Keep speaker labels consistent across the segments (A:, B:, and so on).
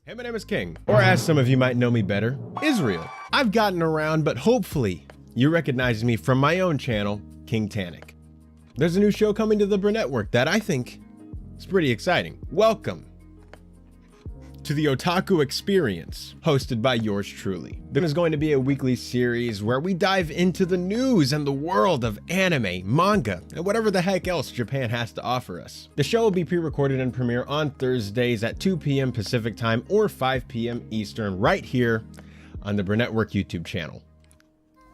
A: Hey, my name is King, or as some of you might know me better, Israel. I've gotten around, but hopefully you recognize me from my own channel, King Tannic. There's a new show coming to the Burnettwork that I think is pretty exciting. Welcome to the Otaku Experience, hosted by yours truly. There is going to be a weekly series where we dive into the news and the world of anime, manga, and whatever the heck else Japan has to offer us. The show will be pre-recorded and premiere on Thursdays at 2 p.m. Pacific time or 5 p.m. Eastern right here on the Burnettwork YouTube channel.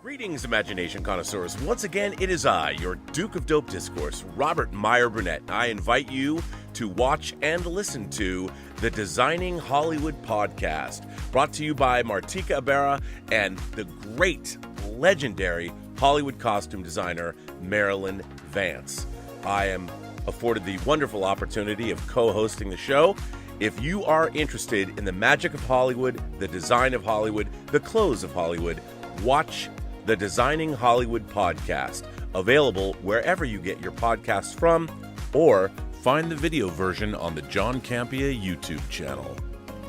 B: Greetings, imagination connoisseurs. Once again, it is I, your Duke of Dope Discourse, Robert Meyer Burnett. I invite you to watch and listen to the Designing Hollywood podcast, brought to you by Martika Ibarra and the great, legendary Hollywood costume designer, Marilyn Vance. I am afforded the wonderful opportunity of co-hosting the show. If you are interested in the magic of Hollywood, the design of Hollywood, the clothes of Hollywood, watch the Designing Hollywood podcast, available wherever you get your podcasts from, or find the video version on the John Campea YouTube channel.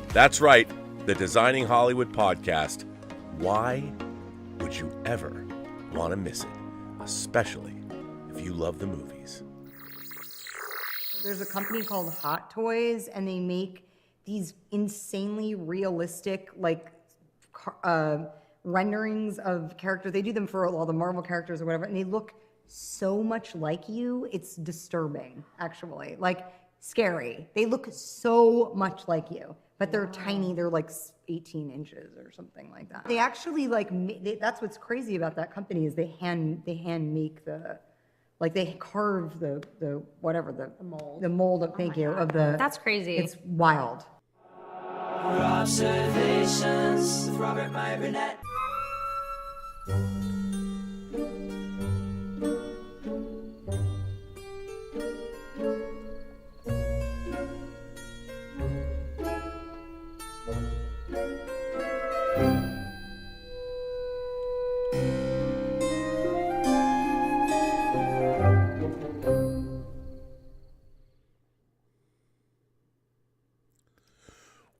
B: That's right, the Designing Hollywood podcast. Why would you ever want to miss it? Especially if you love the movies.
C: There's a company called Hot Toys, and they make these insanely realistic, renderings of characters. They do them for all the Marvel characters or whatever, and they look so much like you. It's disturbing, actually. Like, scary. They look so much like you, but they're tiny. They're like 18 inches or something like that. They actually that's what's crazy about that company is they hand make they carve the mold. The mold of of the.
D: That's crazy.
C: It's wild.
E: Robservations with Robert Meyer Burnett.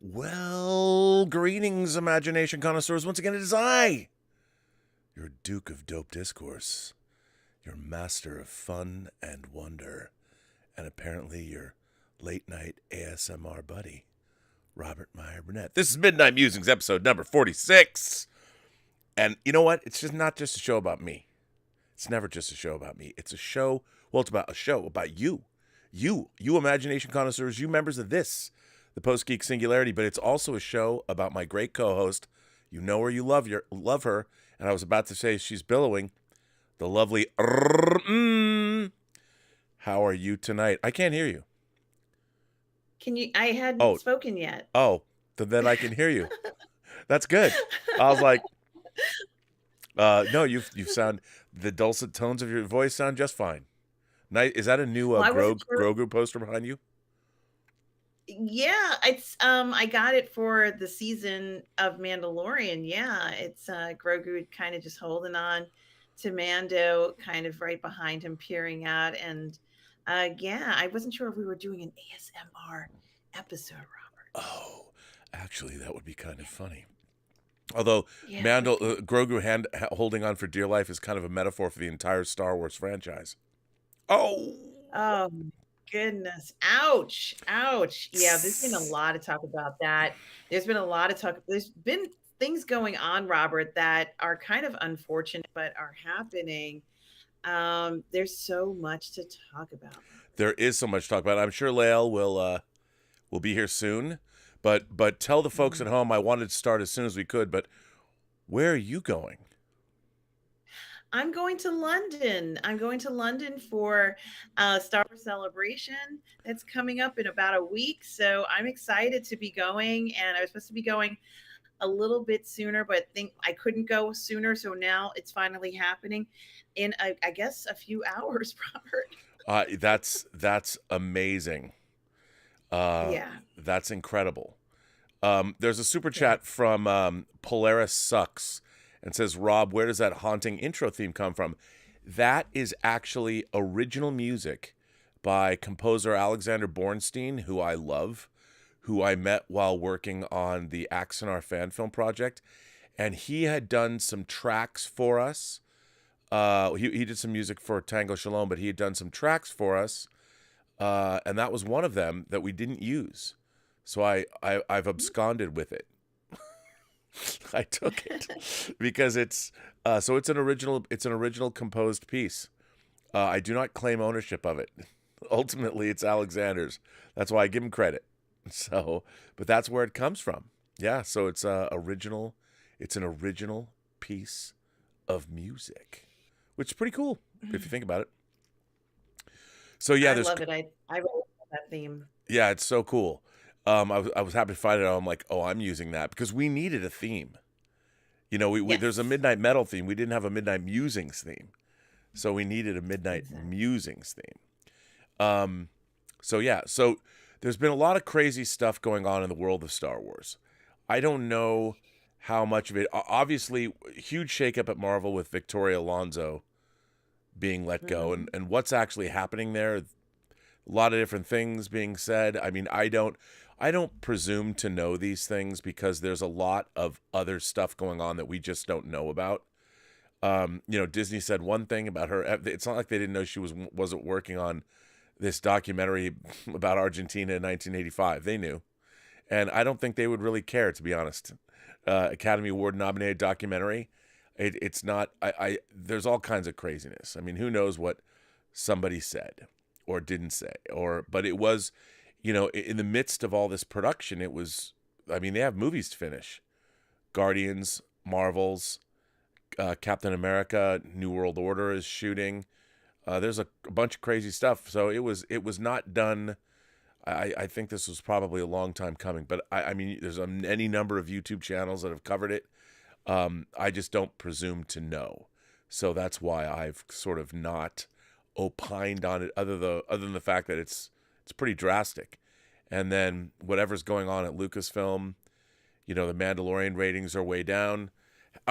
B: Well, greetings, imagination connoisseurs. Once again, it is I, your Duke of Dope Discourse, your master of fun and wonder, and apparently your late-night ASMR buddy, Robert Meyer Burnett. This is Midnight Musings, episode number 46. And you know what? It's just not just a show about me. It's never just a show about me. It's a show, it's about a show about you. You imagination connoisseurs, you members of this, the Post-Geek Singularity, but it's also a show about my great co-host. You know her, you love her, and I was about to say she's billowing, the lovely Mmmm. How are you tonight? I can't hear you.
F: Can you? I hadn't spoken yet.
B: Oh, then I can hear you. That's good. I was like, no, you sound, the dulcet tones of your voice sound just fine. Nice. Is that a new Grogu poster behind you?
F: Yeah, it's I got it for the season of Mandalorian. Yeah, it's Grogu kind of just holding on to Mando, kind of right behind him, peering out. And yeah, I wasn't sure if we were doing an ASMR episode, Robert.
B: Oh, actually, that would be kind of funny. Although Mando, Grogu holding on for dear life is kind of a metaphor for the entire Star Wars franchise.
F: Oh. Goodness. Ouch. Yeah, there's been a lot of talk about that. There's been things going on, Robert, that are kind of unfortunate, but are happening. There's so much to talk about.
B: There is so much to talk about. I'm sure Lael will be here soon, but tell the folks at home, I wanted to start as soon as we could, but where are you going?
F: I'm going to London. For Star Wars Celebration that's coming up in about a week. So I'm excited to be going. And I was supposed to be going a little bit sooner, but think I couldn't go sooner. So now it's finally happening in, I guess, a few hours, Robert.
B: That's amazing.
F: Yeah.
B: That's incredible. There's a super chat from Polaris Sucks. And says, Rob, where does that haunting intro theme come from? That is actually original music by composer Alexander Bornstein, who I love, who I met while working on the Axonar fan film project, and he had done some tracks for us. He did some music for Tango Shalom, but he had done some tracks for us, and that was one of them that we didn't use. So I've absconded with it. I took it because it's an original composed piece. I do not claim ownership of it. Ultimately, it's Alexander's. That's why I give him credit. So, but that's where it comes from. Yeah. So it's original. It's an original piece of music, which is pretty cool if you think about it. So yeah,
F: I love it. I really love that theme.
B: Yeah, it's so cool. I was happy to find it out. I'm like, oh, I'm using that because we needed a theme. You know, there's a Midnight Metal theme. We didn't have a Midnight Musings theme, so we needed a Midnight Musings theme. So yeah, so there's been a lot of crazy stuff going on in the world of Star Wars. I don't know how much of it. Obviously, huge shakeup at Marvel with Victoria Alonso being let go, and what's actually happening there. A lot of different things being said. I mean, I don't presume to know these things because there's a lot of other stuff going on that we just don't know about. You know, Disney said one thing about her. It's not like they didn't know she wasn't working on this documentary about Argentina in 1985. They knew, and I don't think they would really care, to be honest. Academy Award nominated documentary. It's not. There's all kinds of craziness. I mean, who knows what somebody said or didn't say, but it was, you know, in the midst of all this production, it was. I mean, they have movies to finish. Guardians, Marvels, Captain America, New World Order is shooting. There's a bunch of crazy stuff. So it was not done. I think this was probably a long time coming, but I mean, there's any number of YouTube channels that have covered it. I just don't presume to know. So that's why I've sort of not opined on it other than the fact that it's pretty drastic. And then whatever's going on at Lucasfilm, you know, the Mandalorian ratings are way down.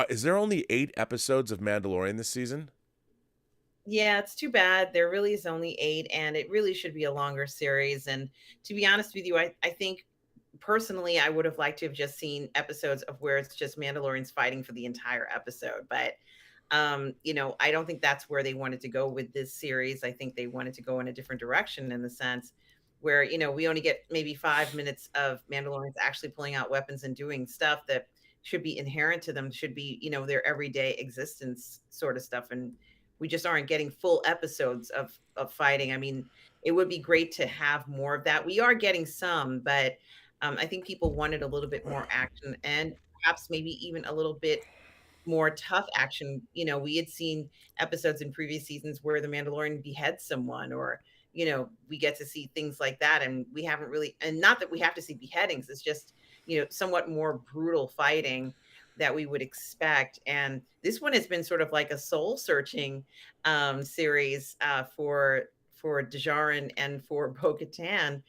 B: Is there only 8 episodes of Mandalorian this season?
F: Yeah, it's too bad. There really is only 8, and it really should be a longer series. And to be honest with you, I think personally, I would have liked to have just seen episodes of where it's just Mandalorians fighting for the entire episode. But, you know, I don't think that's where they wanted to go with this series. I think they wanted to go in a different direction in the sense where, you know, we only get maybe 5 minutes of Mandalorians actually pulling out weapons and doing stuff that should be inherent to them, should be, you know, their everyday existence sort of stuff. And we just aren't getting full episodes of fighting. I mean, it would be great to have more of that. We are getting some, but I think people wanted a little bit more action and perhaps maybe even a little bit more tough action. You know, we had seen episodes in previous seasons where the Mandalorian beheads someone, or, you know, we get to see things like that. And we haven't really, and not that we have to see beheadings, it's just, you know, somewhat more brutal fighting that we would expect. And this one has been sort of like a soul searching series for Djarin and for Bo-Katan.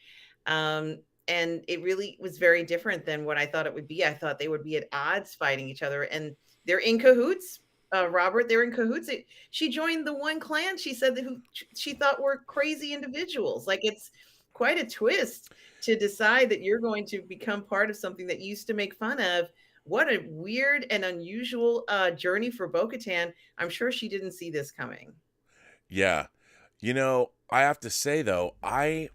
F: And it really was very different than what I thought it would be. I thought they would be at odds fighting each other, and they're in cahoots. Robert, they're in cahoots. She joined the one clan she said that who she thought were crazy individuals. Like, it's quite a twist to decide that you're going to become part of something that you used to make fun of. What a weird and unusual journey for Bo-Katan. I'm sure she didn't see this coming.
B: Yeah. You know, I have to say though, I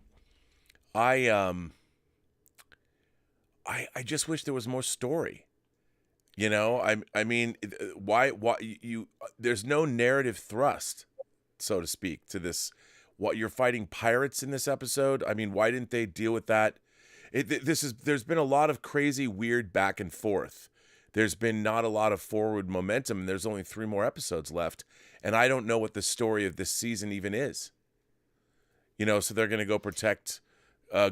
B: just wish there was more story. You know, I mean, why you there's no narrative thrust, so to speak, to this. What, you're fighting pirates in this episode? I mean, why didn't they deal with that? There's been a lot of crazy, weird back and forth. There's been not a lot of forward momentum, and there's only 3 more episodes left, and I don't know what the story of this season even is. You know, so they're going to go protect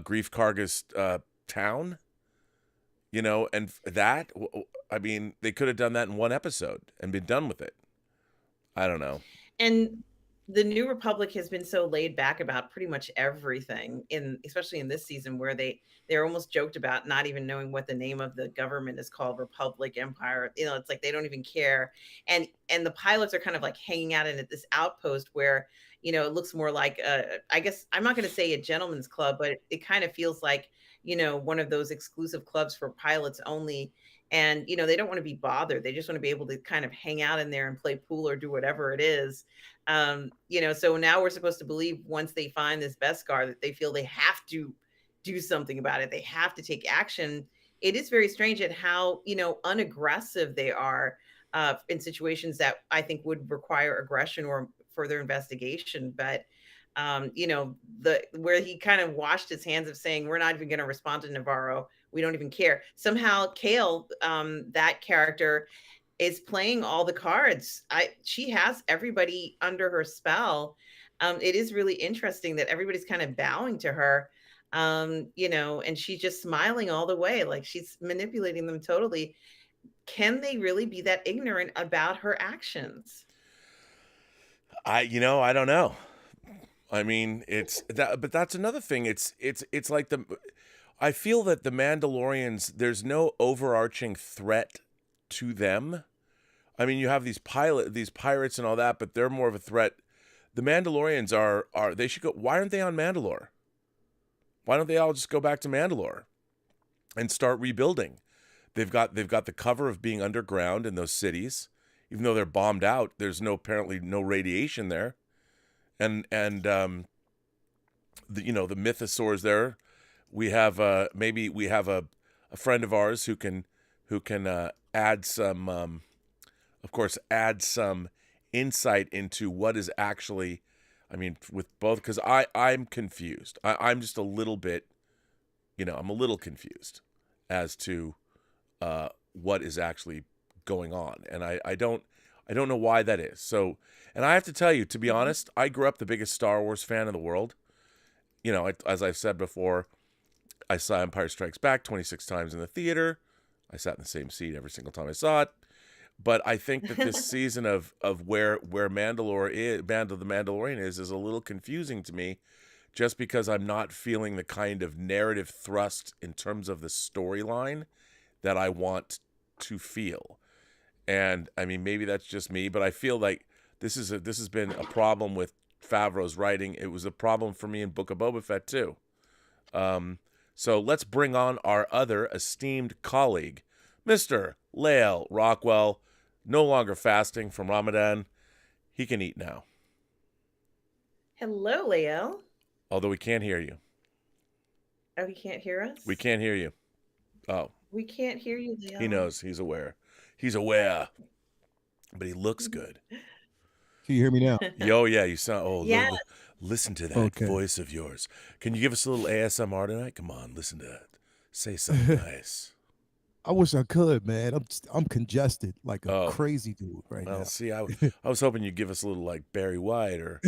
B: Grief Karga's town. You know, and that, I mean, they could have done that in 1 episode and been done with it. I don't know.
F: And the New Republic has been so laid back about pretty much everything especially in this season, where they're almost joked about not even knowing what the name of the government is called, Republic, Empire. It's like they don't even care. And the pilots are kind of like hanging out in at this outpost where, it looks more like I guess I'm not going to say a gentleman's club, but it kind of feels like, one of those exclusive clubs for pilots only. And, they don't want to be bothered. They just want to be able to kind of hang out in there and play pool or do whatever it is. So now we're supposed to believe once they find this Beskar that they feel they have to do something about it. They have to take action. It is very strange at how, unaggressive they are in situations that I think would require aggression or further investigation. But, where he kind of washed his hands of saying, we're not even going to respond to Navarro. We don't even care. Somehow Kale, that character, is playing all the cards. She has everybody under her spell. It is really interesting that everybody's kind of bowing to her, and she's just smiling all the way, like she's manipulating them totally. Can they really be that ignorant about her actions?
B: I don't know. I mean, it's that, but that's another thing. It's like I feel that the Mandalorians, there's no overarching threat to them. I mean, you have these pirates and all that, but they're more of a threat. The Mandalorians are they should go. Why aren't they on Mandalore? Why don't they all just go back to Mandalore and start rebuilding? They've got the cover of being underground in those cities, even though they're bombed out. There's apparently no radiation there. And the mythosaurs there. We have maybe we have a friend of ours who can add some of course add some insight into what is actually, I mean, with both, because I'm confused. I'm just a little bit, I'm a little confused as to what is actually going on, and I don't know why that is. So, and I have to tell you, to be honest, I grew up the biggest Star Wars fan in the world. As I've said before, I saw Empire Strikes Back 26 times in the theater. I sat in the same seat every single time I saw it. But I think that this season of where Mando the Mandalorian is a little confusing to me, just because I'm not feeling the kind of narrative thrust in terms of the storyline that I want to feel. And I mean, maybe that's just me, but I feel like this has been a problem with Favreau's writing. It was a problem for me in Book of Boba Fett too. So let's bring on our other esteemed colleague, Mr. Lael Rockwell, no longer fasting from Ramadan. He can eat now.
F: Hello, Lael.
B: Although we can't hear you.
F: Oh, he can't hear us?
B: We can't hear you. Oh.
F: We can't hear you, Lael.
B: He knows. He's aware. He's aware. But he looks good.
D: Can you hear me now?
B: Yo, yeah, you sound... Oh,
F: yeah.
B: Listen to that voice of yours. Can you give us a little ASMR tonight? Come on, listen to that. Say something nice.
D: I wish I could, man. I'm congested like a crazy dude right now.
B: See, I was hoping you'd give us a little like Barry White or,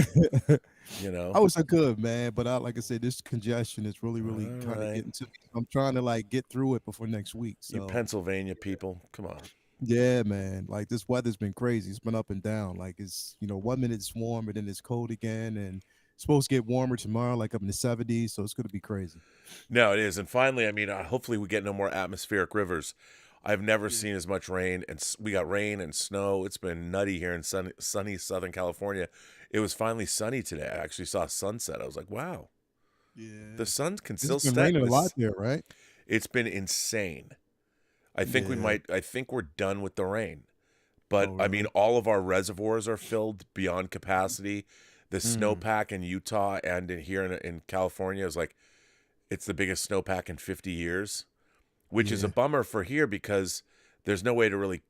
D: I wish I could, man. But like I said, this congestion is really kind of getting to me. I'm trying to like get through it before next week. So.
B: You Pennsylvania people, come on.
D: Yeah, man. Like this weather's been crazy. It's been up and down. Like it's 1 minute it's warm and then it's cold again, and it's supposed to get warmer tomorrow, like up in the 70s. So it's going to be crazy.
B: No, it is. And finally, I mean, hopefully we get no more atmospheric rivers. I've never seen as much rain, and we got rain and snow. It's been nutty here in sunny Southern California. It was finally sunny today. I actually saw sunset. I was like, wow. Yeah. The sun can still set.
D: It's been raining a lot there, right?
B: It's been insane. I think I think we're done with the rain. But really? I mean, all of our reservoirs are filled beyond capacity. The snowpack in Utah and here in California is like, it's the biggest snowpack in 50 years, which is a bummer for here because there's no way to really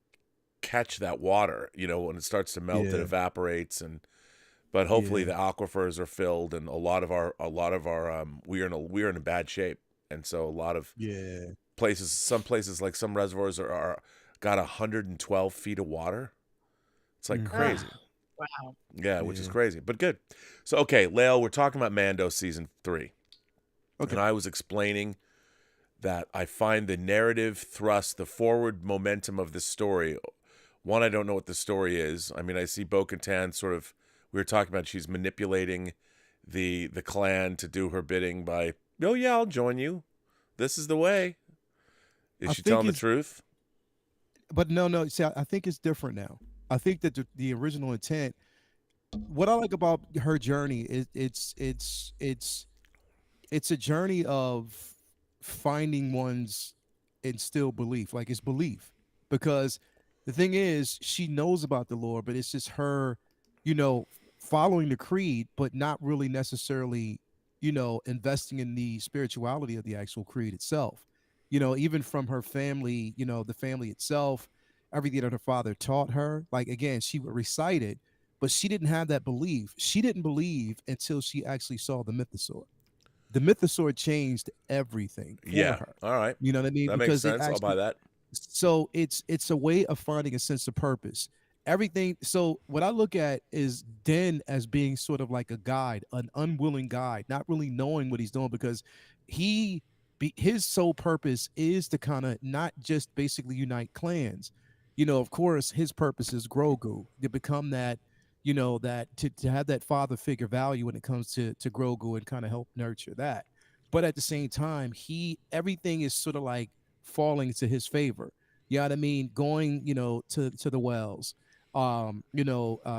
B: catch that water. When it starts to melt, it evaporates, but hopefully the aquifers are filled, and a lot of our we're in a bad shape, and so a lot of some places like some reservoirs are got 112 feet of water. It's like crazy.
F: Wow.
B: Yeah, which is crazy, but good. So, okay, Lael, we're talking about Mando season 3. Okay. And I was explaining that I find the narrative thrust, the forward momentum of this story. One, I don't know what the story is. I mean, I see Bo-Katan sort of we were talking about she's manipulating the clan to do her bidding by, oh yeah, I'll join you. This is the way. Is
D: I
B: she
D: think
B: telling the
D: it's-
B: truth?
D: But no. See, I think it's different now. I think that the original intent. What I like about her journey is it's a journey of finding one's instilled belief, like it's belief, because the thing is she knows about the Lord, but it's just her, you know, following the creed, but not really necessarily, you know, investing in the spirituality of the actual creed itself. You know, even from her family, you know, the family itself, everything that her father taught her, like again, she would recite it, but she didn't have that belief. She didn't believe until she actually saw the mythosaur. The mythosaur changed everything for
B: Yeah.
D: her.
B: All right.
D: You know what I mean?
B: That makes
D: Because it
B: sense. I'll buy
D: actually,
B: that.
D: so it's a way of finding a sense of purpose. Everything. So what I look at is Den as being sort of like a guide, an unwilling guide, not really knowing what he's doing, because his sole purpose is to kind of not just basically unite clans. You know, of course, his purpose is Grogu to become that, you know, that to have that father figure value when it comes to Grogu and kind of help nurture that. But at the same time, everything is sort of like falling to his favor. You know what I mean? Going, you know, to the wells,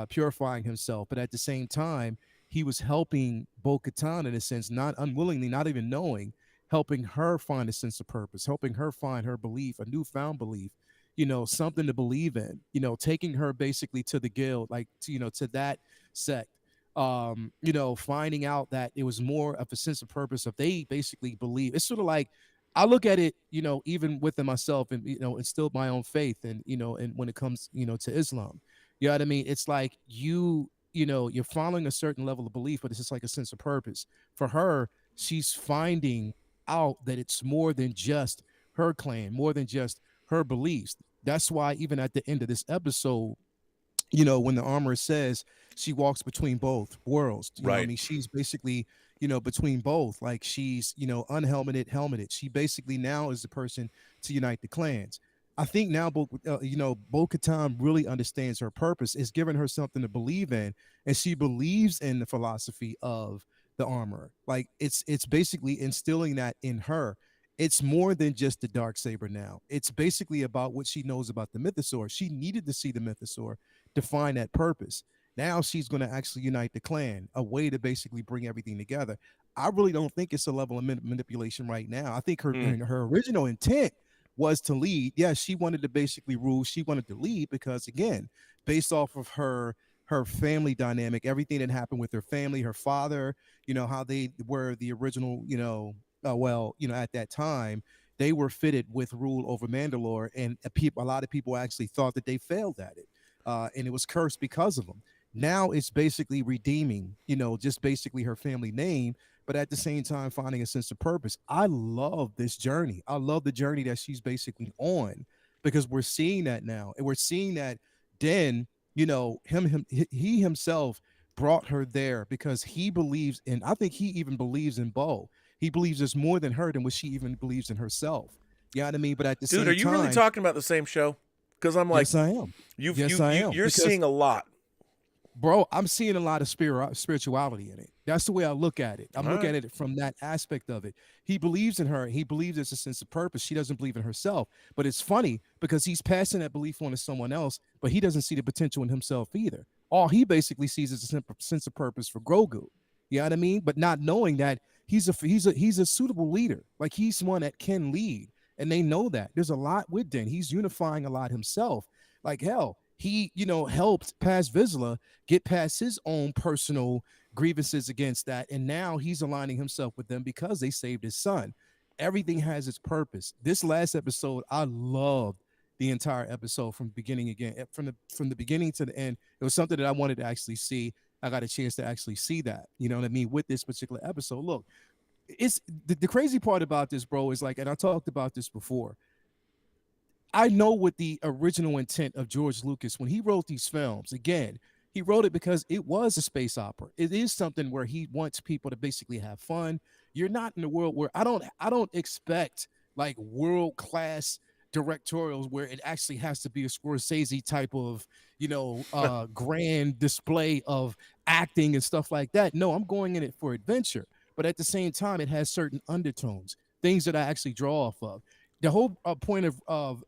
D: purifying himself. But at the same time, he was helping Bo-Katan in a sense, not unwillingly, not even knowing, helping her find a sense of purpose, helping her find her belief, a newfound belief, you know, something to believe in, you know, taking her basically to the guild, like, to that sect, you know, finding out that it was more of a sense of purpose if they basically believe. It's sort of like, I look at it, you know, even within myself and, you know, instilled my own faith and, you know, and when it comes, you know, to Islam, you know what I mean? It's like you know, you're following a certain level of belief, but it's just like a sense of purpose. For her, she's finding out that it's more than just her clan, more than just her beliefs. That's why even at the end of this episode, you know, when the armor says she walks between both worlds, you know what I
B: Right.
D: mean? She's basically, you know, between both, like she's, you know, unhelmeted, helmeted. She basically now is the person to unite the clans. I think now, Bo-Katan really understands her purpose. It's given her something to believe in, and she believes in the philosophy of the armor. Like it's basically instilling that in her. It's more than just the dark saber now. It's basically about what she knows about the mythosaur. She needed to see the mythosaur to find that purpose. Now she's going to actually unite the clan, a way to basically bring everything together. I really don't think it's a level of manipulation right now. I think her original intent was to lead. Yeah, she wanted to basically rule. She wanted to lead because, again, based off of her family dynamic, everything that happened with her family, her father, you know, how they were the original, at that time, they were fitted with rule over Mandalore, and a lot of people actually thought that they failed at it, and it was cursed because of them. Now it's basically redeeming, you know, just basically her family name, but at the same time finding a sense of purpose. I love this journey. I love the journey that she's basically on, because we're seeing that now, and we're seeing that Den, you know, he himself brought her there because he believes in. I think he even believes in Bo. He believes there's more than her than what she even believes in herself. You know what I mean? But at the
B: Dude,
D: same
B: are you
D: time,
B: really talking about the same show? Because I'm like,
D: yes, I am.
B: you're
D: Because,
B: seeing a lot.
D: bro, I'm seeing a lot of spirituality in it. That's the way I look at it. I'm
B: All
D: looking
B: right.
D: at it from that aspect of it. He believes in her. He believes there's a sense of purpose. She doesn't believe in herself. But it's funny because he's passing that belief on to someone else, but he doesn't see the potential in himself either. All he basically sees is a sense of purpose for Grogu. You know what I mean? But not knowing that he's a suitable leader. Like he's one that can lead, and they know that. There's a lot with Den. He's unifying a lot himself. Like hell, he helped Paz Vizsla get past his own personal grievances against that, and now he's aligning himself with them because they saved his son. Everything has its purpose. This last episode, I loved the entire episode from beginning again, from the beginning to the end. It was something that I wanted to actually see. I got a chance to actually see that. You know what I mean? With this particular episode, look, it's the crazy part about this, bro, is like, and I talked about this before. I know what the original intent of George Lucas when he wrote these films. Again, he wrote it because it was a space opera. It is something where he wants people to basically have fun. You're not in a world where I don't expect like world class directorials where it actually has to be a Scorsese type of, grand display of acting and stuff like that. No, I'm going in it for adventure, but at the same time, it has certain undertones, things that I actually draw off of. The whole point of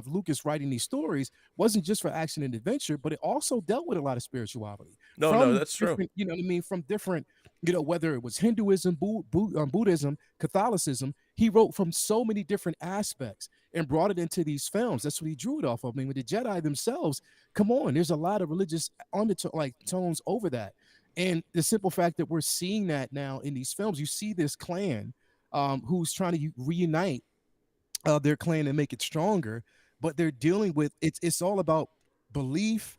D: Lucas writing these stories wasn't just for action and adventure, but it also dealt with a lot of spirituality.
B: No, that's true.
D: You know what I mean? From different, whether it was Hinduism, Buddhism, Catholicism, he wrote from so many different aspects and brought it into these films. That's what he drew it off of. I mean, with the Jedi themselves, come on, there's a lot of religious tones over that. And the simple fact that we're seeing that now in these films, you see this clan who's trying to reunite their clan and make it stronger, but they're dealing with it's all about belief,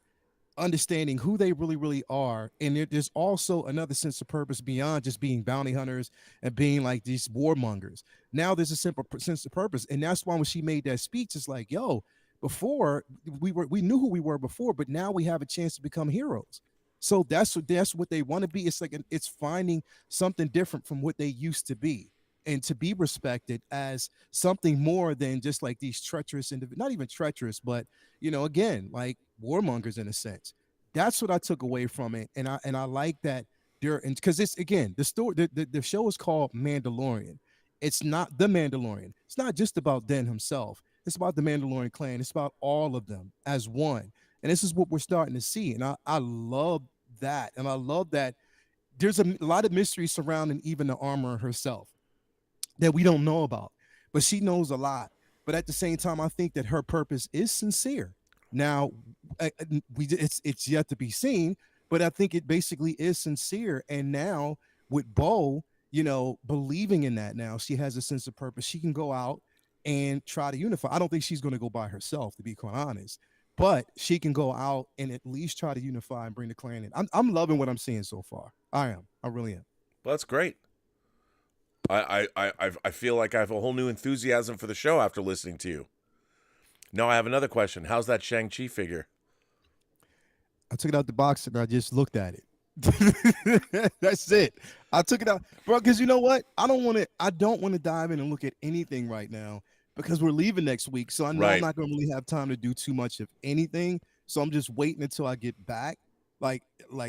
D: understanding who they really are, and there's also another sense of purpose beyond just being bounty hunters and being like these warmongers. Now there's a simple sense of purpose, and that's why when she made that speech, it's like, yo, before we knew who we were before, but now we have a chance to become heroes. So that's what they want to be. It's like it's finding something different from what they used to be, and to be respected as something more than just like these treacherous not even treacherous, but again, like warmongers in a sense. That's what I took away from it, and I like that because it's, again, the story, the show is called Mandalorian. It's not The Mandalorian. It's not just about Den himself. It's about the Mandalorian clan. It's about all of them as one, and this is what we're starting to see. And I love that, and I love that there's a lot of mystery surrounding even the armor herself that we don't know about, but she knows a lot. But at the same time, I think that her purpose is sincere. Now, it's yet to be seen, but I think it basically is sincere. And now with Bo, believing in that, now she has a sense of purpose. She can go out and try to unify. I don't think she's going to go by herself, to be quite honest, but she can go out and at least try to unify and bring the clan in. I'm loving what I'm seeing so far. I really am.
B: Well, that's great. I feel like I have a whole new enthusiasm for the show after listening to you. Now I have another question. How's that Shang-Chi figure?
D: I took it out the box and I just looked at it. That's it. I took it out, bro, because you know what? I don't want to dive in and look at anything right now because we're leaving next week. So I know I'm not going to really have time to do too much of anything. So I'm just waiting until I get back. Like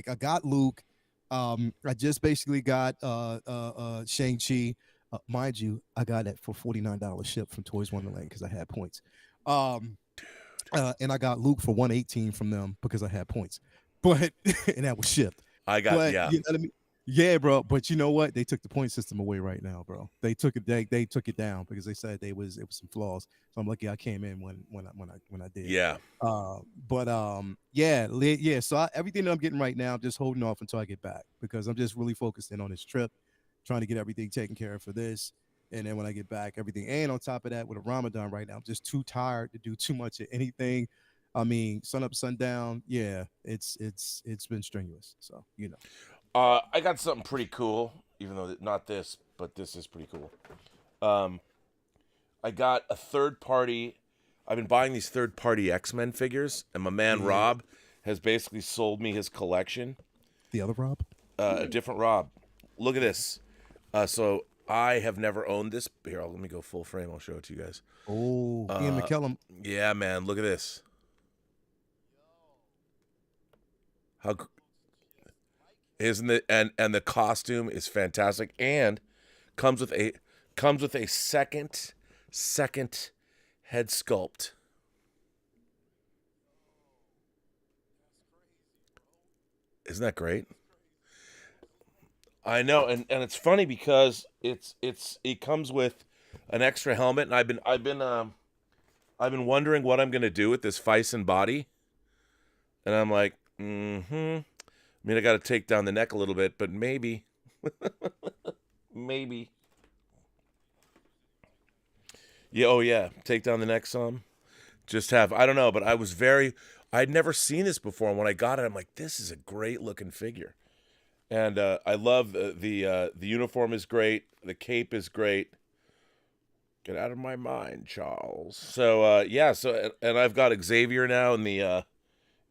D: I got Luke. I just basically got Shang-Chi. Mind you, I got it for $49 shipped from Toys Wonderland because I had points. And I got Luke for $118 from them because I had points. But and that was shipped.
B: Yeah.
D: You know what I mean? Yeah, bro. But you know what? They took the point system away right now, bro. They took it. They took it down because they said it was some flaws. So I'm lucky I came in when I did.
B: Yeah.
D: Yeah. So everything that I'm getting right now, I'm just holding off until I get back because I'm just really focused in on this trip, trying to get everything taken care of for this. And then when I get back, everything. And on top of that, with a Ramadan right now, I'm just too tired to do too much of anything. I mean, sun up, sun down. Yeah, it's been strenuous. So
B: I got something pretty cool, even though not this, but this is pretty cool. I got a third party. I've been buying these third party X-Men figures, and my man Rob has basically sold me his collection.
D: The other Rob?
B: A different Rob. Look at this. So I have never owned this. Here, let me go full frame. I'll show it to you guys.
D: Oh, Ian McKellen.
B: Yeah, man. Look at this. How isn't it? And the costume is fantastic, and comes with a second head sculpt. Isn't that great? I know, and it's funny because it comes with an extra helmet, and I've been wondering what I'm gonna do with this Fison body, and I'm like, I mean, I got to take down the neck a little bit, but maybe, maybe. Yeah, oh yeah, take down the neck some. I don't know, but I'd never seen this before, and when I got it, I'm like, this is a great looking figure. And I love the uniform is great, the cape is great. Get out of my mind, Charles. So and I've got Xavier now in the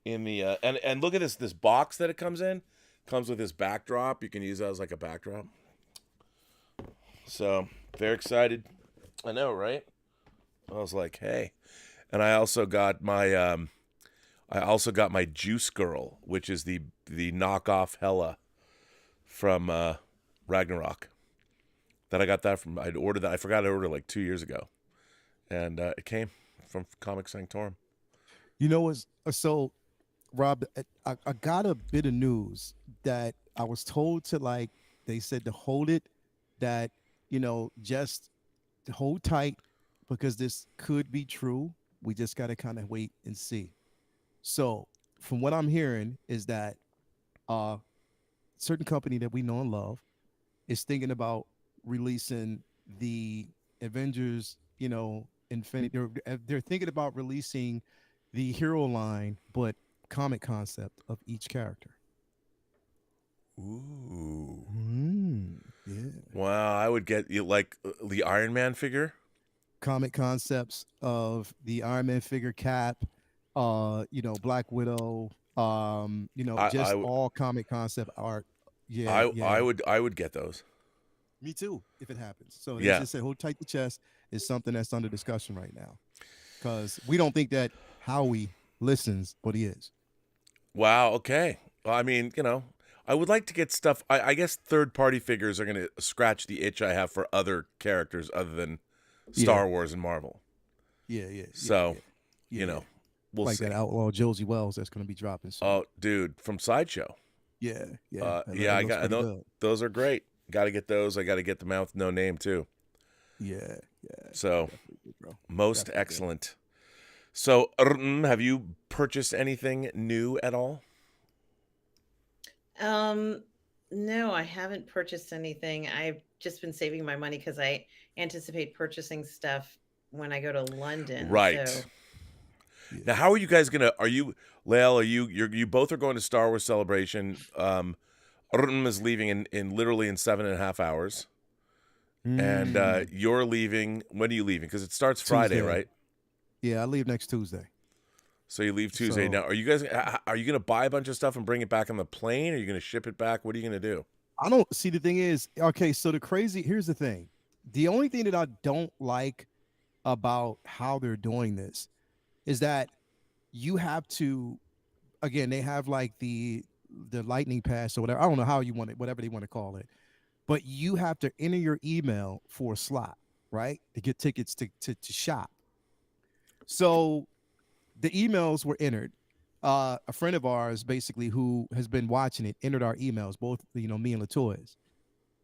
B: and look at this box that it comes in. Comes with this backdrop. You can use that as like a backdrop. So very excited. I know, right? I was like, hey. And I also got my Juice Girl, which is the knockoff Hela from Ragnarok. That I got that from. I'd ordered that. I forgot I ordered like 2 years ago, and it came from Comic Sanctorum.
D: You know what's so, Rob? I got a bit of news that I was told to, like, they said to hold it, that just hold tight because this could be true. We just got to kind of wait and see. So from what I'm hearing is that certain company that we know and love is thinking about releasing the Avengers, Infinity. They're thinking about releasing the hero line, but comic concept of each character.
B: Ooh.
D: Yeah.
B: Wow, I would get you like the Iron Man figure.
D: Comic concepts of the Iron Man figure, Cap, Black Widow, just all comic concept art. Yeah,
B: I would get those.
D: Me too, if it happens. So they
B: Yeah.
D: just said, hold tight the chest is something that's under discussion right now. Because we don't think that Howie listens, but he is.
B: Wow, okay. Well, I mean, I would like to get stuff. I guess third-party figures are going to scratch the itch I have for other characters other than Star Wars and Marvel.
D: Yeah.
B: So,
D: Yeah.
B: we'll
D: like
B: see.
D: that Outlaw Josie Wells that's going to be dropping soon.
B: Oh, dude, from Sideshow.
D: Yeah.
B: I got those are great. Got to get those. I got to get the man with no name too.
D: Yeah.
B: So,
D: bro.
B: most
D: Definitely.
B: excellent. So, have you purchased anything new at all?
F: No, I haven't purchased anything. I've just been saving my money because I anticipate purchasing stuff when I go to London.
B: Right.
F: So
B: Now, how are you guys gonna? Are you, Lael? Are you both are going to Star Wars Celebration? Is leaving in literally in 7.5 hours, and you're leaving. When are you leaving? Because it starts Friday,
D: Tuesday.
B: right?
D: Yeah, I leave next Tuesday.
B: So you leave Tuesday.
D: So-
B: Now, are you guys? Are you gonna buy a bunch of stuff and bring it back on the plane? Or are you gonna ship it back? What are you gonna do?
D: I don't see, the thing is, okay, so here's the thing. The only thing that I don't like about how they're doing this is that you have to, again, they have like the lightning pass or whatever. I don't know how you want it, whatever they want to call it. But you have to enter your email for a slot, right? To get tickets to shop. So the emails were entered. A friend of ours, basically, who has been watching it, entered our emails, both me and Latoya's.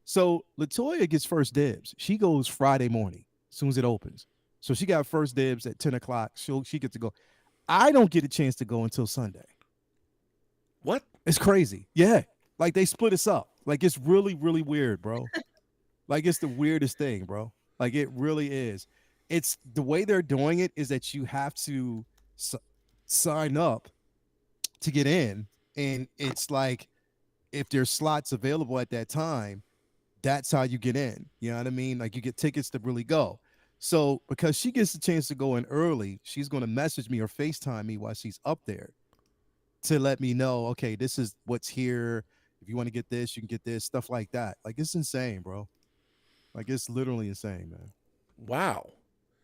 D: So Latoya gets first dibs. She goes Friday morning as soon as it opens. So she got first dibs at 10 o'clock. She gets to go. I don't get a chance to go until Sunday.
B: What?
D: It's crazy. Yeah. Like they split us up. Like it's really, really weird, bro. Like it's the weirdest thing, bro. Like it really is. It's the way they're doing it is that you have to sign up to get in. And it's like, if there's slots available at that time, that's how you get in. You know what I mean? Like you get tickets to really go. So because she gets a chance to go in early, she's going to message me or FaceTime me while she's up there to let me know, okay, this is what's here. If you want to get this, you can get this, stuff like that. Like it's insane, bro. Like it's literally insane, man.
B: Wow.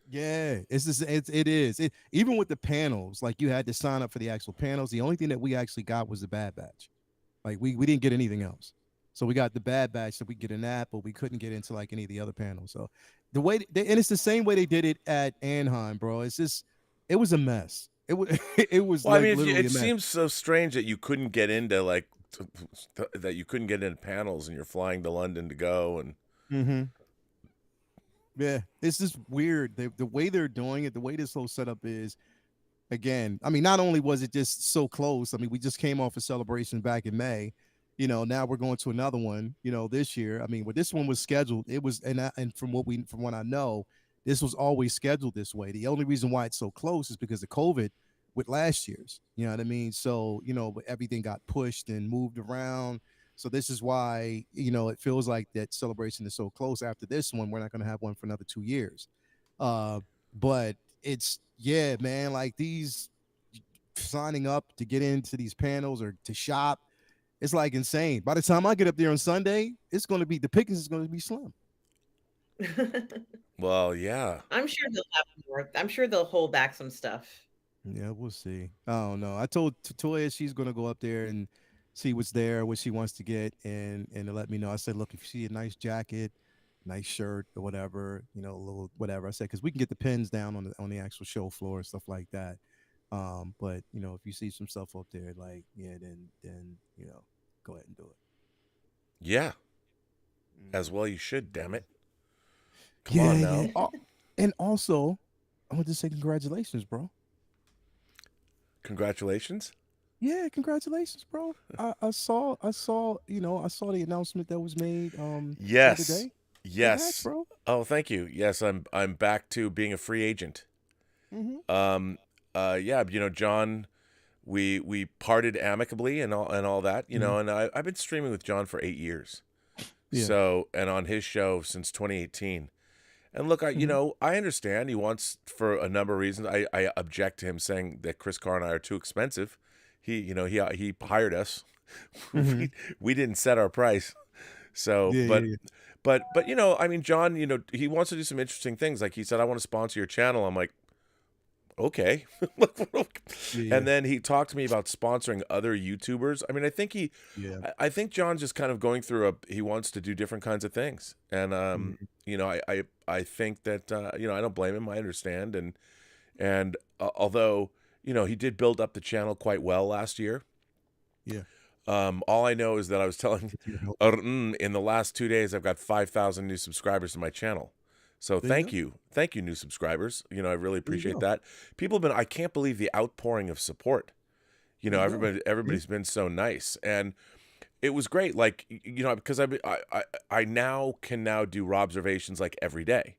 D: Yeah, it is. Even with the panels, like you had to sign up for the actual panels. The only thing that we actually got was the Bad Batch. Like we didn't get anything else. So we got the Bad Batch so we get an app, but we couldn't get into like any of the other panels. So the way and it's the same way they did it at Anaheim, bro. It's just, it was a mess. It was it was
B: Well,
D: like
B: I mean,
D: literally
B: it
D: a mess.
B: seems so strange that you couldn't get into that you couldn't get into panels, and you're flying to London to go, and
D: Mm-hmm. Yeah, it's just weird. The way they're doing it, the way this whole setup is, again, I mean, not only was it just so close, I mean, we just came off a celebration back in May, now we're going to another one, this year. I mean, when this one was scheduled, it was, and from what I know, this was always scheduled this way. The only reason why it's so close is because of COVID with last year's, you know what I mean? So, everything got pushed and moved around. So this is why, it feels like that celebration is so close. After this one, we're not going to have one for another 2 years. But it's, yeah, man, like these signing up to get into these panels or to shop, it's like insane. By the time I get up there on Sunday, it's going to be, the pickings is going to be slim.
B: Well, yeah.
F: I'm sure they'll have more. I'm sure they'll hold back some stuff.
D: Yeah, we'll see. I don't know. I told Toya she's gonna go up there and see what's there, what she wants to get, and to let me know. I said, look, if you see a nice jacket, nice shirt or whatever, you know, a little whatever. I said, because we can get the pins down on the actual show floor and stuff like that. But you know, if you see some stuff up there, like yeah, then you know, go ahead and do it.
B: Yeah.
D: Mm.
B: As well you should, damn it. Come
D: Yeah,
B: on
D: yeah.
B: now.
D: Oh, and also, I want to say congratulations, bro.
B: Congratulations.
D: Yeah, congratulations, bro. You know, I saw the announcement that was made the other
B: Yes.
D: day. Congrats,
B: Yes.
D: bro.
B: Oh, thank you. Yes, I'm back to being a free agent.
D: Mm-hmm.
B: Yeah, you know, John, we parted amicably and all that, you know, and I've been streaming with John for 8 years.
D: Yeah.
B: So, and on his show since 2018. And look, you know, I understand he wants, for a number of reasons. I object to him saying that Chris Carr and I are too expensive. You know, he hired us.
D: Mm-hmm.
B: We didn't set our price. So,
D: Yeah, yeah,
B: but you know, I mean, John, you know, he wants to do some interesting things. Like he said, I want to sponsor your channel. I'm like, okay.
D: yeah,
B: And then he talked to me about sponsoring other YouTubers. I mean, I think
D: yeah.
B: I think John's just kind of going through he wants to do different kinds of things. And,
D: Mhm.
B: you know, I think that, you know, I don't blame him. I understand. And although, you know, he did build up the channel quite well last year.
D: Yeah.
B: All I know is that I was telling
D: With your help.
B: in the last 2 days, I've got 5,000 new subscribers to my channel. So
D: There you
B: thank
D: go.
B: you. Thank you, new subscribers. You know, I really
D: There you
B: appreciate
D: go.
B: that. People have been, I can't believe the outpouring of support. You know,
D: There you go.
B: everybody's been so nice. And it was great. Like, you know, because I now can now do Robservations like every day.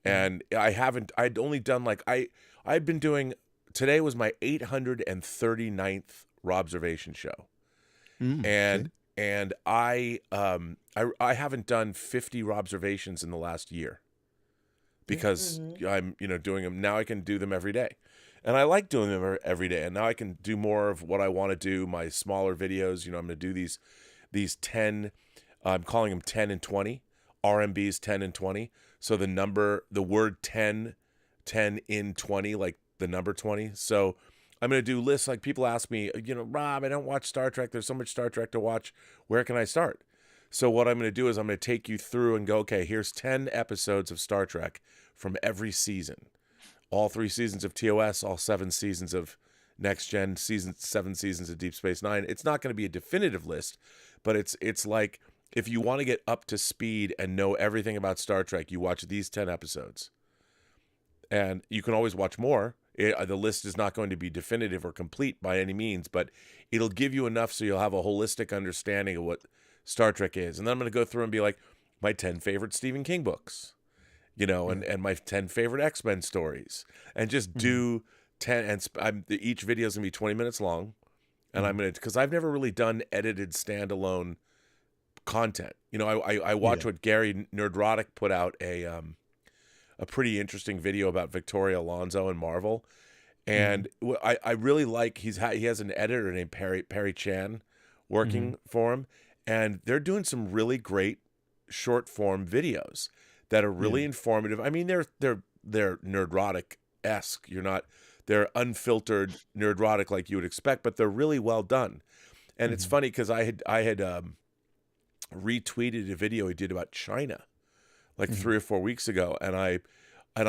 B: And I'd only done like, I'd been doing, today was my 839th Robservation show.
D: Okay.
B: And I haven't done 50 Robservations in the last year because I'm, you know, doing them now. I can do them every day, and I like doing them every day. And now I can do more of what I want to do. My smaller videos, you know, I'm going to do these 10. I'm calling them 10 and 20 RMBs, 10 and 20. So the word 10 in 20, like the number 20. So I'm going to do lists. Like people ask me, you know, Rob, I don't watch Star Trek. There's so much Star Trek to watch. Where can I start? So what I'm going to do is I'm going to take you through and go, okay, here's 10 episodes of Star Trek from every season. All 3 seasons of TOS, all 7 seasons of Next Gen, 7 seasons of Deep Space Nine. It's not going to be a definitive list, but it's like if you want to get up to speed and know everything about Star Trek, you watch these 10 episodes. And you can always watch more. The list is not going to be definitive or complete by any means, but it'll give you enough so you'll have a holistic understanding of what Star Trek is. And then I'm going to go through and be like, my 10 favorite Stephen King books, you know, and my 10 favorite X-Men stories, and just do 10. And each video is going to be 20 minutes long. And I'm going to, because I've never really done edited standalone content. You know, I watch what Gary Nerdrotic put out a pretty interesting video about Victoria Alonso and Marvel. And I really like, he has an editor named Perry Chan working for him. And they're doing some really great short form videos that are really informative. I mean, they're Nerdrotic-esque. They're unfiltered Nerdrotic like you would expect, but they're really well done. And it's funny because I had retweeted a video he did about China like 3 or 4 weeks ago, and I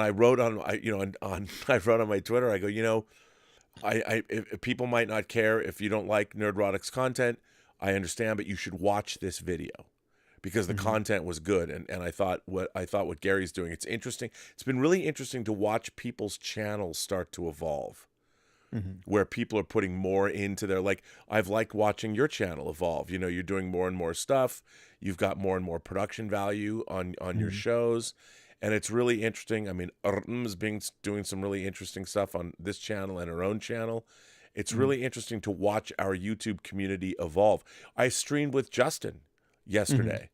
B: wrote on I wrote on my Twitter, I go, you know, if people might not care if you don't like Nerdrotic's content, I understand, but you should watch this video because the content was good, and I thought what Gary's doing, it's interesting. It's been really interesting to watch people's channels start to evolve. Where people are putting more into their, like, I've liked watching your channel evolve. You know, you're doing more and more stuff. You've got more and more production value on your shows. And it's really interesting. I mean, Mmmm's doing some really interesting stuff on this channel and her own channel. It's really interesting to watch our YouTube community evolve. I streamed with Justin yesterday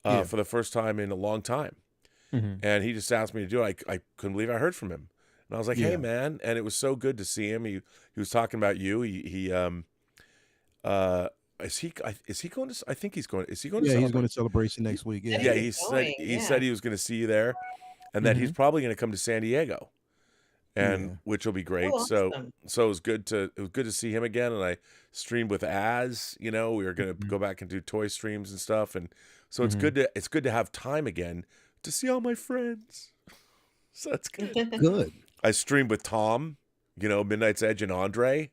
B: for the first time in a long time. And he just asked me to do it. I couldn't believe I heard from him. And I was like, hey, man. And it was so good to see him. He was talking about you. Is he going to, I think he's going, is he going to
D: Yeah, he's
B: celebrate?
D: going to celebration next week. Yeah.
B: Yeah, he said he was going to see you there. and that he's probably going to come to San Diego, and
D: Yeah.
B: which will be great.
F: Oh, awesome.
B: So it was good to see him again, and I streamed with Az. You know, we were going to
D: Mhm.
B: go back and do toy streams and stuff, and so it's
D: Mhm.
B: good to have time again to see all my friends. So that's good.
D: Good.
B: I streamed with Tom, you know, Midnight's Edge and Andre.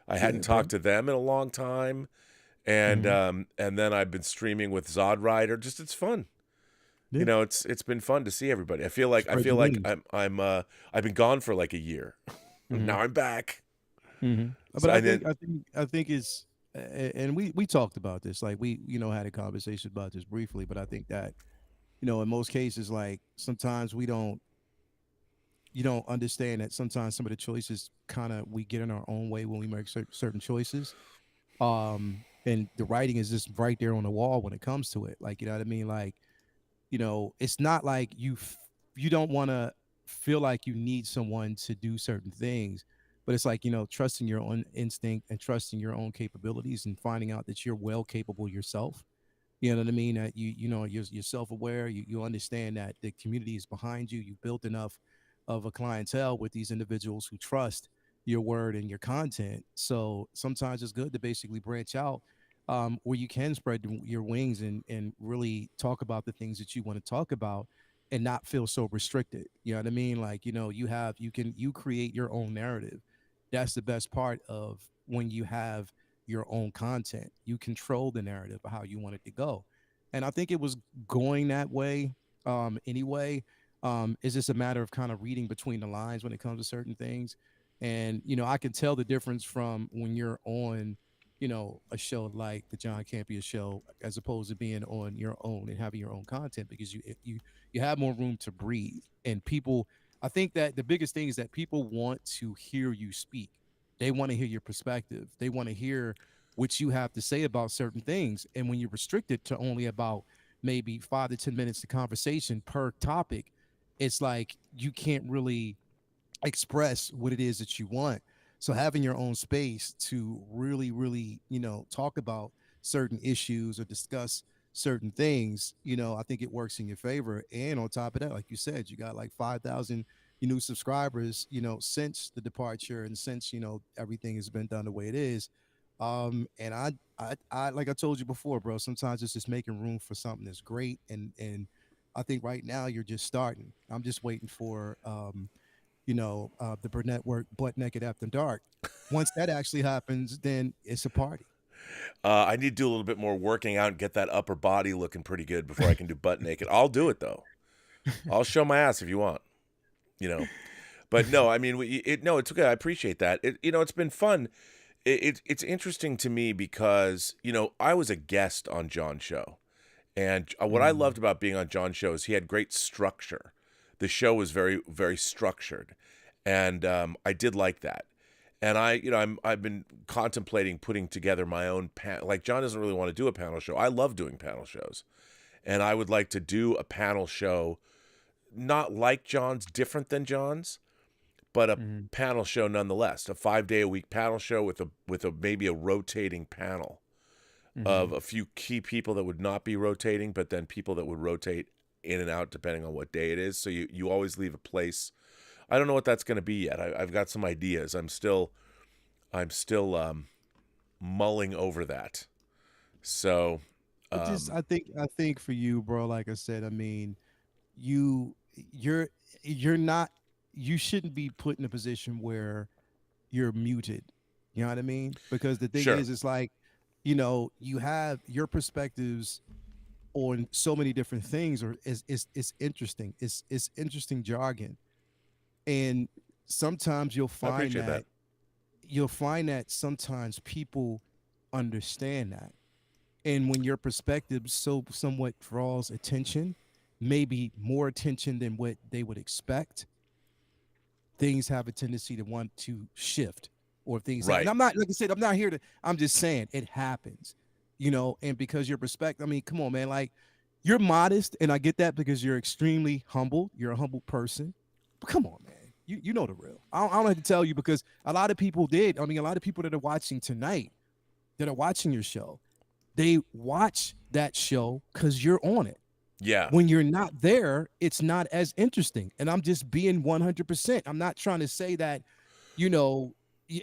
B: I hadn't
D: Yeah, bro.
B: talked to them in a long time, and then I've been streaming with Zod Rider. Just it's fun.
D: Yeah.
B: You know, it's been fun to see everybody. I feel like
D: Spread your wings.
B: I've been gone for like a year. Now I'm back.
D: But
B: So,
D: I
B: and then-
D: think it's, and we talked about this, like we had a conversation about this briefly, but I think that, you know, in most cases, like sometimes you don't understand that sometimes some of the choices kind of we get in our own way when we make certain choices. And the writing is just right there on the wall when it comes to it. Like, you know what I mean? Like, you know, it's not like you don't want to feel like you need someone to do certain things, but it's like, you know, trusting your own instinct and trusting your own capabilities and finding out that you're well capable yourself. You know what I mean? That you know, you're self-aware, you understand that the community is behind you. You've built enough of a clientele with these individuals who trust your word and your content. So sometimes it's good to basically branch out, where you can spread your wings and really talk about the things that you want to talk about and not feel so restricted. You know what I mean? Like, you know, you create your own narrative. That's the best part of when you have your own content. You control the narrative of how you want it to go. And I think it was going that way anyway. It's just a matter of kind of reading between the lines when it comes to certain things. And, you know, I can tell the difference from when you're on, you know, a show like the John Campea show as opposed to being on your own and having your own content, because you have more room to breathe. And people, I think that the biggest thing is that people want to hear you speak. They want to hear your perspective. They want to hear what you have to say about certain things. And when you're restricted to only about maybe 5 to 10 minutes of conversation per topic, it's like you can't really express what it is that you want. So having your own space to really, really, you know, talk about certain issues or discuss certain things, you know, I think it works in your favor. And on top of that, like you said, you got like 5,000 new subscribers, you know, since the departure and since, you know, everything has been done the way it is. And I like I told you before, bro, sometimes it's just making room for something that's great. And I think right now you're just starting. I'm just waiting for, you know, the Burnettwork butt naked after dark. Once that actually happens, then it's a party.
B: I need to do a little bit more working out and get that upper body looking pretty good before I can do butt naked. I'll do it though. I'll show my ass if you want, you know. But no, I mean, no, it's okay. I appreciate that. You know, it's been fun. It's interesting to me because, you know, I was a guest on John's show. And what I loved about being on John's show is he had great structure. The show was very, very structured. And I did like that. And I've been contemplating putting together my own panel. Like, John doesn't really want to do a panel show. I love doing panel shows. And I would like to do a panel show, not like John's, different than John's, but a panel show nonetheless. A 5-day-a-week panel show with a maybe a rotating panel of a few key people that would not be rotating, but then people that would rotate in and out depending on what day it is. So you always leave a place. I don't know what that's going to be yet. I've got some ideas. I'm still mulling over that. So
D: I think for you, bro, like I said, I mean, you're not, you shouldn't be put in a position where you're muted. You know what I mean? Because the thing
B: Sure.
D: is, it's like, you know, you have your perspectives on so many different things, or it's interesting. It's interesting jargon. And sometimes you'll
B: I
D: find
B: appreciate that.
D: that sometimes people understand that. And when your perspective somewhat draws attention, maybe more attention than what they would expect, things have a tendency to want to shift, or things.
B: Right.
D: And I'm not, like I said, I'm not here to, I'm just saying it happens, you know, and because your perspective, I mean, come on, man, like, you're modest, and I get that because you're extremely humble. You're a humble person. But come on, man. You know the real. I don't have to tell you, because a lot of people did. I mean, a lot of people that are watching tonight, that are watching your show, they watch that show because you're on it.
B: Yeah.
D: When you're not there, it's not as interesting. And I'm just being 100%. I'm not trying to say that, you know,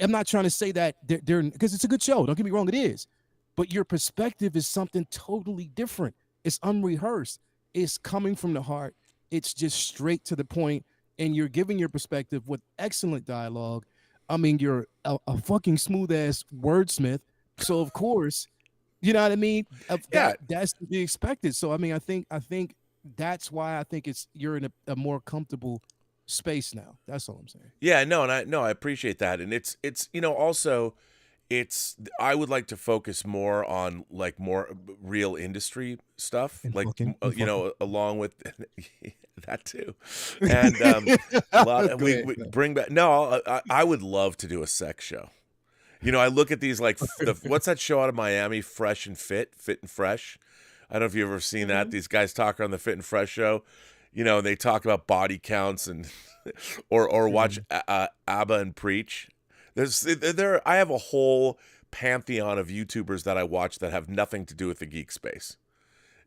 D: I'm not trying to say that they're because it's a good show. Don't get me wrong, it is. But your perspective is something totally different. It's unrehearsed. It's coming from the heart. It's just straight to the point, and you're giving your perspective with excellent dialogue. I mean, you're a fucking smooth ass wordsmith. So of course, you know what I mean?
B: Yeah.
D: That's to be expected. So I mean, I think that's why I think you're in a more comfortable space now. That's all I'm saying.
B: Yeah, no, and I appreciate that. And it's also I would like to focus more on like more real industry stuff,
D: And
B: like
D: fucking-
B: along with that too. And a lot
D: Go
B: we
D: ahead.
B: bring back. No, I would love to do a sex show. I look at these like what's that show out of Miami, Fresh and Fit and Fresh. I don't know if you've ever seen that. These guys talk on the Fit and Fresh show. They talk about body counts and or watch ABBA and Preach. I have a whole pantheon of YouTubers that I watch that have nothing to do with the geek space.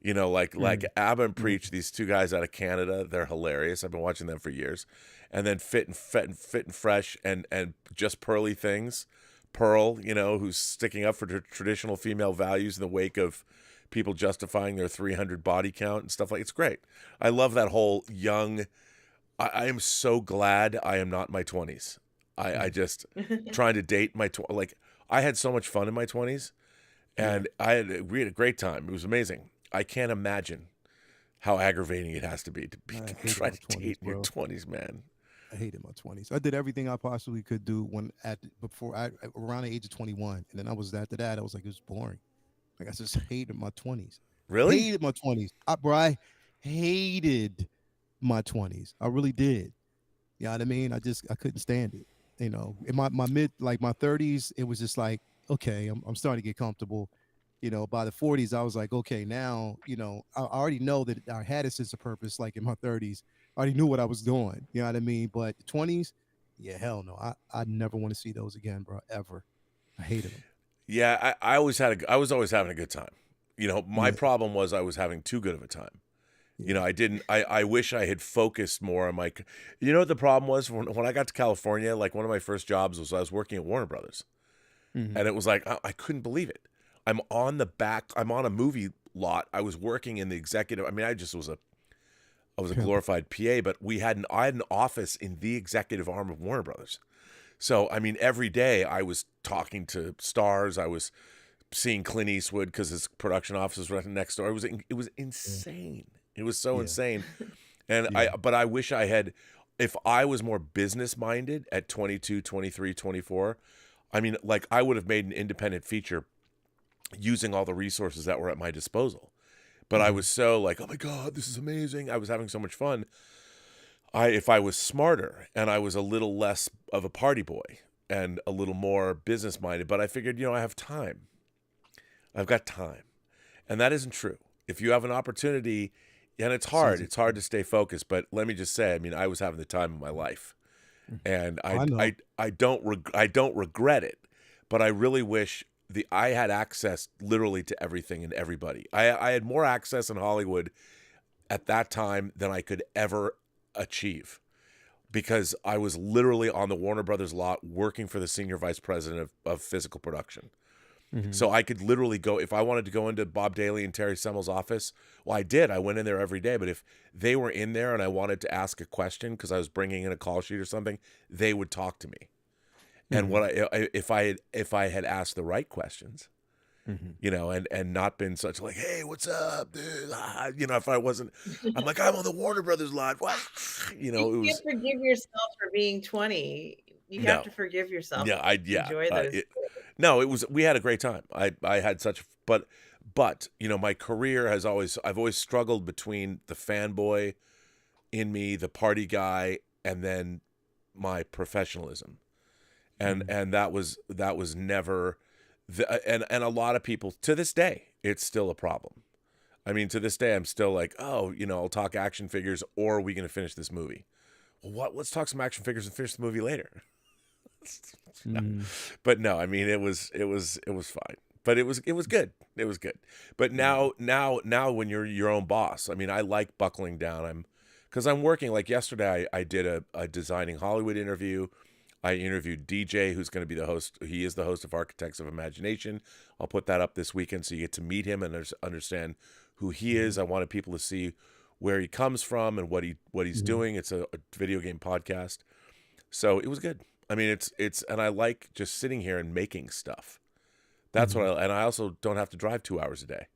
B: Like ABBA and Preach, these two guys out of Canada, they're hilarious. I've been watching them for years. And then Fit and Fresh and Just Pearly Things. Pearl, who's sticking up for traditional female values in the wake of people justifying their 300 body count and stuff like. It's great. I love that whole young. I am so glad I am not in my 20s. I just trying to date like I had so much fun in my 20s, and we had a great time. It was amazing. I can't imagine how aggravating it has to be try to date in your 20s, man.
D: I hated my 20s. I did everything I possibly could do around the age of 21, and then after that I was like, it was boring. Like I just hated my 20s.
B: Really?
D: Hated my 20s. I hated my 20s. I really did. You know what I mean? I couldn't stand it. In my mid, like my 30s, it was just like, okay, I'm starting to get comfortable. By the 40s, I was like, okay, now, I already know that I had a sense of purpose. Like in my 30s, I already knew what I was doing. You know what I mean? But the 20s, yeah, hell no. I never want to see those again, bro. Ever. I hated them.
B: Yeah, I was always having a good time. My problem was I was having too good of a time. I wish I had focused more on my. What the problem was when I got to California? Like one of my first jobs was I was working at Warner Brothers, and it was like I couldn't believe it. I'm on a movie lot. I was working in the executive. I mean, I was a glorified PA, but I had an office in the executive arm of Warner Brothers. So I mean, every day I was talking to stars. I was seeing Clint Eastwood because his production office was right next door. It was insane. It was so insane. And but I wish I had, if I was more business minded at 22, 23, 24, I mean, like I would have made an independent feature using all the resources that were at my disposal. But I was so like, oh my God, this is amazing. I was having so much fun. If I was smarter and I was a little less of a party boy and a little more business minded, but I figured, I have time. I've got time. And that isn't true. If you have an opportunity, and it's hard to stay focused, but let me just say, I mean, I was having the time of my life, and I don't regret it, but I really wish I had access literally to everything and everybody. I had more access in Hollywood at that time than I could ever achieve, because I was literally on the Warner Brothers lot working for the senior vice president of physical production. So I could literally go, if I wanted to go into Bob Daly and Terry Semmel's office, well, I did. I went in there every day. But if they were in there and I wanted to ask a question because I was bringing in a call sheet or something, they would talk to me. And if I had asked the right questions, and not been such like, hey, what's up, dude? If I wasn't, I'm like, I'm on the Warner Brothers lot. What?
F: You can't forgive yourself for being 20. You have to forgive yourself.
B: Enjoy those. We had a great time. I had such, but my career I've always struggled between the fanboy in me, the party guy, and then my professionalism. And that was never, and a lot of people to this day, it's still a problem. I mean, to this day, I'm still like, oh, I'll talk action figures, or are we going to finish this movie? Well, let's talk some action figures and finish the movie later. But no, I mean, it was fine. But it was good. It was good. But now when you're your own boss, I mean, I like buckling down. Because I'm working. Like yesterday, I did a Designing Hollywood interview. I interviewed DJ, who's going to be the host. He is the host of Architects of Imagination. I'll put that up this weekend so you get to meet him and understand who he is. I wanted people to see where he comes from and what he's doing. It's a video game podcast. So it was good. I mean, it's and I like just sitting here and making stuff. That's what and I also don't have to drive 2 hours a day,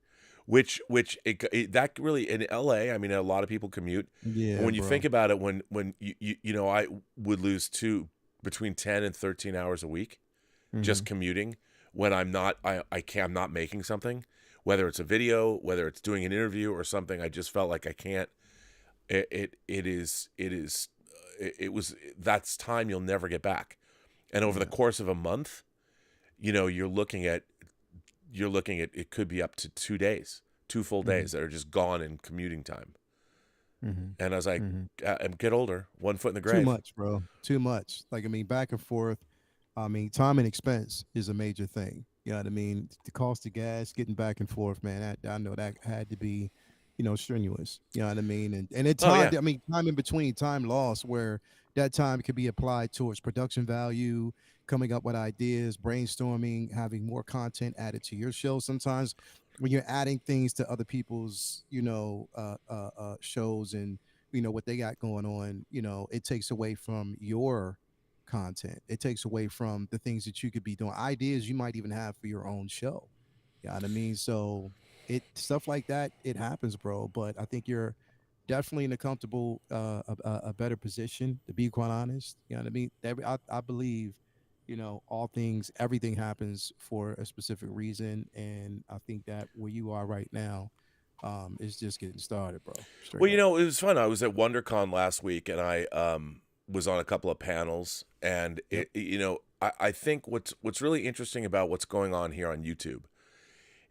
B: which that really in LA. I mean, a lot of people commute.
D: Yeah.
B: When you think about it, when you know, I would lose between 10 and 13 hours a week just commuting when I'm not making something, whether it's a video, whether it's doing an interview or something. I just felt like I can't. That's time you'll never get back. And over the course of a month, you know, you're looking at it could be up to 2 days, 2 full days that are just gone in commuting time. And I was like, get older, 1 foot in the grave.
D: Too much, bro. Too much. Like, I mean, back and forth. I mean, time and expense is a major thing. You know what I mean? The cost of gas, getting back and forth, man. I know that had to be, you know, strenuous. You know what I mean? And at time, I mean, time in between, time lost, where that time could be applied towards production value, coming up with ideas, brainstorming, having more content added to your show. Sometimes when you're adding things to other people's, you know, shows and, you know, what they got going on, you know, it takes away from your content. It takes away from the things that you could be doing, ideas you might even have for your own show. You know what I mean? So stuff like that, it happens, bro. But I think you're definitely in a comfortable, a better position, to be quite honest. You know what I mean? I believe, you know, everything happens for a specific reason. And I think that where you are right now is just getting started, bro.
B: Well, you know, it was fun. I was at WonderCon last week and I was on a couple of panels. And, you know, I think what's really interesting about what's going on here on YouTube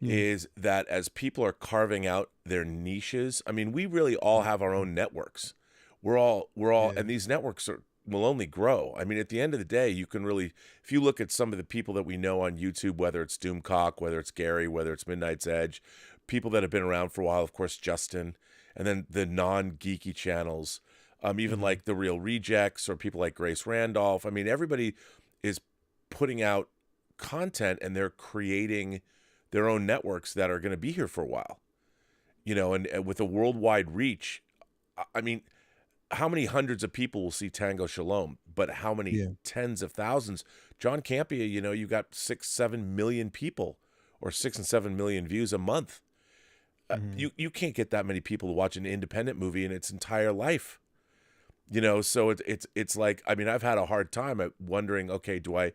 B: is that as people are carving out their niches, I mean, we really all have our own networks. We're all, and these networks will only grow. I mean, at the end of the day, you can really, if you look at some of the people that we know on YouTube, whether it's Doomcock, whether it's Gary, whether it's Midnight's Edge, people that have been around for a while, of course, Justin, and then the non-geeky channels, even like The Real Rejects or people like Grace Randolph. I mean, everybody is putting out content and they're creating their own networks that are going to be here for a while, you know, and with a worldwide reach. I mean, how many hundreds of people will see Tango Shalom, but how many tens of thousands? John Campea, you know, you got 6-7 million people or 6 and 7 million views a month. You can't get that many people to watch an independent movie in its entire life, you know? So it's like, I mean, I've had a hard time at wondering, okay, do I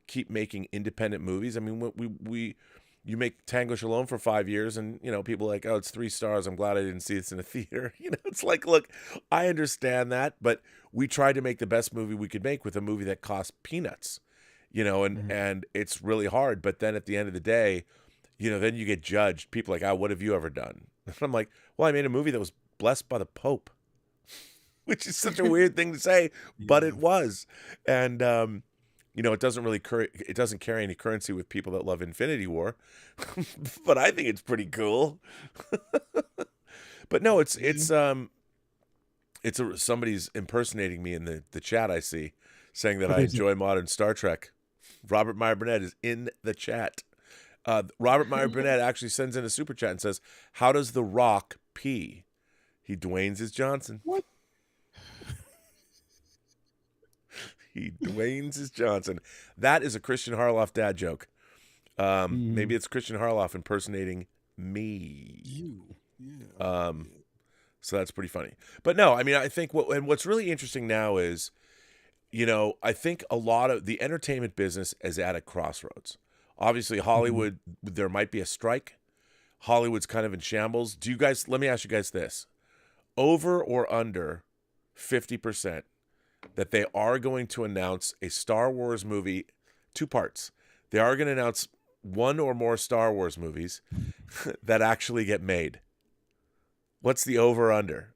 B: keep making independent movies? I mean, you make Tango Shalom for 5 years and, you know, people are like, oh, it's 3 stars. I'm glad I didn't see this in a theater. You know, it's like, look, I understand that, but we tried to make the best movie we could make with a movie that cost peanuts, you know, and it's really hard. But then at the end of the day, you know, then you get judged. People are like, oh, what have you ever done? And I'm like, well, I made a movie that was blessed by the Pope, which is such a weird thing to say, but it was. And, you know, it doesn't carry any currency with people that love Infinity War, but I think it's pretty cool. But no, somebody's impersonating me in the chat. I see saying that I enjoy modern Star Trek. Robert Meyer Burnett is in the chat. Robert Meyer Burnett actually sends in a super chat and says, "How does The Rock pee? He Dwayne's his Johnson."
D: What?
B: He Dwayne's his Johnson. That is a Christian Harloff dad joke. Maybe it's Christian Harloff impersonating me. So that's pretty funny. But no, I mean, I think what's really interesting now is, you know, I think a lot of the entertainment business is at a crossroads. Obviously, Hollywood, there might be a strike. Hollywood's kind of in shambles. Let me ask you guys this. Over or under 50% that they are going to announce a Star Wars movie, 2 parts. They are going to announce 1 or more Star Wars movies that actually get made. What's the over under?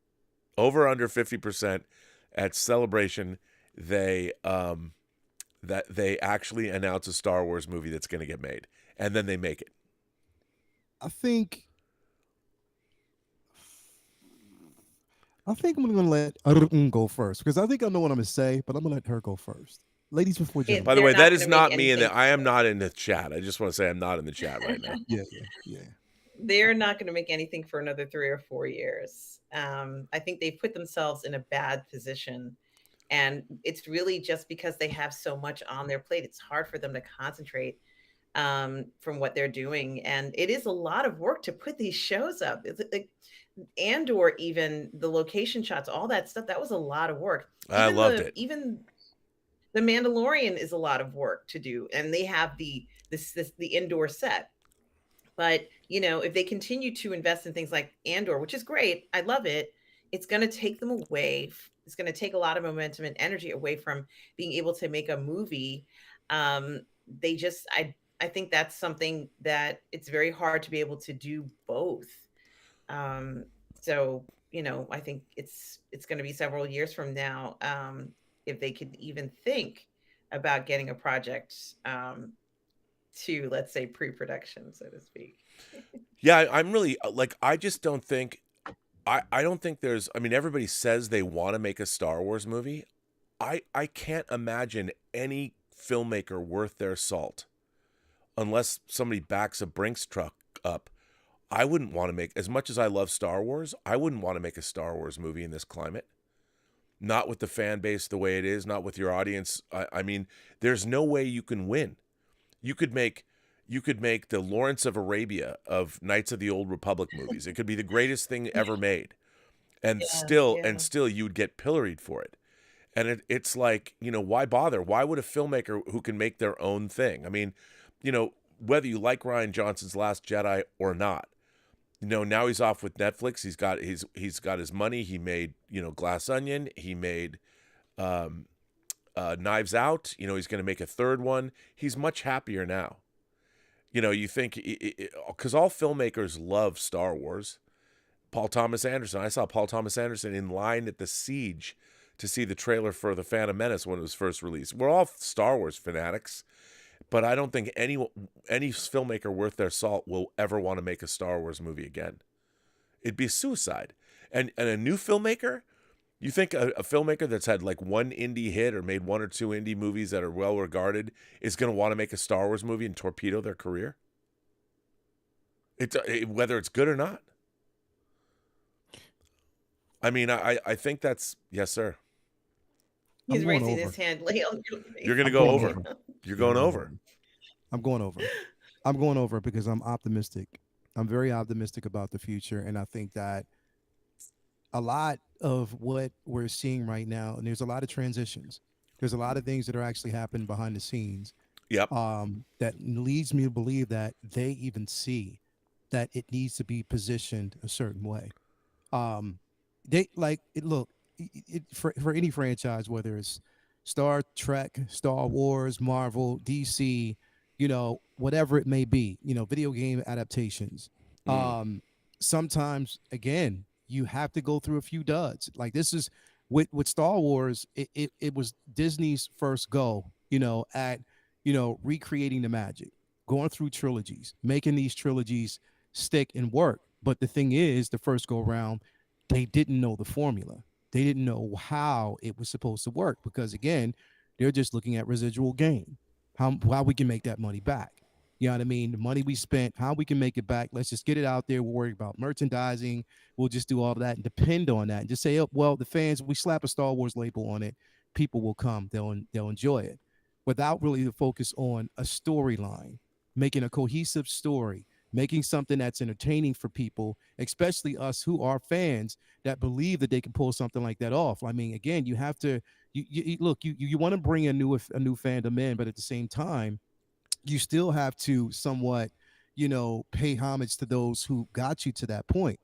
B: Over under 50% at Celebration, that they actually announce a Star Wars movie that's going to get made. and then they make it?
D: I think I'm going to let Arun go first because I think I know what I'm going to say, but I'm going to let her go first. Ladies before gentlemen.
B: By the
F: They're
B: way,
F: not
B: that
F: gonna
B: is
F: make
B: not me, and
F: anything
B: I am
F: for-
B: not in the chat. I just want to say I'm not in the chat right now.
D: Yeah.
F: They're not going to make anything for another 3 or 4 years. I think they put themselves in a bad position. And it's really just because they have so much on their plate. It's hard for them to concentrate from what they're doing. And it is a lot of work to put these shows up. It's like, and or even the location shots, all that stuff, that was a lot of work.
B: I loved it.
F: Even the Mandalorian is a lot of work to do. And they have the indoor set. But if they continue to invest in things like Andor, which is great, I love it, it's going to take them away. It's going to take a lot of momentum and energy away from being able to make a movie. They just, I think that's something that it's very hard to be able to do both. So I think it's going to be several years from now if they could even think about getting a project to, let's say, pre-production, so to speak.
B: Yeah, I'm really I just don't think I don't think there's everybody says they want to make a Star Wars movie. I can't imagine any filmmaker worth their salt unless somebody backs a Brinks truck up. I wouldn't want to make, as much as I love Star Wars, I wouldn't want to make a Star Wars movie in this climate. Not with the fan base the way it is, not with your audience. I mean, there's no way you can win. You could make the Lawrence of Arabia of Knights of the Old Republic movies. It could be the greatest thing ever made. And still you'd get pilloried for it. And it's like, why bother? Why would a filmmaker who can make their own thing? I mean, whether you like Rian Johnson's Last Jedi or not, now he's off with Netflix. He's got his money. He made, Glass Onion. He made Knives Out. He's going to make a third one. He's much happier now. You think, because all filmmakers love Star Wars. Paul Thomas Anderson. I saw Paul Thomas Anderson in line at the Siege to see the trailer for The Phantom Menace when it was first released. We're all Star Wars fanatics, but I don't think any filmmaker worth their salt will ever want to make a Star Wars movie again. It'd be suicide. And a new filmmaker, you think a filmmaker that's had like one indie hit or made one or two indie movies that are well regarded is going to want to make a Star Wars movie and torpedo their career? Whether it's good or not. I mean, I think that's, yes, sir.
F: He's
D: I'm going
F: raising
D: over.
F: his hand. Lael,
B: You're going to go over. You're going over.
D: I'm going over. I'm going over because I'm optimistic. I'm very optimistic about the future. And I think that a lot of what we're seeing right now, and there's a lot of transitions. There's a lot of things that are actually happening behind the scenes.
B: Yep.
D: That leads me to believe that they even see that it needs to be positioned a certain way. They like it. Look, for any franchise, whether it's Star Trek, Star Wars, Marvel, DC, whatever it may be, video game adaptations. Sometimes, again, you have to go through a few duds. Like this is with Star Wars, it was Disney's first go, at recreating the magic, going through trilogies, making these trilogies stick and work. But the thing is, the first go around, they didn't know the formula. They didn't know how it was supposed to work because, again, they're just looking at residual gain, how we can make that money back. You know what I mean? The money we spent, how we can make it back. Let's just get it out there. We'll worry about merchandising. We'll just do all of that and depend on that and just say, oh, well, the fans, we slap a Star Wars label on it. People will come. They'll enjoy it without really the focus on a storyline, making a cohesive story, making something that's entertaining for people, especially us who are fans that believe that they can pull something like that off. I mean, again, you have to look. You want to bring a new fandom in, but at the same time, you still have to somewhat, pay homage to those who got you to that point.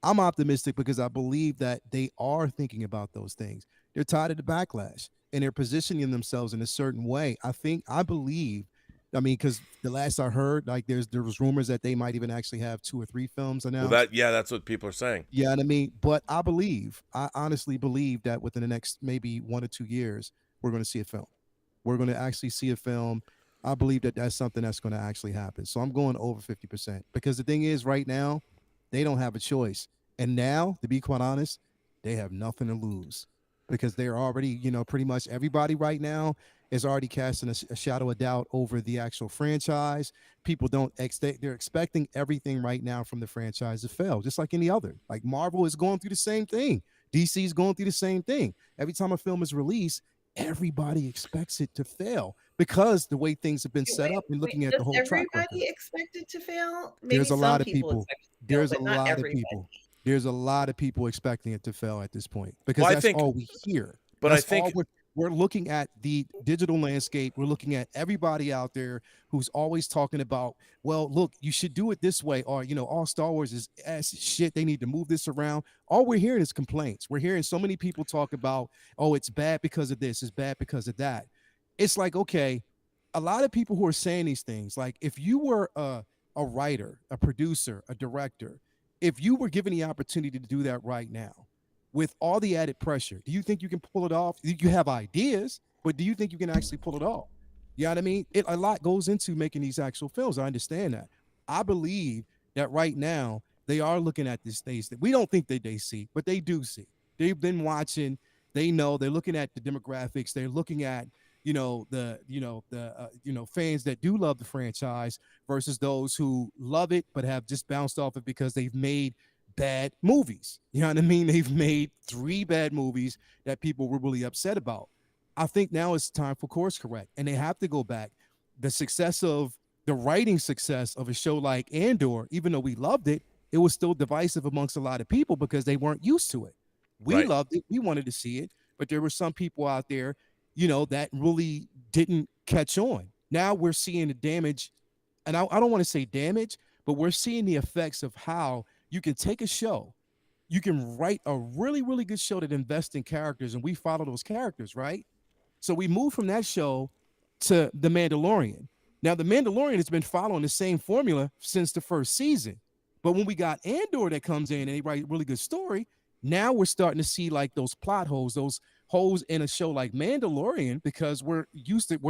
D: I'm optimistic because I believe that they are thinking about those things. They're tired of the backlash and they're positioning themselves in a certain way. I believe. I mean, because the last I heard, like there was rumors that they might even actually have 2 or 3 films announced.
B: Well, that's what people are saying.
D: Yeah, what I mean, but I honestly believe that within the next maybe 1 or 2 years, we're going to see a film. We're going to actually see a film, I believe that that's something that's going to actually happen. So I'm going over 50% because the thing is, right now, they don't have a choice. And now, to be quite honest, they have nothing to lose because they're already, pretty much everybody right now is already casting a shadow of doubt over the actual franchise. People don't they're expecting everything right now from the franchise to fail, just like any other. Like Marvel is going through the same thing. DC is going through the same thing. Every time a film is released, everybody expects it to fail because the way things have been set up and looking at the
F: Does
D: whole track record.
F: everybody expect it to fail? Maybe
D: There's a
F: some
D: lot of
F: people
D: people.
F: expect it to fail,
D: There's a
F: but not
D: lot of
F: everybody.
D: people. There's a lot of people expecting it to fail at this point because
B: Well, I
D: that's
B: think,
D: all we hear.
B: but
D: That's
B: I think,
D: all we're looking at the digital landscape. We're looking at everybody out there who's always talking about, well, look, you should do it this way, or all Star Wars is ass shit. They need to move this around. All we're hearing is complaints. We're hearing so many people talk about, oh, it's bad because of this, it's bad because of that. It's like, okay, a lot of people who are saying these things, like if you were a writer, a producer, a director, if you were given the opportunity to do that right now, with all the added pressure, do you think you can pull it off? You have ideas, but do you think you can actually pull it off? You know what I mean? A lot goes into making these actual films. I understand that. I believe that right now they are looking at this stage that we don't think that they see, but they do see. They've been watching. They know. They're looking at the demographics. They're looking at the fans that do love the franchise versus those who love it but have just bounced off it because they've made bad movies. You know what I mean? They've made 3 bad movies that people were really upset about. I think now it's time for course correct, and they have to go back. The writing success of a show like Andor, even though we loved it, it was still divisive amongst a lot of people because they weren't used to it. We
B: Right.
D: loved it. We wanted to see it, but there were some people out there, that really didn't catch on. Now we're seeing the damage, and I don't want to say damage, but we're seeing the effects of how you can take a show, you can write a really, really good show that invests in characters, and we follow those characters, right? So we moved from that show to The Mandalorian. Now, The Mandalorian has been following the same formula since the first season. But when we got Andor that comes in and they write a really good story, now we're starting to see like those plot holes, those holes in a show like Mandalorian, because we're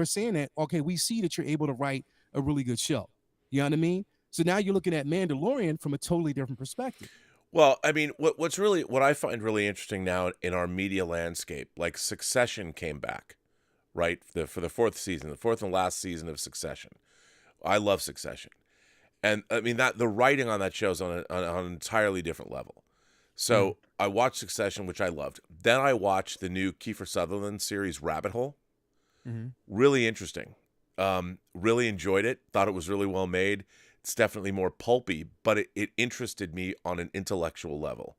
D: saying that, okay, we see that you're able to write a really good show. You know what I mean? So now you're looking at Mandalorian from a totally different perspective.
B: well, I mean, what I find really interesting now in our media landscape, like Succession came back, right? For the 4th season, the 4th and last season of Succession. I love Succession. And I mean that the writing on that show is on an entirely different level. So I watched Succession, which I loved. Then I watched the new Kiefer Sutherland series, Rabbit Hole. Really interesting. Really enjoyed it. Thought it was really well made. It's definitely more pulpy, but it interested me on an intellectual level,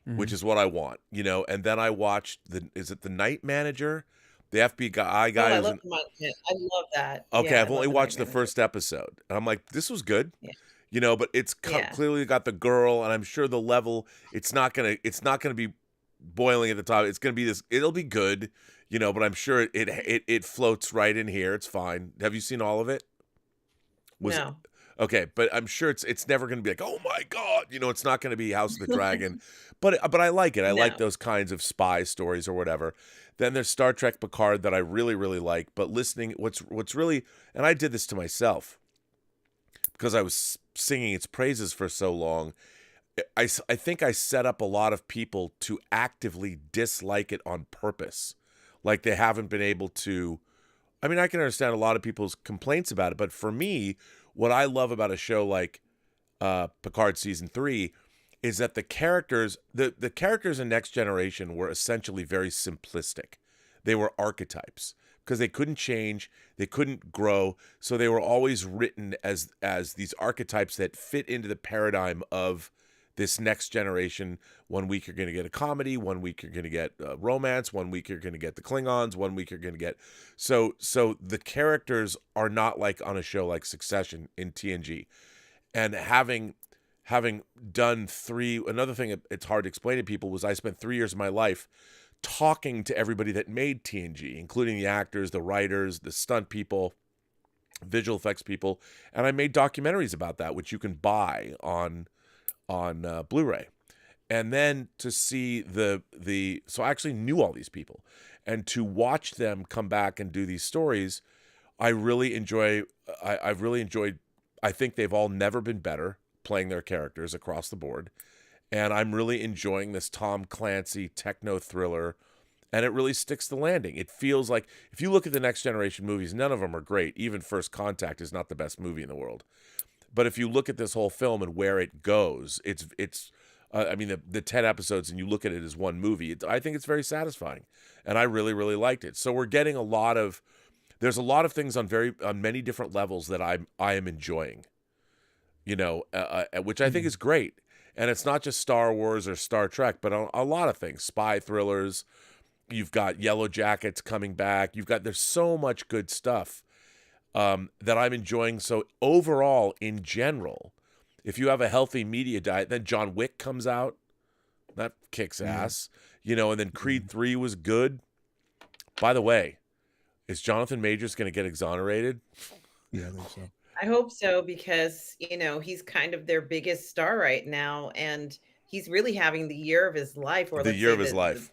B: which is what I want, And then I watched is it The Night Manager? The FBI guy.
F: Oh, I love I love that.
B: Okay,
F: Yeah,
B: I've
F: I love
B: only
F: The
B: watched
F: Night
B: the
F: Manager.
B: first episode, and I'm like, this was good,
F: Yeah.
B: But it's
F: Yeah.
B: clearly got the girl, and I'm sure the level, it's not gonna be boiling at the top. It's gonna be this. It'll be good, But I'm sure it floats right in here. It's fine. Have you seen all of it?
F: No.
B: Okay, but I'm sure it's never gonna be like, oh my god, it's not gonna be House of the Dragon, but I like it. I like
F: No.
B: those kinds of spy stories or whatever. Then there's Star Trek Picard that I really, really like. But listening, what's really, and I did this to myself because I was singing its praises for so long. I think I set up a lot of people to actively dislike it on purpose. Like they haven't been able to. I mean, I can understand a lot of people's complaints about it, but for me, what I love about a show like Picard season 3 is that the characters in Next Generation were essentially very simplistic. They were archetypes because they couldn't change, they couldn't grow, so they were always written as these archetypes that fit into the paradigm of this next generation. One week you're going to get a comedy, one week you're going to get romance, one week you're going to get the Klingons, one week you're going to get so the characters are not like on a show like Succession in TNG. And having done 3, another thing it's hard to explain to people was I spent 3 years of my life talking to everybody that made TNG, including the actors, the writers, the stunt people, visual effects people, and I made documentaries about that, which you can buy on Blu-ray. And then to see so I actually knew all these people, and to watch them come back and do these stories I really enjoy. I've really enjoyed. I think they've all never been better playing their characters across the board, and I'm really enjoying this Tom Clancy techno thriller. And it really sticks the landing. It feels like, if you look at the Next Generation movies, none of them are great. Even First Contact is not the best movie in the world. But if you look at this whole film and where it goes, it's I mean, the 10 episodes, and you look at it as one movie, I think it's very satisfying. And I really, really liked it. So we're getting there's a lot of things on many different levels that I am enjoying, which I think is great. And it's not just Star Wars or Star Trek, but a lot of things, spy thrillers. You've got Yellow Jackets coming back. There's so much good stuff that I'm enjoying. So overall, in general, if you have a healthy media diet, then John Wick comes out. That kicks ass. And then Creed 3 was good. By the way, is Jonathan Majors going to get exonerated?
D: Yeah, I think so.
F: I hope so, because, he's kind of their biggest star right now. And he's really having the year of his life. Or
B: the year of his life.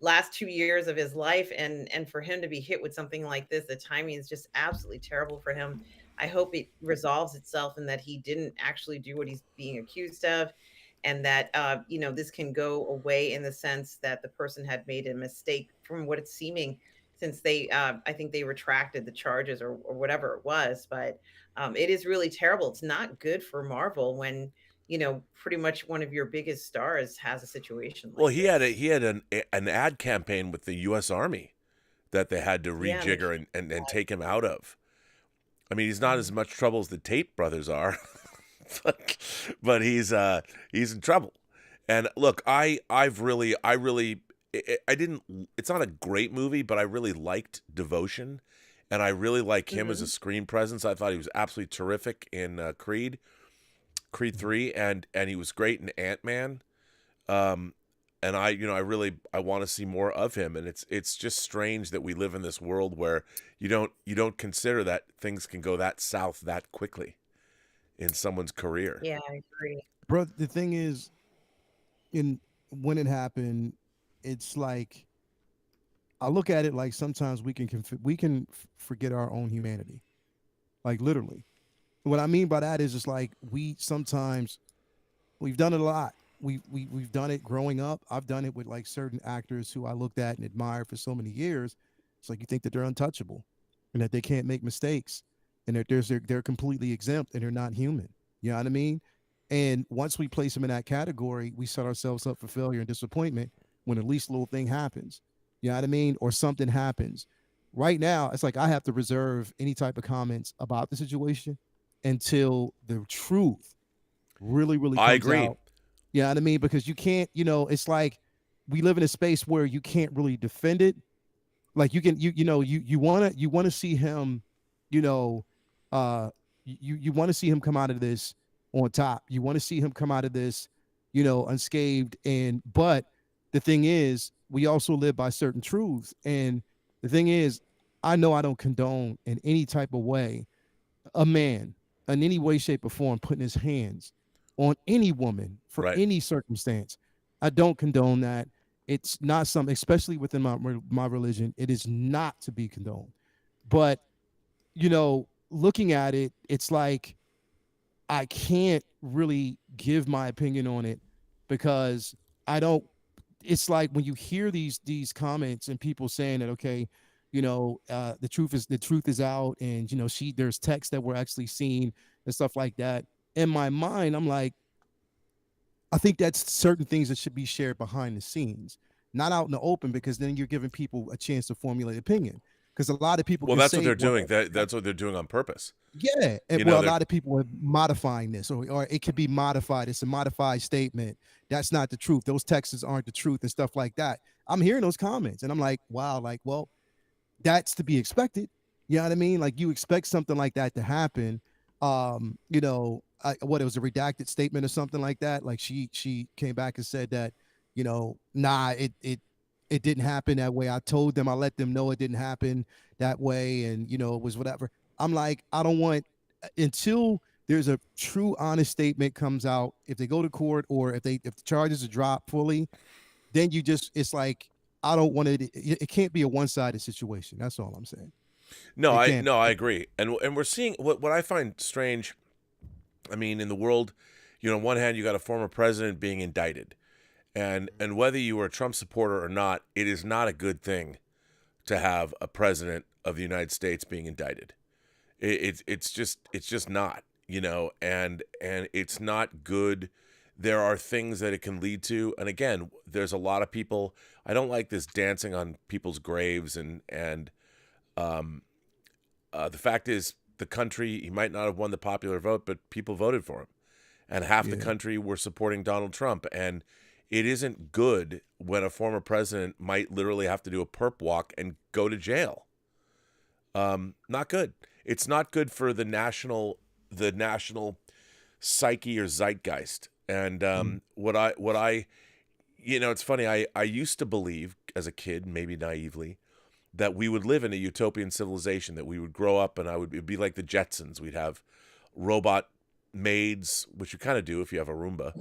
F: Last 2 years of his life, and for him to be hit with something like this, the timing is just absolutely terrible for him. I hope it resolves itself and that he didn't actually do what he's being accused of, and that this can go away in the sense that the person had made a mistake from what it's seeming, since they I think they retracted the charges or whatever it was. But it is really terrible. It's not good for Marvel when pretty much one of your biggest stars has a situation like
B: he had an ad campaign with the U.S. Army that they had to rejigger and take him out of. I mean, he's not as much trouble as the Tate brothers are, but he's in trouble. And look, it's not a great movie, but I really liked Devotion, and I really like him as a screen presence. I thought he was absolutely terrific in Creed 3, and he was great in Ant-Man. And I want to see more of him. And it's just strange that we live in this world where you don't consider that things can go that south that quickly in someone's career.
F: Yeah, I agree.
D: Bro, the thing is, when it happened, it's like, I look at it like sometimes we can forget our own humanity, like literally. What I mean by that is, it's like we've done it a lot. We've done it growing up. I've done it with like certain actors who I looked at and admired for so many years. It's like you think that they're untouchable and that they can't make mistakes and that they're completely exempt and they're not human. You know what I mean? And once we place them in that category, we set ourselves up for failure and disappointment when at least a little thing happens. You know what I mean? Or something happens. Right now, it's like I have to reserve any type of comments about the situation until the truth really comes
B: I agree.
D: out. You know what I mean? Because you can't, it's like we live in a space where you can't really defend it. Like you want to see him, you want to see him come out of this on top. You want to see him come out of this, unscathed. But the thing is, we also live by certain truths. And the thing is, I know I don't condone in any type of way a man in any way, shape, or form putting his hands on any woman for any circumstance. I don't condone that. It's not something, especially within my religion, it is not to be condoned. But, looking at it, it's like I can't really give my opinion on it because it's like when you hear these comments and people saying that, okay, the truth is out, and there's texts that were actually seen and stuff like that. In my mind, I'm like, I think that's certain things that should be shared behind the scenes, not out in the open, because then you're giving people a chance to formulate opinion. Because a lot of people,
B: that's what they're doing. That's what they're doing on purpose.
D: Yeah, and a lot of people are modifying this, or it could be modified. It's a modified statement. That's not the truth. Those texts aren't the truth and stuff like that. I'm hearing those comments, and I'm like, wow, like, well, that's to be expected. You know what I mean? Like, you expect something like that to happen. It was a redacted statement or something like that. Like she came back and said that, nah, it didn't happen that way. I told them, I let them know it didn't happen that way. And, it was whatever. I'm like, I don't want, until there's a true, honest statement comes out, if they go to court or if the charges are dropped fully, then it's like, I don't want it can't be a one-sided situation. That's all I'm saying.
B: No,
D: It
B: I
D: can't.
B: no, I agree. And we're seeing what I find strange. I mean, in the world, on one hand, you got a former president being indicted, and whether you were a Trump supporter or not, it is not a good thing to have a president of the United States being indicted. It's just not, and it's not good. There are things that it can lead to, and again, there's a lot of people. I don't like this dancing on people's graves, and the fact is, the country, he might not have won the popular vote, but people voted for him, and half the
D: Yeah.
B: country were supporting Donald Trump, and it isn't good when a former president might literally have to do a perp walk and go to jail. Not good. It's not good for the national psyche or zeitgeist. And what I it's funny. I used to believe as a kid, maybe naively, that we would live in a utopian civilization, that we would grow up and it'd be like the Jetsons. We'd have robot maids, which you kind of do if you have a Roomba,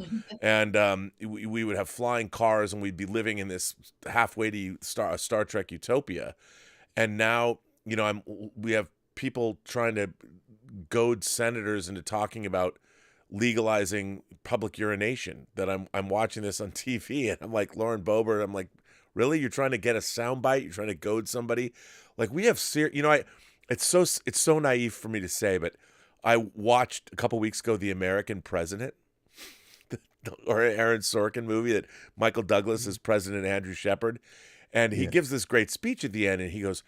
B: and we would have flying cars, and we'd be living in this halfway to Star Trek utopia. And now, we have people trying to goad senators into talking about legalizing public urination. That I'm watching this on TV, and I'm like, Lauren Boebert, I'm like, really? You're trying to get a soundbite? You're trying to goad somebody? Like, we have it's so naive for me to say, but I watched a couple weeks ago The American President, or Aaron Sorkin movie that Michael Douglas is President Andrew Shepard, and he gives this great speech at the end, and he goes,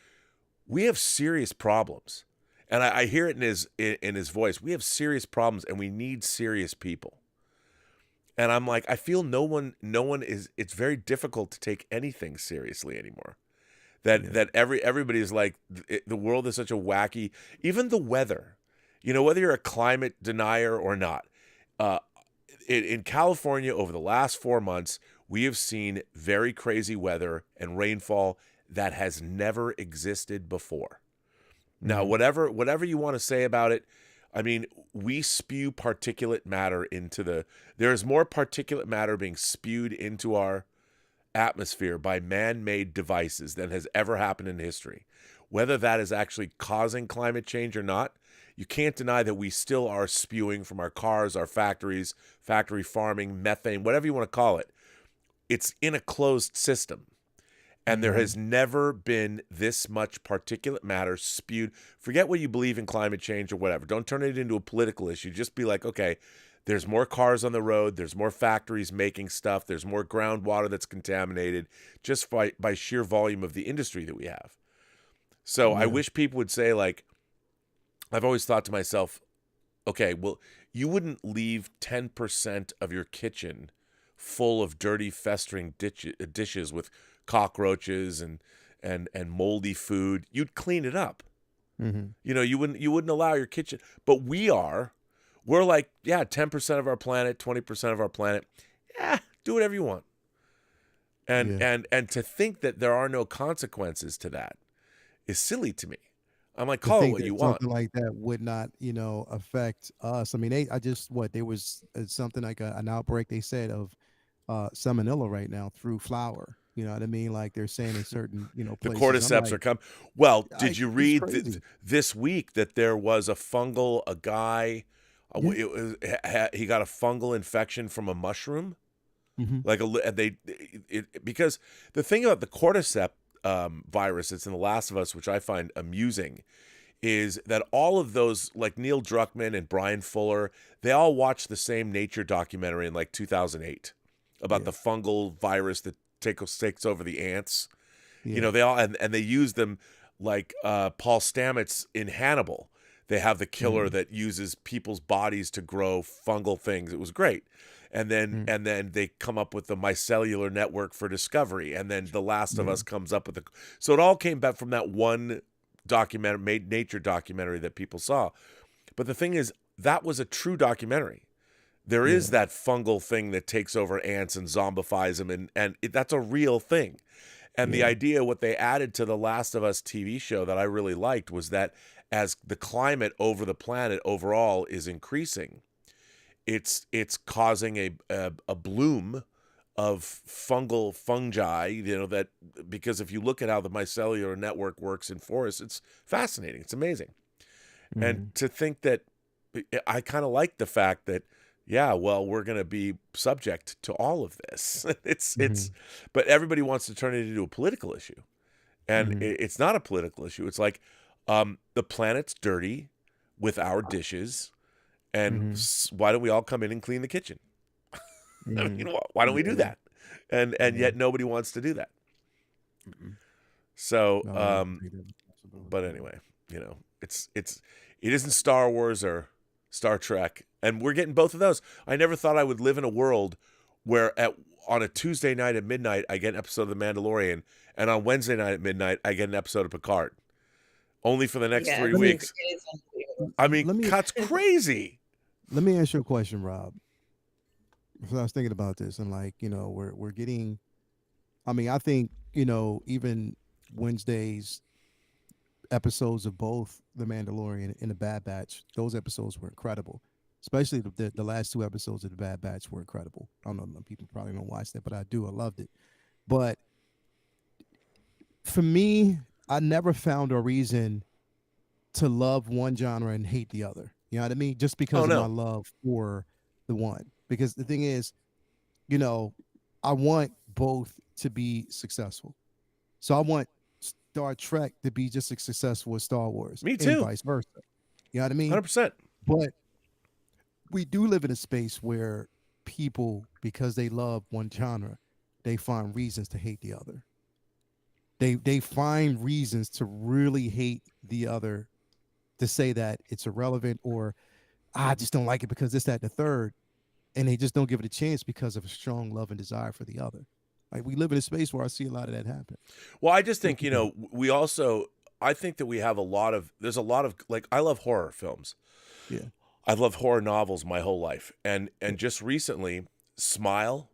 B: "We have serious problems," and I hear it in his voice. We have serious problems, and we need serious people. And I'm like, I feel no one is. It's very difficult to take anything seriously anymore. That everybody's like, the world is such a wacky. Even the weather, whether you're a climate denier or not. In California, over the last 4 months, we have seen very crazy weather and rainfall that has never existed before. Now, whatever you want to say about it, I mean, we spew particulate matter there is more particulate matter being spewed into our atmosphere by man-made devices than has ever happened in history. Whether that is actually causing climate change or not, you can't deny that we still are spewing from our cars, our factories, factory farming, methane, whatever you want to call it. It's in a closed system. And there has never been this much particulate matter spewed. Forget what you believe in climate change or whatever. Don't turn it into a political issue. Just be like, okay, there's more cars on the road. There's more factories making stuff. There's more groundwater that's contaminated just by sheer volume of the industry that we have. So I wish people would say, like, I've always thought to myself, okay, well, you wouldn't leave 10% of your kitchen full of dirty, festering dishes with cockroaches and moldy food. You'd clean it up. You wouldn't allow your kitchen. But we're like, 10% of our planet, 20% of our planet. Yeah, do whatever you want. And to think that there are no consequences to that is silly to me. I'm like, call it what you want.
D: Something like that would not, affect us. I mean, there was something like an outbreak, they said, of salmonella right now through flour. You know what I mean? Like, they're saying in certain,
B: The
D: places.
B: cordyceps are coming. Well, did you
D: it's
B: read
D: crazy.
B: this week that there was a guy, he got a fungal infection from a mushroom? Because the thing about the cordyceps virus that's in The Last of Us, which I find amusing, is that all of those, like Neil Druckmann and Brian Fuller, they all watched the same nature documentary in like 2008 about the fungal virus that takes over the ants. They all and they use them like Paul Stamets in Hannibal. They have the killer that uses people's bodies to grow fungal things. It was great. And then they come up with the micellular network for discovery. And then The Last of Us comes up with so it all came back from that one nature documentary that people saw. But the thing is, that was a true documentary. There is that fungal thing that takes over ants and zombifies them, and that's a real thing. And the idea, what they added to the Last of Us TV show that I really liked, was that as the climate over the planet overall is increasing, it's causing a bloom fungal fungi, that because if you look at how the mycellular network works in forests, it's fascinating. It's amazing. And to think that I kind of like the fact that, yeah, well, we're going to be subject to all of this. But everybody wants to turn it into a political issue. And it's not a political issue. It's like the planet's dirty with our dishes. And why don't we all come in and clean the kitchen? I mean, why don't we do that? And yet nobody wants to do that. So, but anyway, it isn't Star Wars or Star Trek, and we're getting both of those. I never thought I would live in a world where on a Tuesday night at midnight I get an episode of The Mandalorian, and on Wednesday night at midnight I get an episode of Picard. Only for the next 3 weeks. I mean, that's crazy.
D: Let me ask you a question, Rob. I was thinking about this, and we're getting. I mean, I think even Wednesday's episodes of both The Mandalorian and The Bad Batch, those episodes were incredible. Especially the last 2 episodes of The Bad Batch were incredible. I don't know, people probably don't watch that, but I do. I loved it. But for me, I never found a reason to love one genre and hate the other. You know what I mean? Just because of my love for the one. Because the thing is, I want both to be successful. So I want Star Trek to be just as successful as Star Wars.
B: Me too.
D: And vice versa. You know what I mean?
B: 100%.
D: But we do live in a space where people, because they love one genre, they find reasons to hate the other. They find reasons to really hate the other, to say that it's irrelevant, or I just don't like it because this, that, and the third. And they just don't give it a chance because of a strong love and desire for the other. Like, we live in a space where I see a lot of that happen.
B: Well, I just think, I think that there's a lot of, like, I love horror films.
D: Yeah.
B: I've loved horror novels my whole life. And just recently, Smile,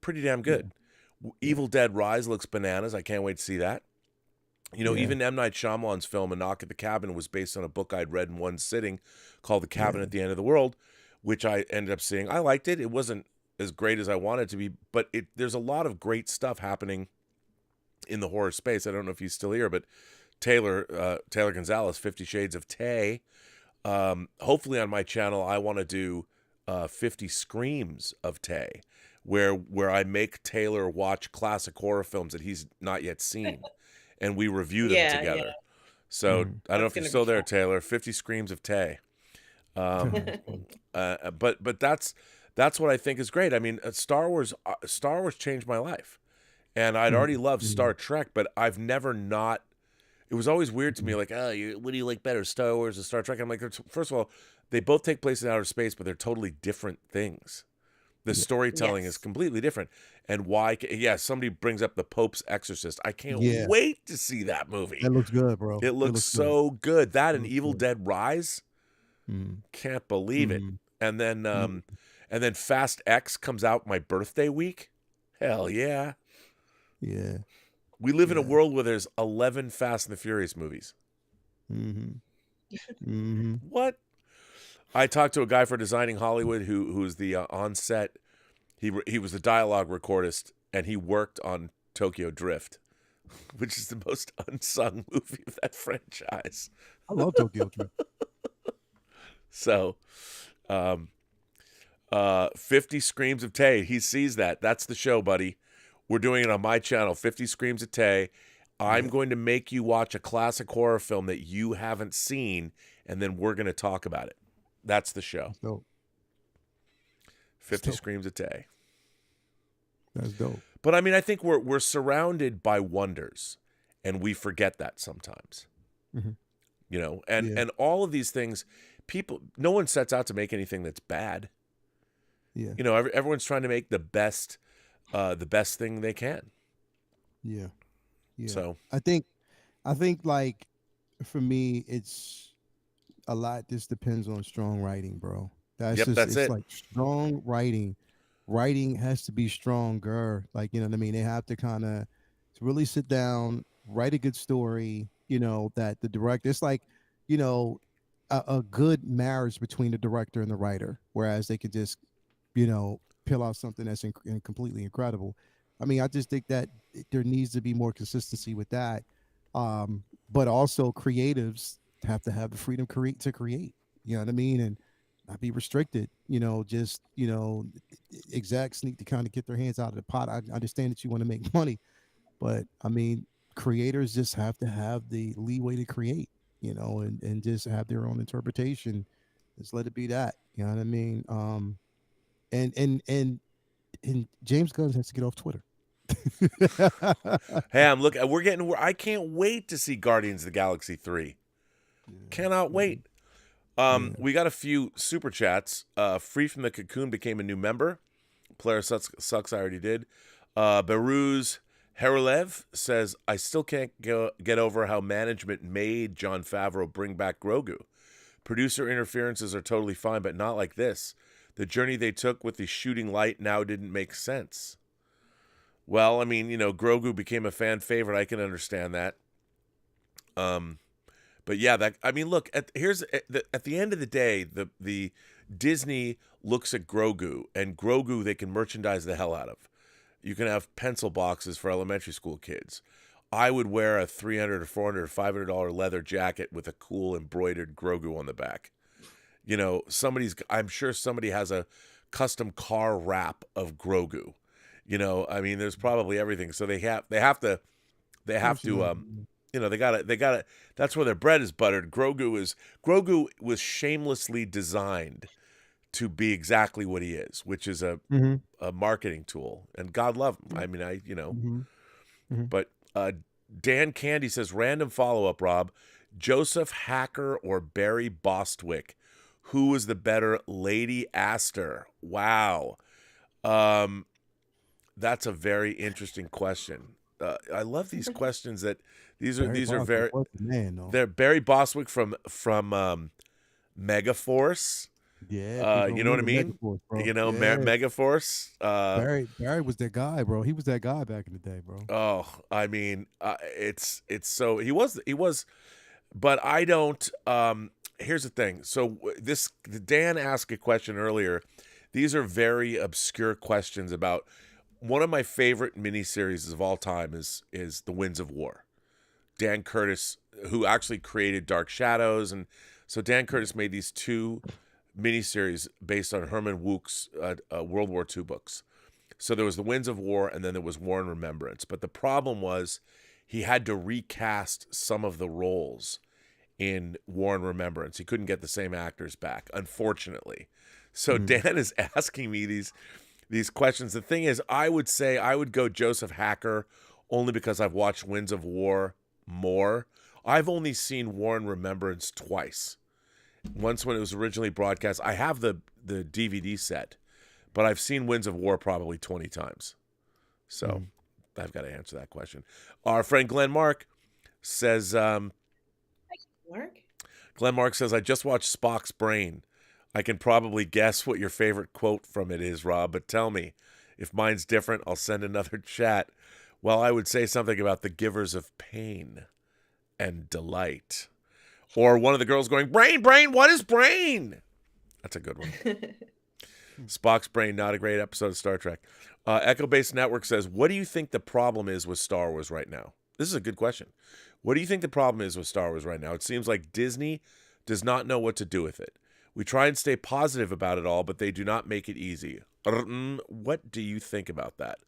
B: pretty damn good. Evil Dead Rise looks bananas. I can't wait to see that. Even M. Night Shyamalan's film A Knock at the Cabin was based on a book I'd read in one sitting called The Cabin at the End of the World, which I ended up seeing. I liked it. It wasn't as great as I wanted it to be, but there's a lot of great stuff happening in the horror space. I don't know if he's still here, but Taylor Gonzalez, 50 Shades of Tay. Hopefully on my channel, I want to do 50 Screams of Tay, where I make Taylor watch classic horror films that he's not yet seen, and we review them together. Yeah. So I don't know if you're still there, Taylor. 50 Screams of Tay. But that's what I think is great. I mean, Star Wars changed my life, and I'd already loved Star Trek, but I've never not. It was always weird to me, like, what do you like better, Star Wars or Star Trek? I'm like, first of all, they both take place in outer space, but they're totally different things. The storytelling is completely different. And why? Somebody brings up The Pope's Exorcist. I can't wait to see that movie.
D: That looks good, bro.
B: It looks so good. That and Evil Dead Rise. Can't believe it. And then Fast X comes out my birthday week. Hell yeah.
D: Yeah.
B: We live in a world where there's 11 Fast and the Furious movies. What? I talked to a guy for Designing Hollywood who's the on set. He was the dialogue recordist, and he worked on Tokyo Drift, which is the most unsung movie of that franchise.
D: I love Tokyo Drift.
B: So, 50 Screams of Tay. He sees that. That's the show, buddy. We're doing it on my channel, 50 Screams of Tay. I'm going to make you watch a classic horror film that you haven't seen, and then we're going to talk about it. That's the show.
D: Dope.
B: 50 Screams of Tay.
D: That's dope.
B: But I mean, I think we're surrounded by wonders, and we forget that sometimes. And all of these things, no one sets out to make anything that's bad.
D: Yeah.
B: Everyone's trying to make the best thing they can.
D: Yeah. Yeah.
B: So
D: I think like, for me, it's a lot. This depends on strong writing, bro. That's it. Like, strong writing. Writing has to be stronger. Like, you know what I mean? They have to kind of really sit down, write a good story, that the director, it's like, a good marriage between the director and the writer, whereas they could just, peel out something that's completely incredible. I mean, I just think that there needs to be more consistency with that. But also creatives have to have the freedom to create. You know what I mean? And not be restricted. Just execs need to kind of get their hands out of the pot. I understand that you want to make money, but I mean, creators just have to have the leeway to create. And just have their own interpretation. Just let it be that. You know what I mean? And James Gunn has to get off Twitter.
B: Hey, I can't wait to see Guardians of the Galaxy 3. Cannot wait. We got a few super chats. Free from the Cocoon became a new member. Player sucks I already did. Beruz Herolev says, I still can't get over how management made Jon Favreau bring back Grogu. Producer interferences are totally fine, but not like this. The journey they took with the shooting light now didn't make sense. Well, I mean, Grogu became a fan favorite. I can understand that. But yeah, look, at the end of the day, the Disney looks at Grogu, and Grogu they can merchandise the hell out of. You can have pencil boxes for elementary school kids. I would wear a $300 or $400 or $500 leather jacket with a cool embroidered Grogu on the back. I'm sure somebody has a custom car wrap of Grogu. There's probably everything. So they have to they gotta, that's where their bread is buttered. Grogu was shamelessly designed to be exactly what he is, which is a marketing tool, and God love him. I mean, but Dan Candy says, random follow-up, Rob, Joseph Hacker or Barry Bostwick, who was the better Lady Astor? Wow. That's a very interesting question. I love these questions these are very, they're Barry Bostwick from Megaforce.
D: Yeah,
B: you know what I mean? Megaforce.
D: Barry was that guy, bro. He was that guy back in the day, bro.
B: Oh, I mean, it's so he was, but I don't. Here's the thing. So Dan asked a question earlier. These are very obscure questions about one of my favorite miniseries of all time is The Winds of War. Dan Curtis, who actually created Dark Shadows, and so Dan Curtis made these two miniseries based on Herman Wouk's World War II books. So there was The Winds of War, and then there was War and Remembrance. But the problem was he had to recast some of the roles in War and Remembrance. He couldn't get the same actors back, unfortunately. So Dan is asking me these questions. The thing is, I would say I would go Joseph Hacker only because I've watched Winds of War more. I've only seen War and Remembrance twice. Once when it was originally broadcast. I have the DVD set, but I've seen Winds of War probably 20 times. So I've got to answer that question. Our friend Glenn Mark says, Glenn Mark says, I just watched Spock's Brain. I can probably guess what your favorite quote from it is, Rob, but tell me. If mine's different, I'll send another chat. Well, I would say something about the givers of pain and delight. Or one of the girls going, brain, what is brain? That's a good one. Spock's Brain, not a great episode of Star Trek. Echo Base Network says, what do you think the problem is with Star Wars right now? This is a good question. What do you think the problem is with Star Wars right now? It seems like Disney does not know what to do with it. We try and stay positive about it all, but they do not make it easy. What do you think about that?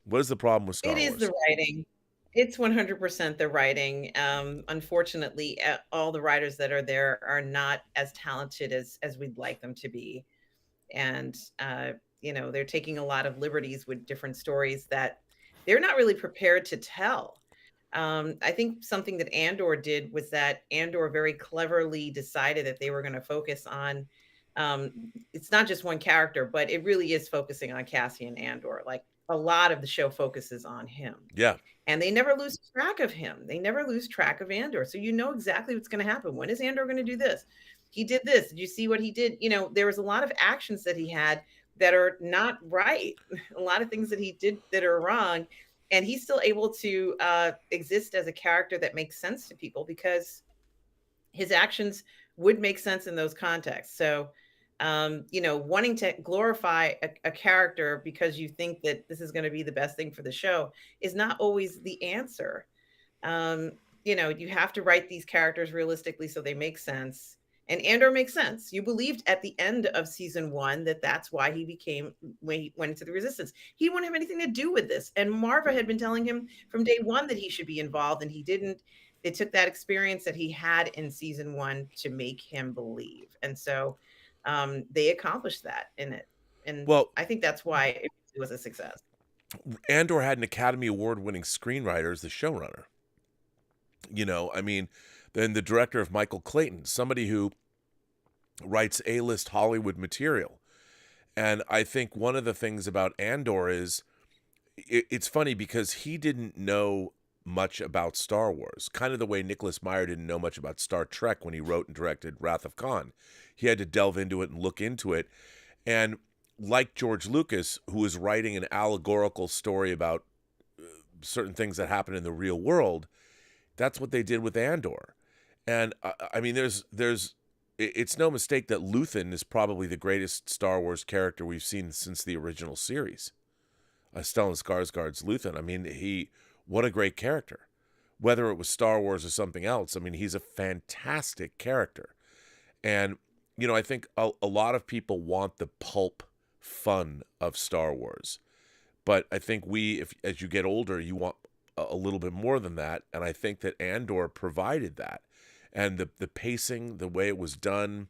B: What is the problem with Star Wars?
F: It is the writing. It's 100% the writing. Unfortunately, all the writers that are there are not as talented as we'd like them to be. And, they're taking a lot of liberties with different stories that they're not really prepared to tell. I think something that Andor did was that Andor very cleverly decided that they were going to focus on, it's not just one character, but it really is focusing on Cassian Andor. Like a lot of the show focuses on him.
B: Yeah.
F: And they never lose track of him. They never lose track of Andor. So you know exactly what's going to happen. When is Andor going to do this? He did this. Did you see what he did? There was a lot of actions that he had that are not right. A lot of things that he did that are wrong. And he's still able to exist as a character that makes sense to people because his actions would make sense in those contexts. So wanting to glorify a character because you think that this is going to be the best thing for the show is not always the answer. Um, you have to write these characters realistically so they make sense. And Andor makes sense. You believed at the end of season 1 that that's why he became, when he went into the Resistance. He wouldn't have anything to do with this. And Marva had been telling him from day 1 that he should be involved, and he didn't. They took that experience that he had in season 1 to make him believe. And so they accomplished that in it. And
B: Well,
F: I think that's why it was a success.
B: Andor had an Academy Award-winning screenwriter as the showrunner. Then the director of Michael Clayton, somebody who writes A-list Hollywood material. And I think one of the things about Andor is it's funny because he didn't know much about Star Wars, kind of the way Nicholas Meyer didn't know much about Star Trek when he wrote and directed Wrath of Khan. He had to delve into it and look into it. And like George Lucas, who was writing an allegorical story about certain things that happen in the real world, that's what they did with Andor. And it's no mistake that Luthen is probably the greatest Star Wars character we've seen since the original series. Stellan Skarsgård's Luthen. What a great character. Whether it was Star Wars or something else, he's a fantastic character. And, I think a lot of people want the pulp fun of Star Wars. But I think as you get older, you want a little bit more than that. And I think that Andor provided that. And the pacing, the way it was done,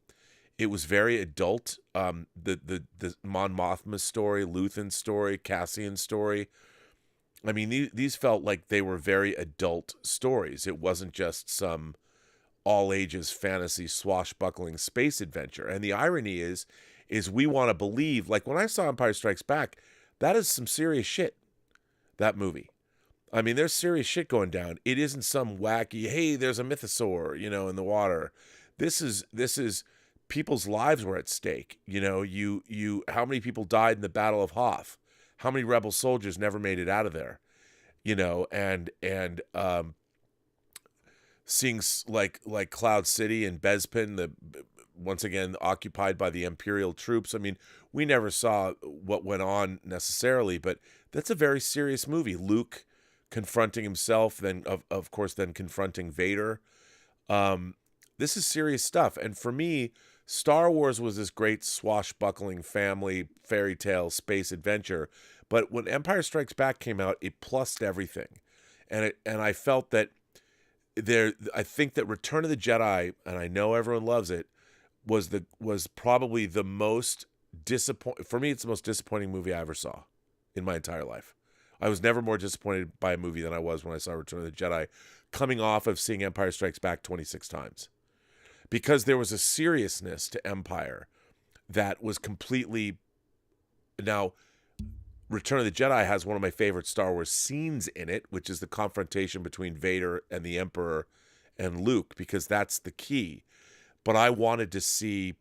B: it was very adult. The Mon Mothma story, Luthen's story, Cassian's story. These felt like they were very adult stories. It wasn't just some all-ages fantasy swashbuckling space adventure. And the irony is we want to believe, like when I saw Empire Strikes Back, that is some serious shit, that movie. There's serious shit going down. It isn't some wacky, hey, there's a mythosaur, in the water. This is people's lives were at stake. How many people died in the Battle of Hoth? How many rebel soldiers never made it out of there? Seeing like Cloud City and Bespin, once again occupied by the Imperial troops. We never saw what went on necessarily, but that's a very serious movie. Luke confronting himself, then of course then confronting Vader. This is serious stuff. And for me, Star Wars was this great swashbuckling family fairy tale space adventure. But when Empire Strikes Back came out, it plussed everything. And I felt that I think that Return of the Jedi, and I know everyone loves it, was probably the most for me, it's the most disappointing movie I ever saw in my entire life. I was never more disappointed by a movie than I was when I saw Return of the Jedi, coming off of seeing Empire Strikes Back 26 times. Because there was a seriousness to Empire that was completely... Now, Return of the Jedi has one of my favorite Star Wars scenes in it, which is the confrontation between Vader and the Emperor and Luke, because that's the key. But I wanted to see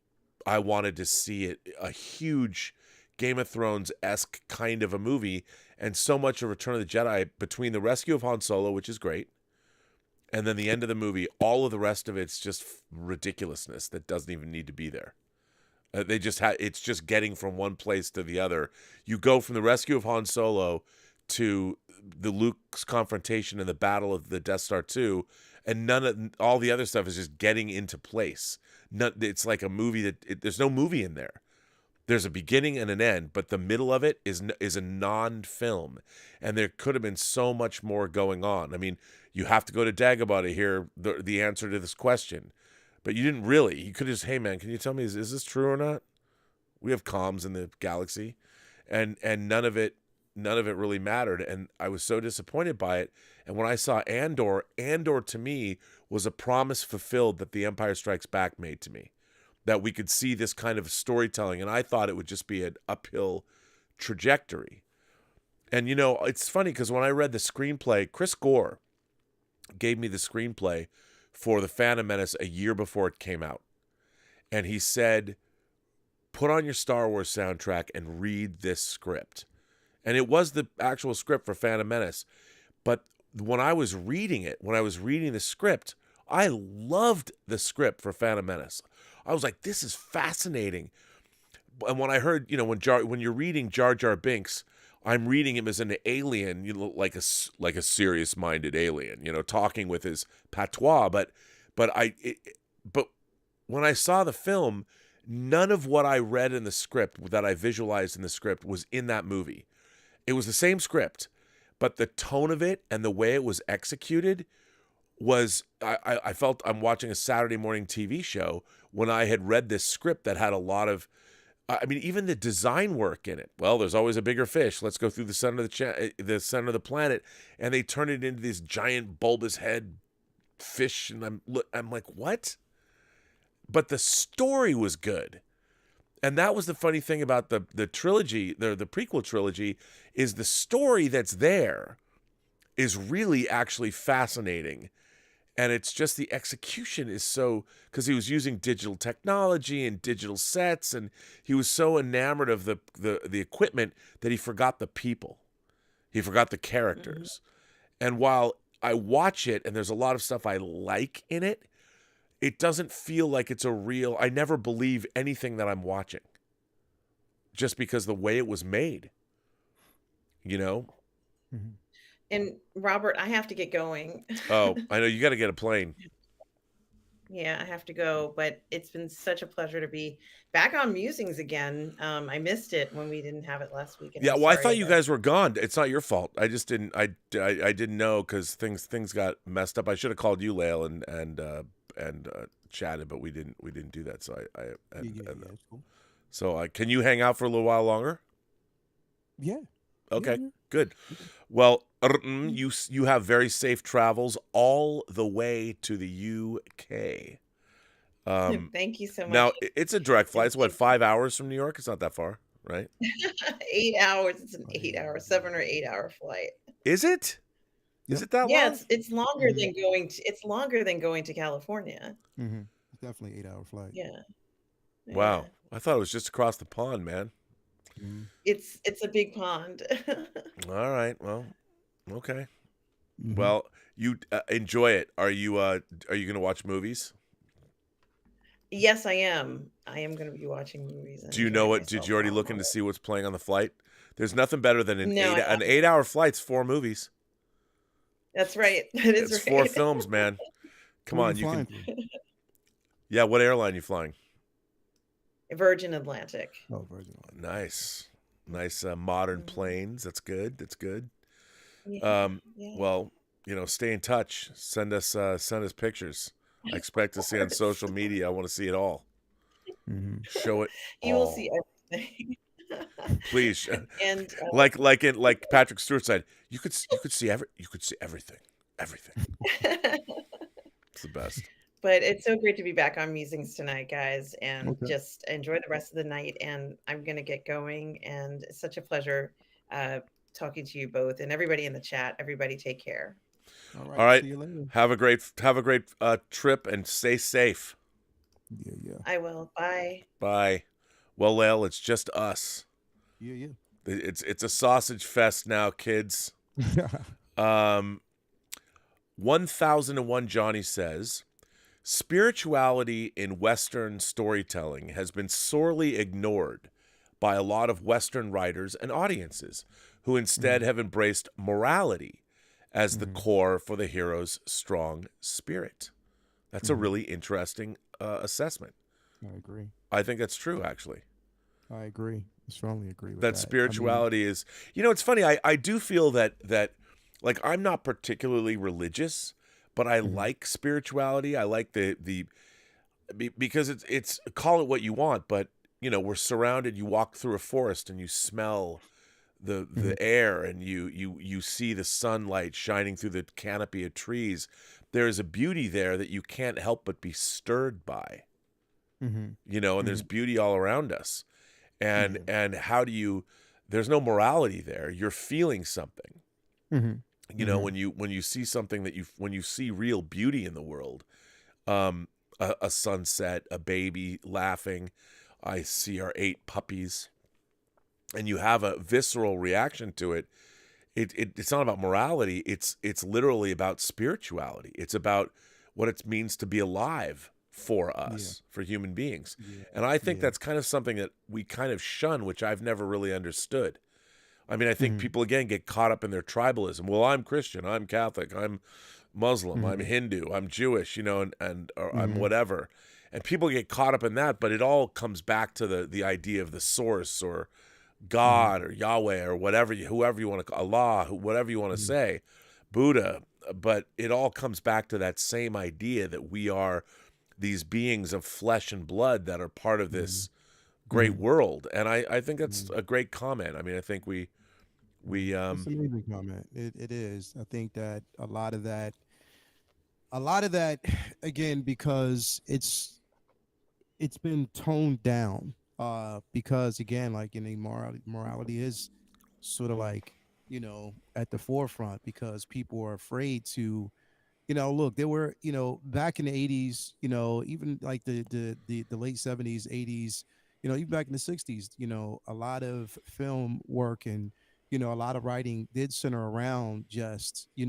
B: it, a huge Game of Thrones-esque kind of a movie. And so much of Return of the Jedi, between the rescue of Han Solo, which is great, and then the end of the movie, all of the rest of it's just ridiculousness that doesn't even need to be there. It's just getting from one place to the other. You go from the rescue of Han Solo to the Luke's confrontation in the Battle of the Death Star 2, and all the other stuff is just getting into place. It's like a movie there's no movie in there. There's a beginning and an end, but the middle of it is a non-film, and there could have been so much more going on. You have to go to Dagobah to hear the answer to this question, but you didn't really. You could just, hey man, can you tell me is this true or not? We have comms in the galaxy, and none of it really mattered, and I was so disappointed by it. And when I saw Andor to me was a promise fulfilled that The Empire Strikes Back made to me. That we could see this kind of storytelling, and I thought it would just be an uphill trajectory. And, it's funny because when I read the screenplay, Chris Gore gave me the screenplay for The Phantom Menace a year before it came out. And he said, put on your Star Wars soundtrack and read this script. And it was the actual script for Phantom Menace. But when I was reading the script, I loved the script for Phantom Menace. I was like, this is fascinating. and when I heard, when you're reading Jar Jar Binks, I'm reading him as an alien, like a serious-minded alien, talking with his patois. But when I saw the film, none of what I read in the script that I visualized in the script was in that movie. It was the same script, but the tone of it and the way it was executed was, I felt I'm watching a Saturday morning TV show when I had read this script that had a lot of, even the design work in it. Well, there's always a bigger fish. Let's go through the center of the center of the planet, and they turn it into this giant bulbous head fish, and I'm like, what? But the story was good. And that was the funny thing about the trilogy, the prequel trilogy, is the story that's there is really actually fascinating. And it's just the execution is so, because he was using digital technology and digital sets, and he was so enamored of the equipment that he forgot the people. He forgot the characters. Mm-hmm. And while I watch it and there's a lot of stuff I like in it, it doesn't feel like it's I never believe anything that I'm watching. Just because the way it was made,
D: Mm-hmm.
F: And Robert, I have to get going.
B: Oh, I know you got to get a plane.
F: Yeah, I have to go, but it's been such a pleasure to be back on Musings again. I missed it when we didn't have it last week.
B: Yeah, well, I thought you guys were gone. It's not your fault. I just didn't. I didn't know because things got messed up. I should have called you, Lael, and chatted, but we didn't do that. So
D: That's cool.
B: So can you hang out for a little while longer?
D: Yeah.
B: Okay,
D: yeah.
B: Good. Well, you have very safe travels all the way to the UK.
F: Thank you so much.
B: Now, it's a direct flight. It's what, 5 hours from New York? It's not that far, right?
F: 8 hours. It's an 8 hour, 7 or 8 hour flight.
B: Is it? Is it that long?
F: Yeah, it's longer than going to California.
D: Mm-hmm. Definitely 8 hour flight.
F: Yeah.
B: Wow. I thought it was just across the pond, man.
D: Mm-hmm.
F: It's a big pond.
B: All right. Well, okay.
D: Mm-hmm.
B: Well, you enjoy it. Are you going to watch movies?
F: Yes, I am. I am going to be watching movies.
B: Do you know what? Did you already look in to see what's playing on the flight? There's nothing better than an 8 hour flight's 4 movies.
F: That's right. That is
B: it's
F: right.
B: 4 films, man. Come on, you can. Yeah, what airline you flying?
F: Virgin Atlantic.
D: Oh, Virgin Atlantic.
B: Nice modern planes. That's good.
F: Yeah.
B: Well, stay in touch. Send us pictures. I expect to see on social media. I want to see it all.
D: Mm-hmm.
B: Show it.
F: You will see everything.
B: Please.
F: And
B: like Patrick Stewart said, you could see everything. Everything. It's the best.
F: But it's so great to be back on Musings tonight, guys, and just enjoy the rest of the night. And I'm going to get going. And it's such a pleasure talking to you both and everybody in the chat. Everybody take care.
B: All right.
D: See you later.
B: Have a great trip and stay safe.
D: Yeah.
F: I will. Bye.
B: Bye. Well, Lael, it's just us.
D: Yeah.
B: It's a sausage fest now, kids. 1001 Johnny says, spirituality in Western storytelling has been sorely ignored by a lot of Western writers and audiences who instead have embraced morality as the core for the hero's strong spirit. That's a really interesting assessment.
D: I agree.
B: I think that's true, actually.
D: I agree. I strongly agree with
B: that spirituality is, it's funny. I do feel that like I'm not particularly religious, but I like spirituality. I like because it's call it what you want, but we're surrounded. You walk through a forest and you smell the air, and you see the sunlight shining through the canopy of trees. There is a beauty there that you can't help but be stirred by. And there's beauty all around us. And how do you? There's no morality there. You're feeling something. When you see something when you see real beauty in the world, a sunset, a baby laughing, I see our 8 puppies, and you have a visceral reaction to it. It's not about morality. It's literally about spirituality. It's about what it means to be alive for us, for human beings.
D: Yeah.
B: And I think
D: Yeah.
B: that's kind of something that we kind of shun, which I've never really understood. I mean, I think people, again, get caught up in their tribalism. Well, I'm Christian, I'm Catholic, I'm Muslim, I'm Hindu, I'm Jewish, or I'm whatever. And people get caught up in that, but it all comes back to the idea of the source, or God, or Yahweh, or whoever you want to call, Allah, whatever you want to say, Buddha. But it all comes back to that same idea that we are these beings of flesh and blood that are part of this great world. And I think that's a great comment. I mean, I think we
D: It's an amazing comment. It is. I think that a lot of that, again, because it's been toned down. Because again, like morality is sort of like, at the forefront, because people are afraid to, look, there were, back in the 80s, even like the late 70s, 80s, even back in the 60s, a lot of film work and, a lot of writing did center around just, a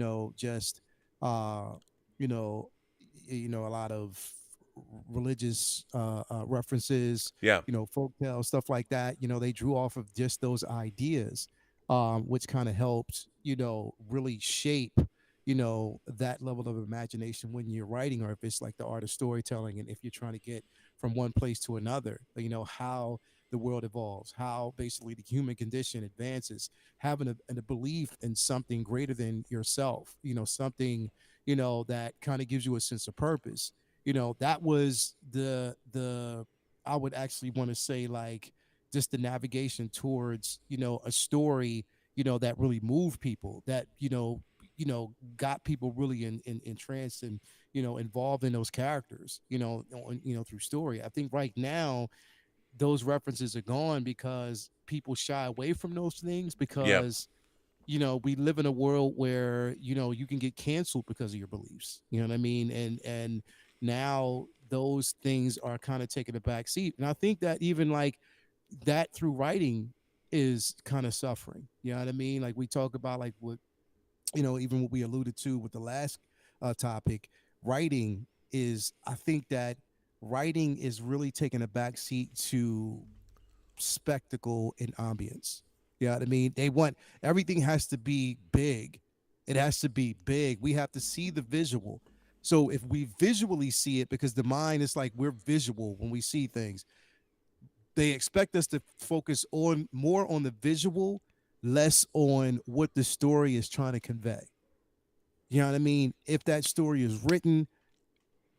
D: lot of religious references,
B: yeah,
D: folk tales, stuff like that. They drew off of just those ideas, which kind of helped, really shape, that level of imagination when you're writing, or if it's like the art of storytelling, and if you're trying to get from one place to another, how the world evolves, how basically the human condition advances, having a belief in something greater than yourself, something, that kind of gives you a sense of purpose. That was the I would actually want to say, like, just the navigation towards, a story, that really moved people, that, got people really entranced and, involved in those characters, through story. I think right now those references are gone because people shy away from those things, because we live in a world where, you can get canceled because of your beliefs. You know what I mean? And now those things are kind of taking a back seat. And I think that even like that through writing is kind of suffering. You know what I mean? Like we talk about, like, what, even what we alluded to with the last topic, writing is, I think that writing is really taking a back seat to spectacle and ambience. You know what I mean? They want, everything has to be big. It has to be big. We have to see the visual. So if we visually see it, because the mind is like, we're visual when we see things, they expect us to focus on more on the visual, less on what the story is trying to convey. You know what I mean? If that story is written,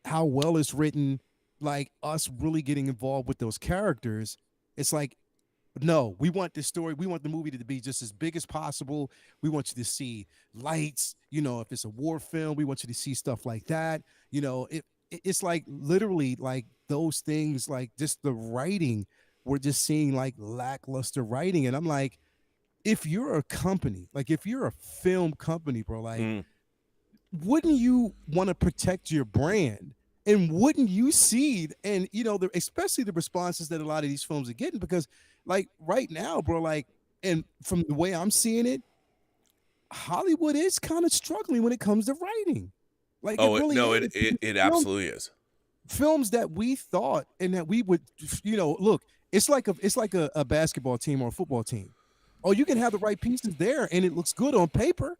D: how well it's written, like us really getting involved with those characters, it's like, no, we want this story. We want the movie to be just as big as possible. We want you to see lights. If it's a war film, we want you to see stuff like that. It's like literally like those things, like just the writing. We're just seeing like lackluster writing. And I'm like, if you're a company, like if you're a film company, bro, like, wouldn't you want to protect your brand? And wouldn't you see, and especially the responses that a lot of these films are getting, because like right now, bro, like, and from the way I'm seeing it, Hollywood is kind of struggling when it comes to writing. Like,
B: oh,
D: it really
B: no,
D: is.
B: it absolutely is.
D: Films that we thought and that we would, look, it's like a basketball team or a football team. Oh, you can have the right pieces there and it looks good on paper,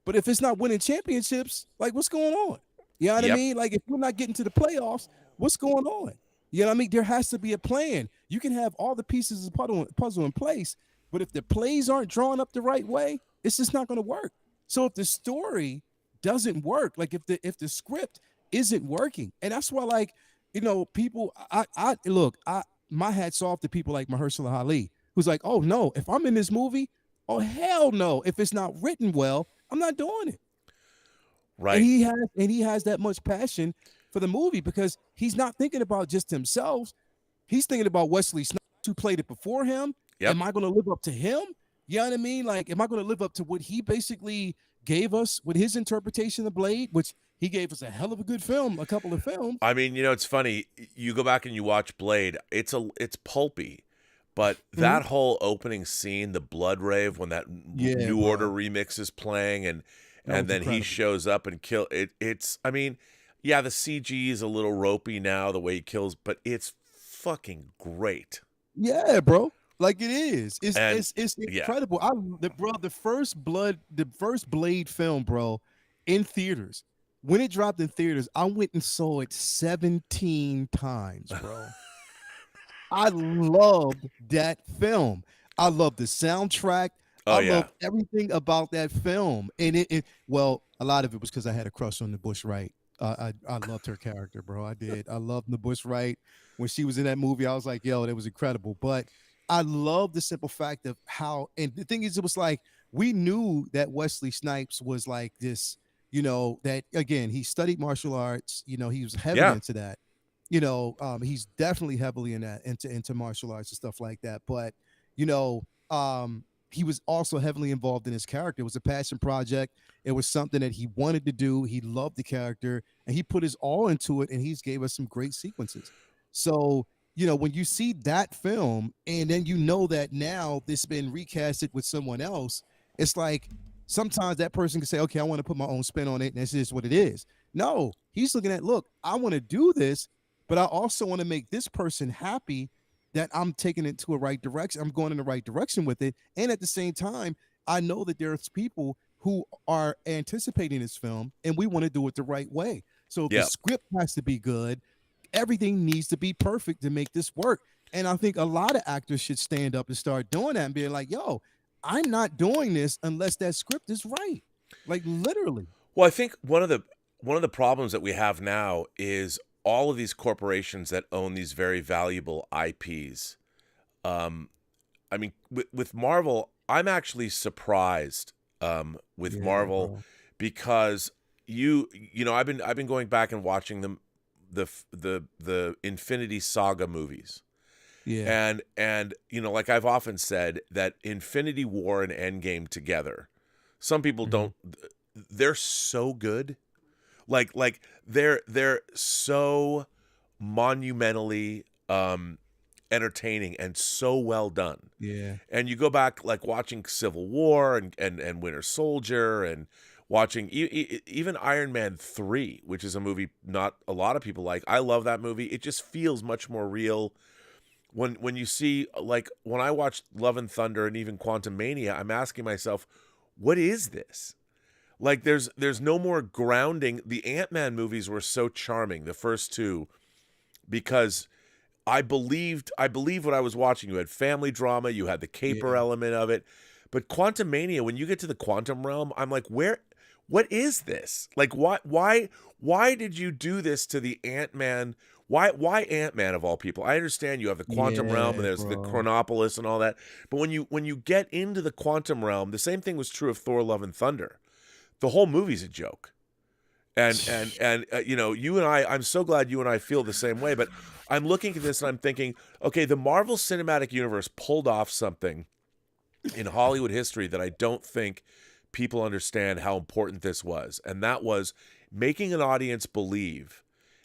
D: but if it's not winning championships, like, what's going on? You know what I mean? Like, if we're not getting to the playoffs, what's going on? You know what I mean? There has to be a plan. You can have all the pieces of the puzzle in place, but if the plays aren't drawn up the right way, it's just not going to work. So if the story doesn't work, like if the script isn't working, and that's why, like, people, my hat's off to people like Mahershala Ali, who's like, oh no, if I'm in this movie, oh hell no, if it's not written well, I'm not doing it.
B: Right.
D: And he has that much passion for the movie, because he's not thinking about just himself. He's thinking about Wesley Snipes, who played it before him.
B: Yep.
D: Am I going to live up to him? You know what I mean? Like, am I going to live up to what he basically gave us with his interpretation of Blade, which he gave us a hell of a good film, a couple of films.
B: I mean, it's funny. You go back and you watch Blade. It's pulpy. But that whole opening scene, the blood rave, when that New Order remix is playing, and then he shows up and kill it. I mean, Yeah, the CG is a little ropey now, the way he kills, but it's fucking great.
D: Yeah, bro. Like it is.
B: And
D: It's
B: yeah,
D: incredible. The first Blade film, bro, in theaters. When it dropped in theaters, I went and saw it 17 times, bro. I loved that film. I loved the soundtrack.
B: oh
D: I
B: yeah,
D: loved everything about that film. And well, a lot of it was because I had a crush on the Bush Wright. I loved her character, bro. I did. I loved the Bush Wright. When she was in that movie, I was like, yo, that was incredible. But I love the simple fact of how, and the thing is, it was like we knew that Wesley Snipes was like this, that again, he studied martial arts, he was heavily
B: yeah.
D: into that. He's definitely heavily in that into martial arts and stuff like that. But you know, he was also heavily involved in his character. It was a passion project. It was something that he wanted to do. He loved the character, and he put his all into it. And he's gave us some great sequences. So when you see that film, and then that now this has been recasted with someone else, it's like sometimes that person can say, "Okay, I want to put my own spin on it, and this is what it is." No, he's looking at, look, I want to do this, but I also want to make this person happy that I'm taking it to a right direction. I'm going in the right direction with it. And at the same time, I know that there's people who are anticipating this film and we want to do it the right way. So the
B: Yeah.
D: script has to be good. Everything needs to be perfect to make this work. And I think a lot of actors should stand up and start doing that and being like, yo, I'm not doing this unless that script is right. Like literally.
B: Well, I think one of the problems that we have now is all of these corporations that own these very valuable IPs. I mean, with Marvel, I'm actually surprised with Marvel,
D: bro.
B: because I've been going back and watching the Infinity Saga movies.
D: Yeah.
B: And like I've often said, that Infinity War and Endgame together, some people don't, they're so good. Like they're so monumentally entertaining and so well done.
D: Yeah.
B: And you go back, like watching Civil War and Winter Soldier, and watching even Iron Man 3, which is a movie not a lot of people like. I love that movie. It just feels much more real. When you see, like when I watched Love and Thunder and even Quantumania, I'm asking myself, what is this? Like there's no more grounding. The Ant-Man movies were so charming, the first two, because I believed what I was watching. You had family drama, you had the caper element of it. But Quantumania, when you get to the quantum realm, I'm like, what is this? Like why did you do this to the Ant-Man? Why Ant-Man of all people? I understand you have the quantum realm and there's the Chronopolis and all that. But when you get into the quantum realm, the same thing was true of Thor: Love and Thunder. The whole movie's a joke. And you and I'm so glad you and I feel the same way, but I'm looking at this and I'm thinking, okay, the Marvel Cinematic Universe pulled off something in Hollywood history that I don't think people understand how important this was. And that was making an audience believe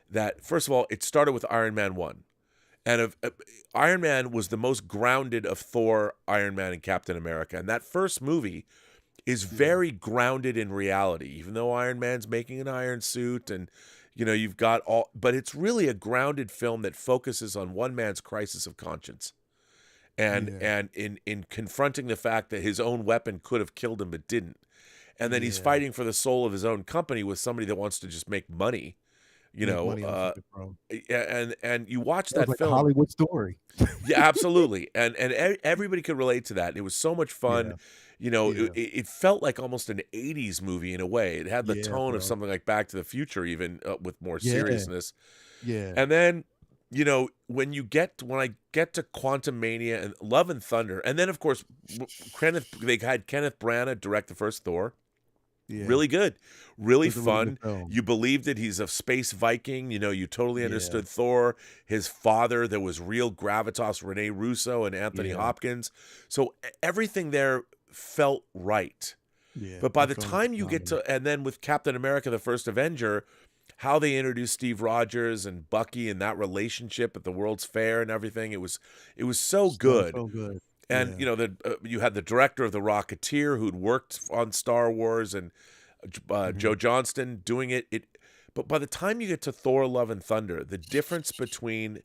B: that, first of all, it started with Iron Man 1. And Iron Man was the most grounded of Thor, Iron Man, and Captain America. And that first movie is very grounded in reality, even though Iron Man's making an iron suit and, you've got all, but it's really a grounded film that focuses on one man's crisis of conscience. And in confronting the fact that his own weapon could have killed him but didn't. And then he's fighting for the soul of his own company with somebody that wants to just make money. And you watch that
D: like
B: film,
D: a Hollywood story.
B: Yeah, absolutely. And everybody could relate to that. It was so much fun. It felt like almost an 80s movie in a way. It had the tone of something like Back to the Future, even with more seriousness.
D: Yeah.
B: And then, when I get to Quantumania and Love and Thunder, and then of course they had Kenneth Branagh direct the first Thor. Yeah. Really good, really fun. You believed that he's a space Viking. You totally understood Thor. His father, there was real gravitas, Rene Russo and Anthony Hopkins. So everything there felt right. Yeah, but by the time you get to, and then with Captain America, the First Avenger, how they introduced Steve Rogers and Bucky and that relationship at the World's Fair and everything, it was so good.
D: So good.
B: And you had the director of The Rocketeer who'd worked on Star Wars, and Joe Johnston doing it. But by the time you get to Thor: Love and Thunder, the difference between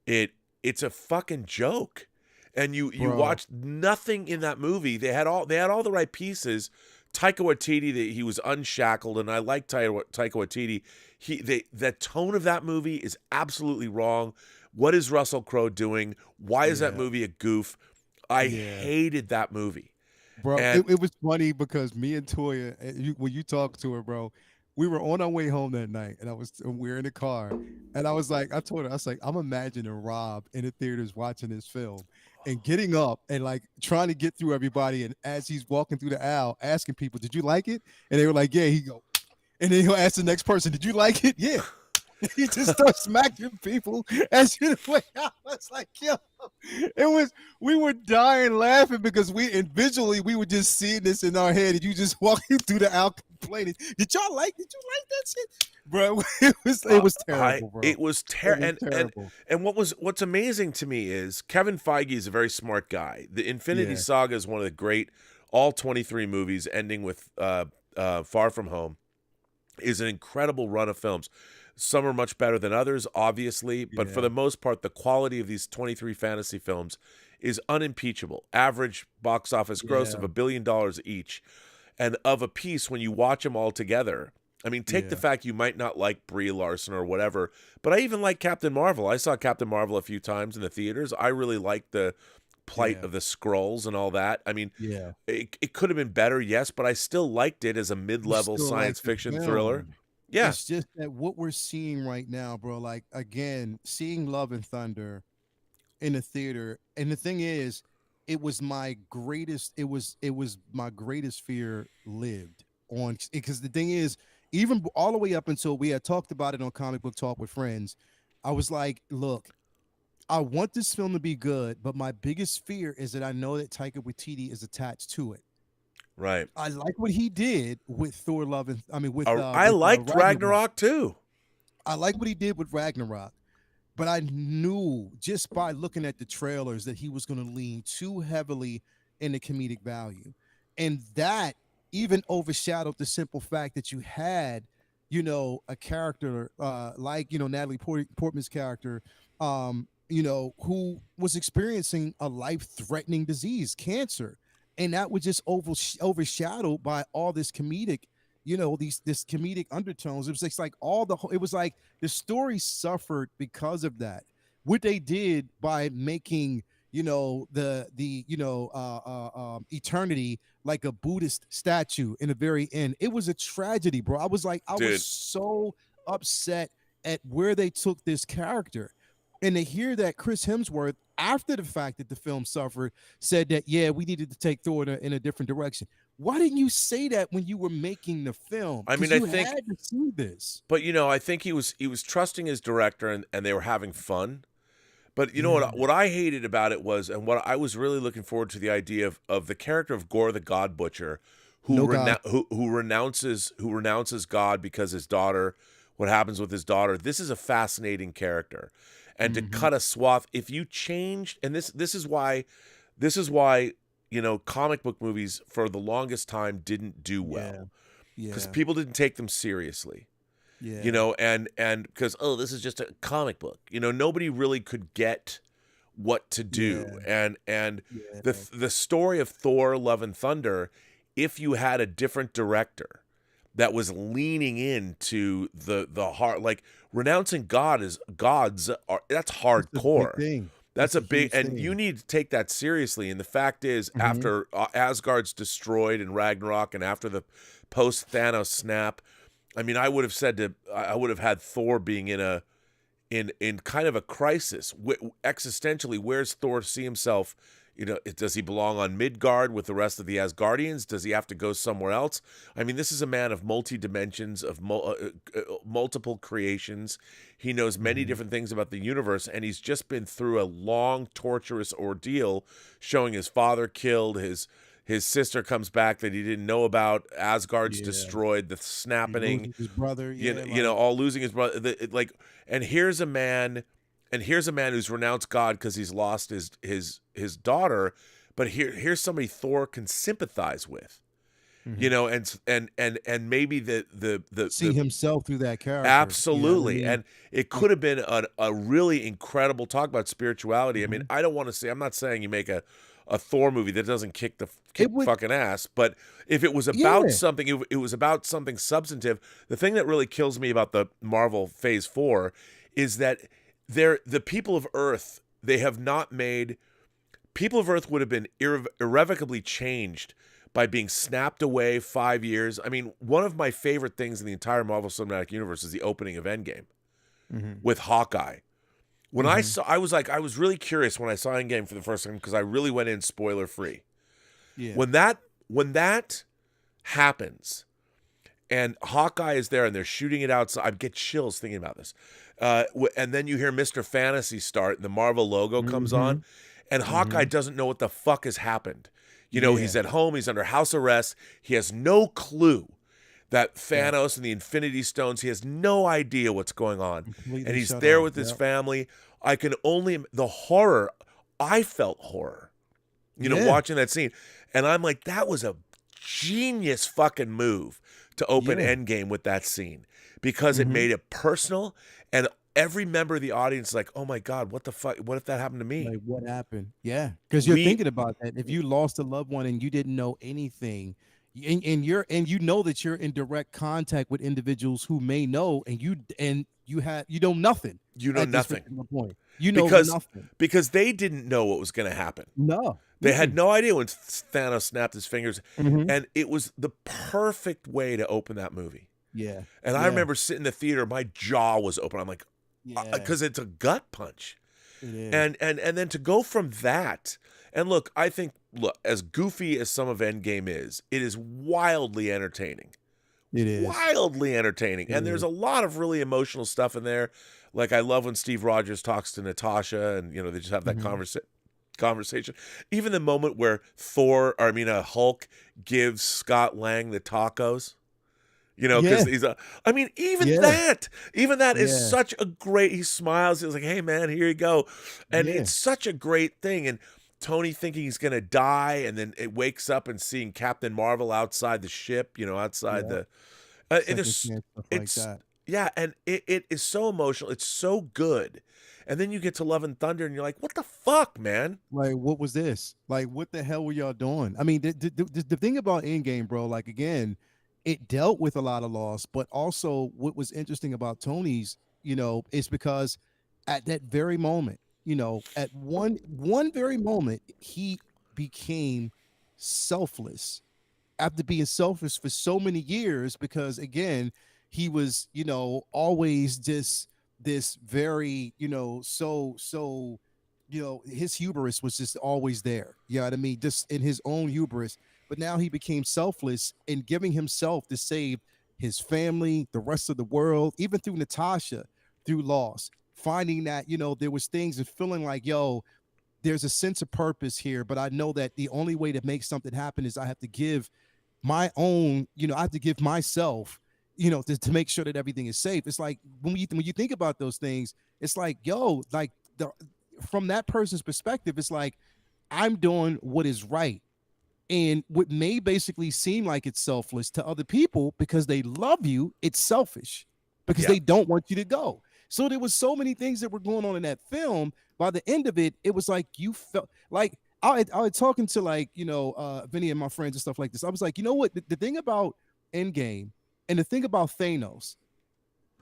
B: it's a fucking joke. And you
D: Bro.
B: watch nothing in that movie. They had all the right pieces. Taika Waititi, he was unshackled, and I like Taika Waititi. The tone of that movie is absolutely wrong. What is Russell Crowe doing? Why is that movie a goof? I hated that movie.
D: Bro,
B: And-
D: it was funny because me and Toya, when you talked to her, bro, we were on our way home that night, and we were in the car, and I told her, I was like, I'm imagining Rob in the theaters watching this film and getting up and like trying to get through everybody, and as he's walking through the aisle, asking people, "Did you like it?" And they were like, "Yeah." He go, and then he'll ask the next person, "Did you like it?" "Yeah." He just starts smacking people as you the way I was like, yo, we were dying laughing because visually we were just seeing this in our head, and you just walking through the aisle complaining, Did you like that shit? Bro, it was terrible, bro.
B: It was terrible.
D: terrible.
B: And what's amazing to me is Kevin Feige is a very smart guy. The Infinity Saga is one of the great, all 23 movies ending with Far From Home is an incredible run of films. Some are much better than others, obviously, but for the most part, the quality of these 23 fantasy films is unimpeachable. Average box office gross of $1 billion each. And of a piece, when you watch them all together, I mean, take the fact you might not like Brie Larson or whatever, but I even like Captain Marvel. I saw Captain Marvel a few times in the theaters. I really liked the plight of the Skrulls and all that. I mean, it could have been better, yes, but I still liked it as a mid-level science fiction thriller. Yeah.
D: It's just that what we're seeing right now, bro, like, again, seeing Love and Thunder in the theater, and the thing is, it was my greatest fear lived on, because the thing is, even all the way up until we had talked about it on Comic Book Talk with Friends, I was like, look, I want this film to be good, but my biggest fear is that I know that Taika Waititi is attached to it.
B: Right.
D: I like what he did with Thor: Love and
B: I liked Ragnarok too.
D: I like what he did with Ragnarok, but I knew just by looking at the trailers that he was going to lean too heavily in the comedic value, and that even overshadowed the simple fact that you had, a character like Natalie Portman's character, who was experiencing a life-threatening disease, cancer. And that was just overshadowed by all this comedic, this comedic undertones. It was just like it was like the story suffered because of that. What they did by making, eternity like a Buddhist statue in the very end, it was a tragedy, bro. I was so upset at where they took this character. And to hear that Chris Hemsworth, after the fact that the film suffered, said that, we needed to take Thor in a different direction. Why didn't you say that when you were making the film?
B: I mean,
D: I think had to see this.
B: But I think he was trusting his director, and they were having fun. But you know what I hated about it was, and what I was really looking forward to, the idea of the character of Gore the God Butcher, who renounces God because his daughter, what happens with his daughter. This is a fascinating character. And to cut a swath, if you changed, and this is why, comic book movies for the longest time didn't do well, because people didn't take them seriously, and because this is just a comic book, nobody really could get what to do, and the story of Thor: Love and Thunder, if you had a different director that was leaning into the heart, like renouncing that's hardcore. That's a big thing. And you need to take that seriously. And the fact is, after Asgard's destroyed in Ragnarok, and after the post Thanos snap, I mean, I would have had Thor being in kind of a crisis existentially. Where's Thor see himself? Does he belong on Midgard with the rest of the Asgardians? Does he have to go somewhere else? I mean, this is a man of multi-dimensions, of multiple creations. He knows many different things about the universe, and he's just been through a long, torturous ordeal, showing his father killed, his sister comes back that he didn't know about, Asgard's destroyed, the snapping,
D: his brother,
B: all losing his brother. And here's a man who's renounced God because he's lost his daughter, but here's somebody Thor can sympathize with. you know, and maybe the
D: See himself through that character.
B: absolutely,
D: You know what I mean?
B: and it could have been a really incredible talk about spirituality. I mean, I don't want to say, I'm not saying you make a Thor movie that doesn't kick
D: would-
B: fucking ass, but if it was about something, if it was about something substantive. The thing that really kills me about the Marvel Phase 4 is that the people of Earth, they have not made. People of Earth would have been irrevocably changed by being snapped away 5 years. I mean, one of my favorite things in the entire Marvel Cinematic Universe is the opening of Endgame with Hawkeye. When I was really curious when I saw Endgame for the first time, because I really went in spoiler free.
D: Yeah.
B: When that happens, and Hawkeye is there and they're shooting it outside, I get chills thinking about this. And then you hear Mr. Fantasy start, and the Marvel logo comes on, and Hawkeye doesn't know what the fuck has happened. You know, he's at home, he's under house arrest, he has no clue that Thanos and the Infinity Stones, he has no idea what's going on.
D: Completely
B: And he's
D: shut
B: there
D: off,
B: with his
D: yep.
B: family. I can only, the horror, I felt horror, you know,
D: Yeah.
B: watching that scene. And I'm like, that was a genius fucking move to open Endgame with that scene, because it made it personal, and every member of the audience is like, oh my God, what the fuck? What if that happened to me?
D: Like, what happened? Yeah, because you're thinking about that. If you lost a loved one and you didn't know anything, and you know that you're in direct contact with individuals who may know, and you know nothing.
B: You know
D: at this
B: nothing.
D: particular point. You know nothing.
B: Because they didn't know what was going to happen.
D: No.
B: They had no idea when Thanos snapped his fingers,
D: Mhm.
B: and it was the perfect way to open that movie.
D: Yeah.
B: And I remember sitting in the theater, my jaw was open. I'm like, because it's a gut punch.
D: It is.
B: And then to go from that, and look, I think, as goofy as some of Endgame is, it is wildly entertaining.
D: It is
B: wildly entertaining. And there's a lot of really emotional stuff in there. Like, I love when Steve Rogers talks to Natasha, and, you know, they just have that conversation. Even the moment where Hulk gives Scott Lang the tacos. You know, because he's that is such a great, he smiles, he's like, hey man, here you go. And it's such a great thing. And Tony thinking he's going to die, and then it wakes up and seeing Captain Marvel outside the ship, you know, outside the, and it is so emotional. It's so good. And then you get to Love and Thunder, and you're like, what the fuck, man?
D: Like, what was this? Like, what the hell were y'all doing? I mean, the thing about Endgame, bro, like, again, it dealt with a lot of loss, but also what was interesting about Tony's, you know, is because at that very moment, you know, at one very moment, he became selfless after being selfish for so many years, because again, he was, you know, always this very, you know, so, you know, his hubris was just always there. You know what I mean? Just in his own hubris. But now he became selfless in giving himself to save his family, the rest of the world, even through Natasha, through loss, finding that, you know, there was things and feeling like, yo, there's a sense of purpose here. But I know that the only way to make something happen is I have to give my own, you know, I have to give myself, you know, to make sure that everything is safe. It's like when you think about those things, it's like, yo, like from that person's perspective, it's like, I'm doing what is right. And what may basically seem like it's selfless to other people because they love you, it's selfish because they don't want you to go. So there was so many things that were going on in that film. By the end of it, it was like you felt like I was talking to, like, you know, Vinny and my friends and stuff like this. I was like, you know what? The thing about Endgame and the thing about Thanos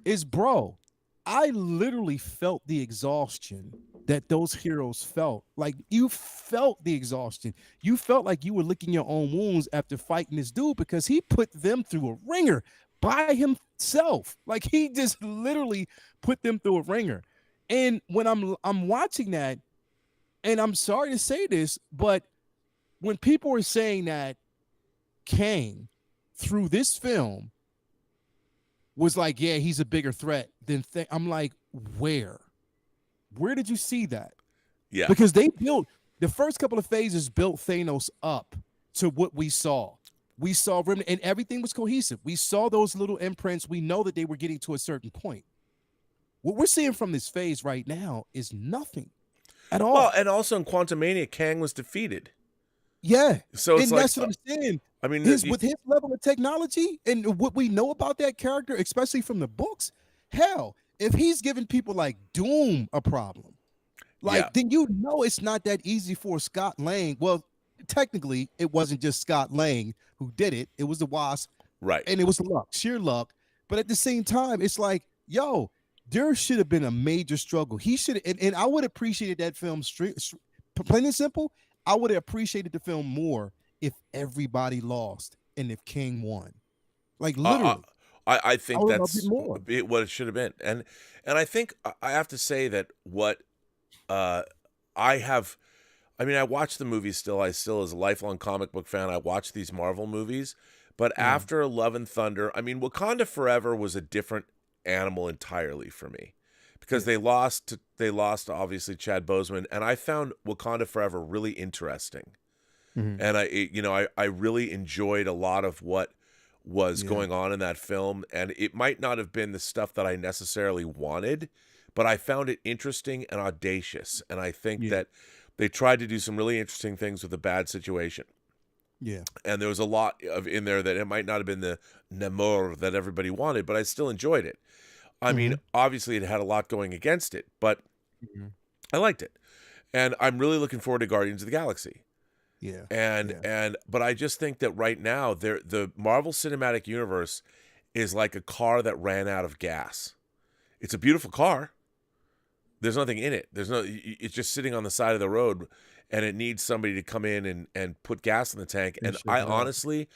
D: is, bro, I literally felt the exhaustion that those heroes felt. Like, you felt the exhaustion. You felt like you were licking your own wounds after fighting this dude, because he put them through a ringer by himself. Like, he just literally put them through a ringer. And when I'm watching that, and I'm sorry to say this, but when people are saying that Kang through this film was like, yeah, he's a bigger threat than I'm like, where did you see that? Yeah, because they built the first couple of phases, built Thanos up to what we saw. We saw Remnant, and everything was cohesive. We saw those little imprints. We know that they were getting to a certain point. What we're seeing from this phase right now is nothing at all.
B: Well, and also in Quantumania, Kang was defeated.
D: Yeah,
B: so it's
D: and
B: like,
D: that's what I'm saying.
B: I mean,
D: With his level of technology and what we know about that character, especially from the books, hell, if he's giving people like Doom a problem, like,
B: yeah,
D: then you know it's not that easy for Scott Lang. Well, technically, it wasn't just Scott Lang who did it. It was the Wasp,
B: right.
D: and it was luck, sheer luck. But at the same time, it's like, yo, there should have been a major struggle. He should, and I would have appreciated that film plain and simple. I would have appreciated the film more if everybody lost and if King won. Like literally.
B: I think
D: would love
B: that's
D: it more.
B: what it should have been, and I think I have to say that what I watch the movies still. I still, as a lifelong comic book fan, I watch these Marvel movies. But after Love and Thunder, I mean, Wakanda Forever was a different animal entirely for me, because they lost obviously Chad Boseman, and I found Wakanda Forever really interesting, and I really enjoyed a lot of what was going on in that film, and it might not have been the stuff that I necessarily wanted, but I found it interesting and audacious, and I think that they tried to do some really interesting things with a bad situation.
D: Yeah.
B: And there was a lot of in there that it might not have been the Namor that everybody wanted, but I still enjoyed it. I mean, obviously it had a lot going against it, but I liked it. And I'm really looking forward to Guardians of the Galaxy.
D: Yeah.
B: But I just think that right now the Marvel Cinematic Universe is like a car that ran out of gas. It's a beautiful car. There's nothing in it. It's just sitting on the side of the road, and it needs somebody to come in and put gas in the tank. And I honestly,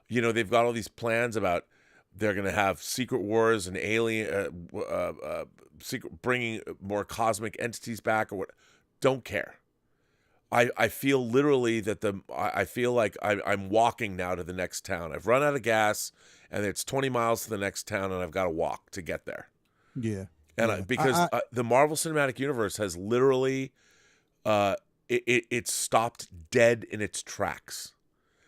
B: they've got all these plans about they're going to have Secret Wars and alien, bringing more cosmic entities back, or what. Don't care. I feel literally that I feel like I'm walking now to the next town. I've run out of gas, and it's 20 miles to the next town, and I've got to walk to get there.
D: Yeah.
B: And because the Marvel Cinematic Universe has literally, it stopped dead in its tracks.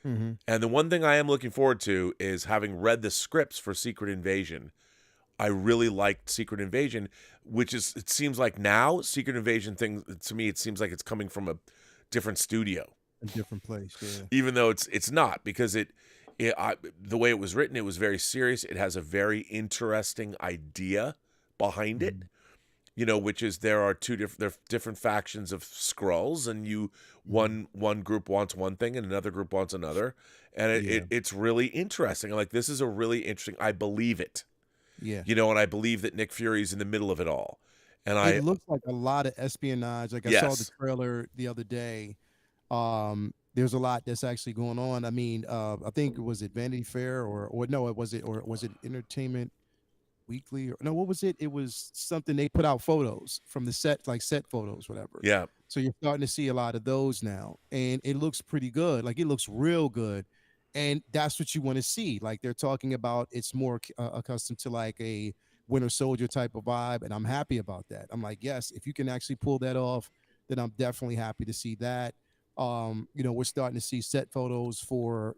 B: And the one thing I am looking forward to is, having read the scripts for Secret Invasion, I really liked Secret Invasion, it seems like now Secret Invasion thing, to me, it seems like it's coming from a different studio.
D: A different place, yeah.
B: Even though it's not, because the way it was written, it was very serious. It has a very interesting idea behind it, which is there are different factions of Skrulls, and one group wants one thing and another group wants another, and it's really interesting. Like, this is a really interesting. I believe it, and I believe that Nick Fury's in the middle of it all, and
D: it looks like a lot of espionage. Like, I saw the trailer the other day. There's a lot that's actually going on. I mean, I think was it Vanity Fair or was it Entertainment Weekly, or no, what was it? It was something they put out photos from the set, like set photos, whatever.
B: Yeah.
D: So you're starting to see a lot of those now, and it looks pretty good. Like, it looks real good, and that's what you want to see. Like, they're talking about it's more accustomed to like a Winter Soldier type of vibe, and I'm happy about that. I'm like, yes, if you can actually pull that off, then I'm definitely happy to see that. We're starting to see set photos for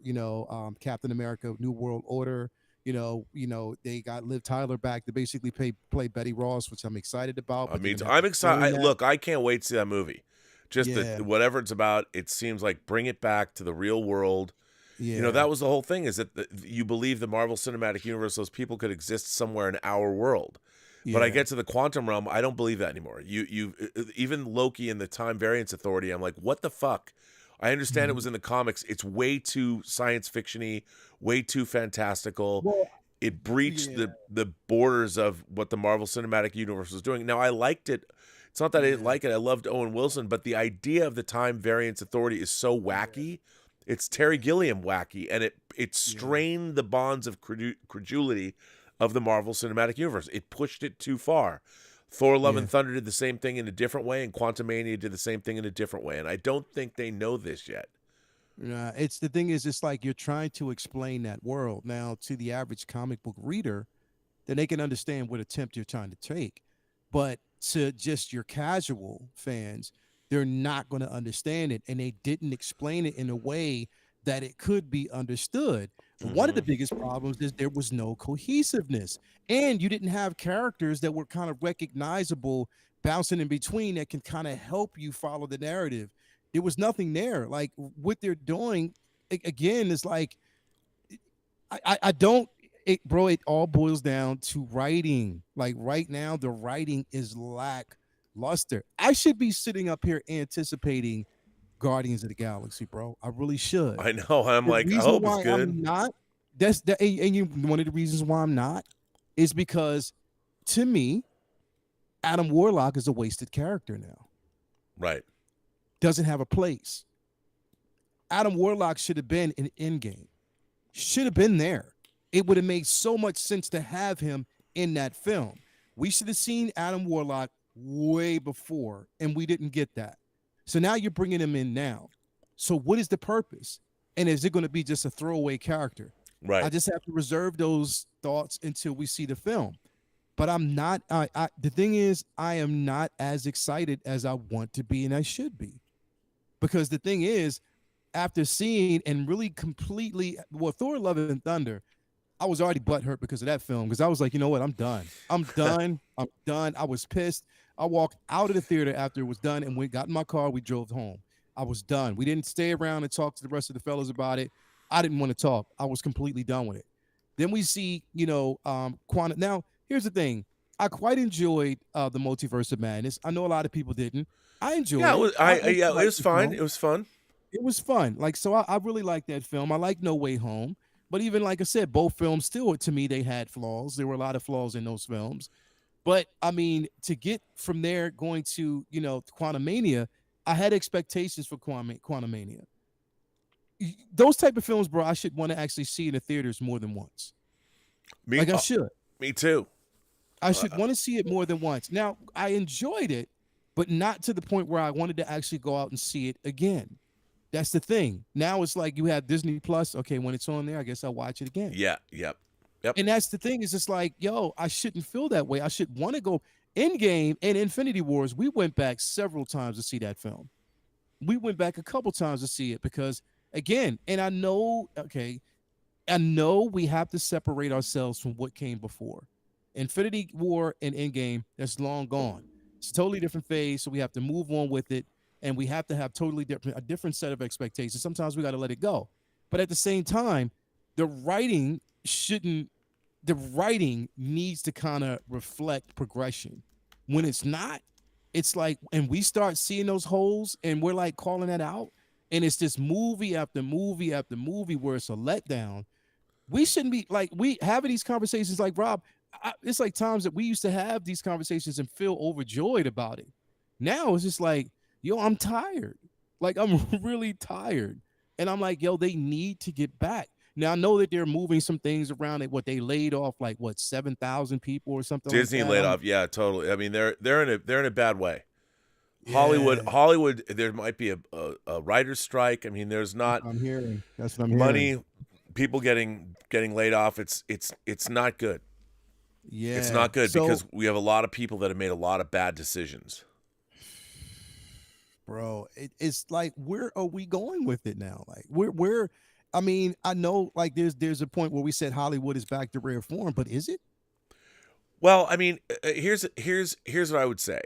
D: Captain America: New World Order. They got Liv Tyler back to basically play Betty Ross, which I'm excited about.
B: I mean, I'm excited. Look, I can't wait to see that movie. Just whatever it's about, it seems like bring it back to the real world. Yeah. That was the whole thing, is that you believe the Marvel Cinematic Universe, those people could exist somewhere in our world. Yeah. But I get to the quantum realm, I don't believe that anymore. You even Loki and the Time Variance Authority, I'm like, what the fuck? I understand it was in the comics. It's way too science fiction-y, way too fantastical. Well, it breached the borders of what the Marvel Cinematic Universe was doing. Now, I liked it. It's not that I didn't like it. I loved Owen Wilson, but the idea of the Time Variance Authority is so wacky. It's Terry Gilliam wacky, and it strained the bonds of credulity of the Marvel Cinematic Universe. It pushed it too far. Thor: Love and Thunder did the same thing in a different way, and Quantumania did the same thing in a different way, and I don't think they know this yet.
D: It's the thing is, it's like you're trying to explain that world now to the average comic book reader, then they can understand what attempt you're trying to take. But to just your casual fans, they're not going to understand it, and they didn't explain it in a way that it could be understood. One of the biggest problems is there was no cohesiveness, and you didn't have characters that were kind of recognizable, bouncing in between, that can kind of help you follow the narrative. There was nothing there. Like, what they're doing again is like I don't, bro. It all boils down to writing. Like right now, the writing is lackluster. I should be sitting up here anticipating Guardians of the Galaxy, bro. I really should.
B: I know. I'm
D: The
B: like, I
D: reason
B: hope it's
D: why
B: good.
D: I'm not, and you, one of the reasons why I'm not is because to me, Adam Warlock is a wasted character now.
B: Right.
D: Doesn't have a place. Adam Warlock should have been in Endgame. Should have been there. It would have made so much sense to have him in that film. We should have seen Adam Warlock way before, and we didn't get that. So now you're bringing him in now. So what is the purpose? And is it going to be just a throwaway character?
B: Right.
D: I just have to reserve those thoughts until we see the film. But I'm not. The thing is, I am not as excited as I want to be, and I should be, because the thing is, after seeing and really completely, well, Thor: Love and Thunder, I was already butthurt because of that film, because I was like, you know what, I'm done. I'm done. I'm done. I was pissed. I walked out of the theater after it was done, and we got in my car. We drove home. I was done. We didn't stay around and talk to the rest of the fellas about it. I didn't want to talk. I was completely done with it. Then we see, Quantum. Now, here's the thing. I quite enjoyed the Multiverse of Madness. I know a lot of people didn't. I enjoyed
B: Yeah,
D: it.
B: it was, it was fine.
D: Film.
B: It was fun.
D: It was fun. Like, so I really liked that film. I like No Way Home. But even like I said, both films still, to me, they had flaws. There were a lot of flaws in those films. But I mean, to get from there going to, Quantumania, I had expectations for Quantumania. Those type of films, bro, I should want to actually see in the theaters more than once. I should.
B: Me too.
D: I should want to see it more than once. Now, I enjoyed it, but not to the point where I wanted to actually go out and see it again. That's the thing. Now it's like you have Disney Plus. Okay, when it's on there, I guess I'll watch it again.
B: Yeah. Yep.
D: And that's the thing, is it's like, yo, I shouldn't feel that way. I should want to go. Endgame and Infinity Wars, we went back several times to see that film. We went back a couple times to see it because, again, and I know we have to separate ourselves from what came before. Infinity War and Endgame, that's long gone. It's a totally different phase, so we have to move on with it, and we have to have a different set of expectations. Sometimes we got to let it go. But at the same time, the writing needs to kind of reflect progression. When it's not, it's like, and we start seeing those holes and we're like calling that out, and it's this movie after movie after movie where it's a letdown. We shouldn't be like, we having these conversations like, Rob, it's like times that we used to have these conversations and feel overjoyed about it. Now it's just like, yo, I'm tired. Like, I'm really tired. And I'm like, yo, they need to get back. Now, I know that they're moving some things around. They laid off 7,000 people or something.
B: Disney
D: like that.
B: laid off, yeah, totally. I mean, they're in a bad way.
D: Yeah.
B: Hollywood. There might be a writer's strike. I mean, there's not.
D: I'm hearing. That's what I'm
B: money.
D: hearing.
B: People getting laid off. It's not good.
D: Yeah,
B: it's not good because we have a lot of people that have made a lot of bad decisions.
D: Bro, it's like, where are we going with it now? Like, we're I mean, I know like there's a point where we said Hollywood is back to rare form, but is it?
B: Well, I mean, here's what I would say.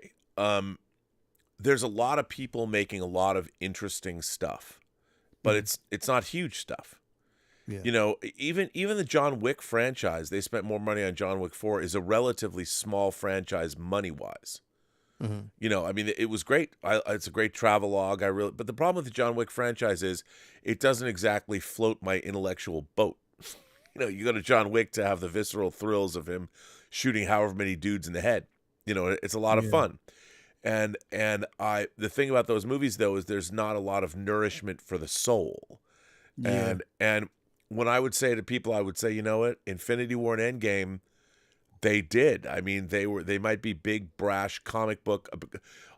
B: There's a lot of people making a lot of interesting stuff, but it's not huge stuff. Yeah. Even the John Wick franchise, they spent more money on John Wick 4, is a relatively small franchise money-wise. Mm-hmm. I mean, it was great. It's a great travelogue. But the problem with the John Wick franchise is it doesn't exactly float my intellectual boat. You go to John Wick to have the visceral thrills of him shooting however many dudes in the head. It's a lot of fun. And the thing about those movies though is there's not a lot of nourishment for the soul. Yeah. And when I would say to people, I would say, you know what, Infinity War and Endgame, they did. I mean, they might be big, brash comic book.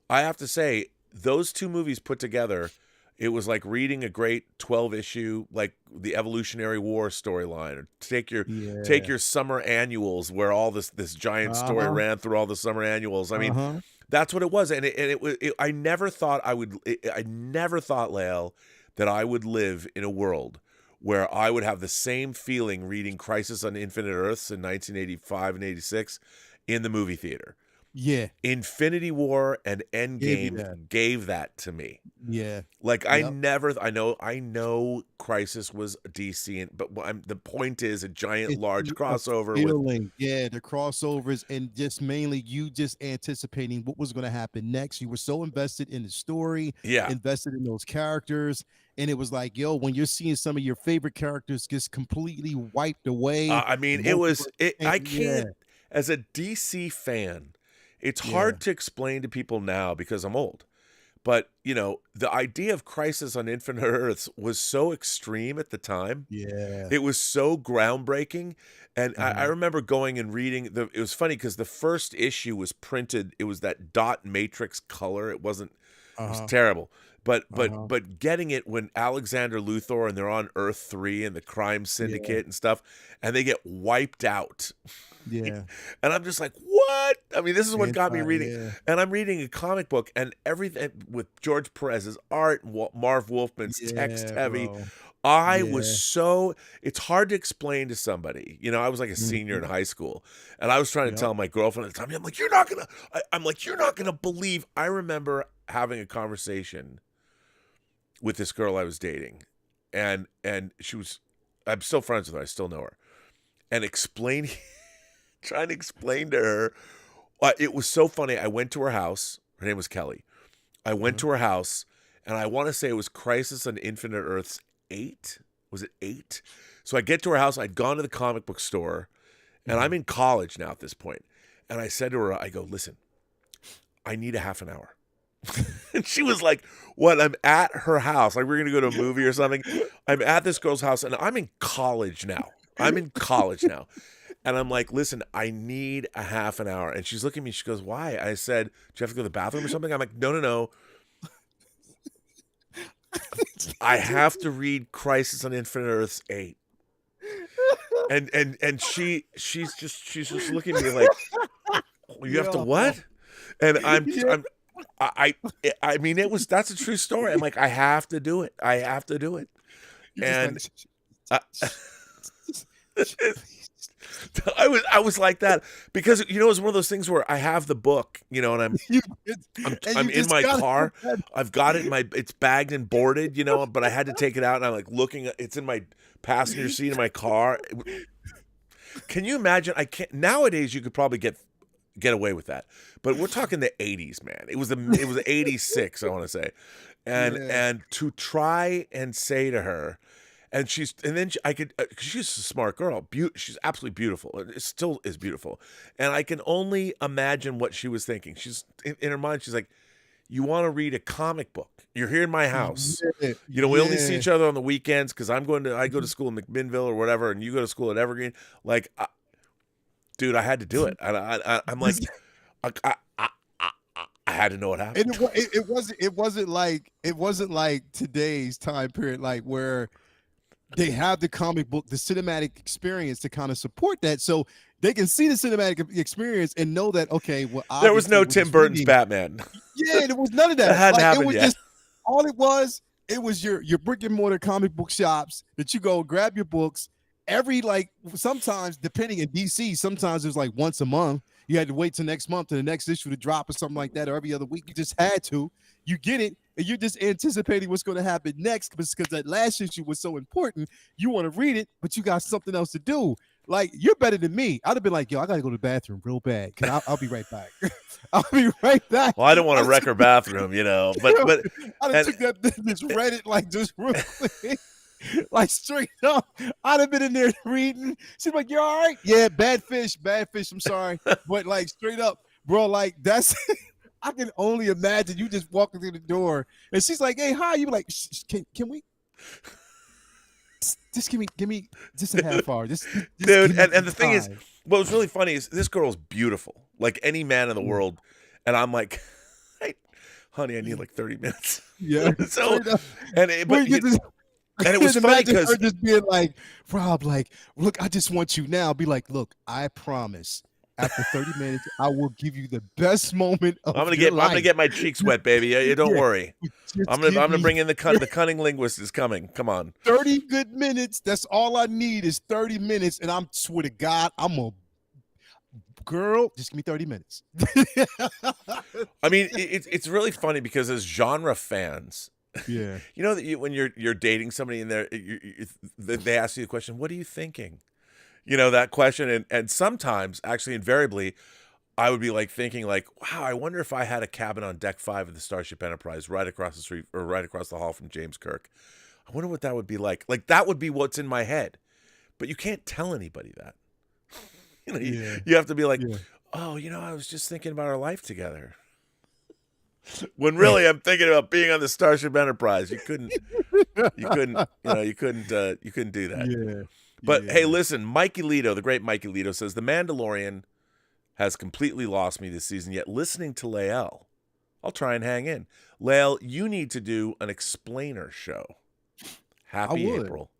B: I have to say, those two movies put together, it was like reading a great 12-issue, like the Evolutionary War storyline. Or take your summer annuals where all this giant story ran through all the summer annuals. I mean, that's what it was. And I never thought Lael, that I would live in a world where I would have the same feeling reading Crisis on Infinite Earths in 1985 and 86 in the movie theater.
D: Yeah.
B: Infinity War and
D: Gave you
B: Endgame
D: that.
B: gave that to me.
D: Yeah.
B: Like I
D: Yep.
B: never, I know Crisis was DC, but the point is a giant,
D: It's
B: large
D: a
B: crossover with,
D: feeling. Yeah, the crossovers and just mainly you just anticipating what was going to happen next. You were so invested in the story,
B: yeah,
D: invested in those characters, and it was like, yo, when you're seeing some of your favorite characters just completely wiped away,
B: I mean,
D: the
B: it was,
D: multiverse
B: I
D: yeah,
B: can't, as a DC fan, it's
D: yeah,
B: hard to explain to people now because I'm old. But, you know, the idea of Crisis on Infinite Earths was so extreme at the time.
D: yeah.
B: It was so groundbreaking. And I
D: Uh-huh.
B: remember going and reading it was funny because the first issue was printed, it was that dot matrix color. It was
D: Uh-huh.
B: terrible. But
D: Uh-huh.
B: but getting it when Alexander Luthor and they're on Earth 3 and the crime syndicate and stuff, and they get wiped out.
D: Yeah.
B: And I'm just like, what? I mean, this is what got me reading.
D: Yeah.
B: And I'm reading a comic book, and everything with George Perez's art, Marv Wolfman's text heavy.
D: Bro.
B: I
D: Yeah.
B: was so, it's hard to explain to somebody. You know, I was like a senior in high school, and I was trying to
D: Yep.
B: tell my girlfriend at the time, I'm like, you're not gonna believe. I remember having a conversation with this girl I was dating, and she was, I'm still friends with her, I still know her, and explaining, trying to explain to her, it was so funny. I went to her house. Her name was Kelly. I went to her house, and I want to say it was Crisis on Infinite Earths 8. Was it 8? So I get to her house. I'd gone to the comic book store, and I'm in college now at this point. And I said to her, I go, listen, I need a half an hour. And she was like, what? I'm at her house. Like, we're going to go to a movie or something. I'm at this girl's house, and I'm in college now. And I'm like, listen, I need a half an hour. And she's looking at me. She goes, why? I said, do you have to go to the bathroom or something? I'm like, no. I have to read Crisis on Infinite Earths 8. And she's just looking at me like, you have to what? And I mean, that's a true story. I'm like, I have to do it. And I was like that because, you know, it was one of those things where I have the book, you know, and I'm in my car. I've got it it's bagged and boarded, you know, but I had to take it out, and I'm like looking, it's in my passenger seat in my car. Can you imagine? I can't. Nowadays, you could probably get away with that, but we're talking the 80s, man. It was 86, I want to say, and to try and say to her, and then I could, she's a smart girl, she's absolutely beautiful, it still is beautiful, and I can only imagine what she was thinking. She's in her mind, she's like, you want to read a comic book? You're here in my house. You know, we only see each other on the weekends because I go to school in McMinnville or whatever, and you go to school at Evergreen. Like, dude, I had to do it. I'm like, I had to know what happened.
D: And it wasn't like today's time period, like where they have the comic book, the cinematic experience to kind of support that, so they can see the cinematic experience and know that, okay, well,
B: there was no Tim Burton's Batman.
D: Yeah, there was none of that.
B: That hadn't happened
D: it was
B: yet.
D: just all it was your brick and mortar comic book shops that you go grab your books every, like, sometimes depending in DC, sometimes it was like once a month. You had to wait till next month to the next issue to drop or something like that, or every other week. You just had to. You get it, and you're just anticipating what's going to happen next because that last issue was so important. You want to read it, but you got something else to do. Like, you're better than me. I'd have been like, yo, I got to go to the bathroom real bad. I'll be right back. I'll be right back.
B: Well, I don't want to wreck her bathroom, you know, but
D: I took that business, read it like just real quick. Like, straight up, I'd have been in there reading. She's like, you all right? Yeah, bad fish. I'm sorry. But, like, straight up, bro, like, that's I can only imagine you just walking through the door and she's like, hey, hi. You be like, can we just give me just a half hour. Just
B: dude, and the thing is, what was really funny is this girl's beautiful, like any man in the world. And I'm like, hey, honey, I need like 30 minutes.
D: Yeah.
B: So, and it was funny because
D: just being like, Rob, like, look, I just want you now. Be like, look, I promise, after 30 minutes, I will give you the best moment of
B: I'm gonna
D: life.
B: get my cheeks wet, baby. You don't worry.
D: Just
B: I'm gonna bring in the cunning linguist is coming. Come on.
D: 30 good minutes. That's all I need is 30 minutes, and I'm swear to God, I'm gonna girl, just give me 30 minutes.
B: I mean, it's really funny because as genre fans,
D: Yeah.
B: you know that when you're dating somebody and they ask you the question, "What are you thinking?" You know that question, and sometimes, actually, invariably, I would be like thinking like, "Wow, I wonder if I had a cabin on deck 5 of the Starship Enterprise right across the street or right across the hall from James Kirk. I wonder what that would be like." Like that would be what's in my head, but you can't tell anybody that. You know, you have to be like,
D: Yeah.
B: "Oh, you know, I was just thinking about our life together." When really I'm thinking about being on the Starship Enterprise. You couldn't, you couldn't do that.
D: Yeah.
B: But hey,
D: Yeah.
B: listen, Mikey Lito, the great Mikey Lito says, "The Mandalorian has completely lost me this season, yet listening to Lael, I'll try and hang in. Lael, you need to do an explainer show. Happy
D: would.
B: April."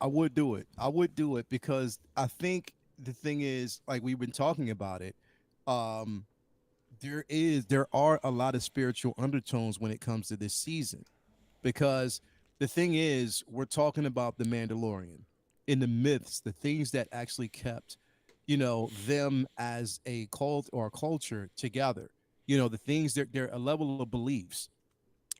D: I would do it. I would do it because I think the thing is, like we've been talking about it, there are a lot of spiritual undertones when it comes to this season. Because the thing is, we're talking about the Mandalorian in the myths, the things that actually kept, them as a cult or a culture together. The things that they're a level of beliefs,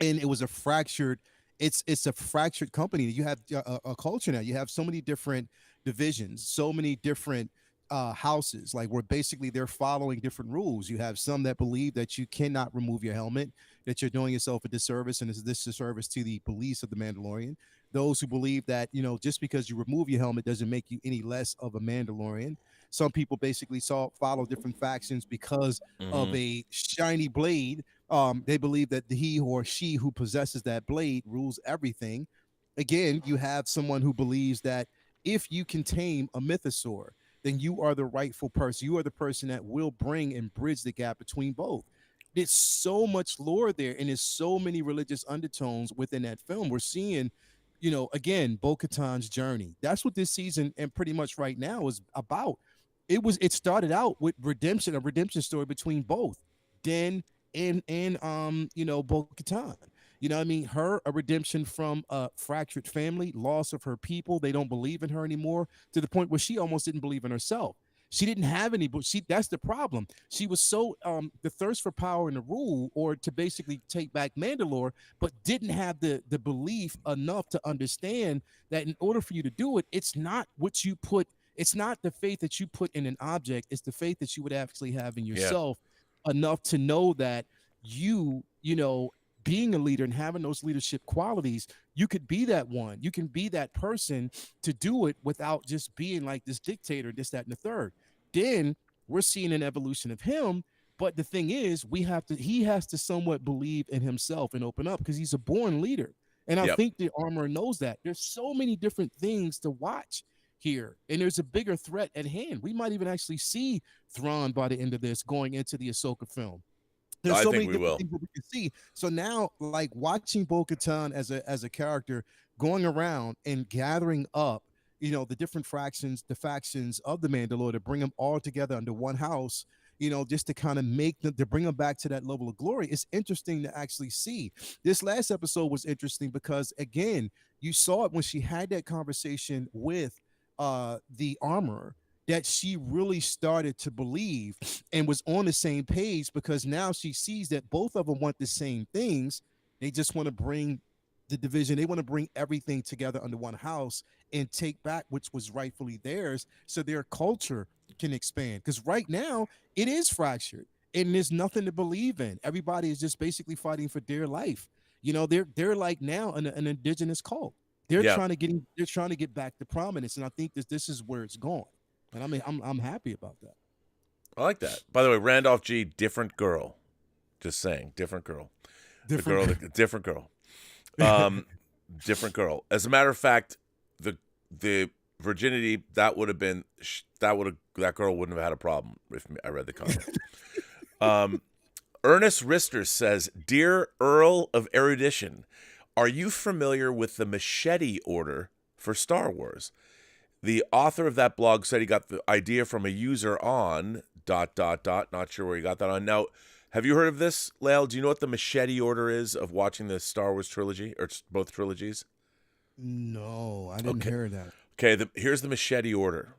D: and it was a fractured. It's a fractured company. You have a culture now. You have so many different divisions, so many different houses, like where basically they're following different rules. You have some that believe that you cannot remove your helmet, that you're doing yourself a disservice, and is this disservice to the beliefs of the Mandalorian. Those who believe that just because you remove your helmet doesn't make you any less of a Mandalorian. Some people basically follow different factions because of a shiny blade. They believe that he or she who possesses that blade rules everything. Again, you have someone who believes that if you can tame a mythosaur, then you are the rightful person. You are the person that will bring and bridge the gap between both. There's so much lore there, and there's so many religious undertones within that film. We're seeing, again, Bo-Katan's journey. That's what this season and pretty much right now is about. It started out with redemption, a redemption story between both Din and Bo-Katan. You know what I mean? Her, a redemption from a fractured family, loss of her people. They don't believe in her anymore, to the point where she almost didn't believe in herself. She didn't have any, but that's the problem. She was so the thirst for power and the rule, or to basically take back Mandalore, but didn't have the belief enough to understand that in order for you to do it, it's not the faith that you put in an object, it's the faith that you would actually have in yourself, enough to know that being a leader and having those leadership qualities, you could be that one. You can be that person to do it without just being like this dictator, this, that, and the third. Then we're seeing an evolution of him. But the thing is, he has to somewhat believe in himself and open up, because he's a born leader. And I think the armor knows that. There's so many different things to watch here, and there's a bigger threat at hand. We might even actually see Thrawn by the end of this, going into the Ahsoka film. There's so many different things that we can see. So now, like watching Bo-Katan as a character going around and gathering up, the different factions of the Mandalore, to bring them all together under one house, just to kind of to bring them back to that level of glory. It's interesting to actually see. This last episode was interesting because, again, you saw it when she had that conversation with the armorer, that she really started to believe and was on the same page, because now she sees that both of them want the same things. They just want to bring the division. They want to bring everything together under one house and take back which was rightfully theirs, so their culture can expand. Because right now it is fractured and there's nothing to believe in. Everybody is just basically fighting for dear life. They're like now an indigenous cult. They're trying to get back to prominence, and I think this is where it's going. And I mean, I'm happy about that.
B: I like that. By the way, Randolph G, different girl. Just saying, different girl. Different girl. Different girl. As a matter of fact, the virginity, that girl wouldn't have had a problem if I read the comment. Ernest Rister says, "Dear Earl of Erudition, are you familiar with the Machete Order for Star Wars? The author of that blog said he got the idea from a user on ... Not sure where he got that on. Now, have you heard of this, Lael? Do you know what the Machete Order is of watching the Star Wars trilogy, or both trilogies?
D: No, I didn't hear that.
B: Okay, here's the Machete Order.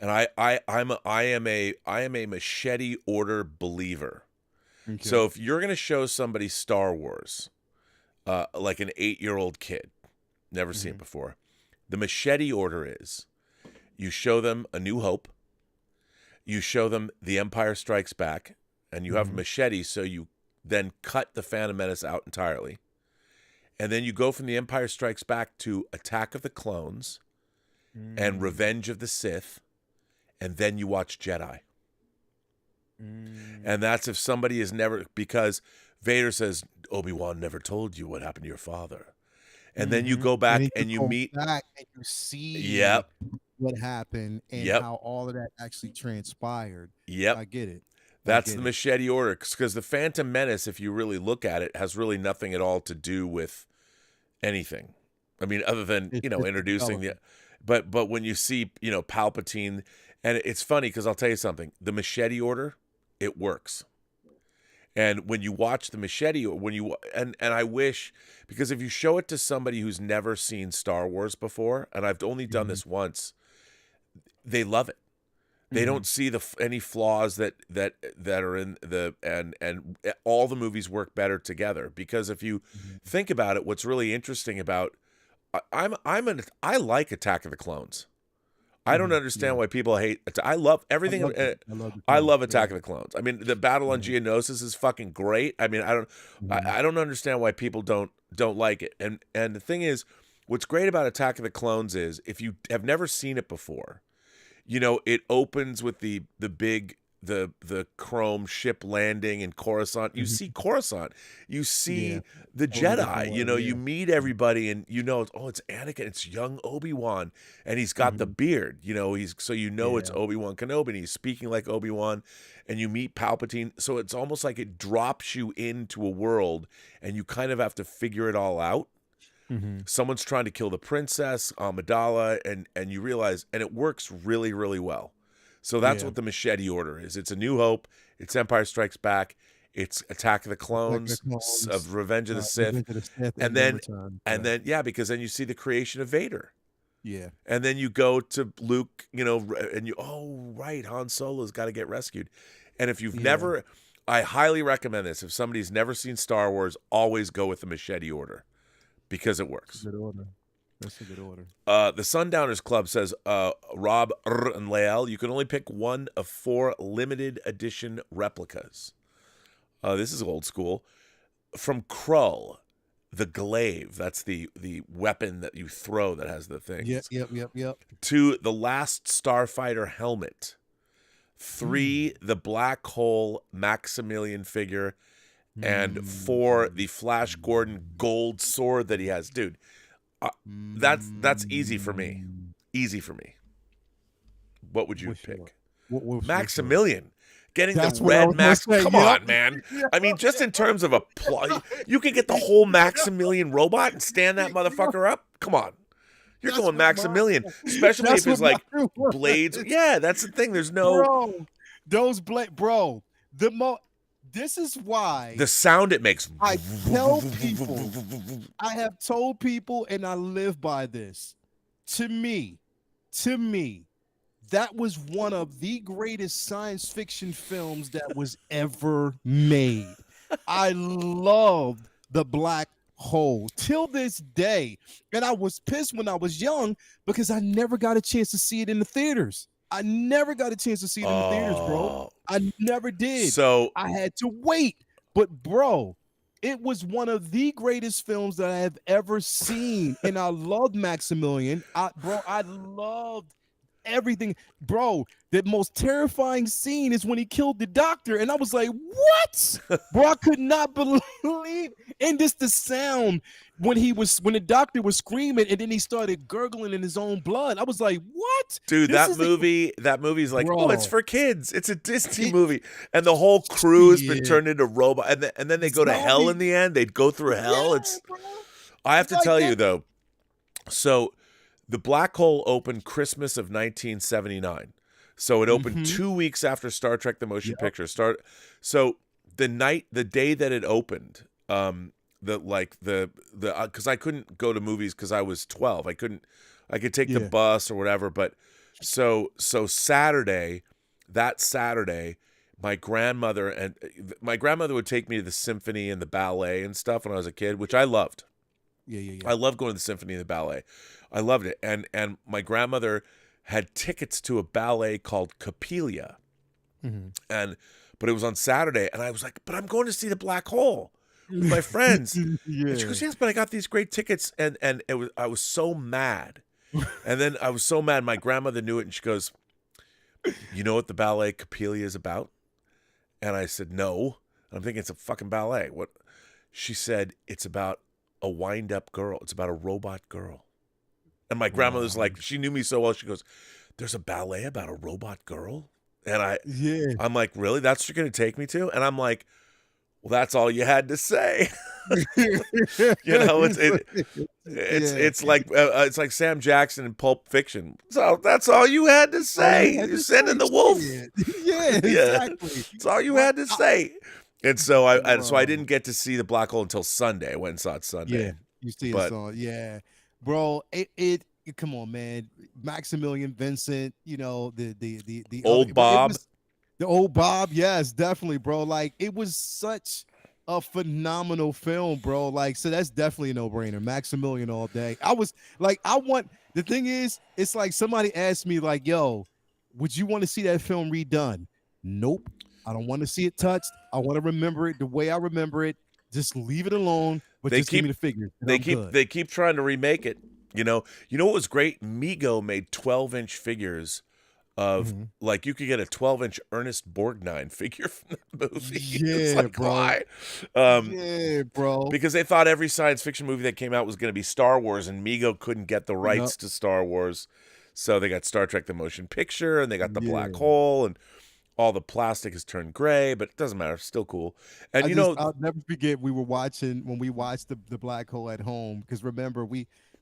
B: and I am a machete order believer.
D: Okay.
B: So if you're gonna show somebody Star Wars, like an 8-year-old kid, never seen it before, the machete order is: you show them A New Hope, you show them The Empire Strikes Back, and you have a machete, so you then cut the Phantom Menace out entirely. And then you go from The Empire Strikes Back to Attack of the Clones and Revenge of the Sith, and then you watch Jedi. And that's if somebody has never, because Vader says, Obi-Wan never told you what happened to your father. And then you go back and you meet.
D: Back and you see
B: Yep.
D: what happened and
B: Yep.
D: how all of that actually transpired.
B: Yep.
D: I get it.
B: That's the machete order. Because the Phantom Menace, if you really look at it, has really nothing at all to do with anything. I mean, other than,
D: It's
B: introducing the, but when you see, Palpatine, and it's funny because I'll tell you something, the machete order, it works. And when you watch the machete, and I wish, because if you show it to somebody who's never seen Star Wars before, and I've only done this once, they love it. They don't see any flaws that are in the, and all the movies work better together. Because if you think about it, what's really interesting about, I like Attack of the Clones. I don't understand why people hate. I love everything. I love Attack of the Clones. I mean, the battle on Geonosis is fucking great. I mean, I don't understand why people don't like it. And the thing is, what's great about Attack of the Clones is if you have never seen it before, it opens with the big the chrome ship landing in Coruscant. You see Coruscant. You see the Jedi. You meet everybody, and it's Anakin. It's young Obi-Wan, and he's got the beard. It's Obi-Wan Kenobi, and he's speaking like Obi-Wan. And you meet Palpatine, so it's almost like it drops you into a world, and you kind of have to figure it all out. Someone's trying to kill the princess, Amidala, and you realize, and it works really, really well. So that's what the machete order is. It's A New Hope, it's Empire Strikes Back, it's Attack of the Clones, of Revenge of the Sith, and then because then you see the creation of Vader.
D: Yeah.
B: And then you go to Luke, and Han Solo's got to get rescued. And if you've never, I highly recommend this. If somebody's never seen Star Wars, always go with the machete order because it works.
D: Good order. That's a good order.
B: The Sundowners Club says, Rob and Lael, you can only pick one of 4 limited edition replicas. This is old school. From Krull, the glaive, that's the weapon that you throw that has the thing.
D: Yep.
B: To the Last Starfighter helmet. 3, the Black Hole Maximilian figure. And 4, the Flash Gordon gold sword that he has. Dude. That's easy for me. Easy for me. What would you pick? Maximilian. Getting the red Max. Come on, man. I mean, just in terms of a plot, you could get the whole Maximilian robot and stand that motherfucker up. Come on. You're going Maximilian, especially if it's like blades. Yeah, that's the thing. There's no.
D: Bro, this is why
B: the sound it makes.
D: I tell people, I have told people, and I live by this. To me, that was one of the greatest science fiction films that was ever made. I loved The Black Hole till this day. And I was pissed when I was young because I never got a chance to see it in the theaters. I never got a chance to see it in the theaters, bro. I never did.
B: So
D: I had to wait. But bro, it was one of the greatest films that I have ever seen. And I loved Maximilian. I loved everything. Bro, the most terrifying scene is when he killed the doctor. And I was like, what? Bro, I could not believe. And just the sound when the doctor was screaming and then he started gurgling in his own blood. I was like, what?
B: Dude, that movie's like, bro, it's for kids. It's a Disney movie. And the whole crew has been turned into robot. And then they go to hell in the end. They'd go through hell. I have to tell you though. So the Black Hole opened Christmas of 1979. So it opened 2 weeks after Star Trek the Motion Picture. So the day that it opened, because I couldn't go to movies because I was 12. I could take the bus or whatever, but So Saturday, that Saturday, my grandmother would take me to the symphony and the ballet and stuff when I was a kid, which I loved.
D: Yeah.
B: I loved going to the symphony and the ballet. I loved it. And my grandmother had tickets to a ballet called Coppelia. But it was on Saturday, and I was like, but I'm going to see the Black Hole with my friends.
D: Yeah.
B: And she goes, yes, but I got these great tickets. And I was so mad. And then I was so mad. My grandmother knew it, and she goes, you know what the ballet Coppelia is about? And I said, no. And I'm thinking it's a fucking ballet. What? She said, it's about a wind-up girl. It's about a robot girl. And my grandmother's like, she knew me so well. She goes, there's a ballet about a robot girl? And I'm like, really? That's what you're going to take me to? And I'm like, well, that's all you had to say. It's like Sam Jackson in Pulp Fiction. So that's all you had to say. You're sending the wolf.
D: Yeah, exactly.
B: That's all you had to say. And so I didn't get to see the Black Hole until Sunday. I went and saw it Sunday.
D: Yeah, you see it on. Yeah, bro. It come on, man. Maximilian Vincent. The
B: old Bob.
D: The old Bob. Yes, definitely, bro. Like it was such a phenomenal film, bro. Like so, that's definitely a no-brainer. Maximilian all day. The thing is, it's like somebody asked me, like, "Yo, would you want to see that film redone?" Nope. I don't want to see it touched. I want to remember it the way I remember it. Just leave it alone. But just give me the figures.
B: They keep trying to remake it. You know what was great? Mego made 12-inch figures of like you could get a 12-inch Ernest Borgnine figure from the movie.
D: Yeah,
B: like,
D: bro.
B: why?
D: Yeah, bro.
B: Because they thought every science fiction movie that came out was going to be Star Wars, and Mego couldn't get the rights to Star Wars, so they got Star Trek: The Motion Picture, and they got the Black Hole, and all the plastic has turned gray, but it doesn't matter. It's still cool. And
D: I'll never forget when we watched the Black Hole at home, because remember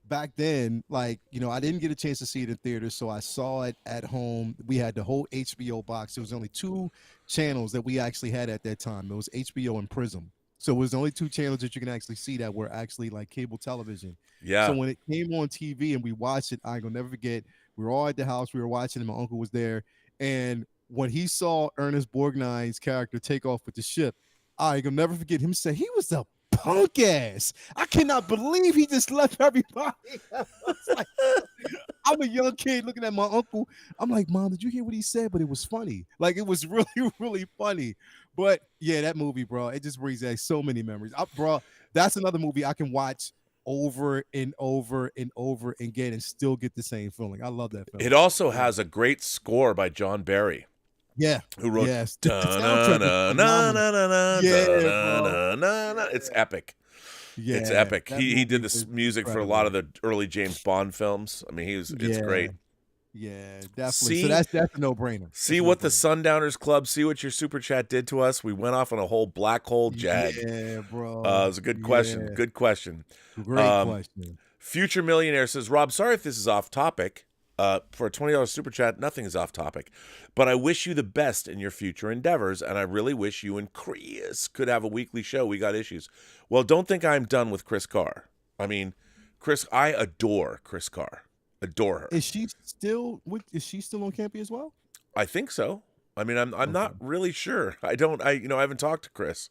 D: back then, like, I didn't get a chance to see it in theaters, so I saw it at home. We had the whole HBO box. There was only 2 channels that we actually had at that time. It was HBO and Prism. So it was only 2 channels that you can actually see that were actually like cable television.
B: Yeah.
D: So when it came on TV and we watched it, I ain't gonna never forget. We were all at the house. We were watching, and my uncle was there. And when he saw Ernest Borgnine's character take off with the ship, I ain't gonna never forget him saying he was a punk ass. I cannot believe he just left everybody. Like, I'm a young kid looking at my uncle. I'm like, Mom, did you hear what he said? But it was funny. Like, it was really, really funny. But yeah, that movie, bro, it just brings back so many memories. Bro, that's another movie I can watch over and over and over again and still get the same feeling. I love that film.
B: It also has a great score by John Barry.
D: Yeah.
B: Who wrote
D: Yes.
B: It's epic.
D: Yeah,
B: it's epic.
D: that
B: He did
D: movie
B: this
D: was
B: music for a
D: incredible.
B: lot of the early James Bond films. I mean, it's great.
D: Yeah, definitely.
B: See-
D: So that's a no-brainer.
B: See what the Sundowners Club, see what your super chat did to us. We went off on a whole black hole jag.
D: Yeah, bro.
B: It was a good question.
D: Yeah.
B: Good question.
D: Great question.
B: Future Millionaire says, Rob, sorry if this is off topic. For a $20 super chat, nothing is off topic. But I wish you the best in your future endeavors, and I really wish you and Chris could have a weekly show. We got issues. Well, don't think I'm done with Chris Carr. I mean, I adore Chris Carr. Adore her.
D: Is she still on Campy as well?
B: I think so. I mean, I'm not really sure. I haven't talked to Chris.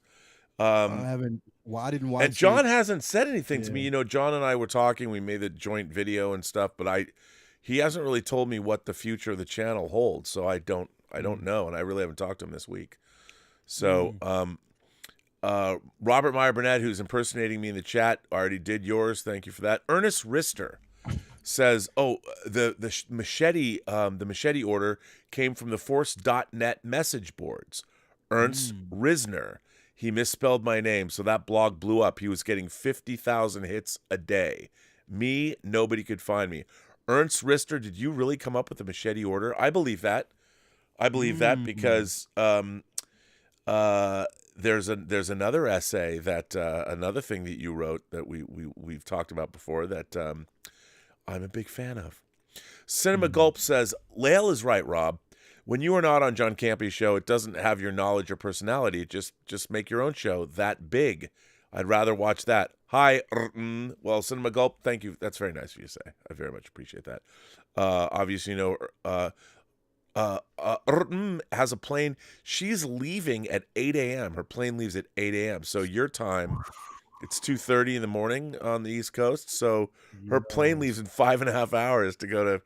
D: I haven't. Well, I didn't watch.
B: And John hasn't said anything to me. You know, John and I were talking. We made the joint video and stuff, but he hasn't really told me what the future of the channel holds. So I don't know, and I really haven't talked to him this week. So, Robert Meyer Burnett, who's impersonating me in the chat, already did yours. Thank you for that. Ernest Rister says, the machete order came from the Force.net message boards. Ernst Risner. He misspelled my name, so that blog blew up. He was getting 50,000 hits a day. Me, nobody could find me. Ernst Rister, did you really come up with the machete order? I believe that. Because there's another essay that another thing that you wrote that we've talked about before that I'm a big fan of. Cinema Gulp says, Lael is right, Rob. When you are not on John Campy's show, it doesn't have your knowledge or personality. Just make your own show that big. I'd rather watch that. Hi, well, Cinema Gulp, thank you. That's very nice of you to say. I very much appreciate that. Obviously, has a plane. She's leaving at 8 a.m. Her plane leaves at 8 a.m. So your time, it's 2:30 in the morning on the East Coast. So her plane leaves in 5.5 hours to go to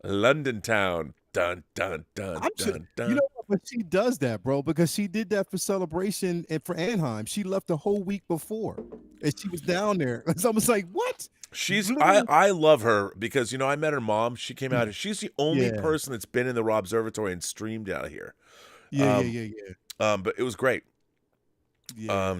B: London town. Dun, dun, dun, dun, dun.
D: You know what? But she does that, bro, because she did that for Celebration and for Anaheim. She left a whole week before, and she was down there. It's almost like, what?
B: I love her because, I met her mom. She came out. She's the only person that's been in the Robservatory and streamed out here.
D: Yeah.
B: But it was great.
D: Yeah.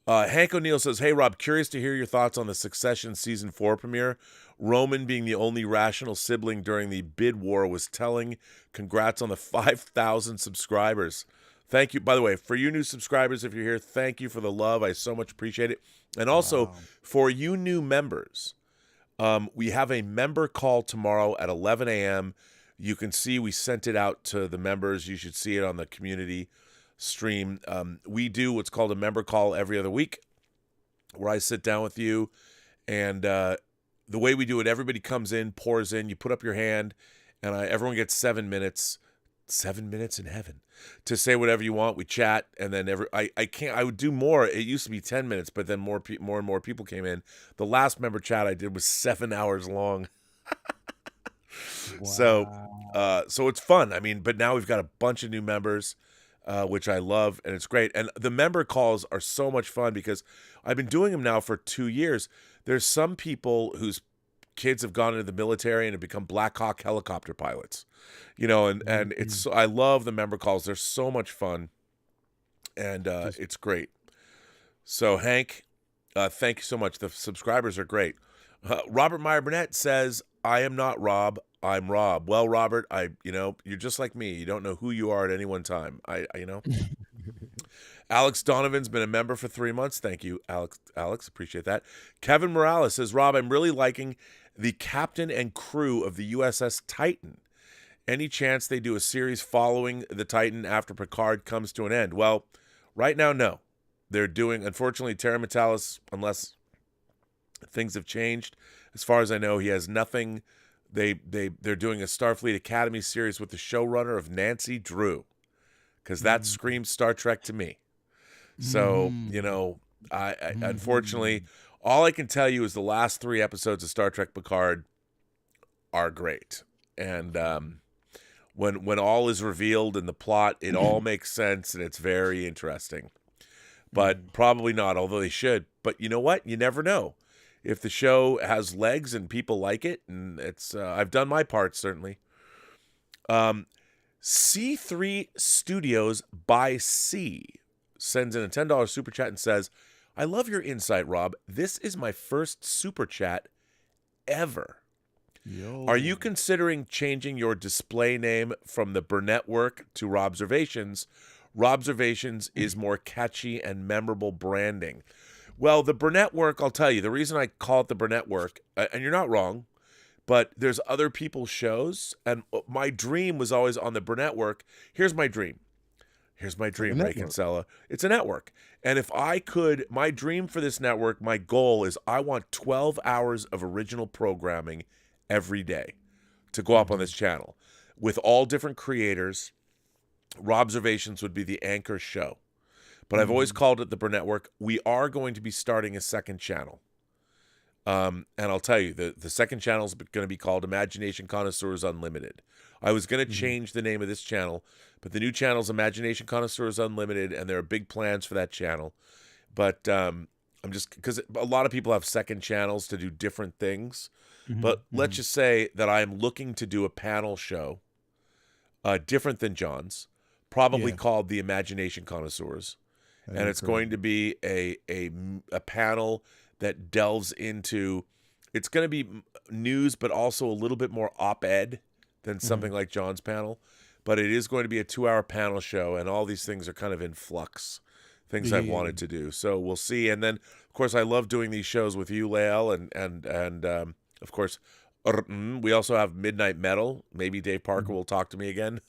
B: Hank O'Neill says, "Hey, Rob, curious to hear your thoughts on the Succession Season 4 premiere. Roman, being the only rational sibling during the bid war, was telling, congrats on the 5,000 subscribers. Thank you. By the way, for you new subscribers, if you're here, thank you for the love. I so much appreciate it. And also, for you new members, we have a member call tomorrow at 11 a.m. You can see we sent it out to the members. You should see it on the community stream. We do what's called a member call every other week, where I sit down with you, and the way we do it, everybody comes in, pours in, you put up your hand, and everyone gets 7 minutes. 7 minutes in heaven to say whatever you want. We chat, and then I would do more. It used to be 10 minutes, but then more and more people came in. The last member chat I did was 7 hours long. Wow. So it's fun. I mean, but now we've got a bunch of new members, which I love, and it's great. And the member calls are so much fun because I've been doing them now for 2 years. There's some people whose kids have gone into the military and have become Black Hawk helicopter pilots, and it's, I love the member calls. They're so much fun, and it's great. So Hank, thank you so much. The subscribers are great. Robert Meyer Burnett says, "I am not Rob, I'm Rob." Well, Robert, you're just like me. You don't know who you are at any one time. Alex Donovan's been a member for 3 months. Thank you, Alex, appreciate that. Kevin Morales says, "Rob, I'm really liking the captain and crew of the USS Titan. Any chance they do a series following the Titan after Picard comes to an end?" Well, right now, no. They're doing, unfortunately, Terra Metalis, unless things have changed. As far as I know, he has nothing. They're doing a Starfleet Academy series with the showrunner of Nancy Drew, because that screams Star Trek to me. So, I unfortunately, all I can tell you is the last 3 episodes of Star Trek Picard are great. And when all is revealed in the plot, it all makes sense, and it's very interesting. But probably not, although they should. But you know what? You never know. If the show has legs and people like it, and it's I've done my part, certainly. C3 Studios by C sends in a $10 super chat and says, "I love your insight, Rob. This is my first super chat ever.
D: Yo.
B: Are you considering changing your display name from the Burnettwork to Robservations? Robservations is more catchy and memorable branding." Well, the Burnettwork, I'll tell you, the reason I call it the Burnettwork, and you're not wrong, but there's other people's shows, and my dream was always on the Burnettwork. Here's my dream, Ray Kinsella. It's a network. And if I could, my dream for this network, my goal is I want 12 hours of original programming every day to go up on this channel with all different creators. Robservations would be the anchor show. But I've always called it the Burnettwork. We are going to be starting a second channel. And I'll tell you, the second channel is going to be called Imagination Connoisseurs Unlimited. I was going to change the name of this channel, but the new channel is Imagination Connoisseurs Unlimited, and there are big plans for that channel. But I'm just, because a lot of people have second channels to do different things. But let's just say that I am looking to do a panel show, different than John's, probably called the Imagination Connoisseurs. And it's going to be a panel that delves into, it's going to be news, but also a little bit more op-ed than something like John's panel. But it is going to be a 2-hour panel show, and all these things are kind of in flux, things I've wanted to do. So we'll see. And then, of course, I love doing these shows with you, Lael, and of course, we also have Midnight Metal. Maybe Dave Parker will talk to me again.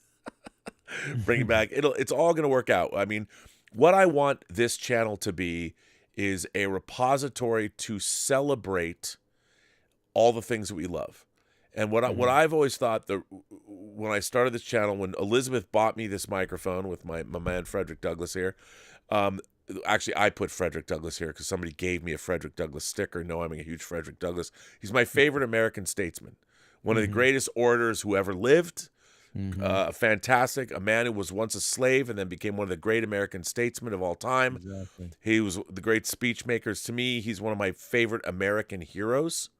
B: Bring it back. It's all going to work out. I mean, what I want this channel to be is a repository to celebrate all the things that we love. And what I've always thought, when I started this channel, when Elizabeth bought me this microphone with my man Frederick Douglass here, actually I put Frederick Douglass here because somebody gave me a Frederick Douglass sticker. No, I'm a huge Frederick Douglass. He's my favorite American statesman, one of the greatest orators who ever lived. Fantastic, a man who was once a slave and then became one of the great American statesmen of all time.
D: Exactly.
B: He was the great speech makers. To me, he's one of my favorite American heroes.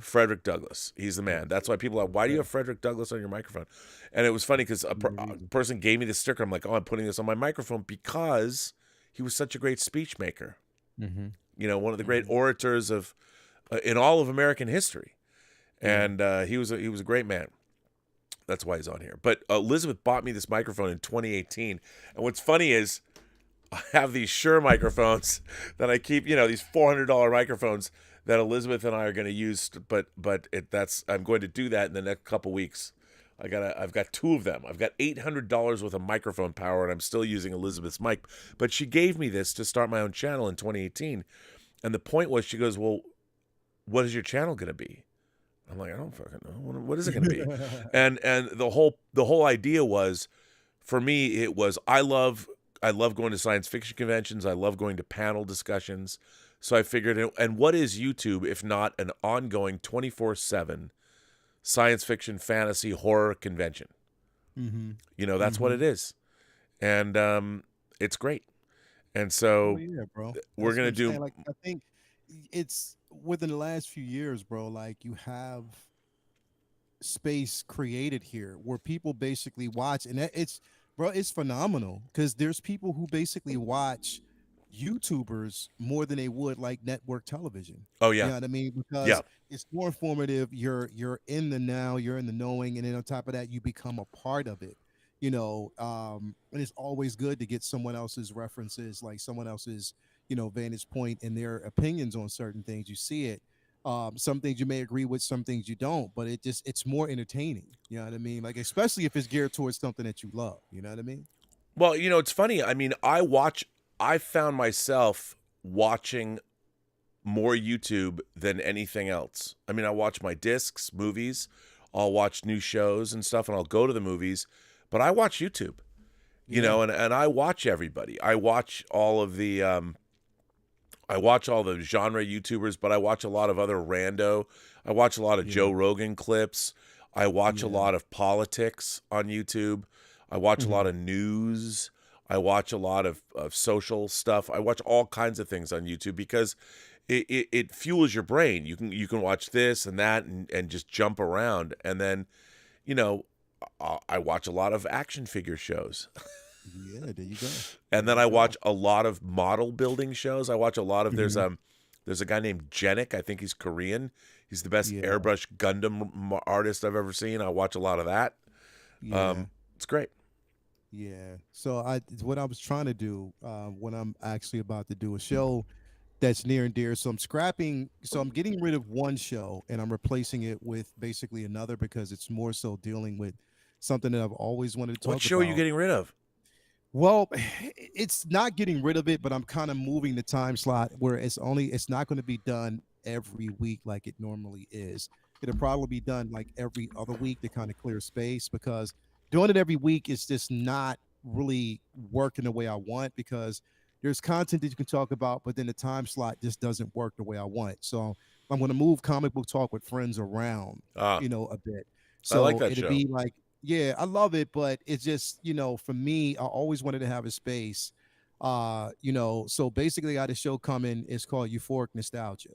B: Frederick Douglass. He's the man. That's why people are, why do you have Frederick Douglass on your microphone? And it was funny because a person gave me the sticker. I'm like, oh, I'm putting this on my microphone because he was such a great speech maker. You know, one of the great orators of in all of American history. And he was a great man. That's why he's on here. But Elizabeth bought me this microphone in 2018. And what's funny is I have these Shure microphones that I keep, you know, these $400 microphones that Elizabeth and I are going to use, but I'm going to do that in the next couple weeks. I've got two of them. I've got $800 worth of microphone power, and I'm still using Elizabeth's mic. But she gave me this to start my own channel in 2018, and the point was, she goes, "Well, what is your channel going to be?" I'm like, "I don't fucking know. What is it going to be?" and the whole idea was, for me, it was I love going to science fiction conventions. I love going to panel discussions. So I figured, and what is YouTube if not an ongoing 24/7 science fiction, fantasy, horror convention? You know, that's what it is. And it's great. And so
D: yeah, bro.
B: we're
D: That's
B: going to
D: what I'm
B: do...
D: saying. Like, I think it's within the last few years, bro, like you have space created here where people basically watch, and it's, bro, it's phenomenal because there's people who basically watch YouTubers more than they would like network television.
B: Oh, yeah.
D: You know what I mean? Because it's more informative. You're in the now, you're in the knowing, and then on top of that, you become a part of it. You know, and it's always good to get someone else's references, like someone else's, you know, vantage point and their opinions on certain things. You see it. Some things you may agree with, some things you don't, but it's more entertaining. You know what I mean? Like, especially if it's geared towards something that you love. You know what I mean?
B: Well, you know, it's funny. I mean, I found myself watching more YouTube than anything else. I mean, I watch my discs, movies, I'll watch new shows and stuff, and I'll go to the movies, but I watch YouTube, you know, and I watch everybody. I watch all of the genre YouTubers, but I watch a lot of other rando. I watch a lot of Joe Rogan clips. I watch a lot of politics on YouTube. I watch a lot of news. I watch a lot of social stuff. I watch all kinds of things on YouTube because it fuels your brain. You can watch this and that and just jump around. And then, you know, I watch a lot of action figure shows.
D: Yeah, there you go.
B: And then I watch a lot of model building shows. I watch a lot of there's a guy named Jenik. I think he's Korean. He's the best airbrush Gundam artist I've ever seen. I watch a lot of that. It's great.
D: Yeah. So what I was trying to do, what I'm actually about to do a show that's near and dear. So I'm getting rid of one show and I'm replacing it with basically another because it's more so dealing with something that I've always wanted to talk about.
B: What show are you getting rid of?
D: Well, it's not getting rid of it, but I'm kind of moving the time slot where it's not going to be done every week like it normally is. It'll probably be done like every other week to kind of clear space because doing it every week is just not really working the way I want because there's content that you can talk about, but then the time slot just doesn't work the way I want. So I'm going to move comic book talk with friends around, you know, a bit. So
B: I like that
D: it'll
B: show.
D: be like, yeah, I love it, but it's just, you know, for me, I always wanted to have a space, you know, so basically I got a show coming. It's called Euphoric Nostalgia.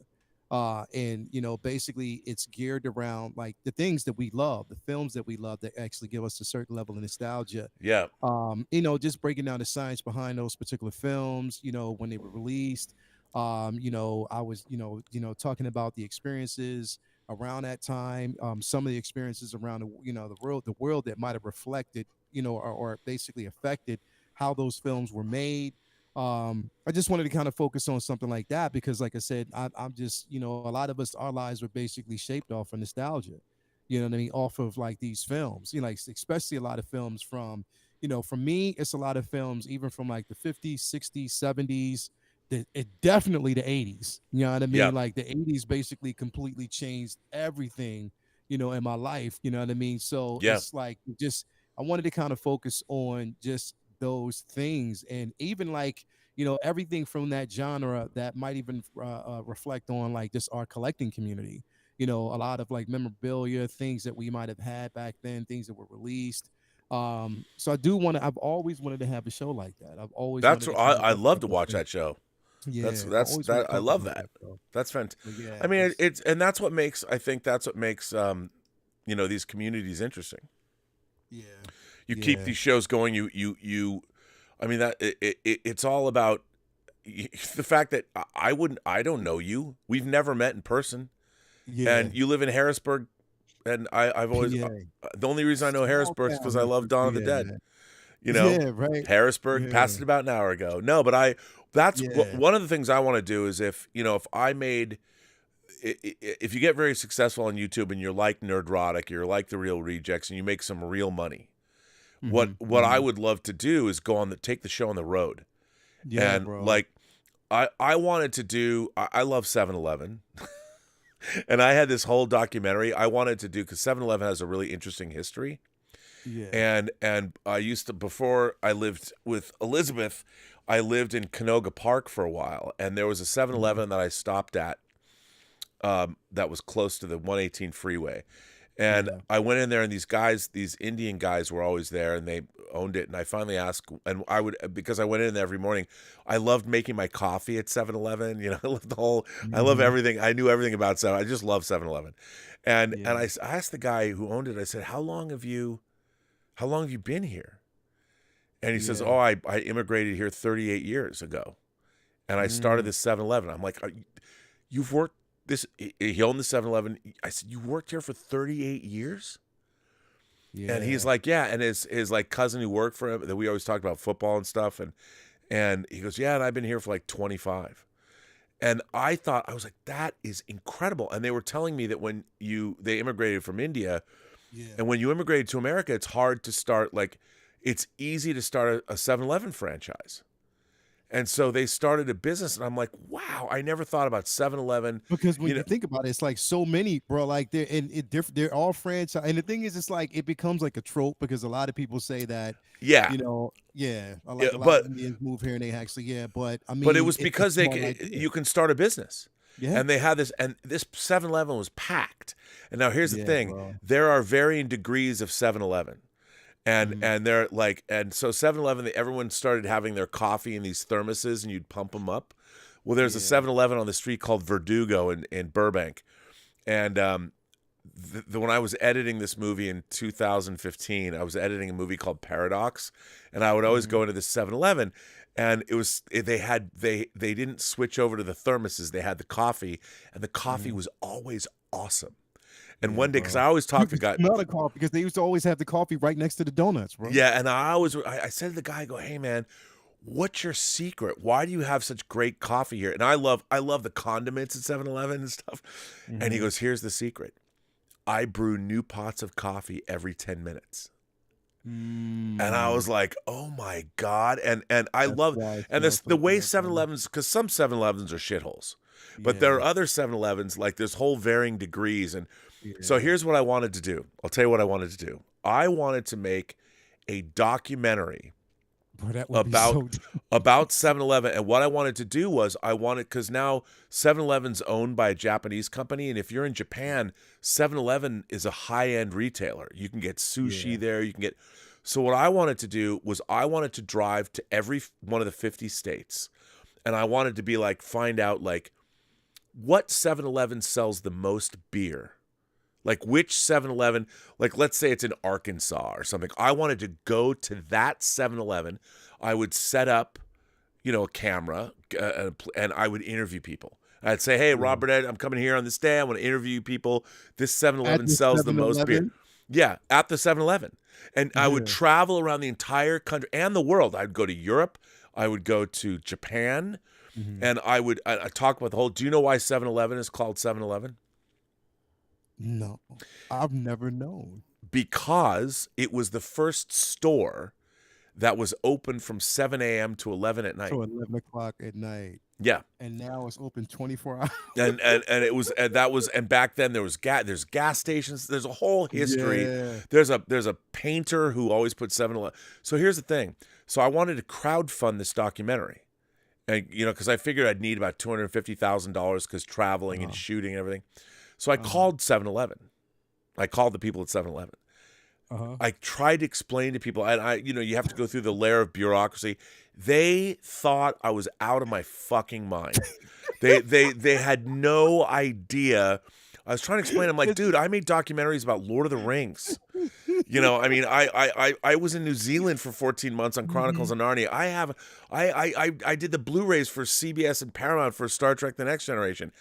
D: And, you know, basically it's geared around like the things that we love, the films that we love that actually give us a certain level of nostalgia.
B: Yeah.
D: You know, just breaking down the science behind those particular films, you know, when they were released. You know, I was, you know, talking about the experiences around that time, some of the experiences around the world that might have reflected, you know, or basically affected how those films were made. I just wanted to kind of focus on something like that because, like I said, I'm just, you know, a lot of us, our lives were basically shaped off of nostalgia, you know what I mean, off of like these films, you know, like especially a lot of films from, you know, for me, it's a lot of films even from like the 50s, 60s, 70s, it definitely the 80s. You know what I mean?
B: Yeah,
D: Like the 80s basically completely changed everything, you know, in my life. You know what I mean? So
B: yeah.
D: it's like just I wanted to kind of focus on just those things, and even like, you know, everything from that genre that might even reflect on like just our collecting community. You know, a lot of like memorabilia, things that we might have had back then, things that were released. So I do want to. I've always wanted to have a show like that. I've always
B: That's
D: wanted to
B: what
D: kind of
B: I
D: talk
B: love
D: about
B: to
D: those
B: watch
D: things.
B: that show.
D: Yeah, I
B: That's
D: always want
B: that
D: to
B: I
D: talk
B: love
D: about
B: that.
D: that show.
B: That's fantastic.
D: So yeah,
B: I mean,
D: just
B: it's and that's what makes I think that's what makes you know, these communities interesting.
D: yeah,
B: You keep
D: yeah,
B: these shows going. I mean that it's all about the fact that I don't know you. We've never met in person,
D: yeah.
B: and you live in Harrisburg, and I've always
D: PA,
B: the only reason I know
D: small
B: Harrisburg is
D: town
B: because I love
D: Harrisburg,
B: Dawn of the Dead.
D: PA.
B: You know,
D: Yeah, right.
B: Harrisburg
D: Yeah,
B: passed it about an hour ago. No, but that's
D: yeah,
B: one of the things I want to do is if you know if I made if you get very successful on YouTube and you're like Nerdrotic, you're like the Real Rejects, and you make some real money.
D: hmm,
B: What I
D: hmm.
B: would love to do is take the show on the road.
D: Yeah,
B: And
D: bro.
B: like I wanted to do I love 7-Eleven. And I had this whole documentary I wanted to do because 7-Eleven has a really interesting history.
D: Yeah,
B: And I used to before I lived with Elizabeth, I lived in Canoga Park for a while, and there was a
D: mhm,
B: 7-Eleven that I stopped at that was close to the 118 freeway. And
D: yeah,
B: I went in there, and these Indian guys were always there, and they owned it. And I finally asked, and I would, because I went in there every morning, I loved making my coffee at 7-Eleven. You know, I love I love
D: hmm,
B: everything. I knew everything about 7. I just love 7-Eleven. And
D: yeah,
B: I asked the guy who owned it, I said, how long have you been here? And he says,
D: yeah.
B: oh, I immigrated here 38 years ago. And I started
D: Mm,
B: this 7-Eleven. I'm like, you've worked this, he owned the 7-Eleven. I said, you worked here for 38 years? And he's
D: yeah,
B: like, yeah. And his like cousin who worked for him, that we always talked about football and stuff. And he goes, yeah, and I've been here for like 25. And I was like, that is incredible. And they were telling me that they immigrated from India,
D: yeah.
B: and when you immigrated to America, it's hard to start, like, it's easy to start a 7-Eleven franchise. And so they started a business, and I'm like, wow, I never thought about 7-Eleven.
D: Because when
B: You know,
D: you think about it, it's like so many, bro. Like they're all franchise. And the thing is, it's like it becomes like a trope because a lot of people say that,
B: yeah,
D: you know, yeah,
B: yeah,
D: like a lot of
B: but
D: Indians move here and they actually, yeah. But I
B: but it
D: mean,
B: was
D: it's a
B: because
D: smart idea.
B: you can start a business.
D: Yeah,
B: And they had this, and this 7-Eleven was packed. And now here's the
D: yeah,
B: thing:
D: bro.
B: there are varying degrees of 7-Eleven. And
D: Mhm.
B: and they're like, and so 7-Eleven, everyone started having their coffee in these thermoses, and you'd pump them up. Well, there's a
D: Yeah.
B: 7-Eleven on the street called Verdugo in Burbank, and when I was editing this movie in 2015, I was editing a movie called Paradox, and I would always
D: Mhm.
B: go into this 7-Eleven, and they didn't switch over to the thermoses. They had the coffee, and the coffee
D: Mhm.
B: was always awesome. And
D: Yeah,
B: one day, because
D: bro.
B: I always
D: You
B: talk to
D: could
B: guys.
D: smell the coffee because they used to always have the coffee right next to the donuts, bro.
B: Yeah, and I said to the guy, I go, hey man, what's your secret? Why do you have such great coffee here? And I love the condiments at 7-Eleven and stuff. And he
D: Mhm.
B: goes, here's the secret. I brew new pots of coffee every 10 minutes. And I
D: Mm.
B: was like, oh my God. And I
D: That's
B: love,
D: why it
B: and
D: smells
B: the
D: so
B: way
D: good, bro.
B: 7-Elevens, because some 7-Elevens are shitholes, but there
D: Yeah,
B: are other 7-Elevens, like there's whole varying degrees. And so
D: yeah.
B: here's what I wanted to do. I'll tell you what I wanted to do. I wanted to make a documentary
D: Bro, that would be
B: about
D: so
B: about 7-Eleven, and what I wanted to do was I wanted, because now 7-Eleven's owned by a Japanese company, and if you're in Japan, 7-Eleven is a high-end retailer. You can get
D: yeah.
B: sushi there, you can get, so what I wanted to do was I wanted to drive to every one of the 50 states, and I wanted to be like, find out like what 7-Eleven sells the most beer. Like which 7-Eleven, like let's say it's in Arkansas or something. I wanted to go to that 7-Eleven. I would set up, you know, a camera, and I would interview people. I'd say, hey,
D: Yeah.
B: Rob Burnett, I'm coming here on this day. I want to interview people. This
D: At
B: 7-Eleven
D: the
B: sells the most beer.
D: 7-Eleven?
B: Yeah, at the 7-Eleven. And I would
D: Yeah.
B: travel around the entire country and the world. I'd go to Europe. I would go to Japan.
D: Mhm.
B: And I talk about the whole, do you know why 7-Eleven is called 7-Eleven?
D: No, I've never known.
B: Because it was the first store that was open from 7 a.m. to 11 at night.
D: So 11 o'clock at night.
B: Yeah.
D: And now it's open 24 hours.
B: And it was, and that was, and back then there's gas stations. There's a whole history.
D: Yeah.
B: There's a painter who always put 7-Eleven. So here's the thing. So I wanted to crowdfund this documentary, and because I figured I'd need about $250,000 because traveling and shooting and everything. So I called 7-Eleven. I called the people at 7-Eleven. I tried to explain to people, and you have to go through the layer of bureaucracy. They thought I was out of my fucking mind. They had no idea. I was trying to explain. I'm like, dude, I made documentaries about Lord of the Rings. I mean, I was in New Zealand for 14 months on Chronicles of Narnia. I did the Blu-rays for CBS and Paramount for Star Trek: The Next Generation.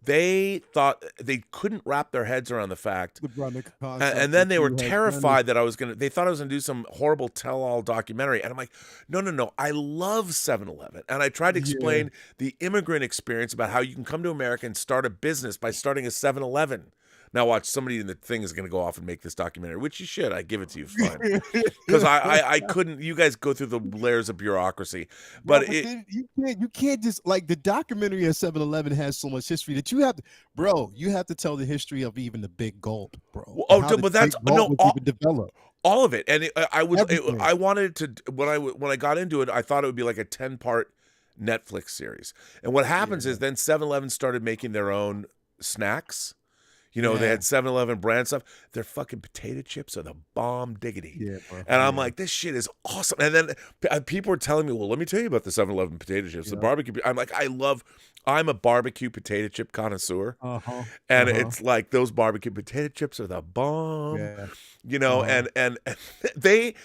B: They thought they couldn't wrap their heads around the fact, and then they were terrified that they thought I was gonna do some horrible tell-all documentary, and I'm like, no, I love 7-Eleven, and I tried to explain the immigrant experience about how you can come to America and start a business by starting a 7-Eleven. Now watch, somebody in the thing is going to go off and make this documentary, which you should. I give it to you, fine. Because I couldn't. You guys go through the layers of bureaucracy, but
D: you can't just, like, the documentary at 7-Eleven has so much history that you have to, bro. You have to tell the history of even the Big Gulp, bro.
B: But that's
D: developed.
B: All of it, and I wanted to when I got into it, I thought it would be like a 10-part Netflix series. And what happens is then 7-Eleven started making their own snacks. They had 7-Eleven brand stuff. Their fucking potato chips are the bomb diggity. Yeah, bro. And I'm like, this shit is awesome. And then people were telling me, well, let me tell you about the 7-Eleven potato chips, the barbecue. I'm like, I'm a barbecue potato chip connoisseur. And it's like, those barbecue potato chips are the bomb. Yeah. And they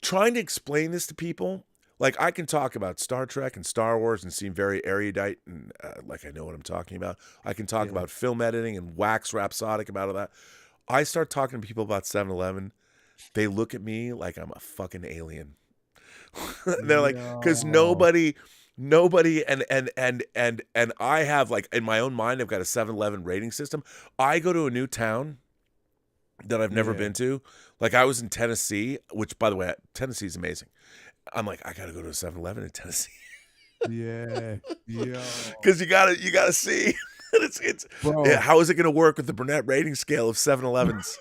B: trying to explain this to people. Like, I can talk about Star Trek and Star Wars and seem very erudite and like I know what I'm talking about. I can talk about film editing and wax rhapsodic about all that. I start talking to people about 7-Eleven. They look at me like I'm a fucking alien. They're like, because nobody, and I have, like, in my own mind, I've got a 7-Eleven rating system. I go to a new town that I've never been to. Like, I was in Tennessee, which, by the way, Tennessee is amazing. I'm like, I gotta go to a 7-Eleven in Tennessee.
D: Yeah.
B: Because you gotta see. How is it gonna work with the Burnett rating scale of 7-Elevens?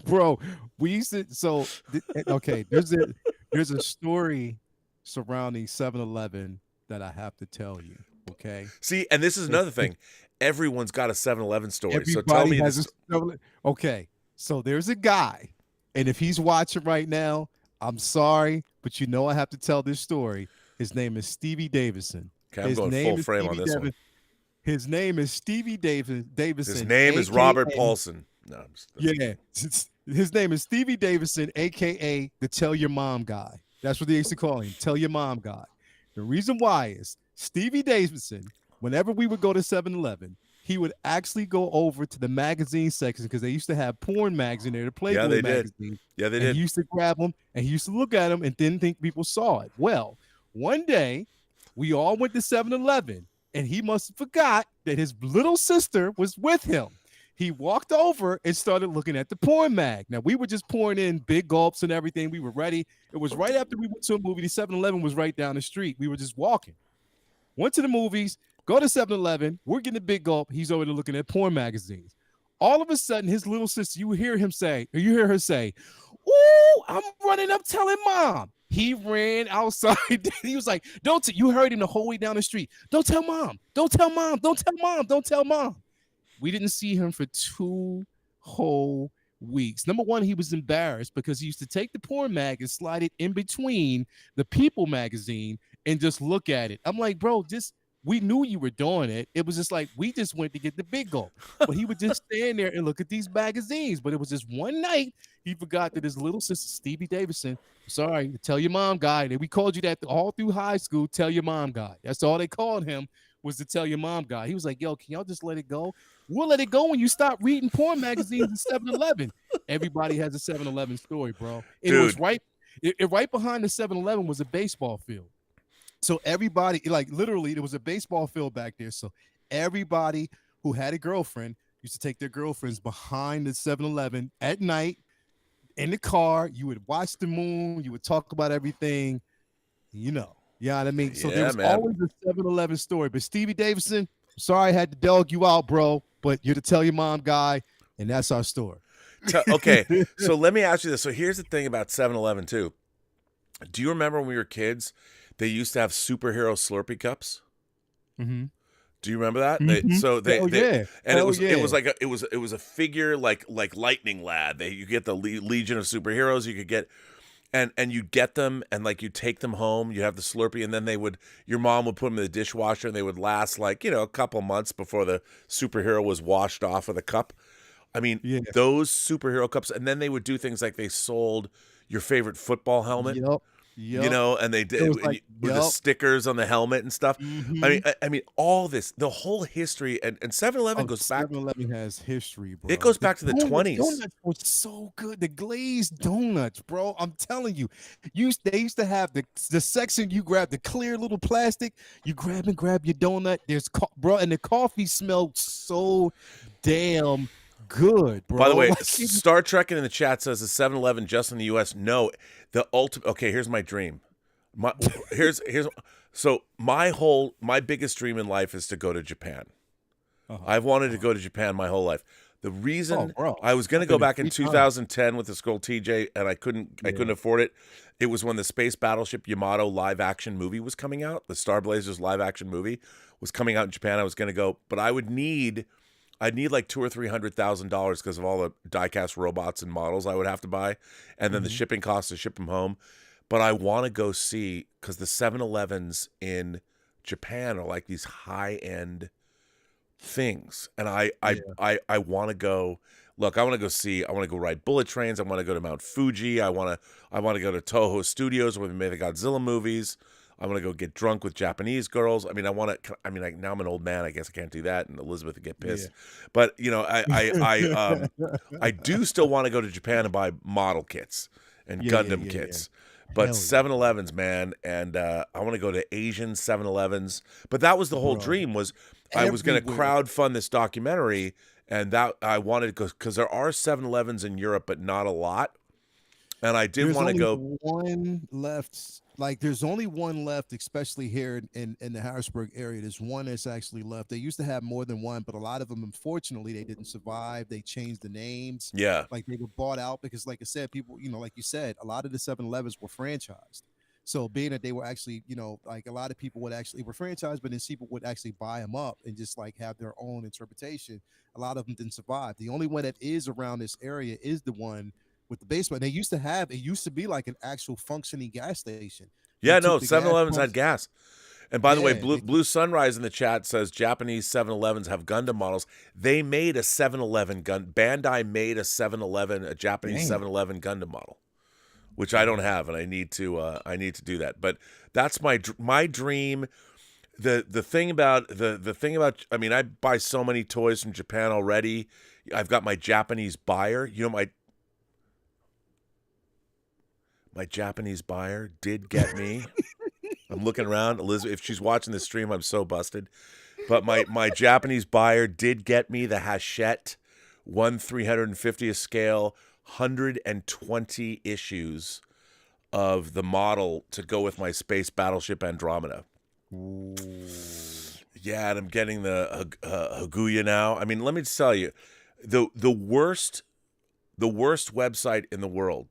D: Bro, we used to. Okay, there's a story surrounding 7-Eleven that I have to tell you. Okay.
B: See, and this is another thing. Everyone's got a 7-Eleven story.
D: Everybody
B: so tell me
D: has okay. So there's a guy, and if he's watching right now, I'm sorry, but I have to tell this story. His name is Stevie Davison.
B: Okay, I'm going full frame on this one.
D: His name is Stevie Davison.
B: His name is Robert Paulson. No,
D: his name is Stevie Davison, a.k.a. the Tell Your Mom guy. That's what they used to call him, Tell Your Mom guy. The reason why is Stevie Davison, whenever we would go to 7-Eleven, he would actually go over to the magazine section because they used to have porn mags in there, the Playboy magazine.
B: Yeah, they did.
D: He used to grab them and he used to look at them and didn't think people saw it. Well, one day we all went to 7-Eleven and he must have forgot that his little sister was with him. He walked over and started looking at the porn mag. Now, we were just pouring in big gulps and everything. We were ready. It was right after we went to a movie. The 7-Eleven was right down the street. We were just walking. Went to the movies. Go to 7-Eleven. We're getting a big gulp. He's over there looking at porn magazines. All of a sudden, his little sister, you hear her say, "Ooh, I'm running up telling mom." He ran outside. He was like, you heard him the whole way down the street. Don't tell mom. Don't tell mom. Don't tell mom. Don't tell mom. We didn't see him for 2 whole weeks. Number one, he was embarrassed because he used to take the porn mag and slide it in between the People magazine and just look at it. I'm like, bro, we knew you were doing it. It was just like, we just went to get the big gulp. But he would just stand there and look at these magazines. But it was just one night, he forgot that his little sister, Stevie Davison, sorry, Tell Your Mom guy. We called you that all through high school, Tell Your Mom guy. That's all they called him, was the Tell Your Mom guy. He was like, yo, can y'all just let it go? We'll let it go when you stop reading porn magazines at 7-Eleven. Everybody has a 7-Eleven story, bro. It was right behind the 7-Eleven was a baseball field. So everybody, like, literally, there was a baseball field back there. So everybody who had a girrused to take their girlfriends behind the 7-Eleven at night in the car. You would watch the moon. You would talk about everything. You know what I mean? So
B: Yeah,
D: there was
B: man.
D: always a 7-Eleven story. But Stevie Davidson, sorry I had to dog you out, bro. But you're the tell your mom guy, and that's our story.
B: Okay, so let me ask you this. So here's the thing about 7-Eleven too. Do you remember when we were kids, they used to have superhero Slurpee cups?
D: Mm-hmm.
B: Do you remember that?
D: Yeah.
B: And it was like it was a figure like Lightning Lad. You get the Legion of Superheroes. You could get and you'd get them and like you take them home. You have the Slurpee, and then your mom would put them in the dishwasher, and they would last like a couple months before the superhero was washed off of the cup. I mean, those superhero cups, and then they would do things like they sold your favorite football helmet.
D: Yep.
B: And they did with the stickers on the helmet and stuff.
D: Mm-hmm.
B: I mean, all this, the whole history, and 7-Eleven goes back.
D: 7-Eleven has history, bro.
B: It goes back to the 20s.
D: Donuts were so good. The glazed donuts, bro. I'm telling you, they used to have the section you grab the clear little plastic. You grab your donut. Bro, and the coffee smelled so damn good, bro.
B: By the way, Star Trek in the chat says the 7-Eleven just in the U.S. No, the ultimate. Okay, here's my dream. My biggest dream in life is to go to Japan. I've wanted to go to Japan my whole life. The reason I was going to go back in 2010 with this girl TJ, and I couldn't afford it. It was when the space battleship Yamato live action movie was coming out. The Star Blazers live action movie was coming out in Japan. I was going to go, but I'd need like $200,000 or $300,000 because of all the die-cast robots and models I would have to buy, and then the shipping costs to ship them home. But I want to go see, because the 7-Elevens in Japan are like these high-end things, and I want to go. Look, I want to go see. I want to go ride bullet trains. I want to go to Mount Fuji. I want to go to Toho Studios where they made the Godzilla movies. I want to go get drunk with Japanese girls. I mean, now I'm an old man. I guess I can't do that, and Elizabeth would get pissed. Yeah. But I do still want to go to Japan and buy model kits and Gundam kits. But 7-Elevens, man, and I want to go to Asian 7-Elevens. But that was the whole dream. Was I was going to crowdfund this documentary, and that I wanted to go because there are 7-Elevens in Europe, but not a lot. And I did want to go.
D: One left. Like, there's only one left, especially here in the Harrisburg area. There's one that's actually left. They used to have more than one, but a lot of them, unfortunately, they didn't survive. They changed the names.
B: Yeah.
D: Like, they were bought out because, like I said, people, like you said, a lot of the 7-Elevens were franchised. So being that they were actually, like a lot of people were franchised, but then people would actually buy them up and just like have their own interpretation. A lot of them didn't survive. The only one that is around this area is the one with the basement. It used to be like an actual functioning gas station.
B: Yeah, no, 7-Elevens had gas. And by the way, Blue Sunrise in the chat says Japanese 7-Elevens have Gundam models. They made a 7-Eleven Bandai made a 7-Eleven, a Japanese 7-Eleven Gundam model, which I don't have, and I need to do that. But that's my dream. The thing about I mean, I buy so many toys from Japan already. I've got my Japanese buyer. My Japanese buyer did get me. I'm looking around. Elizabeth, if she's watching this stream, I'm so busted. But my Japanese buyer did get me the Hachette 1/350th scale, 120 issues of the model to go with my space battleship Andromeda. Ooh. Yeah, and I'm getting the Haguya now. I mean, let me tell you, the worst website in the world,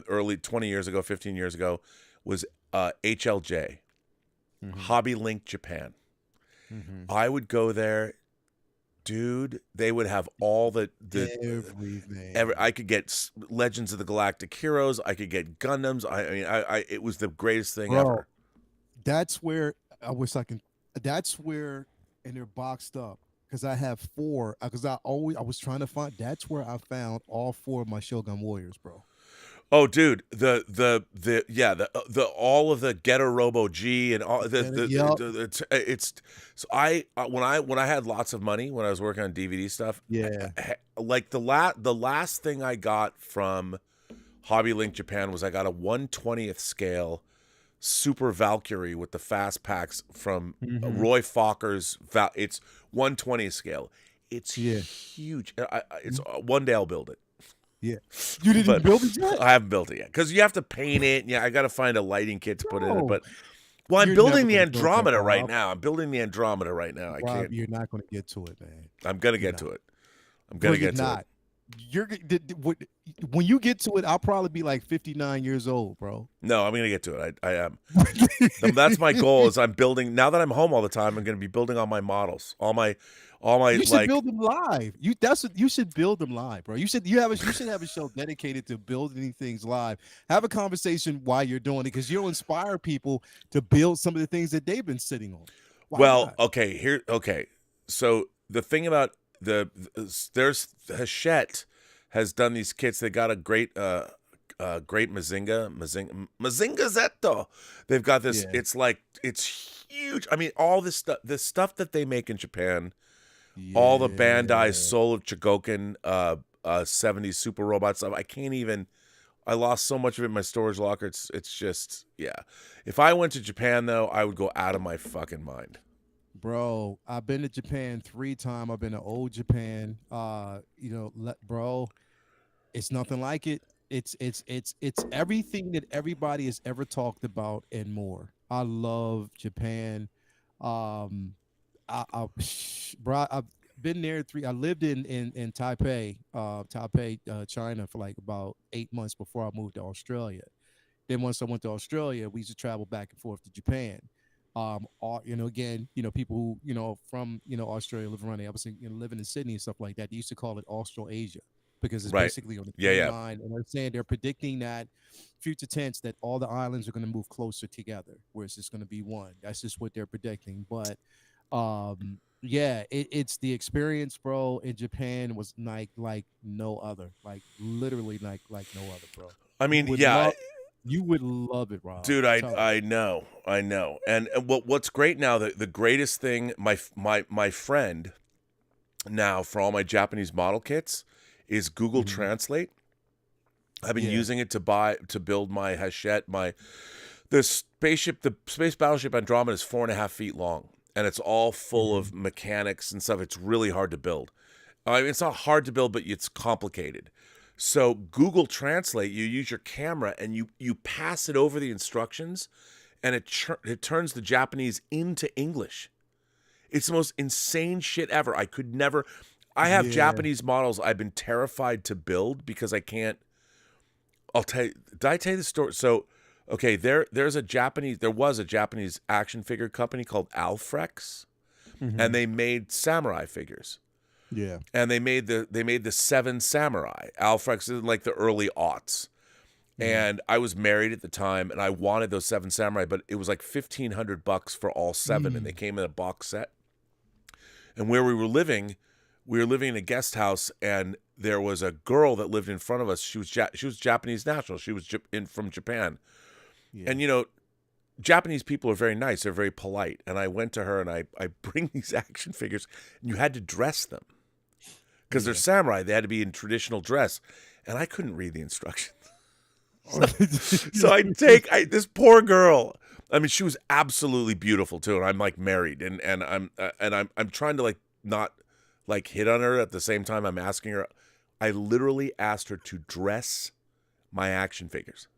B: early 20 years ago, 15 years ago, was HLJ, Hobby Link Japan. I would go there, dude. They would have all the
D: everything.
B: I could get Legends of the Galactic Heroes. I could get Gundams. I mean, it was the greatest thing ever.
D: That's where That's where, and they're boxed up. Because I have 4. Because I was trying to find. That's where I found all 4 of my Shogun Warriors, bro.
B: Oh, dude, the all of the Getter Robo G and all it's so when I had lots of money when I was working on DVD stuff.
D: Yeah,
B: like the last thing I got from Hobby Link Japan was I got a 1/20th scale Super Valkyrie with the fast packs from Roy Fokker's. It's 1/20th scale. It's huge. It's one day I'll build it.
D: Yeah. You didn't
B: But
D: build it yet?
B: I haven't built it yet because you have to paint it. Yeah, I got to find a lighting kit to put in it.
D: Bro,
B: But well, I'm
D: you're
B: building
D: never
B: the
D: gonna build that,
B: Andromeda right
D: Rob.
B: now. I'm building the Andromeda right now. I
D: Rob,
B: can't.
D: you're not going to get to it, man.
B: I'm gonna
D: You're
B: get to
D: not.
B: it. I'm gonna
D: No, you're
B: get to
D: not.
B: it.
D: When you get to it, I'll probably be like 59 years old, bro.
B: No, I'm gonna get to it. I am. That's my goal. Is I'm building now that I'm home all the time. I'm gonna be building on my models, all my
D: You should
B: like.
D: build them live. You should build them live, bro. You should have a show dedicated to building things live. Have a conversation while you're doing it because you'll inspire people to build some of the things that they've been sitting on. Why
B: Well,
D: not?
B: okay. So the thing about there's Hachette has done these kits. They got a great Mazinga Zetto. They've got this.
D: Yeah.
B: It's huge. I mean, all this stuff that they make in Japan, all the Bandai Soul of Chogokin 70s super robot stuff. I can't even. I lost so much of it in my storage locker. It's just, yeah. If I went to Japan though, I would go out of my fucking mind.
D: Bro, I've been to Japan 3 times. I've been to old Japan. Bro, it's nothing like it. It's everything that everybody has ever talked about and more. I love Japan. Bro, I've been there I lived in Taipei, China for like about 8 months before I moved to Australia. Then once I went to Australia, we used to travel back and forth to Japan. People who, from, Australia live around there. I was living in Sydney and stuff like that. They used to call it Australasia because it's
B: Right.
D: basically on the
B: Yeah.
D: line. And they're saying they're predicting that future tense that all the islands are going to move closer together, where it's just going to be one. That's just what they're predicting. But it's the experience, bro, in Japan was like no other. Like literally like no other, bro.
B: I mean, yeah.
D: You would love it, Rob.
B: Dude, I know. And what's great now, the greatest thing, my friend now for all my Japanese model kits is Google Translate. I've been using it to build my Hachette. The space battleship Andromeda is 4.5 feet long, and it's all full of mechanics and stuff. It's really hard to build. I mean, it's not hard to build, but it's complicated. So Google Translate, you use your camera and you pass it over the instructions, and it turns the Japanese into English. It's the most insane shit ever. I have Japanese models I've been terrified to build because I can't. Did I tell you the story? So, okay, there was a Japanese action figure company called Alfrex, and they made samurai figures.
D: Yeah.
B: And they made the 7 Samurai. Alfrex is like the early aughts. And I was married at the time, and I wanted those 7 Samurai, but it was like $1,500 for all 7, and they came in a box set. And where we were living in a guest house, and there was a girl that lived in front of us. She was Japanese national. She was from Japan. Yeah. And Japanese people are very nice. They're very polite. And I went to her, and I bring these action figures, and you had to dress them. Because they're samurai, they had to be in traditional dress, and I couldn't read the instructions. So I take this poor girl. I mean, she was absolutely beautiful too, and I'm like married, and I'm trying to like not like hit on her at the same time. I'm asking her. I literally asked her to dress my action figures,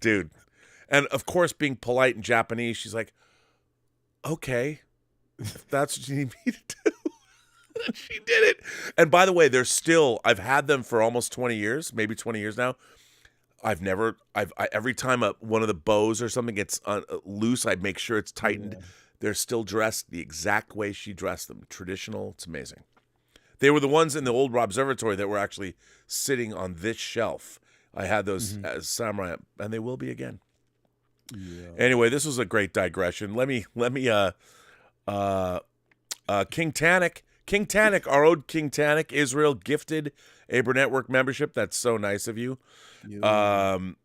B: dude. And of course, being polite in Japanese, she's like, "Okay, if that's what you need me to do." She did it. And by the way, I've had them for almost 20 years, maybe 20 years now. Every time one of the bows or something gets loose, I make sure it's tightened. Yeah. They're still dressed the exact way she dressed them. Traditional. It's amazing. They were the ones in the old Robservatory that were actually sitting on this shelf. I had those as samurai, and they will be again. Yeah. Anyway, this was a great digression. Let me King Tannic, our old King Tannic, Israel, gifted a Burnettwork membership. That's so nice of you. Another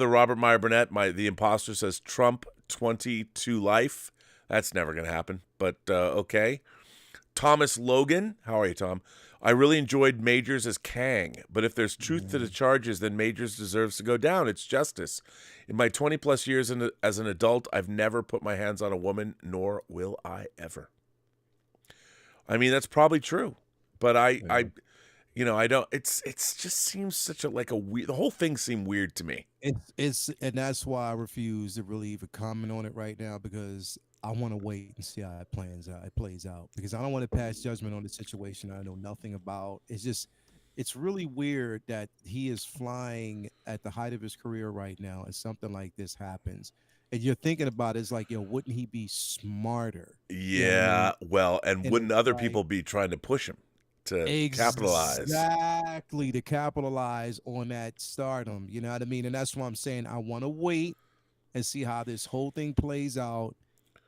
B: Robert Meyer Burnett, the imposter, says Trump 22 life. That's never going to happen, but okay. Thomas Logan, how are you, Tom? I really enjoyed Majors as Kang, but if there's truth to the charges, then Majors deserves to go down. It's justice. In my 20-plus years as an adult, I've never put my hands on a woman, nor will I ever. I mean, that's probably true, but I don't. It's just seems such a like a weird. The whole thing seemed weird to me.
D: And that's why I refuse to really even comment on it right now, because I want to wait and see how it plays out, because I don't want to pass judgment on the situation I know nothing about. It's really weird that he is flying at the height of his career right now and something like this happens. And you're thinking about it, it's like, wouldn't he be smarter? You know what I
B: Yeah,
D: mean?
B: well, and
D: And
B: wouldn't
D: it's
B: other
D: like,
B: people be trying to push him to capitalize?
D: exactly, to capitalize on that stardom. You know what I mean? And that's why I'm saying I want to wait and see how this whole thing plays out,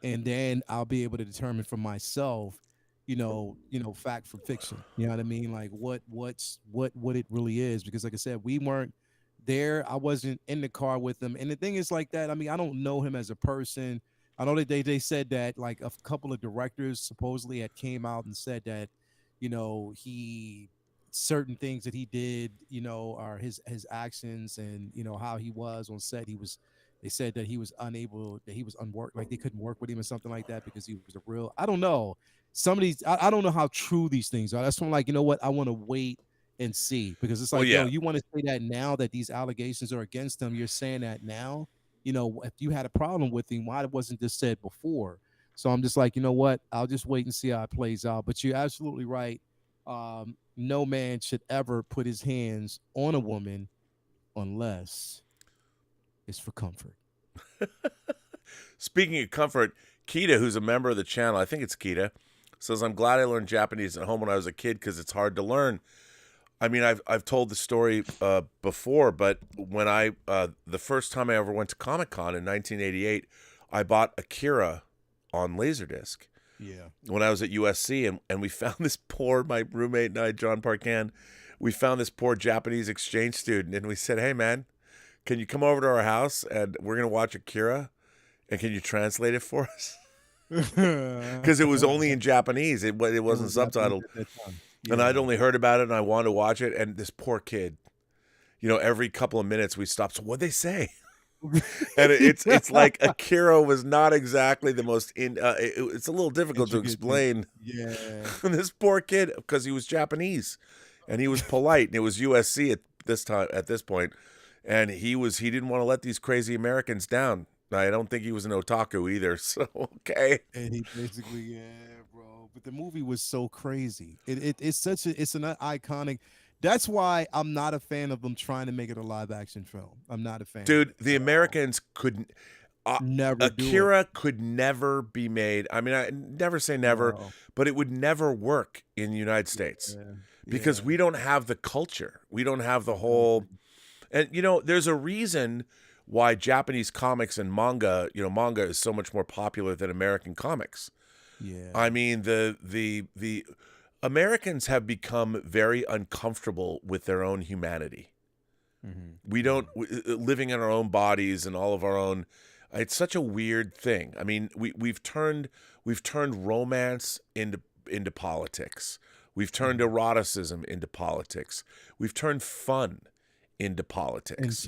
D: and then I'll be able to determine for myself, fact from fiction. You know what I mean? Like what it really is. Because like I said, we weren't there. I wasn't in the car with them. And the thing is like that. I mean, I don't know him as a person. I know that they said that like a couple of directors supposedly had came out and said that, he certain things that he did, are his actions, and how he was on set. They said that he was unable, that he was unworked, like they couldn't work with him or something like that because he was a real. I don't know. Some of these, I don't know how true these things are. That's why I'm like, you know what? I want to wait and see, because it's
B: Well,
D: like,
B: yeah.
D: you want to say that now that these allegations are against him, you're saying that now. If you had a problem with him, why wasn't this said before? So I'm just like, you know what? I'll just wait and see how it plays out. But you're absolutely right. No man should ever put his hands on a woman unless it's for comfort.
B: Speaking of comfort, Kita, who's a member of the channel, I think it's Kita, says, "I'm glad I learned Japanese at home when I was a kid because it's hard to learn." I mean, I've told the story before, but when the first time I ever went to Comic-Con in 1988, I bought Akira on Laserdisc.
D: Yeah.
B: When I was at USC, and we found my roommate and I, John Parkan, we found this poor Japanese exchange student, and we said, "Hey, man, can you come over to our house and we're going to watch Akira, and can you translate it for us?" Because it was only in Japanese. It wasn't subtitled. And I'd only heard about it, and I wanted to watch it. And this poor kid, every couple of minutes we stopped. So what'd they say? And it's like Akira was not exactly the most it's a little difficult to explain.
D: Yeah.
B: And this poor kid, because he was Japanese, and he was polite, and it was USC at this point, and he didn't want to let these crazy Americans down. I don't think he was an otaku either. So okay.
D: And he basically, bro. But the movie was so crazy. It's an iconic. That's why I'm not a fan of them trying to make it a live action film. I'm not a fan.
B: Dude, the Americans couldn't.
D: Never
B: Akira could never be made. I mean, I never say never, but it would never work in the United States because we don't have the culture. We don't have the whole. And there's a reason why Japanese comics and manga, manga is so much more popular than American comics.
D: Yeah.
B: I mean, the Americans have become very uncomfortable with their own humanity.
D: Mm-hmm.
B: We don't living in our own bodies and all of our own. It's such a weird thing. I mean, we've turned romance into politics. We've turned eroticism into politics. We've turned fun into politics.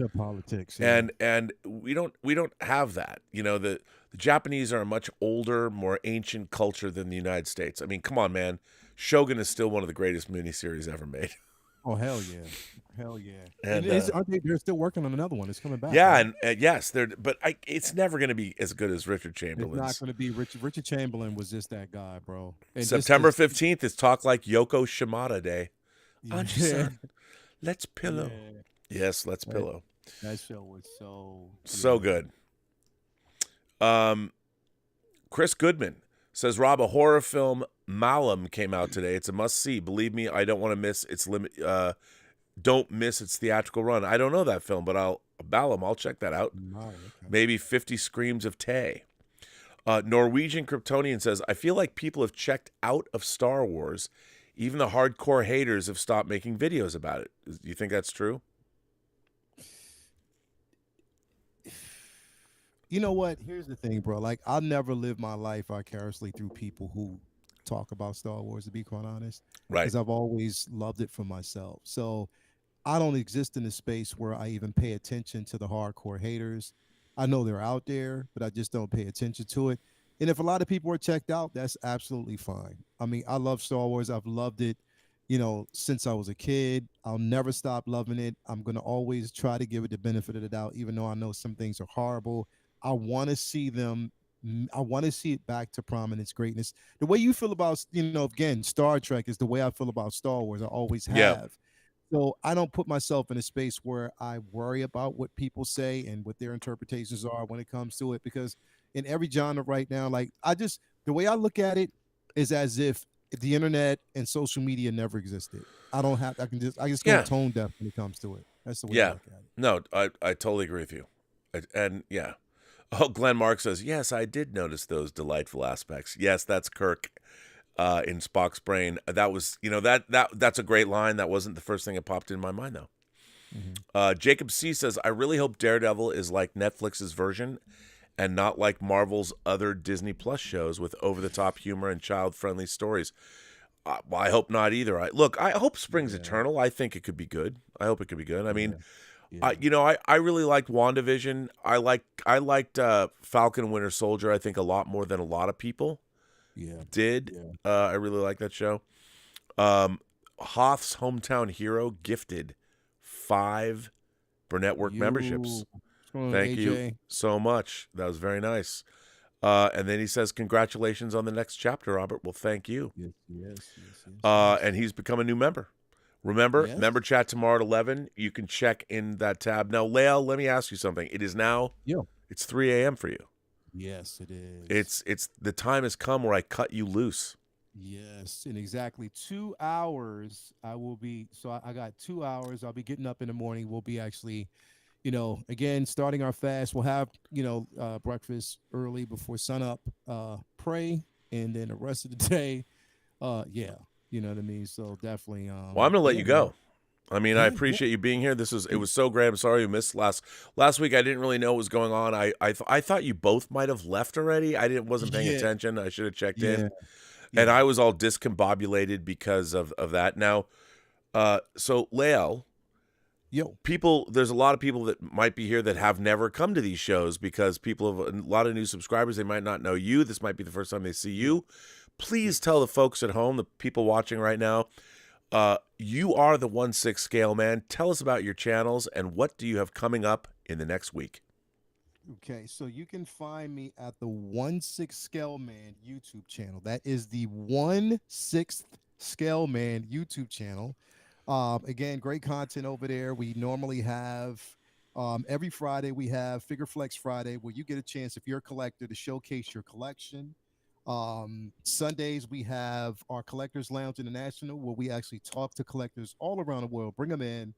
D: Yeah.
B: And we don't have that. The Japanese are a much older, more ancient culture than the United States. I mean, come on, man. Shogun is still one of the greatest miniseries ever made.
D: Oh, hell yeah. Hell yeah.
B: And,
D: they're still working on another one. It's coming back.
B: Yeah,
D: right?
B: and yes, it's never going to be as good as Richard Chamberlain's.
D: It's not going to be Richard Chamberlain was just that guy, bro. And
B: September 15th is Talk Like Yoko Shimada Day.
D: Yeah.
B: Aren't you, son? Let's pillow.
D: Yeah.
B: Yes, let's pillow.
D: That show was
B: So good. Chris Goodman says, "Rob, a horror film Mmmm came out today. It's a must see. Believe me, I don't want to miss its don't miss its theatrical run." I don't know that film, but I'll check that out.
D: okay.
B: Maybe 50 Screams of Tay. Norwegian Kryptonian says, "I feel like people have checked out of Star Wars. Even the hardcore haters have stopped making videos about it." Do you think that's true?
D: You know what? Here's the thing, bro. Like, I'll never live my life vicariously through people who talk about Star Wars, to be quite honest.
B: Right.
D: Because I've always loved it for myself. So I don't exist in a space where I even pay attention to the hardcore haters. I know they're out there, but I just don't pay attention to it. And if a lot of people are checked out, that's absolutely fine. I mean, I love Star Wars. I've loved it, since I was a kid. I'll never stop loving it. I'm going to always try to give it the benefit of the doubt, even though I know some things are horrible. I want to see them. I want to see it back to prominence, greatness. The way you feel about, again, Star Trek is the way I feel about Star Wars. I always
B: Yeah.
D: have. So I don't put myself in a space where I worry about what people say and what their interpretations are when it comes to it, because in every genre right now, like the way I look at it is as if the internet and social media never existed. I just go
B: Yeah.
D: tone deaf when it comes to it. That's the way I
B: Yeah.
D: look at it.
B: No, I totally agree with you. And yeah. Oh, Glenn Mark says, yes, I did notice those delightful aspects. Yes, that's Kirk in Spock's brain. That was, that's a great line. That wasn't the first thing that popped in my mind, though. Jacob C says, I really hope Daredevil is like Netflix's version and not like Marvel's other Disney Plus shows with over-the-top humor and child-friendly stories. Well, I hope not either. I hope Spring's Eternal. I think it could be good. I hope it could be good. I mean, I really liked WandaVision. I liked Falcon and Winter Soldier, I think, a lot more than a lot of people did. I really like that show. Hoth's Hometown Hero gifted 5 Burnettwork memberships. Thank you so much. That was very nice. And then he says, congratulations on the next chapter, Robert. Well, thank you.
D: Yes.
B: And he's become a new member. Remember, member chat tomorrow at 11. You can check in that tab. Now, Lael, let me ask you something. It is now, it's 3 a.m. for you.
D: Yes, it is.
B: It's the time has come where I cut you loose.
D: Yes, in exactly 2 hours, I will be, so I got 2 hours. I'll be getting up in the morning. We'll be actually, again, starting our fast. We'll have, breakfast early before sunup, pray, and then the rest of the day, you know what I mean? So definitely.
B: Well, I'm going to let you go. I mean, I appreciate you being here. It was so great. I'm sorry you missed last week. I didn't really know what was going on. I thought you both might have left already. Wasn't paying attention. I should have checked in. And I was all discombobulated because of that. Now, so Lael, there's a lot of people that might be here that have never come to these shows because people have a lot of new subscribers. They might not know you. This might be the first time they see you. Please tell the folks at home, the people watching right now, you are the 1/6 Scale Man. Tell us about your channels and what do you have coming up in the next week?
D: Okay, so you can find me at the 1/6 Scale Man YouTube channel. That is the 1/6 Scale Man YouTube channel. Again, great content over there. We normally have every Friday we have Figure Flex Friday, where you get a chance, if you're a collector, to showcase your collection. Sundays we have our Collectors Lounge International, where we actually talk to collectors all around the world, bring them in.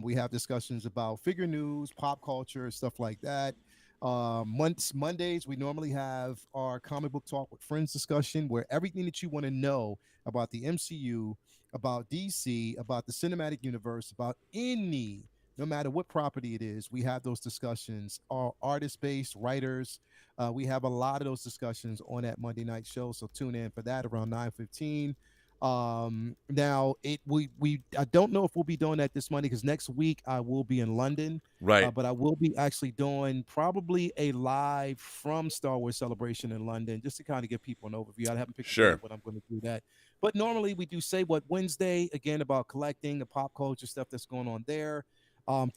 D: We have discussions about figure news, pop culture, stuff like that. Mondays we normally have our comic book talk with friends discussion, where everything that you want to know about the MCU, about DC, about the cinematic universe, about no matter what property it is, we have those discussions. Our artist-based writers, we have a lot of those discussions on that Monday night show, so tune in for that around 9:15. Now I don't know if we'll be doing that this Monday, because next week I will be in London,
B: right?
D: But I will be actually doing probably a live from Star Wars Celebration in London, just to kind of give people an overview. I haven't picked up what I'm going to do that, but normally we do Say What Wednesday, again about collecting the pop culture stuff that's going on there.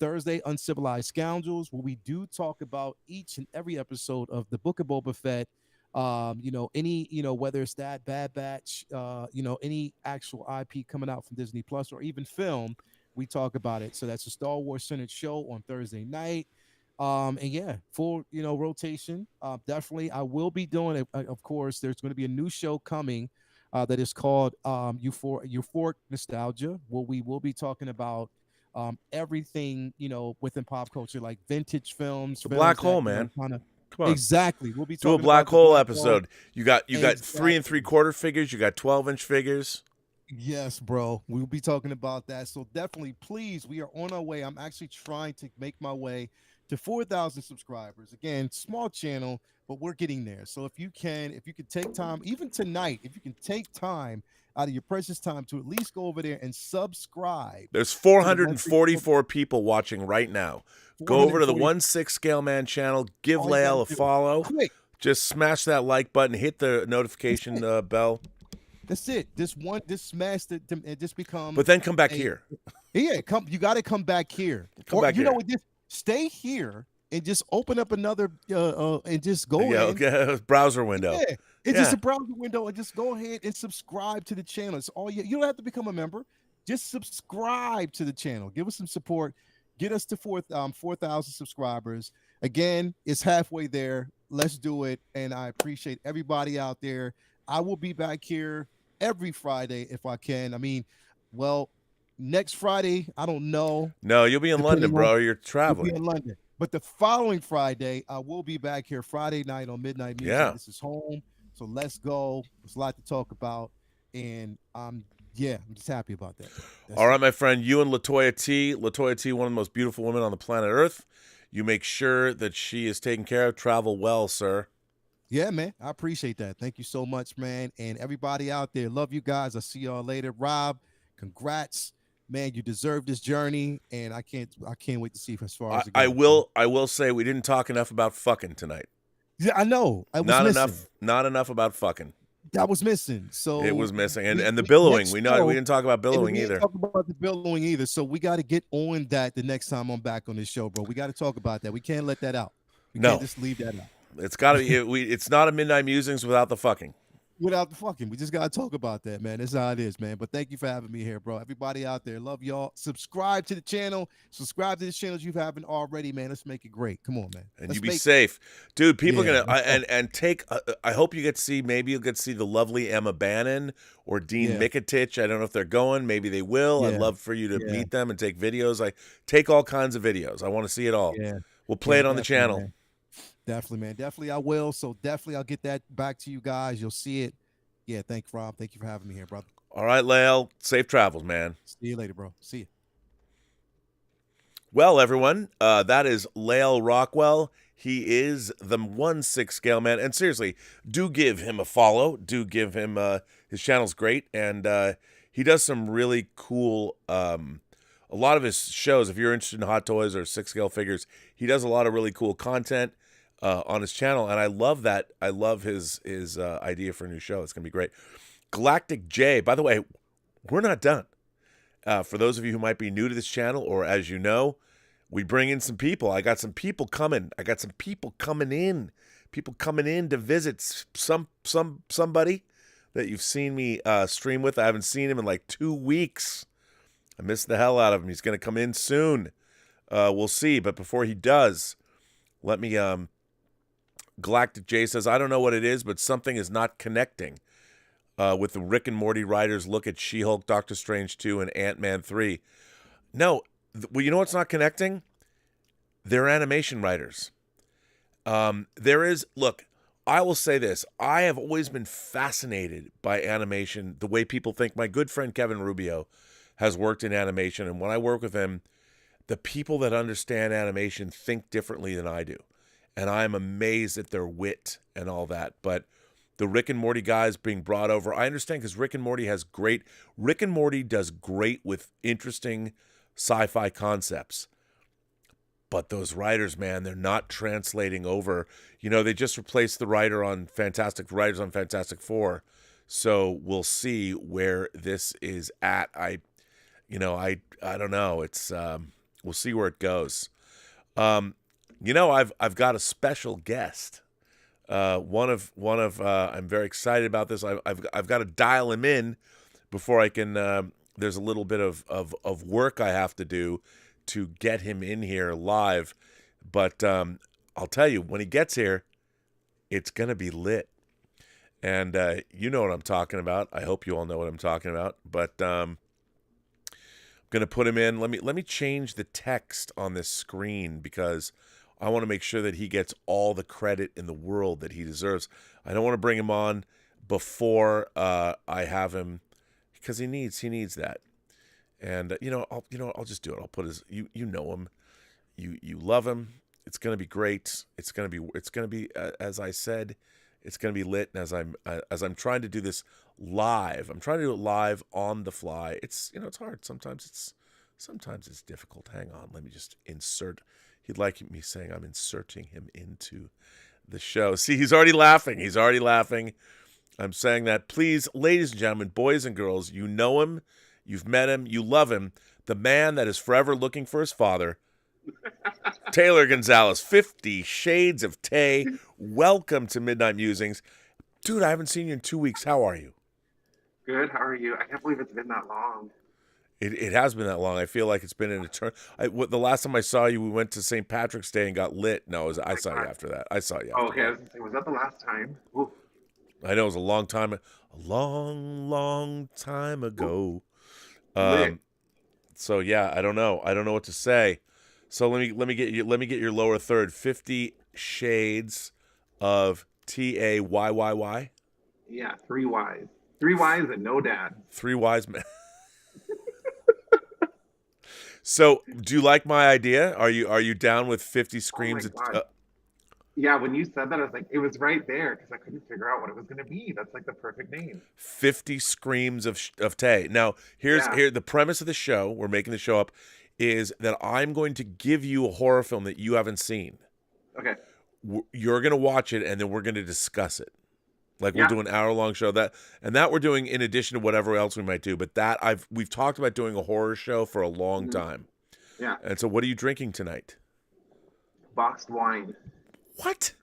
D: Thursday, Uncivilized Scoundrels, where we do talk about each and every episode of the Book of Boba Fett. Whether it's that Bad Batch, any actual IP coming out from Disney Plus or even film, we talk about it. So that's a Star Wars centered show on Thursday night. Full rotation. Definitely, I will be doing it. Of course, there's going to be a new show coming that is called Euphoric Nostalgia, where we will be talking about everything within pop culture, like vintage films.
B: Black hole, man.
D: Come
B: on.
D: Exactly. We'll be talking
B: do a black hole episode. You got
D: Exactly.
B: 3 3/4 figures. You got 12-inch figures.
D: Yes, bro. We'll be talking about that. So definitely, please, we are on our way. I'm actually trying to make my way to 4,000 subscribers. Again, small channel, but we're getting there. So if you could take time, even tonight, if you can take time out of your precious time to at least go over there and subscribe.
B: There's 444 people watching right now. Go over to the 1/6 Scale Man channel. Give Lael a follow.
D: Quick.
B: Just smash that like button, hit the notification bell,
D: That's it. Just smash it and just become.
B: but then come back
D: a-
B: here.
D: Yeah, you got to come back here.
B: Come back
D: you know
B: here.
D: what? Just stay here and just open up another and just go
B: Yeah,
D: in.
B: okay. Browser window.
D: Yeah, it's
B: Yeah.
D: just a browser window, and just go ahead and subscribe to the channel. It's all you don't have to become a member. Just subscribe to the channel. Give us some support. Get us to 4,000 subscribers. Again, it's halfway there. Let's do it. And I appreciate everybody out there. I will be back here every Friday if I can. I mean, well, next Friday, I don't know.
B: No, you'll be in London,
D: Depending
B: bro.
D: on-
B: You're
D: I'll be
B: traveling.
D: in London. But the following Friday, I will be back here Friday night on Midnight Music.
B: Yeah.
D: This is home. So let's go. There's a lot to talk about. And I'm just happy about that.
B: All right, my friend, you and Latoya T. Latoya T, one of the most beautiful women on the planet Earth. You make sure that she is taken care of. Travel well, sir.
D: Yeah, man. I appreciate that. Thank you so much, man. And everybody out there, love you guys. I'll see y'all later. Rob, congrats. Man, you deserve this journey. And I can't wait to see as far as it
B: I
D: goes.
B: will say we didn't talk enough about fucking tonight.
D: Yeah, I know. I was
B: Not
D: missing.
B: not enough about fucking.
D: That was missing. So
B: It was missing. And the
D: next
B: billowing.
D: show-
B: We didn't talk about
D: and
B: billowing
D: we didn't
B: either.
D: talk about the billowing either. So we got to get on that the next time I'm back on this show, bro. We got to talk about that. We can't let that out. We
B: No.
D: can't just leave that out.
B: It's got to be. It's not a Midnight Musings without the fucking.
D: Without the fucking, we just got to talk about that, man. That's how it is, man. But thank you for having me here, bro. Everybody out there, love y'all. Subscribe to the channel. Subscribe to the channels you haven't already, man. Let's make it great. Come on, man.
B: And
D: Let's
B: you be
D: make-
B: safe, dude. People
D: Yeah,
B: are gonna
D: let's
B: and take. I hope you get to see. Maybe you'll get to see the lovely Emma Bannon or Dean
D: Yeah.
B: Mikitich. I don't know if they're going. Maybe they will. I'd
D: Yeah.
B: love for you to
D: Yeah.
B: meet them and take videos. I take all kinds of videos. I want to see it all.
D: Yeah.
B: We'll play
D: Yeah,
B: it on the
D: definitely,
B: channel.
D: man. Definitely, man. Definitely, I will. So definitely, I'll get that back to you guys. You'll see it. Yeah. Thank you, Rob. Thank you for having me here, brother.
B: All right, Lael. Safe travels, man.
D: See you later, bro. See you.
B: Well, everyone, that is Lael Rockwell. He is the 1/6 scale man. And seriously, do give him a follow. Do give him his channel's great. And he does some really cool, a lot of his shows, if you're interested in hot toys or 6 scale figures, he does a lot of really cool content on his channel. And I love that. I love his idea for a new show. It's going to be great. Galactic J, by the way, we're not done. For those of you who might be new to this channel, or as you know, we bring in some people. I got some people coming. I got some people coming in. People coming in to visit somebody that you've seen me stream with. I haven't seen him in like 2 weeks. I missed the hell out of him. He's going to come in soon. We'll see. But before he does, let me. Galactic J says, I don't know what it is, but something is not connecting. With the Rick and Morty writers look at She-Hulk, Doctor Strange 2, and Ant-Man 3. No, well, you know what's not connecting? They're animation writers. Look, I will say this. I have always been fascinated by animation, the way people think. My good friend Kevin Rubio has worked in animation, and when I work with him, the people that understand animation think differently than I do. And I'm amazed at their wit and all that. But the Rick and Morty guys being brought over, I understand, because Rick and Morty does great with interesting sci-fi concepts. But those writers, man, they're not translating over. You know, they just replaced the writers on Fantastic Four. So we'll see where this is at. I don't know. It's we'll see where it goes. I've got a special guest. I'm very excited about this. I've got to dial him in before I can. There's a little bit of work I have to do to get him in here live, but I'll tell you, when he gets here, it's gonna be lit, and you know what I'm talking about. I hope you all know what I'm talking about. But I'm gonna put him in. Let me change the text on this screen because I want to make sure that he gets all the credit in the world that he deserves. I don't want to bring him on before I have him, because he needs that. And I'll just do it. I'll put his. You know him, you love him. It's gonna be great. It's gonna be as I said, it's gonna be lit. And as I'm trying to do this live, I'm trying to do it live on the fly. It's hard. Sometimes it's difficult. Hang on, let me just insert. He'd like me saying I'm inserting him into the show. See, he's already laughing. He's already laughing. I'm saying that. Please, ladies and gentlemen, boys and girls, you know him, you've met him, you love him. The man that is forever looking for his father, Taylor Gonzalez, 50 Shades of Tay. Welcome to Midnight Musings. Dude, I haven't seen you in 2 weeks. How are you?
G: Good. How are you? I can't believe it's been that long.
B: It has been that long. I feel like it's been an eternity. The last time I saw you, we went to St. Patrick's Day and got lit. No, I saw you after that. I saw you after
G: Okay, I
B: that.
G: was gonna say, was that the last time? Ooh.
B: I know it was a long time, long time ago.
G: Lit.
B: So yeah, I don't know what to say. So let me get your lower third. 50 Shades of Tayy.
G: Yeah, 3 Ys. 3 Ys and no dad.
B: 3 wise men. So, do you like my idea? Are you down with 50 screams?
G: Oh my God. Yeah, when you said that, I was like, it was right there because I couldn't figure out what it was going to be. That's like the perfect name.
B: 50 screams of Tay. Now, here the premise of the show. We're making the show up is that I'm going to give you a horror film that you haven't seen.
G: Okay.
B: You're going to watch it, and then we're going to discuss it. Like we'll do an hour-long show that we're doing in addition to whatever else we might do. But we've talked about doing a horror show for a long time.
G: Yeah.
B: And so, what are you drinking tonight?
G: Boxed wine.
B: What?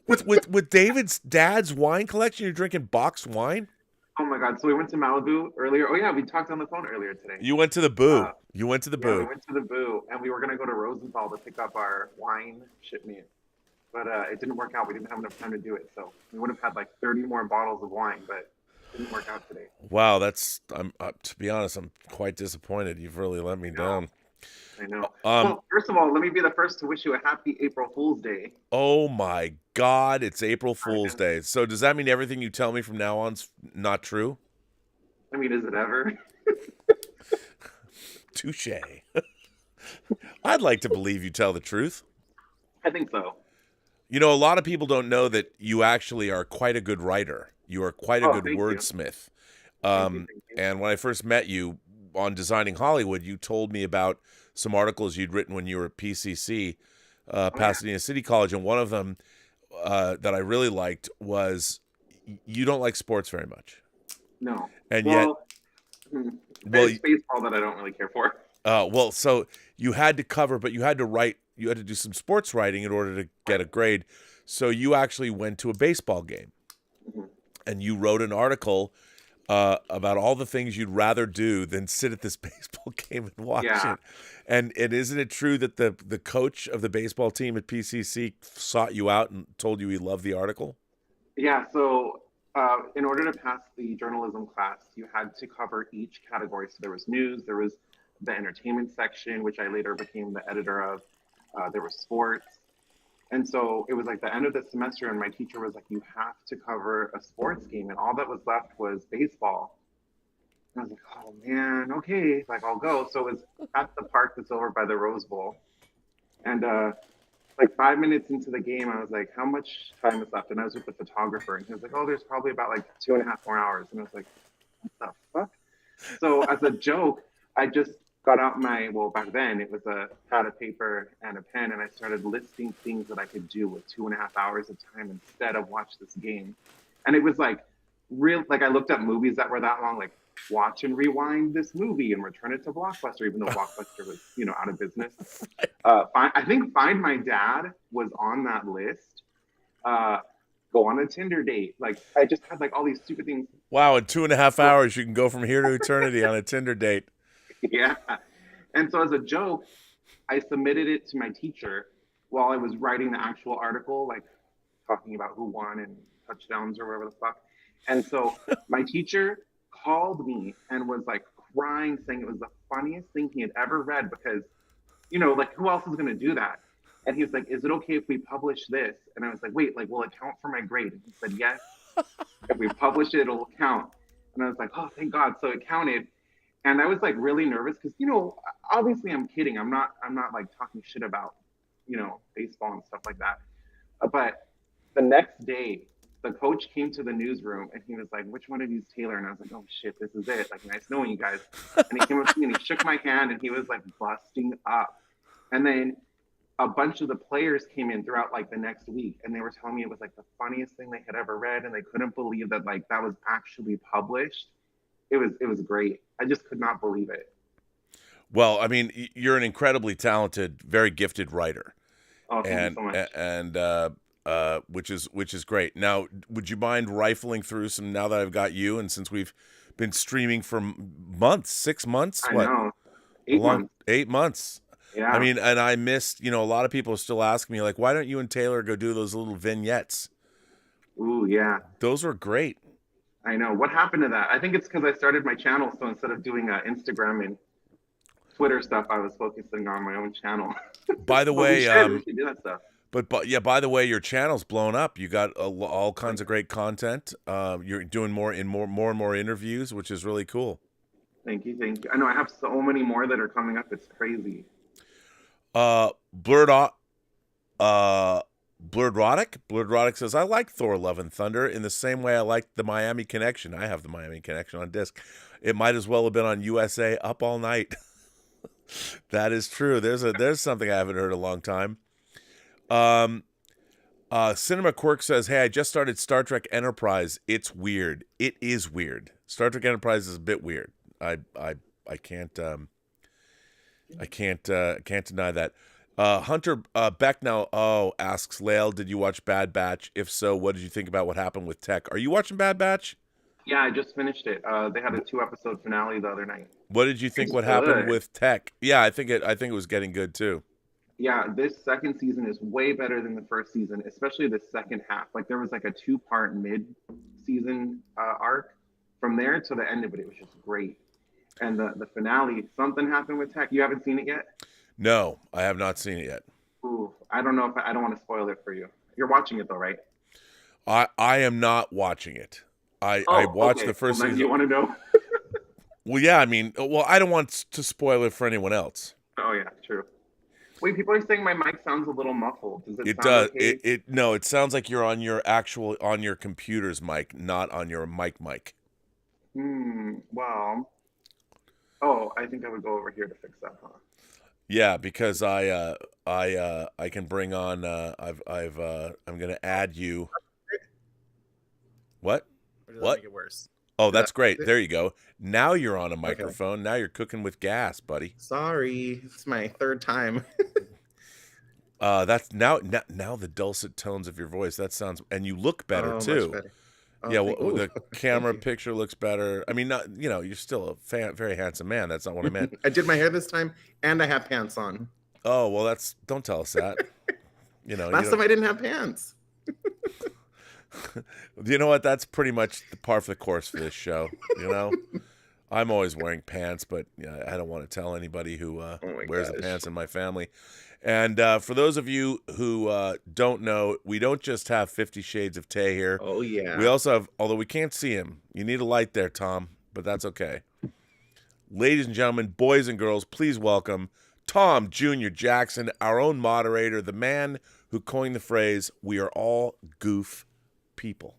B: With David's dad's wine collection, you're drinking boxed wine?
G: Oh my God. So we went to Malibu earlier. Oh yeah, we talked on the phone earlier today.
B: You went to the Boo. You went to the Boo.
G: We went to the Boo, and we were gonna go to Rosenthal to pick up our wine shipment. But it didn't work out. We didn't have enough time to do it. So we would have had like 30 more bottles of wine, but it didn't work out today.
B: Wow, to be honest, I'm quite disappointed. You've really let me down.
G: I know. Well, first of all, let me be the first to wish you a happy April Fool's Day.
B: Oh my God, it's April Fool's Day. So does that mean everything you tell me from now on's not true?
G: I mean, is it ever?
B: Touche. I'd like to believe you tell the truth.
G: I think so.
B: You know, a lot of people don't know that you actually are quite a good writer. You are quite a good wordsmith.
G: Thank you.
B: And when I first met you on Designing Hollywood, you told me about some articles you'd written when you were at PCC, Pasadena City College, and one of them that I really liked was you don't like sports very much.
G: No.
B: And
G: there's baseball that I don't really care for.
B: So you had to cover, but you had to write. You had to do some sports writing in order to get a grade. So you actually went to a baseball game, and you wrote an article about all the things you'd rather do than sit at this baseball game and watch it. And isn't it true that the coach of the baseball team at PCC sought you out and told you he loved the article?
G: Yeah. So in order to pass the journalism class, you had to cover each category. So there was news, there was the entertainment section, which I later became the editor of. There was sports. And so it was like the end of the semester, and my teacher was like, you have to cover a sports game. And all that was left was baseball. And I was like, oh man, okay, like I'll go. So it was at the park that's over by the Rose Bowl. And like 5 minutes into the game, I was like, how much time is left? And I was with the photographer, and he was like, oh, there's probably about like 2.5 more hours. And I was like, what the fuck? So as a joke, I just got out back then it was a pad of paper and a pen, and I started listing things that I could do with 2.5 hours of time instead of watch this game. And it was like I looked up movies that were that long, like watch and rewind this movie and return it to Blockbuster, even though Blockbuster was, out of business. I think Find My Dad was on that list. Go on a Tinder date. Like I just had like all these stupid things.
B: Wow, in 2.5 hours you can go from here to eternity on a Tinder date.
G: Yeah. And so as a joke, I submitted it to my teacher while I was writing the actual article, like talking about who won and touchdowns or whatever the fuck. And so my teacher called me and was like crying, saying it was the funniest thing he had ever read because, like who else is going to do that? And he was like, is it okay if we publish this? And I was like, wait, like, will it count for my grade? And he said, yes. If we publish it, it'll count. And I was like, oh, thank God. So it counted. And I was like really nervous because, obviously I'm kidding. I'm not like talking shit about, baseball and stuff like that. But the next day, the coach came to the newsroom and he was like, which one of you is Taylor? And I was like, oh shit, this is it. Like, nice knowing you guys. And he came up to me and he shook my hand and he was like busting up. And then a bunch of the players came in throughout like the next week, and they were telling me it was like the funniest thing they had ever read, and they couldn't believe that like that was actually published. It was great. I just could not believe it.
B: Well, I mean, you're an incredibly talented, very gifted writer,
G: Oh, thank you so much.
B: which is great. Now, would you mind rifling through some now that I've got you, and since we've been streaming for months, 6 months,
G: I
B: what?
G: know. 8 months.
B: 8 months.
G: Yeah.
B: I mean, and I missed. A lot of people still ask me like, why don't you and Taylor go do those little vignettes?
G: Ooh, yeah.
B: Those were great.
G: I know. What happened to that? I think it's because I started my channel, so instead of doing Instagram and Twitter stuff, I was focusing on my own channel.
B: By the
G: But
B: way,
G: we should do that stuff.
B: but yeah, by the way, your channel's blown up. You got all kinds of great content. You're doing more and more interviews, which is really cool.
G: Thank you. I know I have so many more that are coming up. It's crazy.
B: Blurred Roddick says, I like Thor Love and Thunder in the same way I liked the Miami Connection. I have the Miami Connection on disc. It might as well have been on USA Up All Night. That is true. There's something I haven't heard in a long time. Cinema Quirk says, hey, I just started Star Trek Enterprise. It's weird. It is weird. Star Trek Enterprise is a bit weird. I can't deny that. Hunter Becknow asks, Lael, did you watch Bad Batch? If so, what did you think about what happened with Tech? Are you watching Bad Batch?
G: Yeah, I just finished it. They had a 2-episode finale the other night.
B: What did you think? What happened with Tech? Yeah, I think it was getting good too.
G: Yeah, this second season is way better than the first season, especially the second half. Like there was like a 2-part mid-season arc from there to the end of it. It was just great. And the finale, something happened with Tech. You haven't seen it yet?
B: No, I have not seen it yet.
G: Ooh, I don't know if I don't want to spoil it for you. You're watching it though, right?
B: I am not watching it. I watched the first season.
G: You want to know?
B: Well, yeah, I mean, I don't want to spoil it for anyone else.
G: Oh yeah, true. Wait, people are saying my mic sounds a little muffled. Does it?
B: It
G: sound
B: does.
G: Okay?
B: No, it sounds like you're on your computer's mic, not on your mic.
G: Well. Oh, I think I would go over here to fix that, huh?
B: Yeah, because I can bring on. I'm gonna add you. What?
H: Or does that
B: What?
H: make it worse?
B: Oh, that's great. There you go. Now you're on a microphone. Okay. Now you're cooking with gas, buddy.
H: Sorry, it's my third time.
B: That's now the dulcet tones of your voice. That sounds, and you look better too.
H: Much better. Oh,
B: yeah, well, the camera picture looks better. I mean, not you're still a very handsome man. That's not what I meant.
H: I did my hair this time, and I have pants on.
B: Oh well, don't tell us that.
H: Last time I didn't have pants.
B: You know what? That's pretty much the par for the course for this show. I'm always wearing pants, but I don't want to tell anybody who wears the pants in my family. And for those of you who don't know, we don't just have 50 Shades of Tay here.
H: Oh, yeah.
B: We also have, although we can't see him, you need a light there, Tom, but that's okay. Ladies and gentlemen, boys and girls, please welcome Tom Jr. Jackson, our own moderator, the man who coined the phrase, we are all goof people.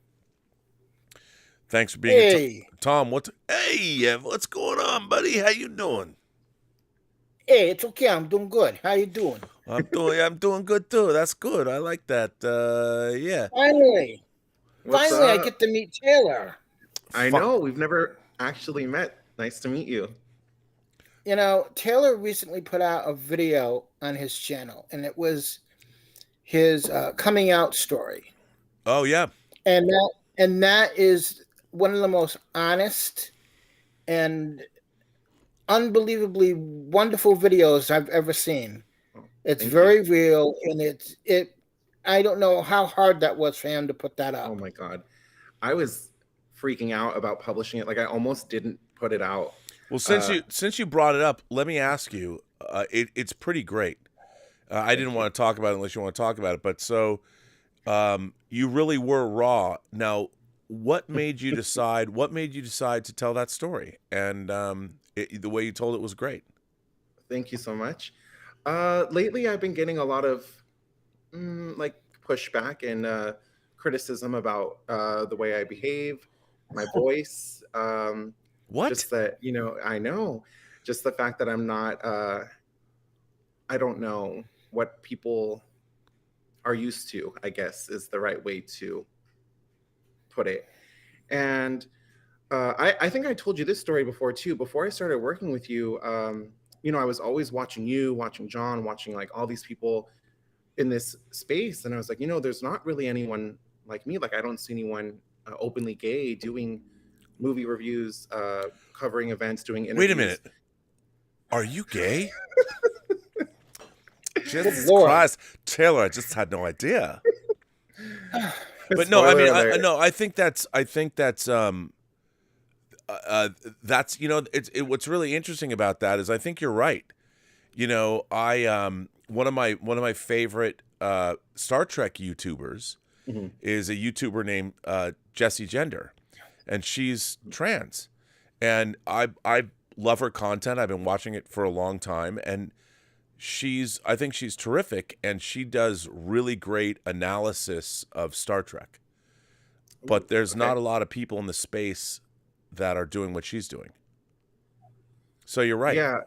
B: Thanks for being here. Tom, what's going on, buddy? How you doing?
I: Hey, it's okay. I'm doing good. How you doing?
B: I'm doing good too. That's good. I like that. Yeah.
I: Finally, I get to meet Taylor.
H: I know. We've never actually met. Nice to meet you.
I: Taylor recently put out a video on his channel, and it was his coming out story.
B: Oh yeah.
I: And that is one of the most honest and unbelievably wonderful videos I've ever seen. It's very real, and I don't know how hard that was for him to put that up.
H: Oh my God. I was freaking out about publishing it. Like I almost didn't put it out.
B: Well, since you brought it up, let me ask you, it's pretty great. I didn't want to talk about it unless you want to talk about it, but so you really were raw. Now, what made you decide to tell that story? And the way you told it was great.
H: Thank you so much. Lately, I've been getting a lot of pushback and criticism about the way I behave, my voice.
B: What?
H: Just that, I know. Just the fact that I'm not, I don't know. what people are used to, I guess is the right way to put it. And I think I told you this story before too. Before I started working with you, I was always watching you, watching John, watching like all these people in this space, and I was like, there's not really anyone like me. Like I don't see anyone openly gay doing movie reviews, covering events, doing interviews.
B: Wait a minute. Are you gay? Jesus
I: Lord.
B: Christ, Taylor! I just had no idea. But no,
H: Spoiler alert.
B: I think that's that's what's really interesting about that is I think you're right. I one of my favorite Star Trek YouTubers is a YouTuber named Jessie Gender, and she's trans, and I love her content. I've been watching it for a long time, and I think she's terrific, and she does really great analysis of Star Trek. But there's not a lot of people in the space that are doing what she's doing. So you're right.
H: Yeah.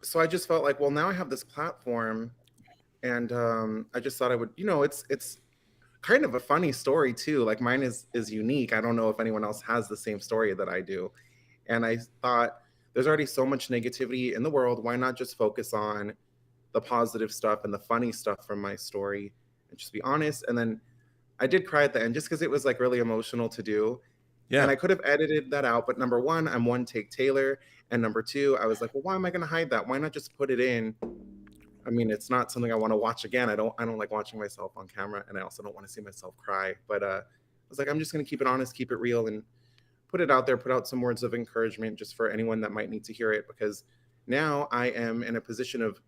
H: So I just felt like, well, now I have this platform, and I just thought I would, it's kind of a funny story too. Like mine is unique. I don't know if anyone else has the same story that I do. And I thought there's already so much negativity in the world. Why not just focus on the positive stuff and the funny stuff from my story and just be honest? And then I did cry at the end just because it was like really emotional to do. Yeah. And I could have edited that out. But number one, I'm one take Taylor. And number two, I was like, well, why am I going to hide that? Why not just put it in? I mean, it's not something I want to watch again. I don't like watching myself on camera, and I also don't want to see myself cry. But I was like, I'm just going to keep it honest, keep it real, and put it out there, put out some words of encouragement just for anyone that might need to hear it, because now I am in a position of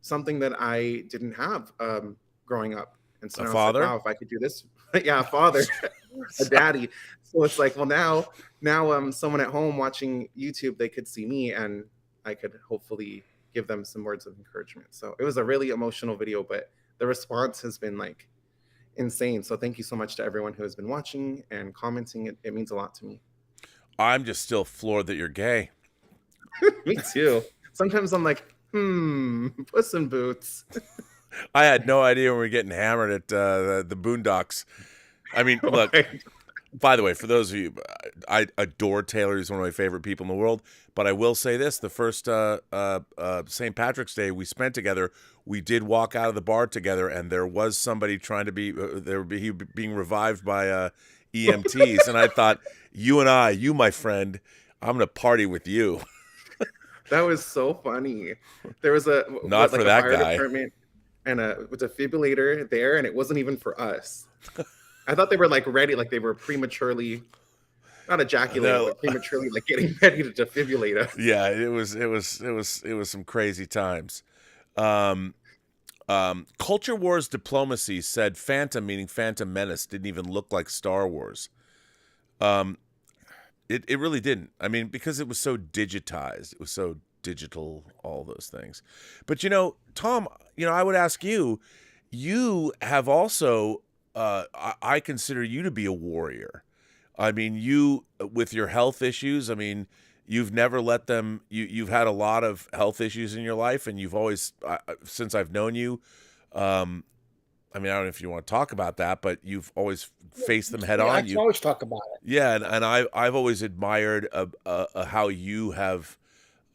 H: something that I didn't have growing up. And so
B: a
H: now
B: father?
H: it's like, wow, if I could do this, yeah, a father, a daddy. So it's like, well, now someone at home watching YouTube, they could see me, and I could hopefully give them some words of encouragement. So it was a really emotional video, but the response has been like insane. So thank you so much to everyone who has been watching and commenting. It means a lot to me.
B: I'm just still floored that you're gay.
H: Me too. Sometimes I'm like, Puss in Boots.
B: I had no idea when we were getting hammered at the Boondocks. I mean, look, by the way, for those of you, I adore Taylor. He's one of my favorite people in the world. But I will say this, the first St. Patrick's Day we spent together, we did walk out of the bar together, and there was somebody trying to be, he being revived by EMTs. And I thought, you, my friend, I'm going to party with you.
H: That was so funny. There was
B: not for that guy.
H: And a defibrillator there, and it wasn't even for us. I thought they were like ready, like they were prematurely, not ejaculating, but prematurely like getting ready to defibrillate us.
B: Yeah, it was some crazy times. Culture Wars Diplomacy said Phantom, meaning Phantom Menace, didn't even look like Star Wars. It really didn't. I mean, because it was so digitized, it was so digital, all those things. But Tom, I would ask you. You have also. I consider you to be a warrior. I mean, you, with your health issues, I mean, you've never let them, you've had a lot of health issues in your life, and you've always, since I've known you, I mean, I don't know if you want to talk about that, but you've always faced them head on.
I: I can always talk about it.
B: Yeah, and I've always admired how you have,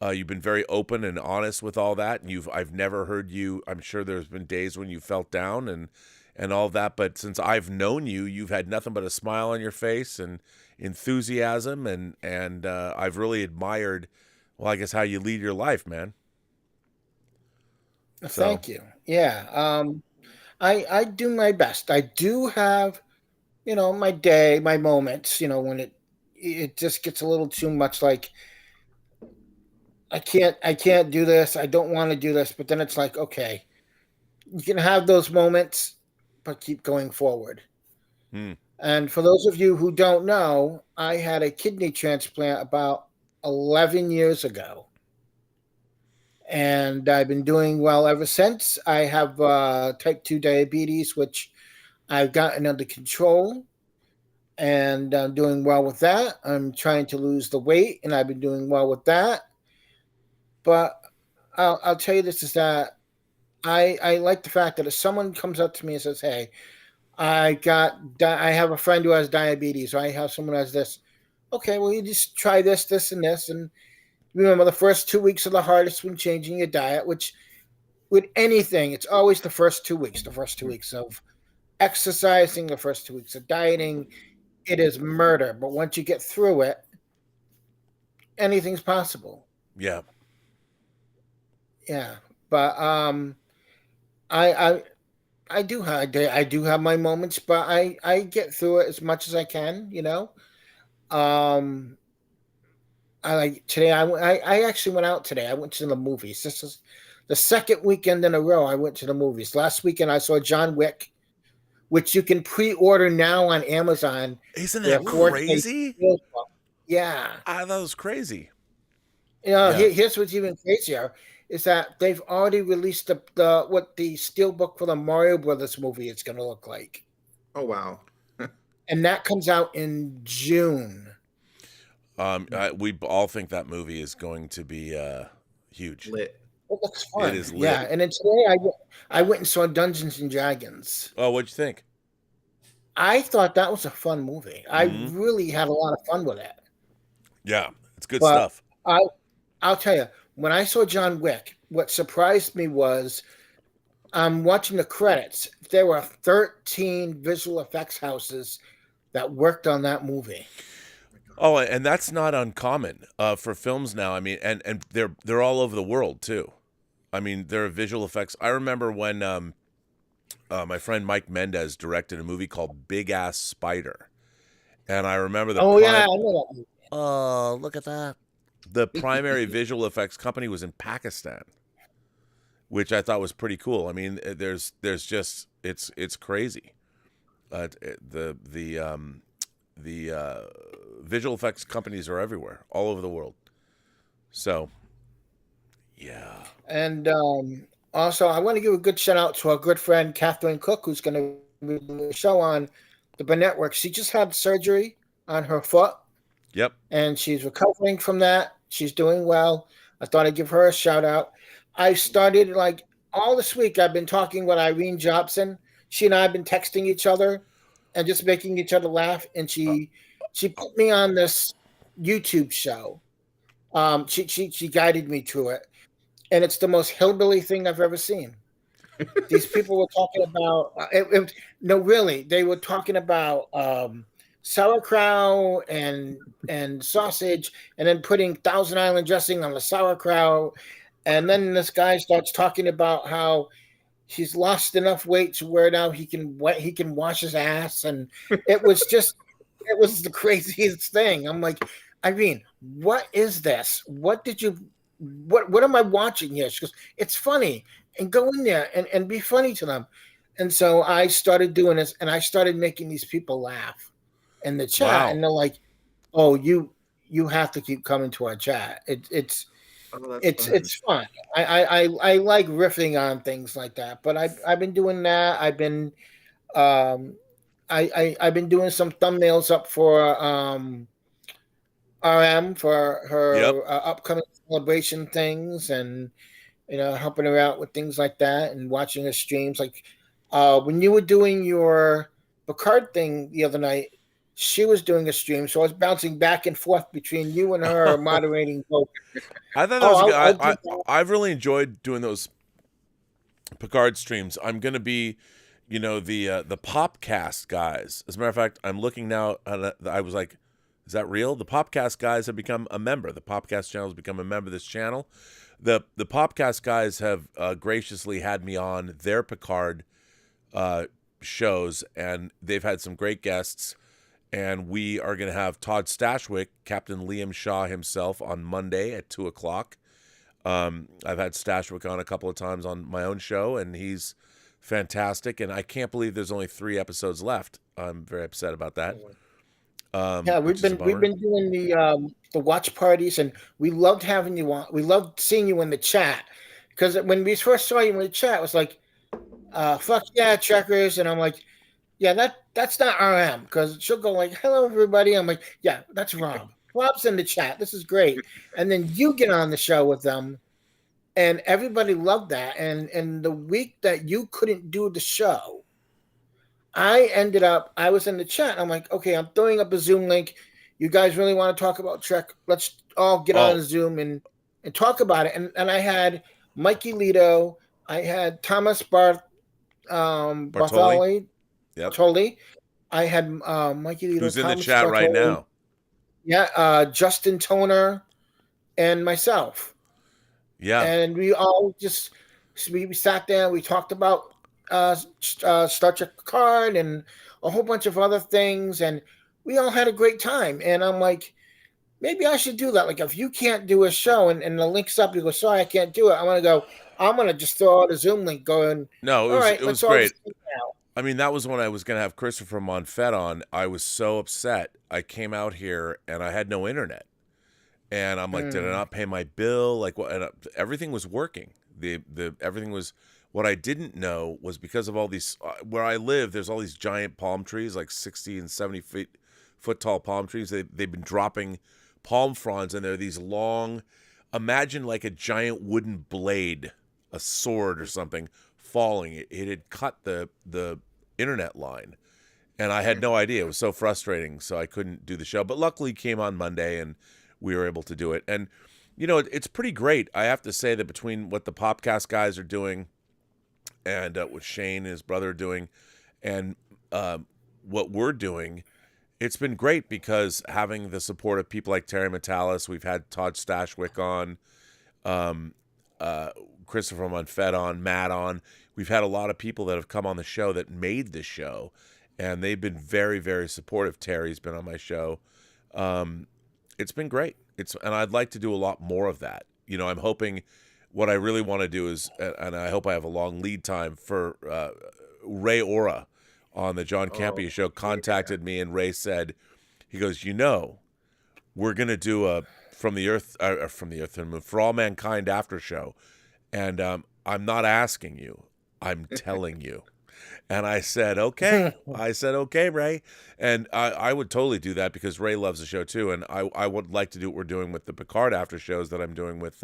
B: you've been very open and honest with all that, and I've never heard you, I'm sure there's been days when you felt down and all that, but since I've known you, you've had nothing but a smile on your face and enthusiasm, and I've really admired, well, I guess, how you lead your life, man.
I: Thank you. Yeah, I do my best. I do have, my day, my moments, when it just gets a little too much. Like I can't do this. I don't want to do this, but then it's like, okay, you can have those moments, but keep going forward. And for those of you who don't know, I had a kidney transplant about 11 years ago. And I've been doing well ever since. I have type 2 diabetes, which I've gotten under control. And I'm doing well with that. I'm trying to lose the weight, and I've been doing well with that. But I'll tell you this, is that I like the fact that if someone comes up to me and says, "Hey, I have a friend who has diabetes, or I have someone who has this," okay, well, you just try this, this, and this, and remember the first 2 weeks are the hardest when changing your diet. Which with anything, it's always the first 2 weeks. The first 2 weeks of exercising, the first 2 weeks of dieting, it is murder. But once you get through it, anything's possible.
B: Yeah.
I: Yeah, but I I do have my moments, but I get through it as much as I can. Um, I like today. I actually went out today. I went to the movies. This is the second weekend in a row I went to the movies. Last weekend I saw John Wick, which you can pre-order now on Amazon.
B: Isn't
I: Their
B: that
I: 4K
B: crazy?
I: steelbook. Yeah.
B: I thought it was crazy.
I: Yeah.
B: Yeah.
I: Here's what's even crazier is that they've already released the steelbook for the Mario Brothers movie is going to look like,
H: Oh wow.
I: and that comes out in June.
B: We all think that movie is going to be huge.
H: Lit.
I: It looks fun.
B: It is lit.
I: Yeah, and then today I went and saw Dungeons and Dragons.
B: Oh, what'd you think?
I: I thought that was a fun movie. I
B: Mhm.
I: really had a lot of fun with it.
B: Yeah, it's good
I: But
B: stuff.
I: I'll tell you, when I saw John Wick, what surprised me was I'm watching the credits. There were 13 visual effects houses that worked on that movie.
B: Oh, and that's not uncommon for films now. I mean, and they're all over the world too. I mean, there are visual effects. I remember when my friend Mike Mendez directed a movie called Big Ass Spider, and I remember the
I: Oh yeah, I know that movie.
B: Oh, look at that. The primary visual effects company was in Pakistan, which I thought was pretty cool. I mean, there's just it's crazy. The visual effects companies are everywhere, all over the world. So, yeah.
I: And also, I want to give a good shout out to our good friend Catherine Cook, who's going to be doing a show on the Burnettwork. She just had surgery on her foot.
B: Yep.
I: And she's recovering from that. She's doing well. I thought I'd give her a shout out. I started like all this week. I've been talking with Irene Jobson. She and I have been texting each other and just making each other laugh. And she put me on this YouTube show. She guided me to it, and it's the most hillbilly thing I've ever seen. These people were talking about no, really, they were talking about sauerkraut and sausage, and then putting Thousand Island dressing on the sauerkraut, and then this guy starts talking about how he's lost enough weight to where now he can wash his ass, and it was the craziest thing. I'm like, Irene, what is this? What am I watching here? She goes, it's funny, and go in there and be funny to them. And so I started doing this, and I started making these people laugh in the chat.
B: Wow.
I: And they're like, oh, you have to keep coming to our chat. It's fun. I like riffing on things like that. But I've been doing that. I've been I've been doing some thumbnails up for RM for her upcoming celebration things, and helping her out with things like that, and watching her streams. Like when you were doing your Picard thing the other night, she was doing a stream, so I was bouncing back and forth between you and her moderating both.
B: I thought that was good. I've really enjoyed doing those Picard streams. I'm going to be, the Popcast guys. As a matter of fact, I'm looking now. I was like, is that real? The Popcast guys have become a member. The Popcast channel has become a member of this channel. The Popcast guys have graciously had me on their Picard shows, and they've had some great guests. And we are going to have Todd Stashwick, Captain Liam Shaw himself, on Monday at 2:00. I've had Stashwick on a couple of times on my own show, and he's fantastic. And I can't believe there's only 3 episodes left. I'm very upset about that.
I: We've been doing the watch parties, and we loved having you on. We loved seeing you in the chat, because when we first saw you in the chat, it was like, "Fuck yeah, Trekkers," and I'm like, "Yeah, that's not RM," because she'll go like, "Hello, everybody." I'm like, "Yeah, that's Rob. Rob's in the chat. This is great." And then you get on the show with them, and everybody loved that. And the week that you couldn't do the show, I was in the chat. I'm like, okay, I'm throwing up a Zoom link. You guys really want to talk about Trek? Let's all get on Zoom and talk about it. And I had Mikey Lito, I had Thomas
B: Bartoli. Yep.
I: Bartoli. I had Mikey Lito,
B: who's in
I: Thomas
B: the chat
I: Bartoli,
B: right now.
I: Yeah, Justin Toner, and myself.
B: Yeah.
I: And we all just we sat there and we talked about Star Trek Picard and a whole bunch of other things, and we all had a great time. And I'm like, maybe I should do that. Like, if you can't do a show and the link's up, you go, sorry, I can't do it. I'm going to just throw out a Zoom link going,
B: no, it was
I: all
B: great. I mean, that was when I was going to have Christopher Monfett on. I was so upset. I came out here and I had no internet. And I'm like, did I not pay my bill? Like, what? And everything was working. Everything was. What I didn't know was because of all these, where I live, there's all these giant palm trees, like 60 and 70 foot tall palm trees. They've been dropping palm fronds, and they're these long, imagine like a giant wooden blade, a sword or something, falling. It had cut the internet line, and I had no idea. It was so frustrating, so I couldn't do the show. But luckily, it came on Monday, and we were able to do it. And, you know, it's pretty great. I have to say that between what the Popcast guys are doing, and what Shane and his brother are doing, and what we're doing, it's been great because having the support of people like Terry Metalis, we've had Todd Stashwick on, Christopher Monfett on, Matt on. We've had a lot of people that have come on the show that made the show, and they've been very, very supportive. Terry's been on my show. It's been great. And I'd like to do a lot more of that. You know, I'm hoping. What I really want to do is, and I hope I have a long lead time for Ray Ora on the John Campea show contacted me, and Ray said, he goes, you know, we're going to do a From the Earth to the Moon, For All Mankind after show. And I'm not asking you, I'm telling you. And I said, okay. Okay, Ray. And I would totally do that because Ray loves the show too. And I would like to do what we're doing with the Picard after shows that I'm doing with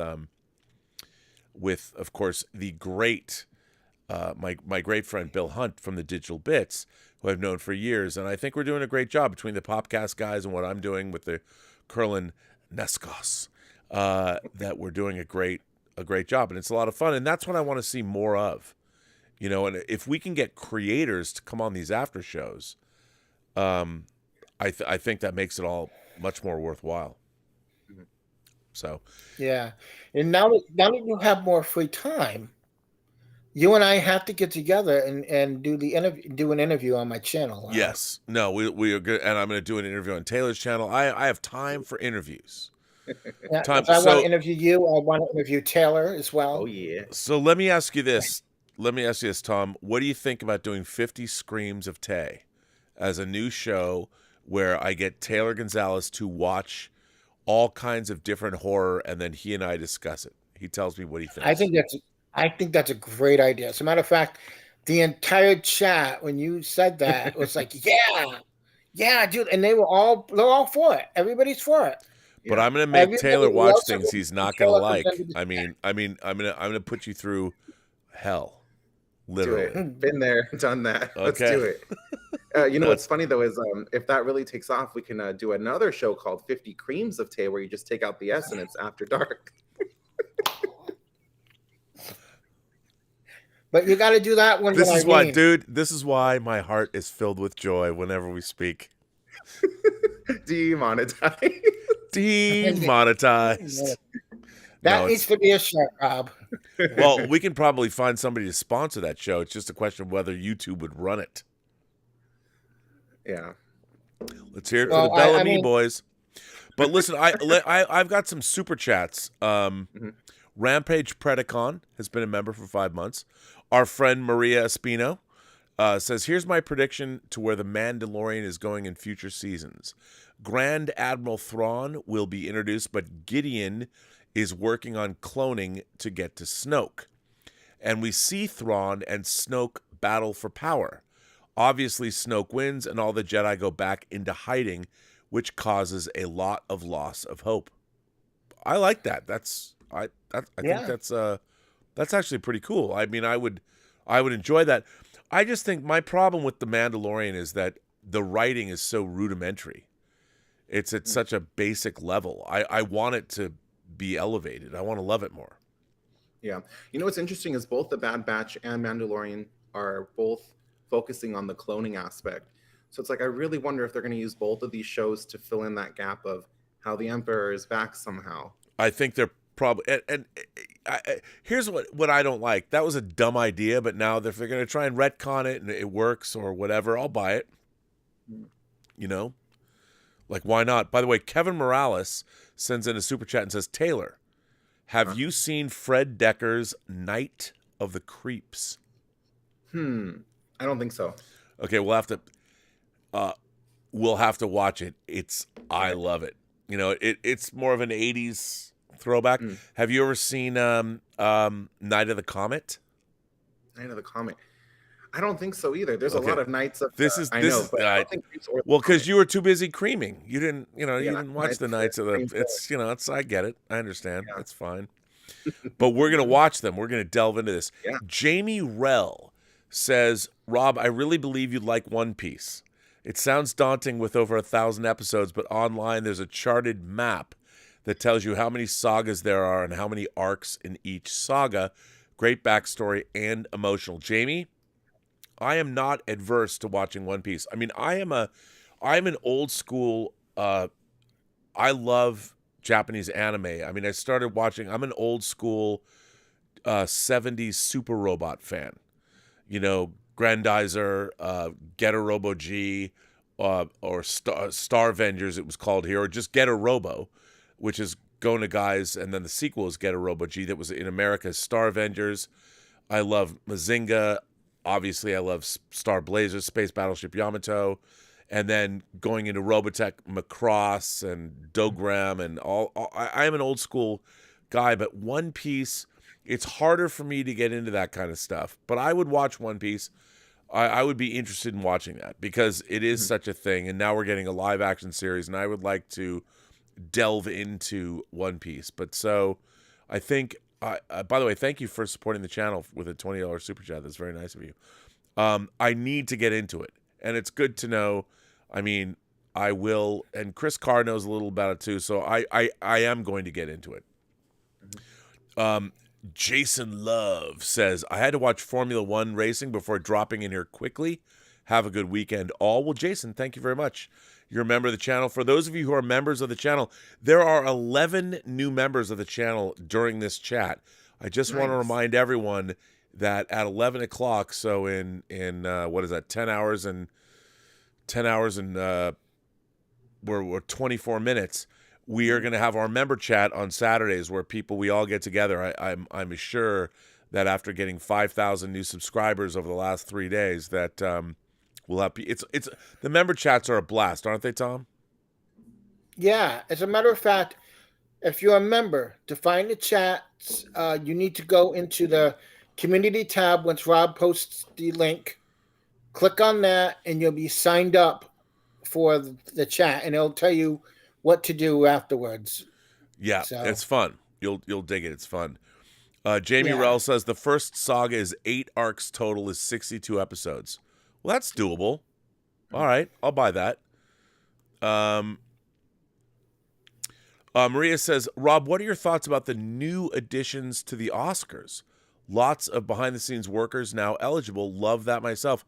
B: of course, the great, my great friend Bill Hunt from the Digital Bits, who I've known for years. And I think we're doing a great job between the Popcast guys and what I'm doing with the Kurlan Neskos, that we're doing a great job. And it's a lot of fun. And that's what I want to see more of, you know. And if we can get creators to come on these after shows, I think that makes it all much more worthwhile. So
I: yeah, and now that you have more free time, you and I have to get together and do an interview on my channel.
B: Yes, no, we are good, and I'm going to do an interview on Taylor's channel. I have time for interviews.
I: Yeah, I want to interview you. I want to interview Taylor as well.
H: Oh yeah.
B: So let me ask you this. Tom. What do you think about doing 50 Screams of Tay as a new show where I get Taylor Gonzalez to watch all kinds of different horror, and then he and I discuss it. He tells me what he thinks.
I: I think that's a great idea. As a matter of fact, the entire chat when you said that was like, yeah, dude, and they're all for it. Everybody's for it.
B: But I'm gonna make Taylor watch things he's not gonna like. I'm gonna put you through hell. Literally.
H: Been there, done that.
B: Okay.
H: Let's do it. You know what's funny though is if that really takes off, we can do another show called 50 Creams of Tay, where you just take out the S and it's after dark.
I: But you got to do that when
B: this is why, dude. This is why my heart is filled with joy whenever we speak.
H: Demonetized.
B: Demonetized.
I: That needs to be a shirt, Rob.
B: Well, we can probably find somebody to sponsor that show. It's just a question of whether YouTube would run it.
H: Yeah.
B: Let's hear it for the Bellamy boys. But listen, I've got some super chats. Rampage Predacon has been a member for 5 months. Our friend Maria Espino says, here's my prediction to where the Mandalorian is going in future seasons. Grand Admiral Thrawn will be introduced, but Gideon is working on cloning to get to Snoke. And we see Thrawn and Snoke battle for power. Obviously, Snoke wins, and all the Jedi go back into hiding, which causes a lot of loss of hope. I like that. That's I think
I: Yeah.
B: that's actually pretty cool. I mean, I would enjoy that. I just think my problem with The Mandalorian is that the writing is so rudimentary. It's at such a basic level. I want it to be elevated. I want to love it more.
H: Yeah. You know what's interesting is both The Bad Batch and Mandalorian are both focusing on the cloning aspect. So it's like I really wonder if they're going to use both of these shows to fill in that gap of how the Emperor is back somehow.
B: I think they're probably here's what I don't like. That was a dumb idea, but now if they're going to try and retcon it and it works or whatever, I'll buy it. You know? Like, why not? By the way, Kevin Morales sends in a super chat and says, Taylor, have you seen Fred Decker's Night of the Creeps?
H: I don't think so.
B: Okay, we'll have to watch it. I love it. You know, it's more of an 80s throwback. Have you ever seen Night of the Comet?
H: Night of the Comet. I don't think so either. There's a lot of nights of I don't think Creeps or
B: well, because you were too busy creaming. You didn't, you didn't watch
H: Nights
B: the nights of the.
H: Cream
B: It's I get it. I understand. That's fine. But we're gonna watch them. We're gonna delve into this.
H: Yeah.
B: Jamie Rell says, Rob, I really believe you'd like One Piece. It sounds daunting with over 1,000 episodes, but online there's a charted map that tells you how many sagas there are and how many arcs in each saga. Great backstory and emotional. Jamie, I am not adverse to watching One Piece. I mean, I'm an old school. I love Japanese anime. I mean, I started watching. I'm an old school 70s Super Robot fan. You know, Grandizer, Getter Robo G, or Star Avengers, it was called here, or just Getter Robo, which is Go Nagai's, and then the sequel is Getter Robo G that was in America, Star Avengers. I love Mazinga. Obviously, I love Star Blazer, Space Battleship Yamato, and then going into Robotech, Macross and Dogram and all. I am an old school guy, but One Piece, it's harder for me to get into that kind of stuff. But I would watch One Piece. I would be interested in watching that because it is such a thing, and now we're getting a live action series, and I would like to delve into One Piece. But so I think. By the way, thank you for supporting the channel with a $20 super chat. That's very nice of you. I need to get into it, and it's good to know. I mean, I will, and Chris Carr knows a little about it too, so I am going to get into it. Jason Love says, I had to watch Formula One racing before dropping in here quickly. Have a good weekend, all. Well, Jason, thank you very much. You're a member of the channel. For those of you who are members of the channel, there are 11 new members of the channel during this chat. I just want to remind everyone that at 11 o'clock, so in what is that, 10 hours and we're 24 minutes, we are going to have our member chat on Saturdays where we all get together. I'm sure that after getting 5,000 new subscribers over the last 3 days that we'll have it's the member chats are a blast, aren't they, Tom?
I: Yeah, as a matter of fact, if you're a member, to find the chats, you need to go into the community tab once Rob posts the link. Click on that, and you'll be signed up for the chat, and it'll tell you what to do afterwards.
B: Yeah, it's fun. You'll dig it. It's fun. Jamie Rell says the first saga is 8 arcs total, is 62 episodes. Well, that's doable. All right, I'll buy that. Maria says, Rob, what are your thoughts about the new additions to the Oscars? Lots of behind-the-scenes workers now eligible. Love that myself.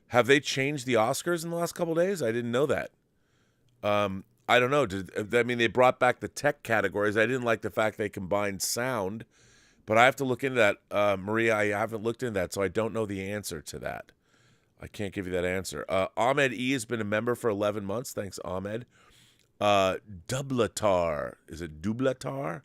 B: Have they changed the Oscars in the last couple of days? I didn't know that. I don't know. They brought back the tech categories. I didn't like the fact they combined sound, but I have to look into that. Maria, I haven't looked into that, so I don't know the answer to that. I can't give you that answer. Ahmed E has been a member for 11 months. Thanks, Ahmed. Dublatar. Is it Dublatar?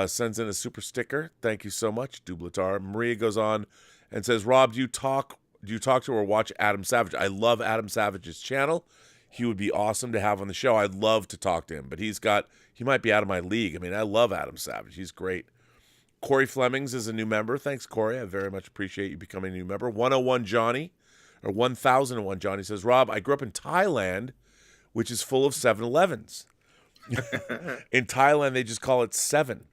B: Sends in a super sticker. Thank you so much, Dublatar. Maria goes on and says, Rob, do you talk to or watch Adam Savage? I love Adam Savage's channel. He would be awesome to have on the show. I'd love to talk to him, but he might be out of my league. I mean, I love Adam Savage. He's great. Corey Flemings is a new member. Thanks, Corey. I very much appreciate you becoming a new member. 101 Johnny, or 1001 Johnny says, Rob, I grew up in Thailand, which is full of 7-Elevens. In Thailand, they just call it 7.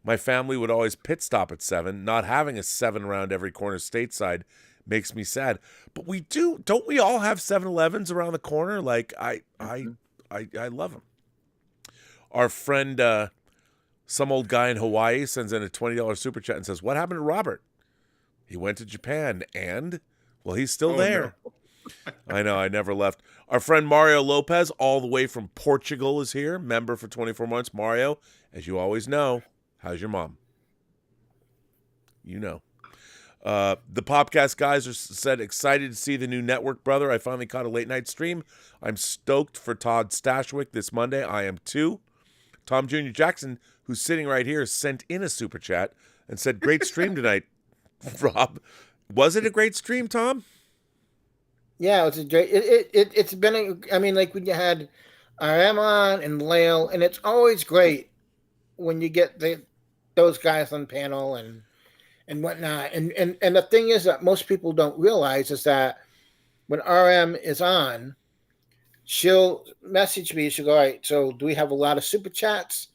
B: My family would always pit stop at 7. Not having a 7 around every corner stateside makes me sad. But we do, don't we all have 7-Elevens around the corner? Like I love them. Our friend, some old guy in Hawaii sends in a $20 super chat and says, "What happened to Robert? He went to Japan and, well, he's still there."
H: No.
B: I know, I never left. Our friend Mario Lopez, all the way from Portugal, is here, member for 24 months. Mario, as you always know, how's your mom? You know. The podcast guys said, excited to see the new network, brother. I finally caught a late night stream. I'm stoked for Todd Stashwick this Monday. I am too. Tom Jr. Jackson, who's sitting right here, sent in a super chat and said, great stream tonight, Rob. Was it a great stream, Tom?
I: Yeah, it was a great. It's been. I mean, like when you had RM on and Lael, and it's always great when you get those guys on panel and whatnot. And the thing is that most people don't realize is that when RM is on, she'll message me. She'll go, "All right, so do we have a lot of super chats?"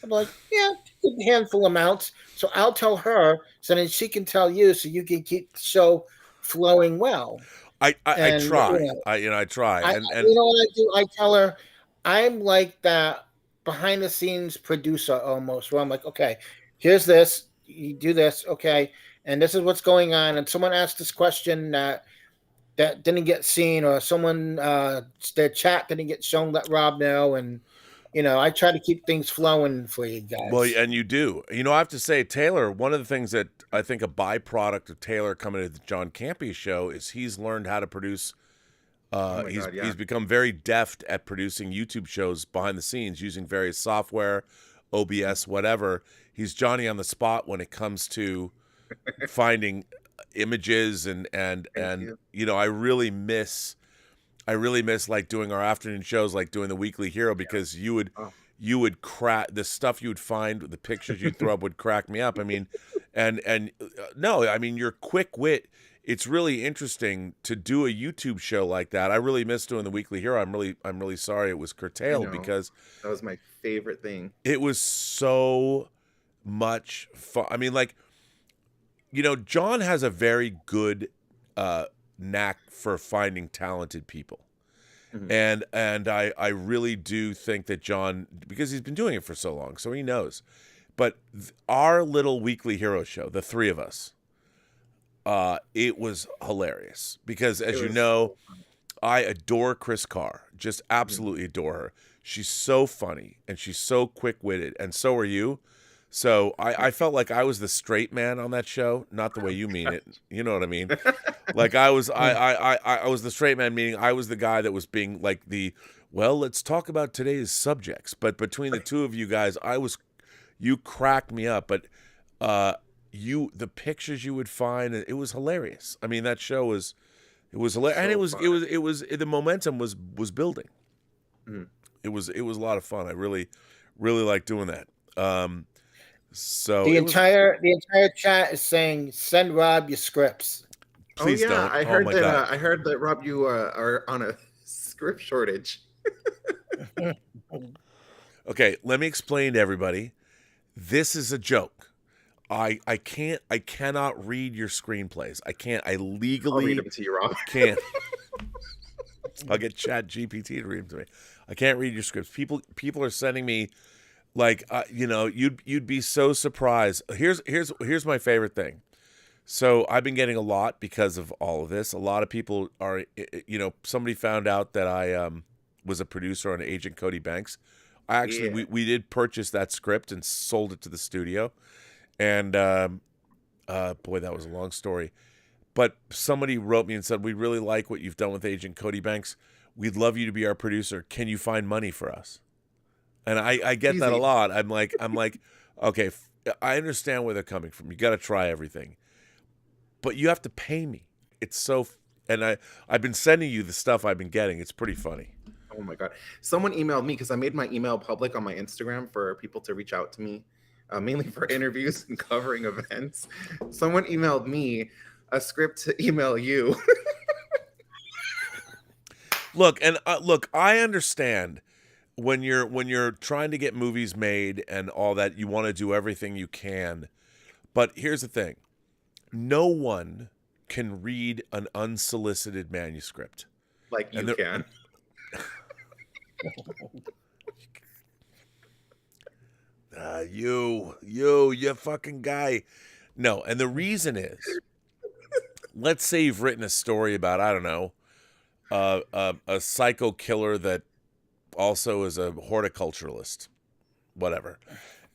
I: I'm like, "Yeah, a handful amounts." So I'll tell her, so then she can tell you, so you can keep the show flowing well.
B: I try. I try. And
I: you know what I do? I tell her I'm like that behind the scenes producer almost, where I'm like, okay, here's this, you do this, okay, and this is what's going on. And someone asked this question that didn't get seen, or someone their chat didn't get shown. Let Rob know, and I try to keep things flowing for you guys.
B: Well, and you do. I have to say, Taylor, one of the things that I think a byproduct of Taylor coming to the John Campea show is he's learned how to produce. He's become very deft at producing YouTube shows behind the scenes using various software, OBS, whatever. He's Johnny on the spot when it comes to finding images and I really miss like doing our afternoon shows, like doing the Weekly Hero, because you would crack the stuff you would find, the pictures you'd throw up would crack me up. I mean, your quick wit. It's really interesting to do a YouTube show like that. I really miss doing the Weekly Hero. I'm really sorry it was curtailed, because
H: that was my favorite thing.
B: It was so much fun. I mean, like, John has a very good knack for finding talented people. Mm-hmm. And I really do think that John, because he's been doing it for so long, so he knows. But our little Weekly Hero show, the three of us, it was hilarious, because as you know, I adore Chris Carr, just absolutely adore her. She's so funny and she's so quick-witted, and so are you. So I felt like I was the straight man on that show, not the way you mean it. You know what I mean? Like I was the straight man, meaning I was the guy that was being like let's talk about today's subjects. But between the two of you guys, you cracked me up. But the pictures you would find, it was hilarious. I mean, that show was hilarious, so and it was the momentum was building. Mm-hmm. It was a lot of fun. I really liked doing that. So
I: the entire chat is saying, send Rob your scripts.
B: Please don't.
H: I heard that. I heard that, Rob, you are on a script shortage.
B: Okay, let me explain to everybody. This is a joke. I cannot read your screenplays. I can't. I legally
H: I'll read them to you, Rob.
B: Can't. I'll get Chat GPT to read them to me. I can't read your scripts. People are sending me. Like you'd be so surprised. Here's my favorite thing. So I've been getting a lot because of all of this. A lot of people are, somebody found out that I was a producer on Agent Cody Banks. We did purchase that script and sold it to the studio, and boy, that was a long story. But somebody wrote me and said, we really like what you've done with Agent Cody Banks. We'd love you to be our producer. Can you find money for us? And I get
H: Easy.
B: that a lot. I'm like, okay, I understand where they're coming from. You got to try everything, but you have to pay me. It's so, and I've been sending you the stuff I've been getting. It's pretty funny.
H: Oh my God. Someone emailed me, because I made my email public on my Instagram for people to reach out to me, mainly for interviews and covering events. Someone emailed me a script to email you.
B: Look, I understand. when you're trying to get movies made and all that, you want to do everything you can. But here's the thing. No one can read an unsolicited manuscript.
H: Like you can.
B: You fucking guy. No, and the reason is, let's say you've written a story about, I don't know, a psycho killer that also is a horticulturalist, whatever.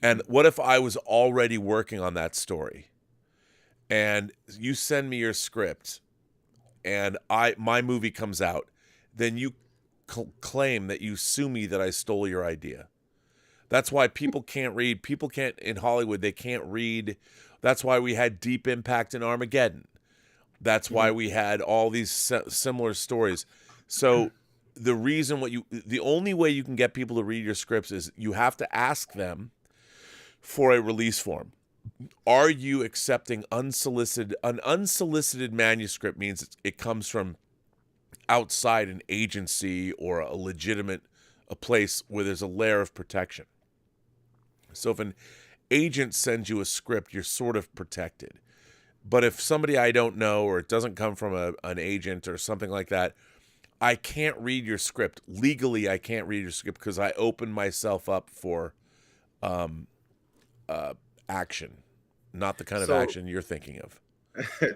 B: And what if I was already working on that story, and you send me your script, and my movie comes out, then you claim that you sue me that I stole your idea. That's why people can't read. People can't, in Hollywood, they can't read. That's why we had Deep Impact in Armageddon. That's why we had all these similar stories. So the only way you can get people to read your scripts is you have to ask them for a release form. Are you accepting unsolicited? An unsolicited manuscript means it comes from outside an agency or a place where there's a layer of protection. So if an agent sends you a script, you're sort of protected. But if somebody I don't know, or it doesn't come from an agent or something like that, I can't read your script. Legally, I can't read your script because I open myself up for action, not the kind of action you're thinking of.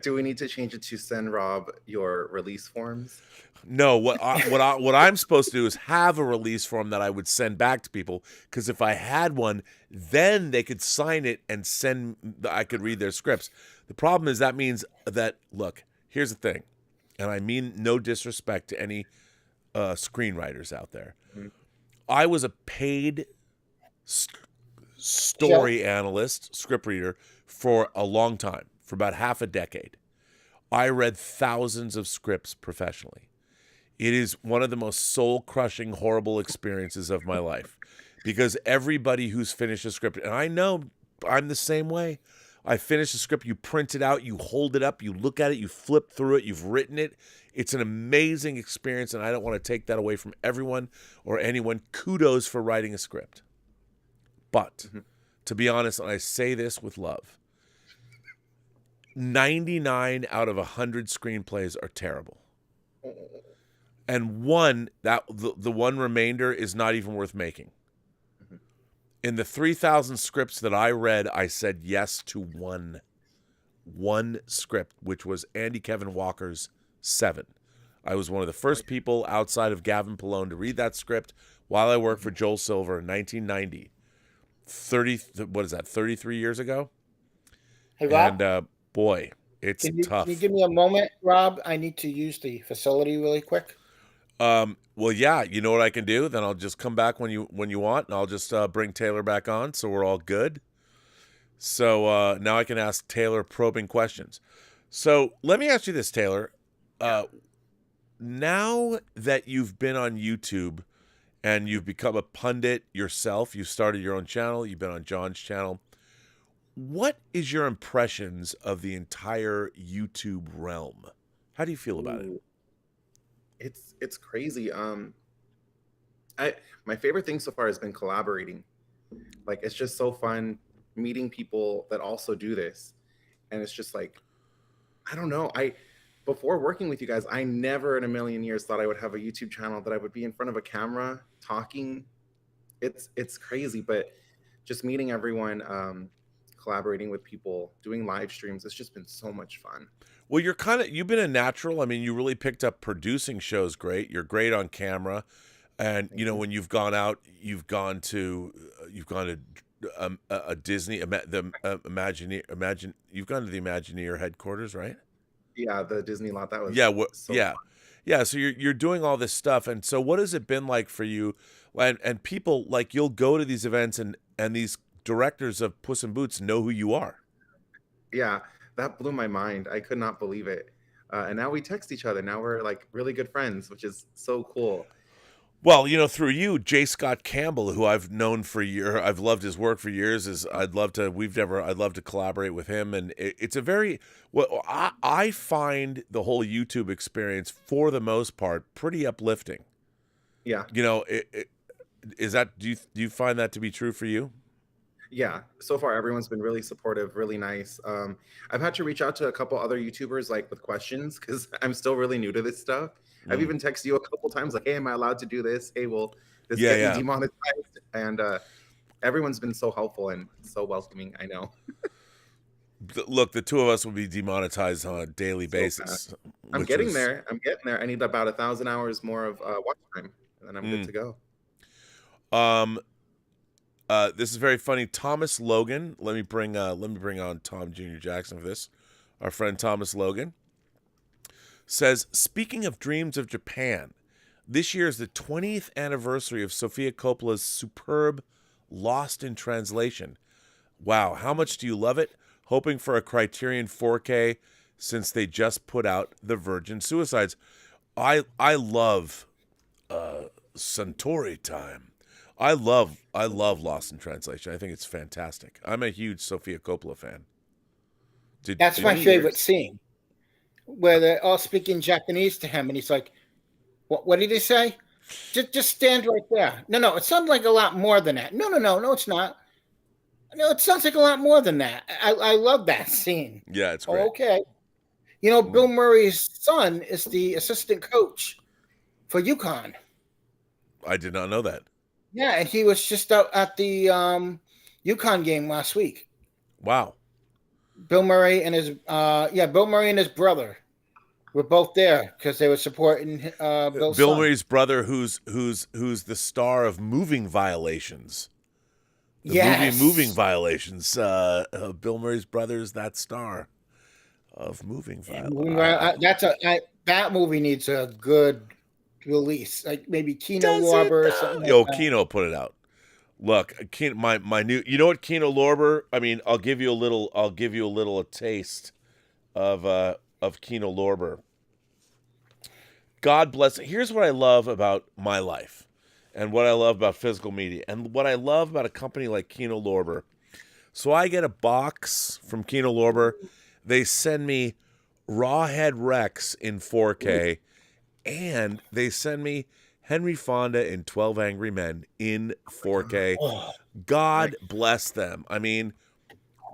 H: Do we need to change it to send Rob your release forms?
B: No, what I'm supposed to do is have a release form that I would send back to people, because if I had one, then they could sign it and I could read their scripts. The problem is that means that, look, here's the thing, and I mean no disrespect to any screenwriters out there. Mm-hmm. I was a paid story analyst, script reader, for a long time, for about half a decade. I read thousands of scripts professionally. It is one of the most soul-crushing, horrible experiences of my life, because everybody who's finished a script, and I know I'm the same way. I finish a script, you print it out, you hold it up, you look at it, you flip through it, you've written it. It's an amazing experience, and I don't want to take that away from everyone or anyone. Kudos for writing a script. But, to be honest, and I say this with love, 99 out of 100 screenplays are terrible. And the one remainder is not even worth making. In the 3,000 scripts that I read, I said yes to one script, which was Andy Kevin Walker's Seven. I was one of the first people outside of Gavin Polone to read that script while I worked for Joel Silver in 1990. 33 years ago?
I: Hey, Rob?
B: And boy, it's tough.
I: Can you give me a moment, Rob? I need to use the facility really quick.
B: Well, yeah, you know what I can do? Then I'll just come back when you want, and I'll just bring Taylor back on, so we're all good. So now I can ask Taylor probing questions. So let me ask you this, Taylor. Now that you've been on YouTube and you've become a pundit yourself, you've started your own channel, you've been on John's channel, what is your impressions of the entire YouTube realm? How do you feel about it?
H: It's crazy. My favorite thing so far has been collaborating. Like, it's just so fun meeting people that also do this. And it's just like, I don't know. Before working with you guys, I never in a million years thought I would have a YouTube channel, that I would be in front of a camera talking. It's crazy, but just meeting everyone, collaborating with people, doing live streams, it's just been so much fun.
B: Well, you've been a natural. I mean, you really picked up producing shows great. You're great on camera. And, you know, when you've gone out, you've gone to a Disney, you've gone to the Imagineer headquarters, right?
H: Yeah, the Disney lot. That was
B: yeah. So you're doing all this stuff, and so what has it been like for you? And people, like, you'll go to these events, and these directors of Puss in Boots know who you are.
H: Yeah, that blew my mind. I could not believe it. And now we text each other. Now we're like really good friends, which is so cool.
B: Well, you know, through you, J. Scott Campbell, who I've known for years, I've loved his work for years. I'd love to collaborate with him, and it's a very I find the whole YouTube experience, for the most part, pretty uplifting.
H: Yeah,
B: you know, is that do you find that to be true for you?
H: Yeah, so far everyone's been really supportive, really nice. I've had to reach out to a couple other YouTubers like with questions because I'm still really new to this stuff. I've even texted you a couple times like, "Hey, am I allowed to do this? Hey, will this get me demonetized?" And everyone's been so helpful and so welcoming. I know.
B: Look, the two of us will be demonetized on a daily basis.
H: I'm getting there. I'm getting there. I need about 1,000 hours more of watch time, and then I'm good to go.
B: This is very funny. Thomas Logan. Let me bring on Tom Jr. Jackson for this. Our friend Thomas Logan says, speaking of dreams of Japan, this year is the 20th anniversary of Sofia Coppola's superb Lost in Translation. Wow, how much do you love it? Hoping for a Criterion 4K since they just put out The Virgin Suicides. I love Suntory Time. I love Lost in Translation. I think it's fantastic. I'm a huge Sofia Coppola fan.
I: That's my favorite scene, where they're all speaking Japanese to him, and he's like, "What did he say? Just stand right there." No, it sounds like a lot more than that. No, it's not. No, it sounds like a lot more than that. I love that scene.
B: Yeah, it's great.
I: Okay. Bill Murray's son is the assistant coach for UConn.
B: I did not know that.
I: Yeah, and he was just out at the UConn game last week.
B: Wow.
I: Bill Murray and his brother were both there because they were supporting Bill
B: Murray's brother, who's the star of Moving Violations. Movie Moving Violations. Bill Murray's brother is that star of Moving Violations.
I: That movie needs a good release, like maybe Kino Lorber or something.
B: Kino put it out. Look, my new. You know what, Kino Lorber? I mean, I'll give you a little taste of Kino Lorber. God bless. Here's what I love about my life, and what I love about physical media, and what I love about a company like Kino Lorber. So I get a box from Kino Lorber. They send me Rawhead Rex in 4K, and they send me Henry Fonda in 12 Angry Men in 4K. God bless them. I mean,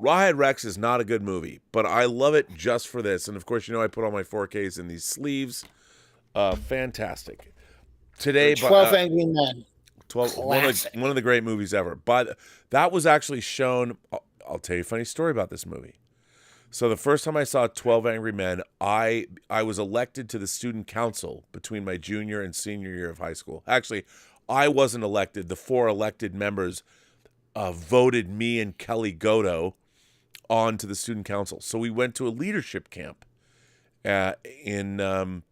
B: Rawhead Rex is not a good movie, but I love it just for this. And of course, I put all my 4Ks in these sleeves. Fantastic. Today,
I: 12 Angry Men.
B: 12, one of the great movies ever. But that was actually shown. I'll tell you a funny story about this movie. So the first time I saw 12 Angry Men, I was elected to the student council between my junior and senior year of high school. Actually, I wasn't elected. The 4 elected members voted me and Kelly Godo on to the student council. So we went to a leadership camp in the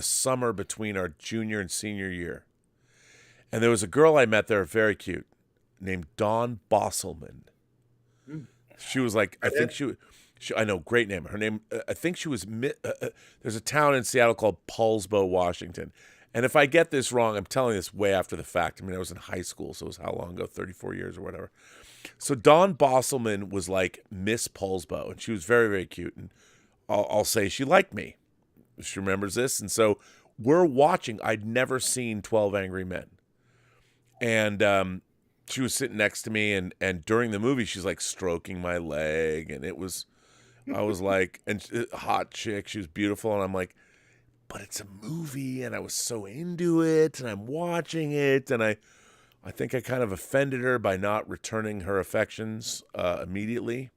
B: summer between our junior and senior year. And there was a girl I met there, very cute, named Dawn Bosselman. She was like, I think she I know, great name. Her name, I think she was, there's a town in Seattle called Paulsbo, Washington. And if I get this wrong, I'm telling this way after the fact. I mean, I was in high school, so it was how long ago? 34 years or whatever. So Dawn Bosselman was like Miss Paulsbo, and she was very, very cute. And I'll say she liked me. She remembers this. And so we're watching. I'd never seen 12 Angry Men. And she was sitting next to me, and during the movie, she's like stroking my leg. And I was like, and hot chick, she was beautiful. And I'm like, but it's a movie, and I was so into it, and I'm watching it. And I think I kind of offended her by not returning her affections immediately.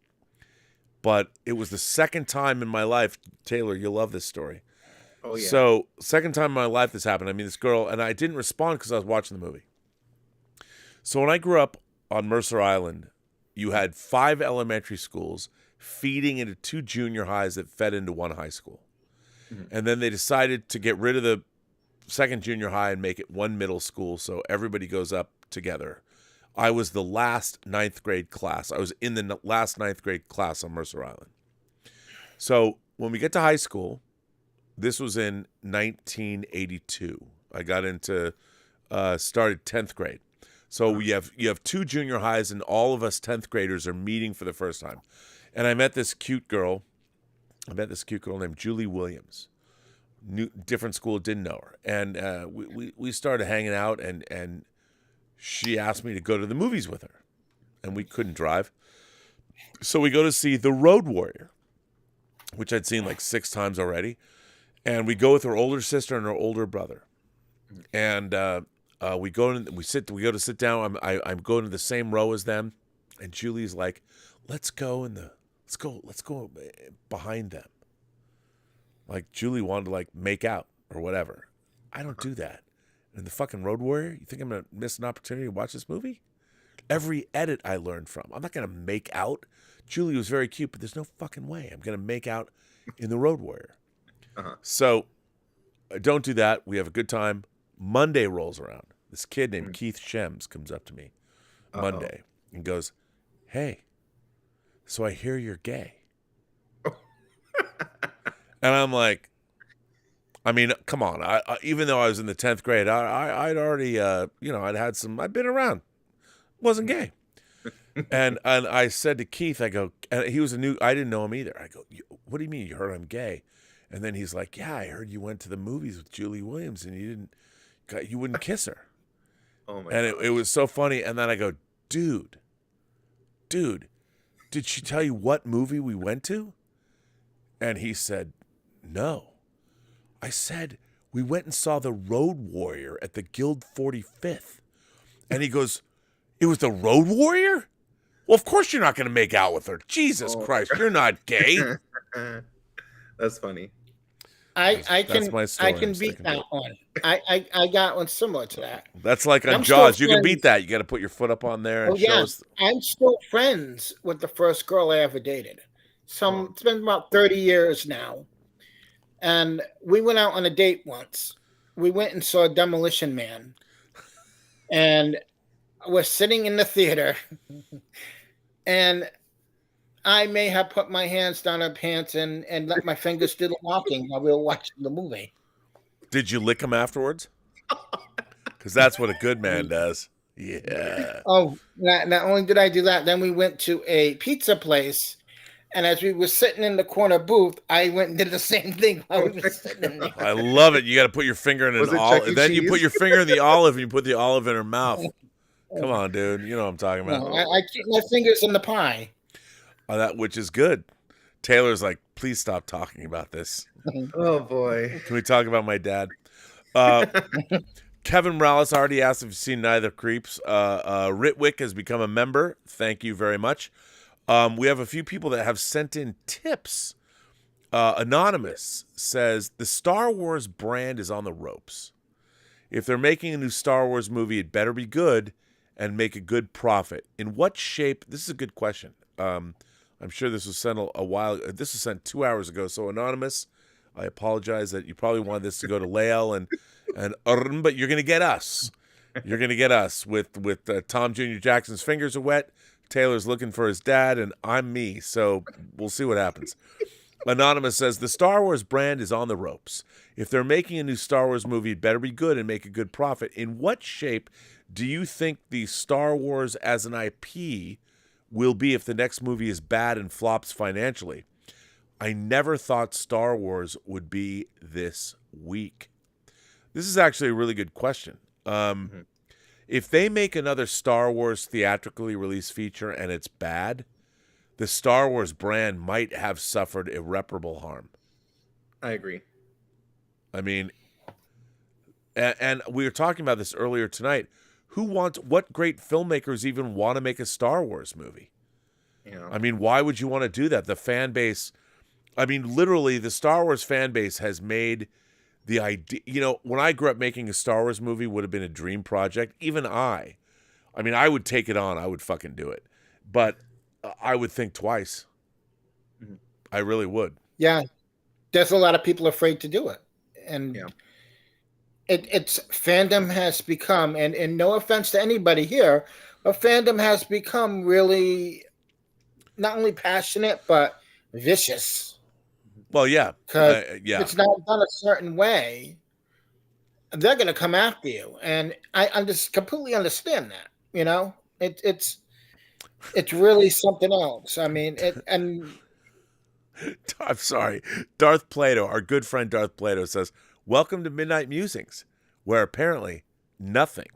B: But it was the second time in my life, Taylor, you'll love this story.
H: Oh, yeah.
B: So second time in my life this happened. I mean, this girl, and I didn't respond because I was watching the movie. So when I grew up on Mercer Island, you had 5 elementary schools feeding into 2 junior highs that fed into 1 high school. Mm-hmm. And then they decided to get rid of the second junior high and make it 1 middle school, so everybody goes up together. I was the last 9th grade class. I was in the last 9th grade class on Mercer Island. So when we get to high school, this was in 1982. I got into, started 10th grade. So you have 2 junior highs, and all of us 10th graders are meeting for the first time. And I met this cute girl. Named Julie Williams. different school, didn't know her, and we started hanging out, and she asked me to go to the movies with her, and we couldn't drive, so we go to see The Road Warrior, which I'd seen like 6 times already, and we go with her older sister and her older brother, and we go to sit down. I'm going to the same row as them, and Julie's like, let's go behind them. Like Julie wanted to like make out or whatever. I don't do that. And the fucking Road Warrior, you think I'm gonna miss an opportunity to watch this movie? Every edit I learned from. I'm not gonna make out. Julie was very cute, but there's no fucking way I'm gonna make out in the Road Warrior. So don't do that. We have a good time. Monday rolls around. This kid named Keith Shems comes up to me Monday and goes, "Hey, so I hear you're gay." And I'm like, I mean, come on. I even though I was in the 10th grade, I'd already, I'd been around. Wasn't gay. And I said to Keith, I go, and he was I didn't know him either. I go, what do you mean you heard I'm gay? And then he's like, yeah, I heard you went to the movies with Julie Williams and you wouldn't kiss her.
H: Oh my
B: And it was so funny. And then I go, dude, did she tell you what movie we went to? And he said, no. I said, we went and saw The Road Warrior at the Guild 45th. And he goes, it was The Road Warrior? Well, of course you're not going to make out with her. Jesus Christ, you're not gay.
H: That's funny.
I: I
B: my
I: can beat that one. I got one similar to that.
B: That's like on
I: I'm
B: Jaws.
I: still
B: You can beat
I: friends.
B: that. You got to put your foot up on there and
I: Oh
B: show
I: yeah,
B: us.
I: I'm still friends with the first girl I ever dated. It's been about 30 years now, and we went out on a date once. We went and saw Demolition Man, and we're sitting in the theater, and I may have put my hands down her pants and let my fingers do the walking while we were watching the movie.
B: Did you lick him afterwards? Because that's what a good man does. Yeah.
I: Oh, not only did I do that, then we went to a pizza place, and as we were sitting in the corner booth, I went and did the same thing while we were sitting in there.
B: I love it. You got to put your finger in
H: Was
B: an
H: it
B: olive.
H: Chuck E.
B: Then you
H: Cheese?
B: put your finger in the olive and you put the olive in her mouth. Come on, dude. You know what I'm talking about.
I: No, I keep my fingers in the pie.
B: Which is good. Taylor's like, please stop talking about this.
H: Oh boy.
B: Can we talk about my dad? Kevin Morales already asked if you've seen Neither Creeps. Ritwick has become a member. Thank you very much. We have a few people that have sent in tips. Anonymous says, the Star Wars brand is on the ropes. If they're making a new Star Wars movie, it better be good and make a good profit. In what shape? This is a good question. I'm sure this was sent a while. This was sent 2 hours ago. So Anonymous, I apologize that you probably wanted this to go to Lael but you're gonna get us. You're gonna get us with Tom Jr. Jackson's fingers are wet. Taylor's looking for his dad, and I'm me. So we'll see what happens. Anonymous says the Star Wars brand is on the ropes. If they're making a new Star Wars movie, it better be good and make a good profit. In what shape do you think the Star Wars as an IP will be if the next movie is bad and flops financially? I never thought Star Wars would be this weak. This is actually a really good question. If they make another Star Wars theatrically released feature and it's bad, the Star Wars brand might have suffered irreparable harm.
H: I agree.
B: I mean, and we were talking about this earlier tonight. What great filmmakers even want to make a Star Wars movie?
H: Yeah.
B: I mean, why would you want to do that? The fan base, I mean, literally the Star Wars fan base has made the idea, when I grew up, making a Star Wars movie would have been a dream project. Even I mean, I would take it on. I would fucking do it. But I would think twice.
H: Mm-hmm.
B: I really would.
I: Yeah, there's a lot of people afraid to do it, and
H: Yeah.
I: it's fandom has become, and no offense to anybody here, but fandom has become really not only passionate but vicious.
B: Well, yeah.
I: Because
B: yeah.
I: it's not done a certain way, they're going to come after you, and I just completely understand that. It's really something else. I mean,
B: I'm sorry. Darth Plato, our good friend Darth Plato says, "Welcome to Midnight Musings, where apparently nothing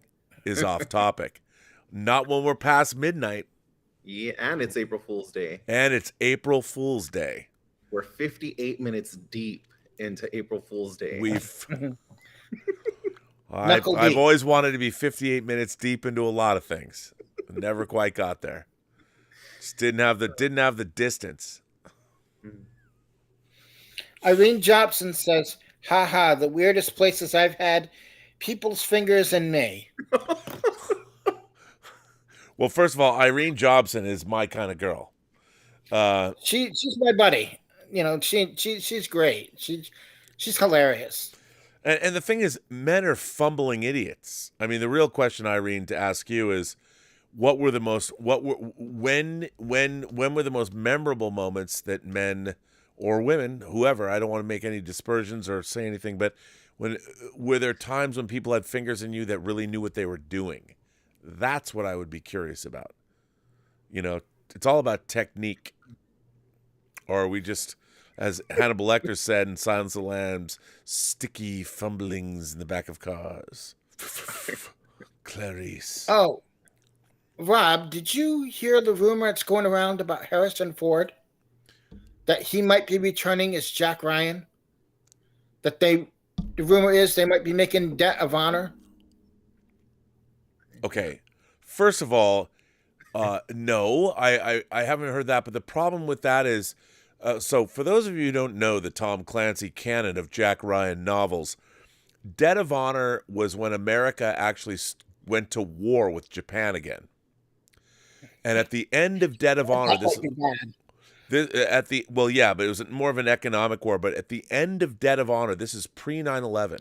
B: is off topic. Not when we're past midnight."
H: Yeah, and it's April Fool's Day.
B: And it's April Fool's Day.
H: We're 58 minutes deep into April Fool's Day.
B: I've always wanted to be 58 minutes deep into a lot of things. Never quite got there. Just didn't have the distance.
I: Irene Jobson says, haha, the weirdest places I've had people's fingers in me.
B: Well, first of all, Irene Jobson is my kind of girl.
I: She's my buddy. You know, she's great. She's hilarious.
B: And the thing is, men are fumbling idiots. I mean, the real question, Irene, to ask you is, when were the most memorable moments that men or women, whoever, I don't want to make any dispersions or say anything, but were there times when people had fingers in you that really knew what they were doing? That's what I would be curious about. You know, it's all about technique. Or are we just, as Hannibal Lecter said in Silence of the Lambs, sticky fumblings in the back of cars? Clarice.
I: Oh, Rob, did you hear the rumor that's going around about Harrison Ford? That he might be returning as Jack Ryan? That the rumor is they might be making Debt of Honor?
B: Okay, first of all, no, I haven't heard that. But the problem with that is, so for those of you who don't know the Tom Clancy canon of Jack Ryan novels, Debt of Honor was when America actually went to war with Japan again. And at the end of Debt of Honor, but it was more of an economic war. But at the end of Debt of Honor, this is pre 9/11.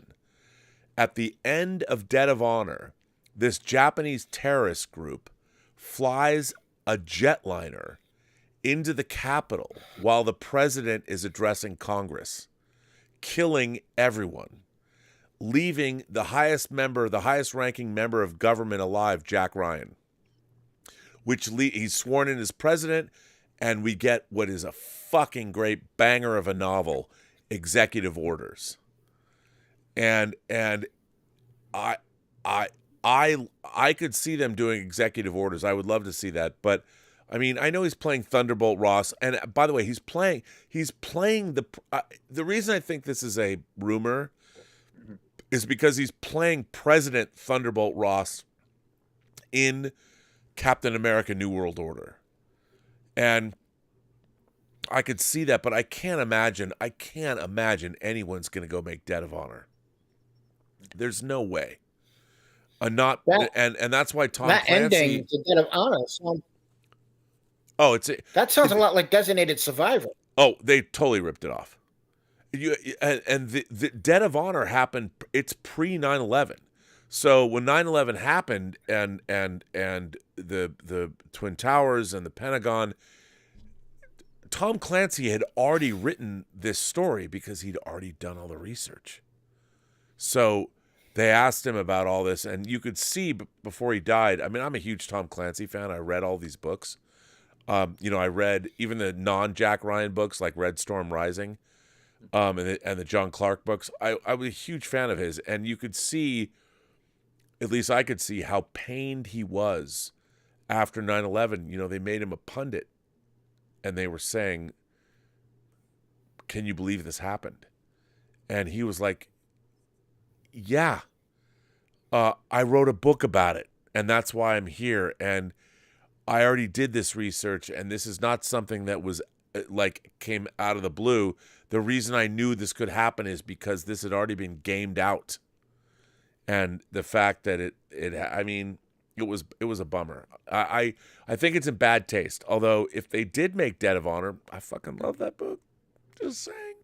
B: At the end of Debt of Honor, this Japanese terrorist group flies a jetliner into the Capitol while the president is addressing Congress, killing everyone, leaving the highest ranking member of government alive, Jack Ryan, he's sworn in as president, and we get what is a fucking great banger of a novel, Executive Orders. And I could see them doing Executive Orders. I would love to see that. But I mean, I know he's playing Thunderbolt Ross, and by the way, he's playing the reason I think this is a rumor is because he's playing President Thunderbolt Ross in Captain America: New World Order. And I could see that, but I can't imagine anyone's going to go make Debt of Honor. There's no way. And that's why Tom
I: that
B: Clancy
I: ending to Debt of Honor that sounds a lot like Designated Survivor.
B: Oh, they totally ripped it off. The Debt of Honor happened. It's pre 9/11. So when 9/11 happened, and the Twin Towers and the Pentagon, Tom Clancy had already written this story because he'd already done all the research. So they asked him about all this, and you could see before he died. I mean, I'm a huge Tom Clancy fan. I read all these books. I read even the non-Jack Ryan books like Red Storm Rising, and the John Clark books. I was a huge fan of his, and you could see, at least I could see, how pained he was after 9/11. They made him a pundit, and they were saying, "Can you believe this happened?" And he was like, "Yeah, I wrote a book about it, and that's why I'm here. And I already did this research, and this is not something that was came out of the blue. The reason I knew this could happen is because this had already been gamed out, and the fact that it was a bummer. I think it's in bad taste. Although if they did make Debt of Honor, I fucking love that book. Just saying,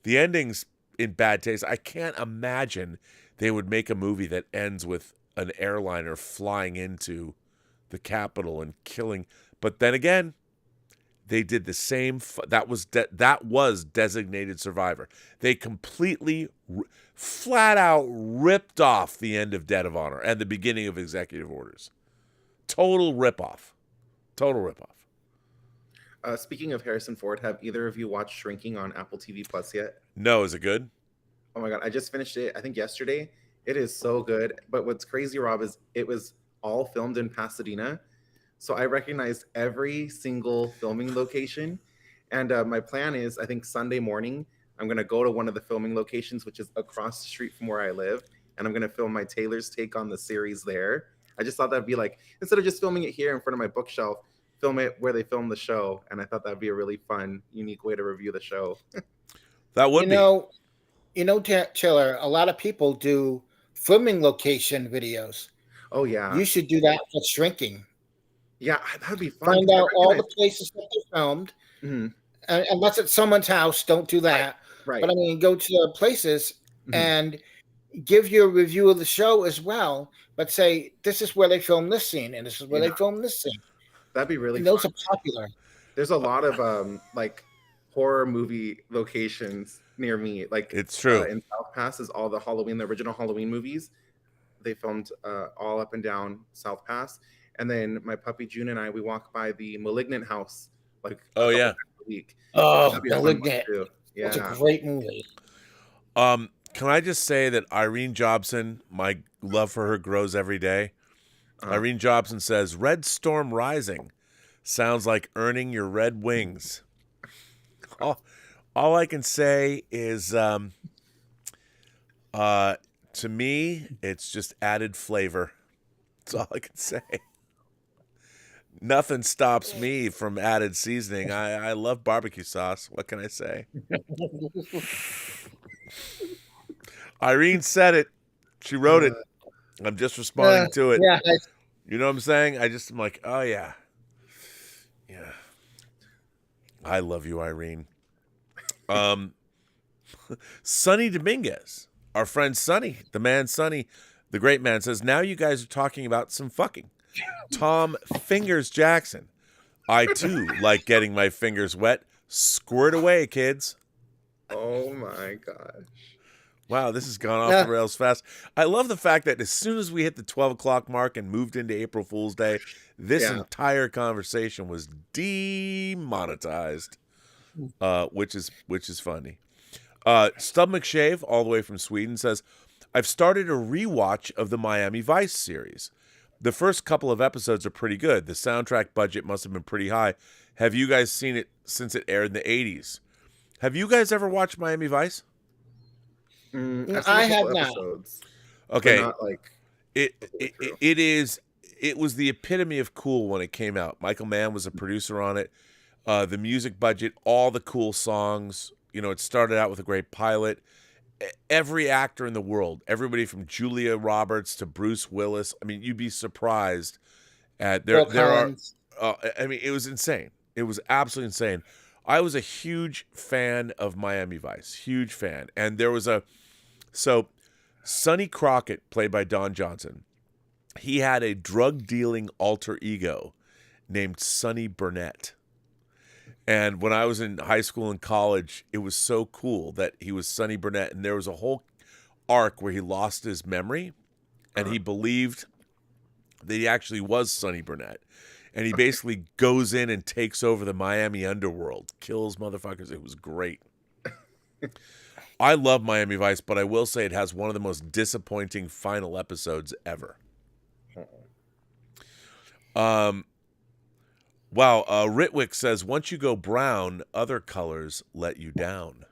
B: the ending's in bad taste. I can't imagine they would make a movie that ends with an airliner flying into the Capitol and killing. But then again, they did the same. That was Designated Survivor. They completely, flat out ripped off the end of Debt of Honor and the beginning of Executive Orders. Total ripoff.
H: Speaking of Harrison Ford, have either of you watched Shrinking on Apple TV Plus yet?
B: No, is it good?
H: Oh my God, I just finished it, I think yesterday. It is so good. But what's crazy, Rob, is it was all filmed in Pasadena. So I recognized every single filming location. And my plan is, I think Sunday morning, I'm going to go to one of the filming locations, which is across the street from where I live. And I'm going to film my Taylor's take on the series there. I just thought that'd be like, instead of just filming it here in front of my bookshelf, film it where they film the show. And I thought that'd be a really fun, unique way to review the show.
B: That would be.
I: Taylor, a lot of people do filming location videos.
H: Oh, yeah.
I: You should do that for Shrinking.
H: Yeah, that'd be fun.
I: Find out all the places that they filmed.
H: Mm-hmm.
I: Unless it's someone's house, don't do that.
H: Right.
I: But I mean, go to the places and give your review of the show as well. But say, this is where they filmed this scene, and this is where they filmed this scene.
H: That'd be really
I: and those
H: fun.
I: are popular.
H: There's a lot of like horror movie locations near me. Like
B: It's true.
H: In South Pass is all the original Halloween movies. They filmed all up and down South Pass. And then my puppy June and I, we walk by the Malignant house like
B: Oh yeah.
H: a week.
I: Oh,
H: Yeah,
I: Malignant. It's a great movie.
B: Can I just say that Irene Jobson, my love for her grows every day. Irene Jobson says, "Red Storm Rising sounds like earning your red wings." All I can say is, to me, it's just added flavor. That's all I can say. Nothing stops me from added seasoning. I love barbecue sauce. What can I say? Irene said it. She wrote it. I'm just responding to it.
I: Yeah.
B: You know what I'm saying? I'm like, oh, yeah. Yeah. I love you, Irene. Sonny Dominguez, our friend Sonny, the man Sonny, the great man, says, now you guys are talking about some fucking. Tom Fingers Jackson. I, too, like getting my fingers wet. Squirt away, kids.
H: Oh, my gosh.
B: Wow, this has gone off the rails fast. I love the fact that as soon as we hit the 12 o'clock mark and moved into April Fool's Day, this entire conversation was demonetized, which is funny. Stub McShave, all the way from Sweden, says, I've started a rewatch of the Miami Vice series. The first couple of episodes are pretty good. The soundtrack budget must have been pretty high. Have you guys seen it since it aired in the 80s? Have you guys ever watched Miami Vice?
I: I have not.
B: Okay,
H: not like
B: it was the epitome of cool when it came out. Michael Mann was a producer on it. The music budget, all the cool songs. You know, it started out with a great pilot. Every actor in the world, everybody from Julia Roberts to Bruce Willis. I mean, you'd be surprised at there are. I mean, it was insane. It was absolutely insane. I was a huge fan of Miami Vice, huge fan, and there was So, Sonny Crockett, played by Don Johnson, he had a drug-dealing alter ego named Sonny Burnett. And when I was in high school and college, it was so cool that he was Sonny Burnett. And there was a whole arc where he lost his memory, and he believed that he actually was Sonny Burnett. And he basically goes in and takes over the Miami underworld, kills motherfuckers. It was great. I love Miami Vice, but I will say it has one of the most disappointing final episodes ever. Ritwick says, once you go brown, other colors let you down.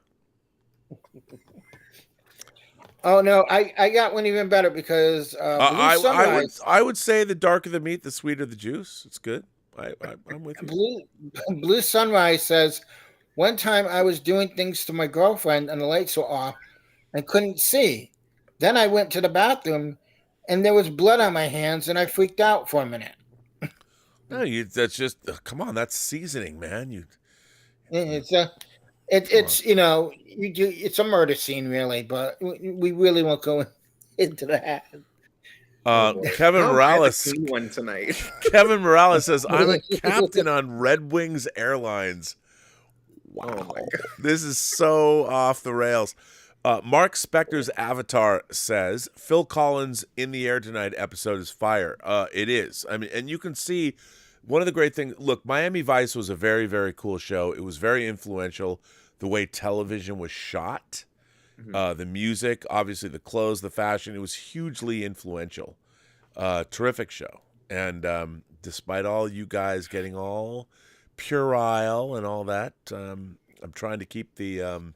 I: Oh, no, I got one even better because
B: I would say the darker the meat, the sweeter the juice. It's good. I'm with you.
I: Blue Sunrise says, one time I was doing things to my girlfriend and the lights were off and couldn't see. Then I went to the bathroom and there was blood on my hands and I freaked out for a minute.
B: No, that's just come on. That's seasoning, man.
I: It's a murder scene, really, but we really won't go into that.
B: Kevin Morales.
H: One tonight.
B: Kevin Morales says, "I'm a captain on Red Wings Airlines." Wow,
H: oh my God.
B: This is so off the rails. Mark Spector's Avatar says Phil Collins' "In the Air Tonight" episode is fire. It is. I mean, and you can see one of the great things, look, Miami Vice was a very, very cool show. It was very influential, the way television was shot, the music, obviously the clothes, the fashion. It was hugely influential. Terrific show. And despite all you guys getting all puerile and all that, I'm trying to keep the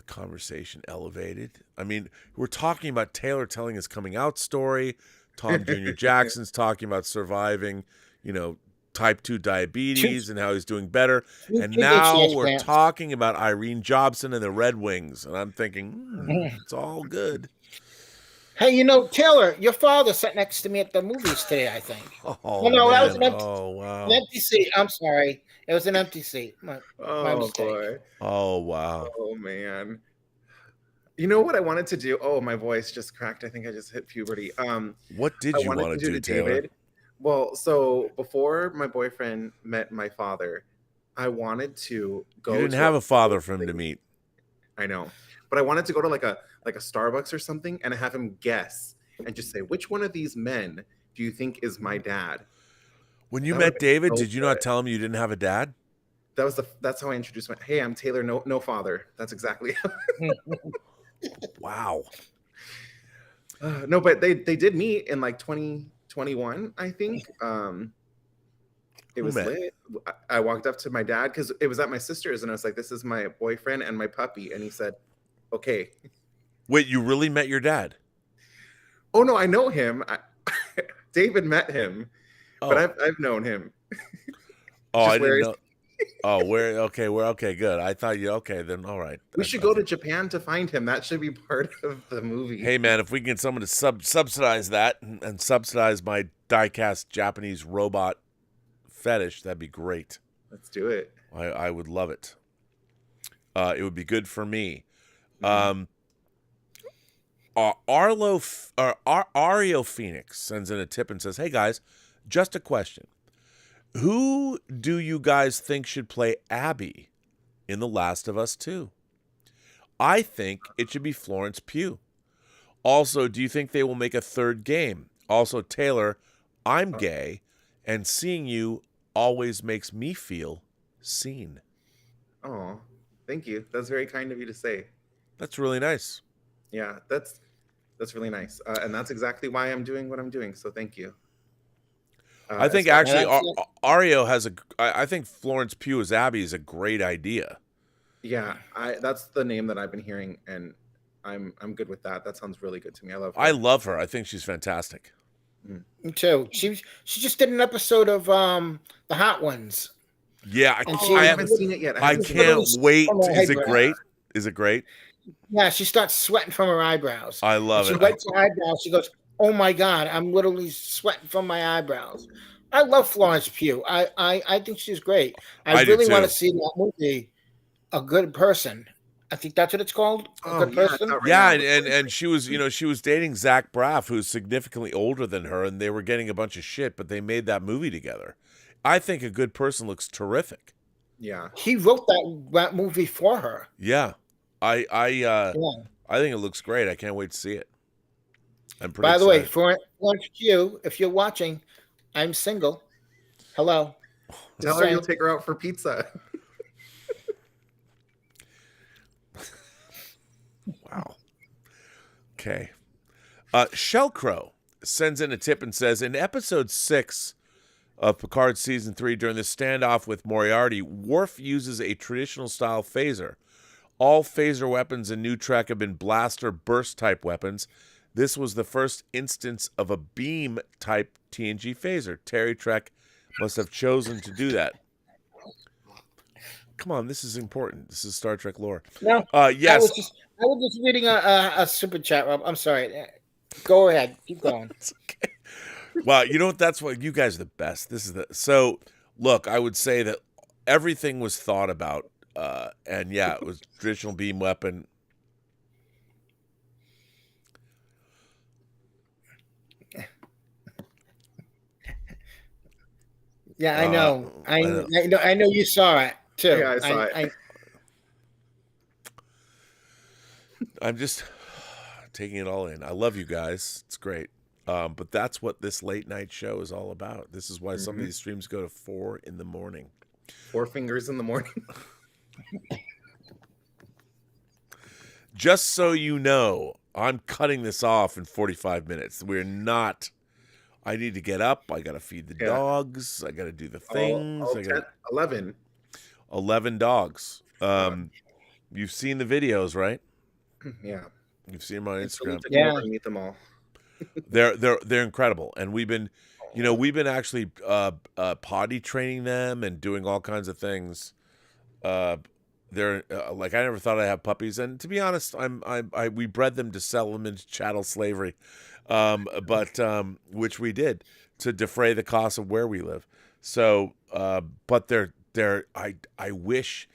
B: conversation elevated. I mean, we're talking about Taylor telling his coming out story. Tom Jr. Jackson's talking about surviving, type 2 diabetes and how he's doing better. And now we're talking about Irene Jobson and the Red Wings. And I'm thinking, it's all good.
I: Hey, Taylor, your father sat next to me at the movies today, I think.
B: Oh,
I: no, that
B: man.
I: was an empty,
B: wow.
I: an empty seat. I'm sorry. It was an empty seat. My mistake.
H: Boy.
B: Oh, wow.
H: Oh, man. You know what I wanted to do? Oh, my voice just cracked. I think I just hit puberty.
B: What did you want to do, Taylor?
H: David. Well, so before my boyfriend met my father, I wanted to go.
B: You didn't have a father for him to meet.
H: I know, but I wanted to go to like a Starbucks or something and have him guess and just say, which one of these men do you think is my dad?
B: When you met David, did you not tell him you didn't have a dad?
H: That's how I introduced hey, I'm Taylor, no father. That's exactly.
B: Wow.
H: No, but they did meet in like 2021, I think. It was lit. I walked up to my dad because it was at my sister's, and I was like, "This is my boyfriend and my puppy," and he said, "Okay."
B: Wait, you really met your dad?
H: Oh no, I know him. David met him, but I've known him.
B: Oh, I didn't know. Oh, okay, good. I thought then all right.
H: We should go to Japan to find him. That should be part of the movie.
B: Hey man, if we can get someone to subsidize that and subsidize my die-cast Japanese robot fetish, that'd be great.
H: Let's do it.
B: I would love it. It would be good for me. Ario Phoenix sends in a tip and says, "Hey guys, just a question. Who do you guys think should play Abby in The Last of Us 2? I think it should be Florence Pugh. Also, do you think they will make a third game? Also, Taylor, I'm gay, and seeing you always makes me feel seen."
H: Oh, thank you. That's very kind of you to say.
B: That's really nice.
H: Yeah, that's really nice. And that's exactly why I'm doing what I'm doing. So thank you.
B: I think actually Ario has I think Florence Pugh as Abby is a great idea.
H: Yeah, that's the name that I've been hearing, and I'm good with that. That sounds really good to me. I love her.
B: I think she's fantastic.
I: Me too. She just did an episode of The Hot Ones.
B: Yeah,
H: I haven't seen it yet.
B: I can't wait. Is it great? Is it great?
I: Yeah, she starts sweating from her eyebrows.
B: I love it.
I: She wipes her eyebrows. She goes, "Oh my God, I'm literally sweating from my eyebrows." I love Florence Pugh. I think she's great. I really want to see that movie, A Good Person. I think that's what it's called. A Good Person.
B: Yeah, and she was, she was dating Zach Braff, who's significantly older than her, and they were getting a bunch of shit, but they made that movie together. I think A Good Person looks terrific.
H: Yeah.
I: He wrote that movie for her.
B: Yeah. I think it looks great. I can't wait to see it. I'm pretty
I: By the way,
B: excited.
I: Florence Pugh, if you're watching, I'm single. Hello.
H: Tell her you'll take her out for pizza.
B: Wow. Okay. Shellcrow sends in a tip and says, in episode 6 of Picard season 3, during the standoff with Moriarty, Worf uses a traditional style phaser. All phaser weapons in New Trek have been blaster burst type weapons. This was the first instance of a beam type TNG phaser. Terry Trek must have chosen to do that. Come on, this is important. This is Star Trek lore.
I: No,
B: yes.
I: I was just reading a super chat, Rob. I'm sorry. Go ahead. Keep going.
B: It's okay. Well, you know what? That's why you guys are the best. So look, I would say that everything was thought about. And yeah, it was traditional beam weapon.
I: Yeah, I know. I know you saw it too.
H: Yeah, I saw it.
B: I'm just taking it all in. I love you guys. It's great. But that's what this late night show is all about. This is why some of these streams go to 4 in the morning.
H: 4 fingers in the morning.
B: Just so you know, I'm cutting this off in 45 minutes. We're not. I need to get up. I got to feed the dogs. I got to do the things.
H: 11.
B: 11 dogs. You've seen the videos, right?
H: Yeah.
B: You've seen them on Instagram.
H: Yeah. Meet them all.
B: They're incredible, and we've been actually potty training them and doing all kinds of things. They're like, I never thought I'd have puppies, and to be honest, we bred them to sell them into chattel slavery, but which we did to defray the cost of where we live. So, but I wish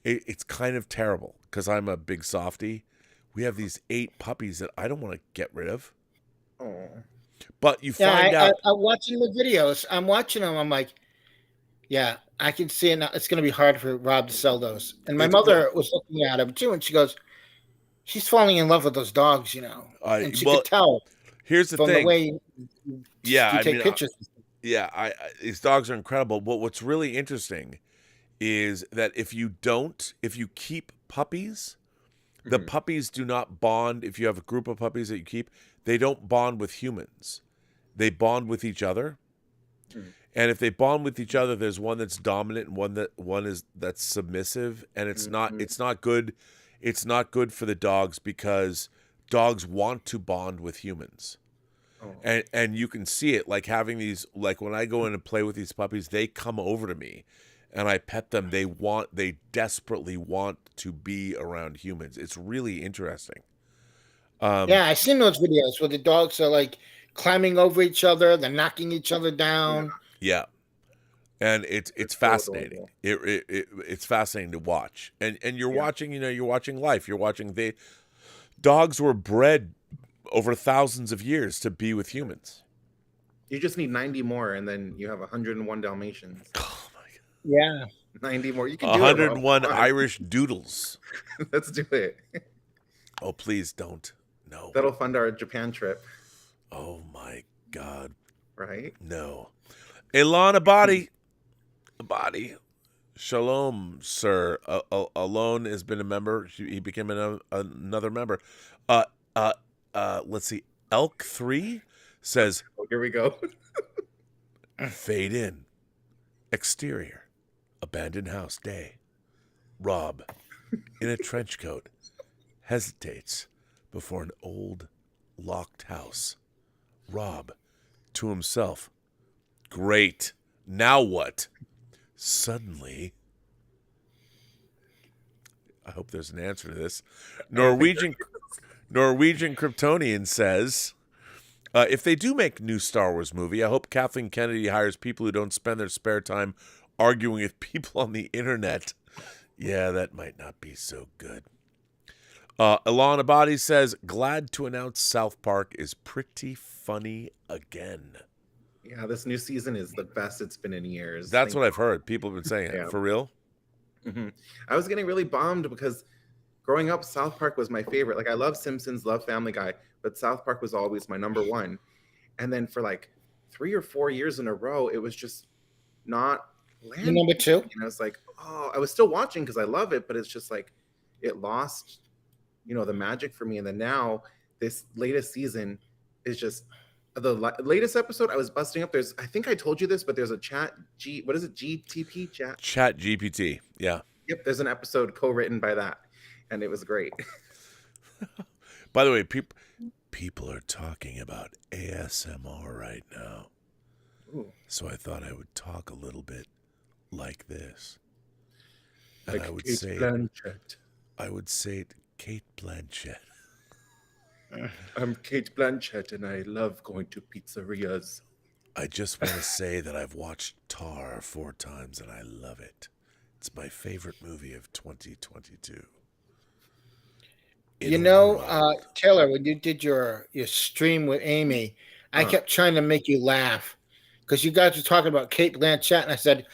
B: it's kind of terrible because I'm a big softie. We have these 8 puppies that I don't want to get rid of.
H: Oh,
B: but you find out.
I: I'm watching the videos. I'm watching them. I'm like, yeah, I can see it now. It's going to be hard for Rob to sell those. And my mother was looking at them too, and she goes, she's falling in love with those dogs, and she could tell.
B: Here's the
I: thing.
B: The
I: way you take pictures.
B: These dogs are incredible. But what's really interesting is that if you keep puppies, the puppies do not bond. If you have a group of puppies that you keep, they don't bond with humans. They bond with each other. And if they bond with each other, there's one that's dominant and one that's submissive, and it's not good. It's not good for the dogs because dogs want to bond with humans. And you can see it, like having these, like when I go in and play with these puppies, they come over to me and I pet them. They desperately want to be around humans. It's really interesting.
I: I've seen those videos where the dogs are like climbing over each other, they're knocking each other down.
B: Yeah. And it's fascinating. It's fascinating to watch. And you're watching, you're watching life. You're watching dogs were bred over thousands of years to be with humans.
H: You just need 90 more, and then you have 101 Dalmatians.
B: Oh my God.
I: Yeah.
H: 90 more. You can do
B: 101 Irish doodles.
H: Let's do it.
B: Oh, please don't. No.
H: That'll fund our Japan trip.
B: Oh my God.
H: Right?
B: No. Elon Abadi. Shalom, sir. Alone has been a member. He became another member. Let's see. Elk 3 says,
H: oh, here we go.
B: Fade in. Exterior. Abandoned house day. Rob, in a trench coat, hesitates before an old locked house. Rob, to himself, great. Now what? Suddenly, I hope there's an answer to this. Norwegian Kryptonian says, if they do make new Star Wars movie, I hope Kathleen Kennedy hires people who don't spend their spare time arguing with people on the internet. Yeah, that might not be so good. Elon Abadi says, glad to announce South Park is pretty funny again.
H: Yeah, this new season is the best it's been in years.
B: That's what I've heard. People have been saying it.
H: Yeah.
B: For real?
H: Mm-hmm. I was getting really bummed because growing up, South Park was my favorite. Like, I love Simpsons, love Family Guy, but South Park was always my number one. And then for like 3 or 4 years in a row, it was just not landing.
I: Number 2?
H: And I was like, oh, I was still watching because I love it, but it's just like it lost, the magic for me. And then now this latest season is just the latest episode. I was busting up. I think I told you this, but there's a GTP chat?
B: Chat GPT. Yeah.
H: Yep. There's an episode co-written by that. And it was great.
B: By the way, people are talking about ASMR right now.
H: Ooh.
B: So I thought I would talk a little bit like this. And
H: like
B: I would
H: Kate
B: say
H: Blanchett.
B: I would say it, Kate Blanchett.
H: I'm Kate Blanchett and I love going to pizzerias.
B: I just want to say that I've watched Tar 4 times and I love it. It's my favorite movie of 2022.
I: Taylor, when you did your stream with Amy, I kept trying to make you laugh because you guys were talking about Kate Blanchett, and I said,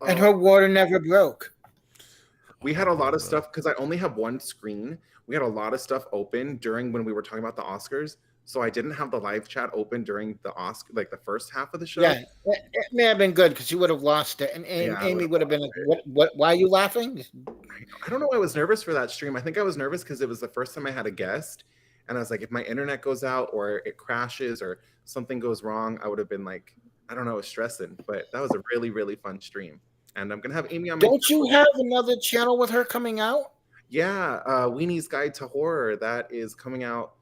I: and her water never broke.
H: We had a lot of stuff because I only have one screen. We had a lot of stuff open when we were talking about the Oscars. so I didn't have the live chat open during the Oscar, like the first half of the show.
I: Yeah, it may have been good because you would have lost it, and
H: Yeah, I
I: Amy
H: would've
I: would have been like, "What? Why are you laughing?"
H: I don't know why I was nervous for that stream. I think I was nervous because it was the first time I had a guest. And I was like, if my internet goes out or it crashes or something goes wrong, I would have been like, I don't know, I was stressing. But that was a really, really fun stream. And I'm going to have Amy on my
I: Don't you have another channel with her coming out?
H: Yeah, Weenie's Guide to Horror. That is coming out.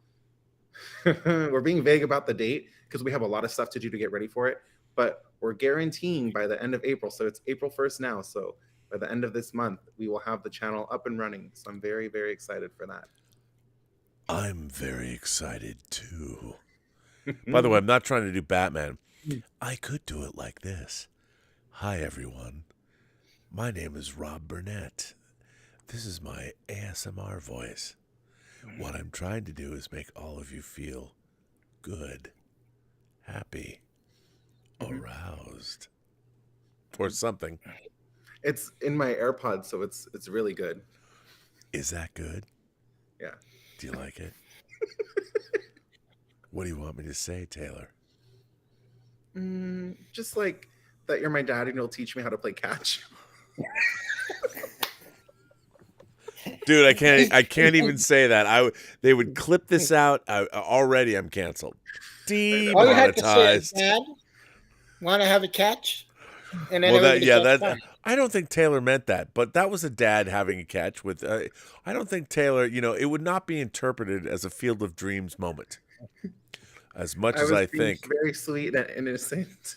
H: We're being vague about the date because we have a lot of stuff to do to get ready for it. But we're guaranteeing by the end of April. So it's April 1st now. So by the end of this month, we will have the channel up and running. So I'm very, very excited for that.
B: I'm very excited too. By the way, I'm not trying to do Batman. I could do it like this. Hi, everyone. My name is Rob Burnett. This is my ASMR voice. What I'm trying to do is make all of you feel good, happy, aroused, or something.
H: It's in my AirPods, so it's really good.
B: Is that good?
H: Yeah.
B: Do you like it? What do you want me to say, Taylor?
H: Just like that you're my dad and you'll teach me how to play catch.
B: Dude, I can't even say that. They would clip this out. Already I'm canceled.
I: All you had to say is,
B: Demonetized.
I: "Dad, want to have a catch?" And then
B: Well,
I: everybody starts laughing.
B: I don't think Taylor meant that, but that was a dad having a catch with. I don't think Taylor. It would not be interpreted as a Field of Dreams moment, as much as I
H: being
B: think.
H: very sweet and innocent.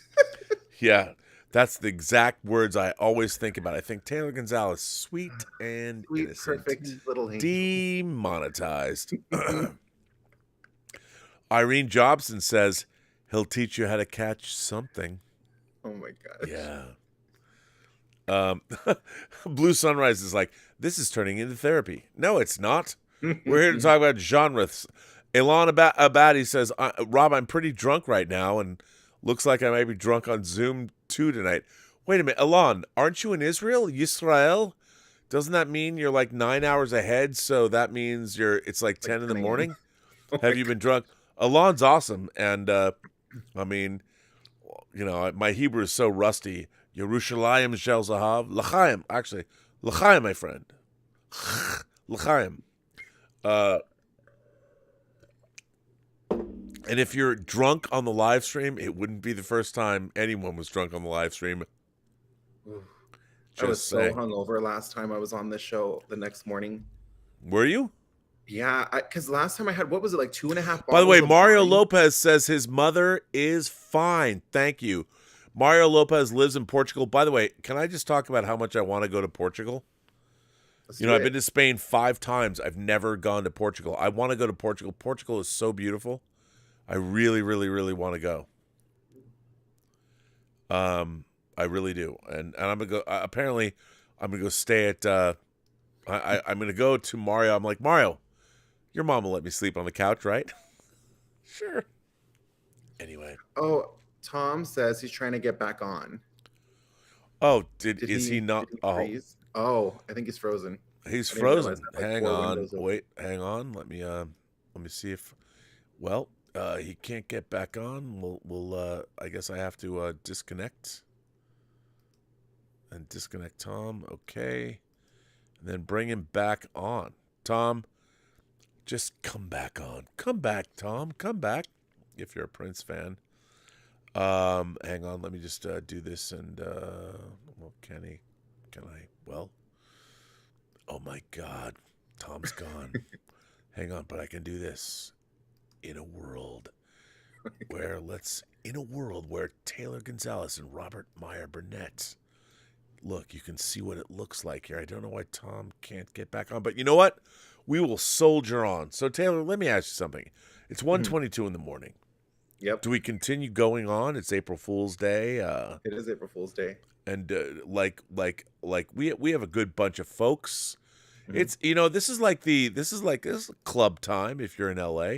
B: Yeah, that's the exact words I always think about. I think Taylor Gonzalez, sweet and
H: Sweet,
B: innocent.
H: perfect little angel.
B: Demonetized. Irene Jobson says he'll teach you how to catch something.
H: Oh my gosh.
B: Yeah. Blue Sunrise is like, this is turning into therapy. No, it's not. We're here to talk about genres. Elan Abadi says, Rob, I'm pretty drunk right now and looks like I might be drunk on Zoom too tonight. Wait a minute, Elan, aren't you in Israel? Yisrael? Doesn't that mean you're like 9 hours ahead? So that means it's like 10 in the morning? Have you been drunk? Elan's awesome. And I mean, my Hebrew is so rusty. Yerushalayim Shel Zahav. L'chaim, actually. L'chaim, my friend. L'chaim. And if you're drunk on the live stream, it wouldn't be the first time anyone was drunk on the live stream.
H: I was so hungover last time I was on this show the next morning.
B: Were you?
H: Yeah, because last time I had, what was it, like 2.5 bottles?
B: By the way, Mario
H: wine?
B: Lopez says his mother is fine. Thank you. Mario Lopez lives in Portugal. By the way, can I just talk about how much I want to go to Portugal? I've been to Spain 5 times. I've never gone to Portugal. I want to go to Portugal. Portugal is so beautiful. I really, really, really want to go. I really do. And I'm going to go, apparently, I'm going to go stay at, I'm going to go to Mario. I'm like, Mario, your mom will let me sleep on the couch, right? Sure. Anyway.
H: Oh, Tom says he's trying to get back on.
B: Oh, is he not?
H: Did he freeze? Oh, I think he's frozen.
B: He's frozen. Hang on. Wait, hang on. Let me see if, well, he can't get back on. We'll I guess I have to disconnect. And disconnect Tom. Okay. And then bring him back on. Tom, just come back on. Come back, Tom. Come back. If you're a Prince fan. Hang on. Let me just do this. And, well, can I? Well, oh my God. Tom's gone. Hang on. But I can do this. In a world where Taylor Gonzalez and Robert Meyer Burnett. Look, you can see what it looks like here. I don't know why Tom can't get back on, but you know what? We will soldier on. So Taylor, let me ask you something. It's 1:22 in the morning.
H: Yep.
B: Do we continue going on? It's April Fool's Day.
H: It is April Fool's Day. And
B: like we have a good bunch of folks. Mm-hmm. It's this is club time if you're in LA.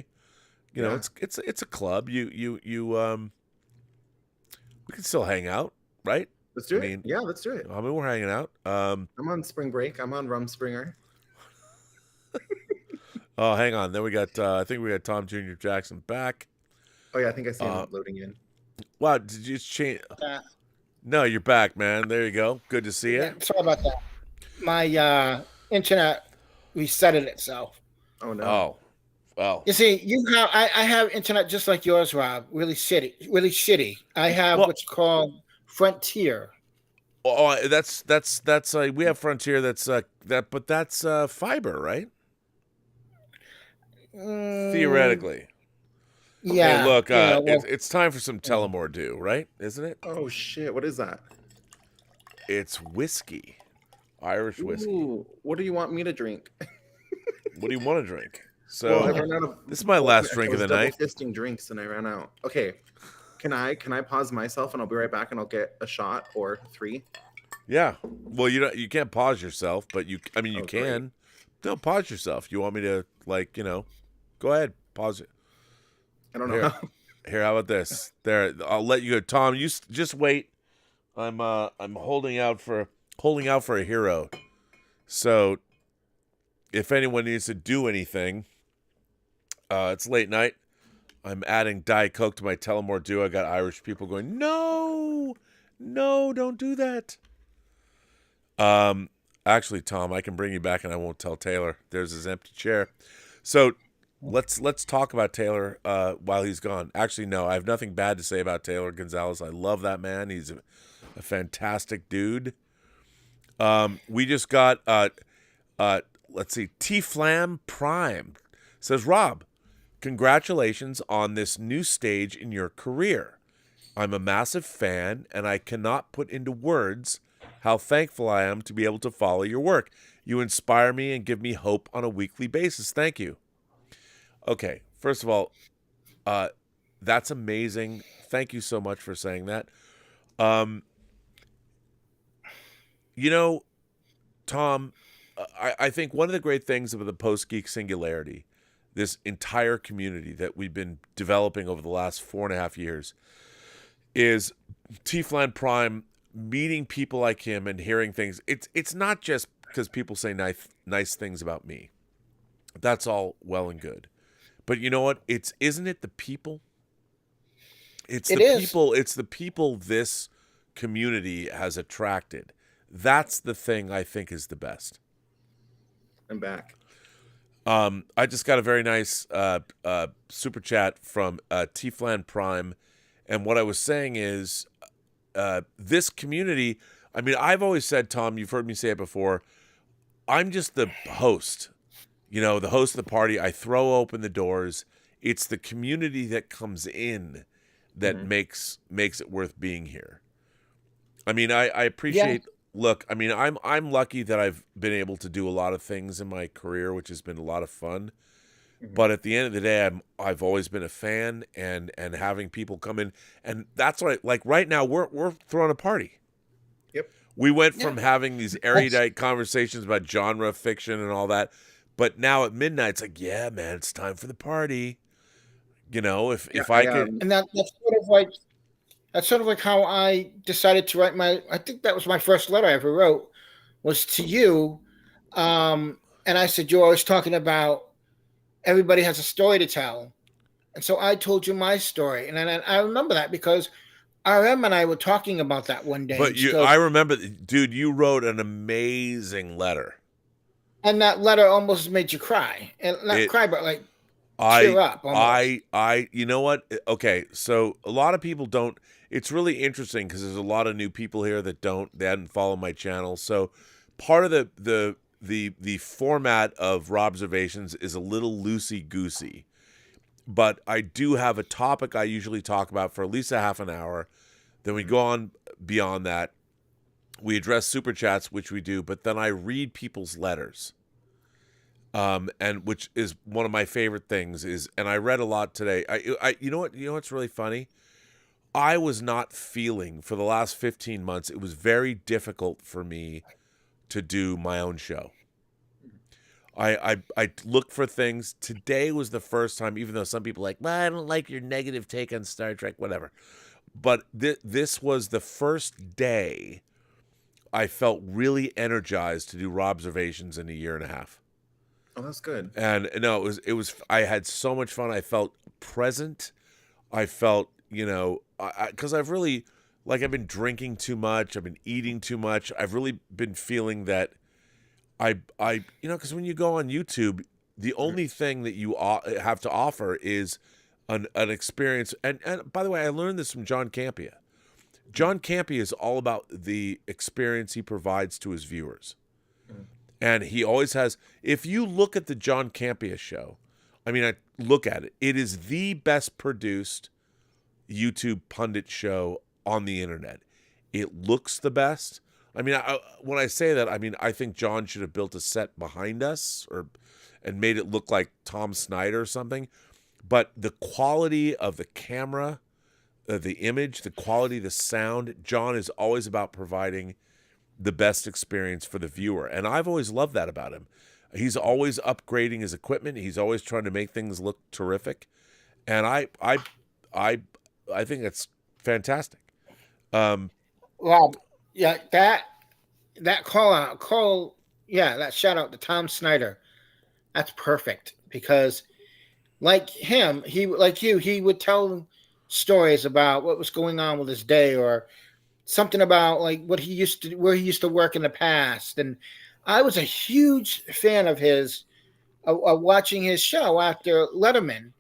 B: It's a club. We can still hang out, right?
H: Let's do it. Yeah, let's do it.
B: I mean, we're hanging out.
H: I'm on spring break. I'm on Rumspringer.
B: Oh, hang on. Then we got, I think we got Tom Jr. Jackson back.
H: Oh yeah, I think I see him loading in.
B: Wow, did you change?
I: Uh,
B: No, you're back, man. There you go. Good to see you.
I: yeah, sorry about that. My internet resetted itself.
H: Oh no.
B: Oh, well.
I: You see, I have internet just like yours, Rob. Really shitty. I have
B: Well-
I: what's called Frontier.
B: Oh, that's we have Frontier. That's but that's fiber, right? Theoretically.
I: Yeah.
B: Hey, look,
I: well,
B: it's time for some Tullamore Dew, right? Isn't it?
H: Oh shit, what is that?
B: It's whiskey, Irish whiskey.
H: Ooh, what do you want me to drink?
B: What do you want to drink? So
H: Well, I ran out of.
B: this is my last drink of the night.
H: I was double fisting drinks and I ran out. Okay, can I pause myself and I'll be right back and I'll get a shot or 3?
B: Yeah. Well, you can't pause yourself, but you
H: Oh,
B: can.
H: great.
B: Don't pause yourself. You want me to go ahead, pause it.
H: I don't know.
B: Here.
H: How.
B: Here, how about this? There, I'll let you go. Tom, you just wait. I'm holding out for a hero. So, if anyone needs to do anything, it's late night. I'm adding Diet Coke to my Tullamore Dew. I got Irish people going, no, don't do that. Actually, Tom, I can bring you back, and I won't tell Taylor. There's his empty chair. So. Let's talk about Taylor while he's gone. Actually, no, I have nothing bad to say about Taylor Gonzalez. I love that man. He's a fantastic dude. We just got let's see, T-Flam Prime says, Rob, congratulations on this new stage in your career. I'm a massive fan, and I cannot put into words how thankful I am to be able to follow your work. You inspire me and give me hope on a weekly basis. Thank you. Okay, first of all, that's amazing. Thank you so much for saying that. Tom, I think one of the great things about the Post-Geek singularity, this entire community that we've been developing over the last 4.5 years, is T-Flan Prime meeting people like him and hearing things. It's not just because people say nice things about me. That's all well and good. But you know what? Isn't it the people? It's the people this community has attracted. That's the thing I think is the best.
H: I'm back.
B: I just got a very nice super chat from T-Flan Prime. And what I was saying is this community, I mean, I've always said, Tom, you've heard me say it before, I'm just the host. The host of the party. I throw open the doors. It's the community that comes in that makes it worth being here. I mean, I appreciate. Yeah. Look, I mean, I'm lucky that I've been able to do a lot of things in my career, which has been a lot of fun. But at the end of the day, I've always been a fan, and having people come in, and that's what like right now we're throwing a party.
H: Yep.
B: We went from having these erudite conversations about genre fiction and all that. But now at midnight, it's like, yeah, man, it's time for the party. If I could,
I: and that's sort of like how I decided to write I think that was my first letter I ever wrote, was to you, and I said you're always talking about everybody has a story to tell, and so I told you my story, and I remember that because RM and I were talking about that one day.
B: But I remember, dude, you wrote an amazing letter.
I: And that letter almost made you cry, and not cry, but like tear up. Almost.
B: You know what? Okay, so a lot of people don't. It's really interesting because there's a lot of new people here that they hadn't followed my channel. So part of the format of Robservations is a little loosey goosey, but I do have a topic I usually talk about for at least a half an hour. Then we go on beyond that. We address super chats, which we do, but then I read people's letters. And which is one of my favorite things and I read a lot today. You know what's really funny? I was not feeling for the last 15 months. It was very difficult for me to do my own show. I looked for things. Today was the first time, even though some people are like, well, I don't like your negative take on Star Trek, whatever. But this was the first day I felt really energized to do Robservations in a year and a half.
H: Oh, that's good.
B: And no, it was. I had so much fun. I felt present. I felt, because I've really, like, I've been drinking too much. I've been eating too much. I've really been feeling that because when you go on YouTube, the only thing that you have to offer is an experience. And by the way, I learned this from John Campea. John Campea is all about the experience he provides to his viewers. And he always has, if you look at the John Campea show, I look at it, it is the best produced YouTube pundit show on the internet. It looks the best. When I say that, I think John should have built a set behind us and made it look like Tom Snyder or something. But the quality of the camera, the image, the quality of the sound, John is always about providing the best experience for the viewer. And I've always loved that about him. He's always upgrading his equipment. He's always trying to make things look terrific. And I think that's fantastic.
I: Well, yeah, that that shout out to Tom Snyder. That's perfect, because like him, he would tell stories about what was going on with his day, or something about like where he used to work in the past. And I was a huge fan of his, watching his show after Letterman.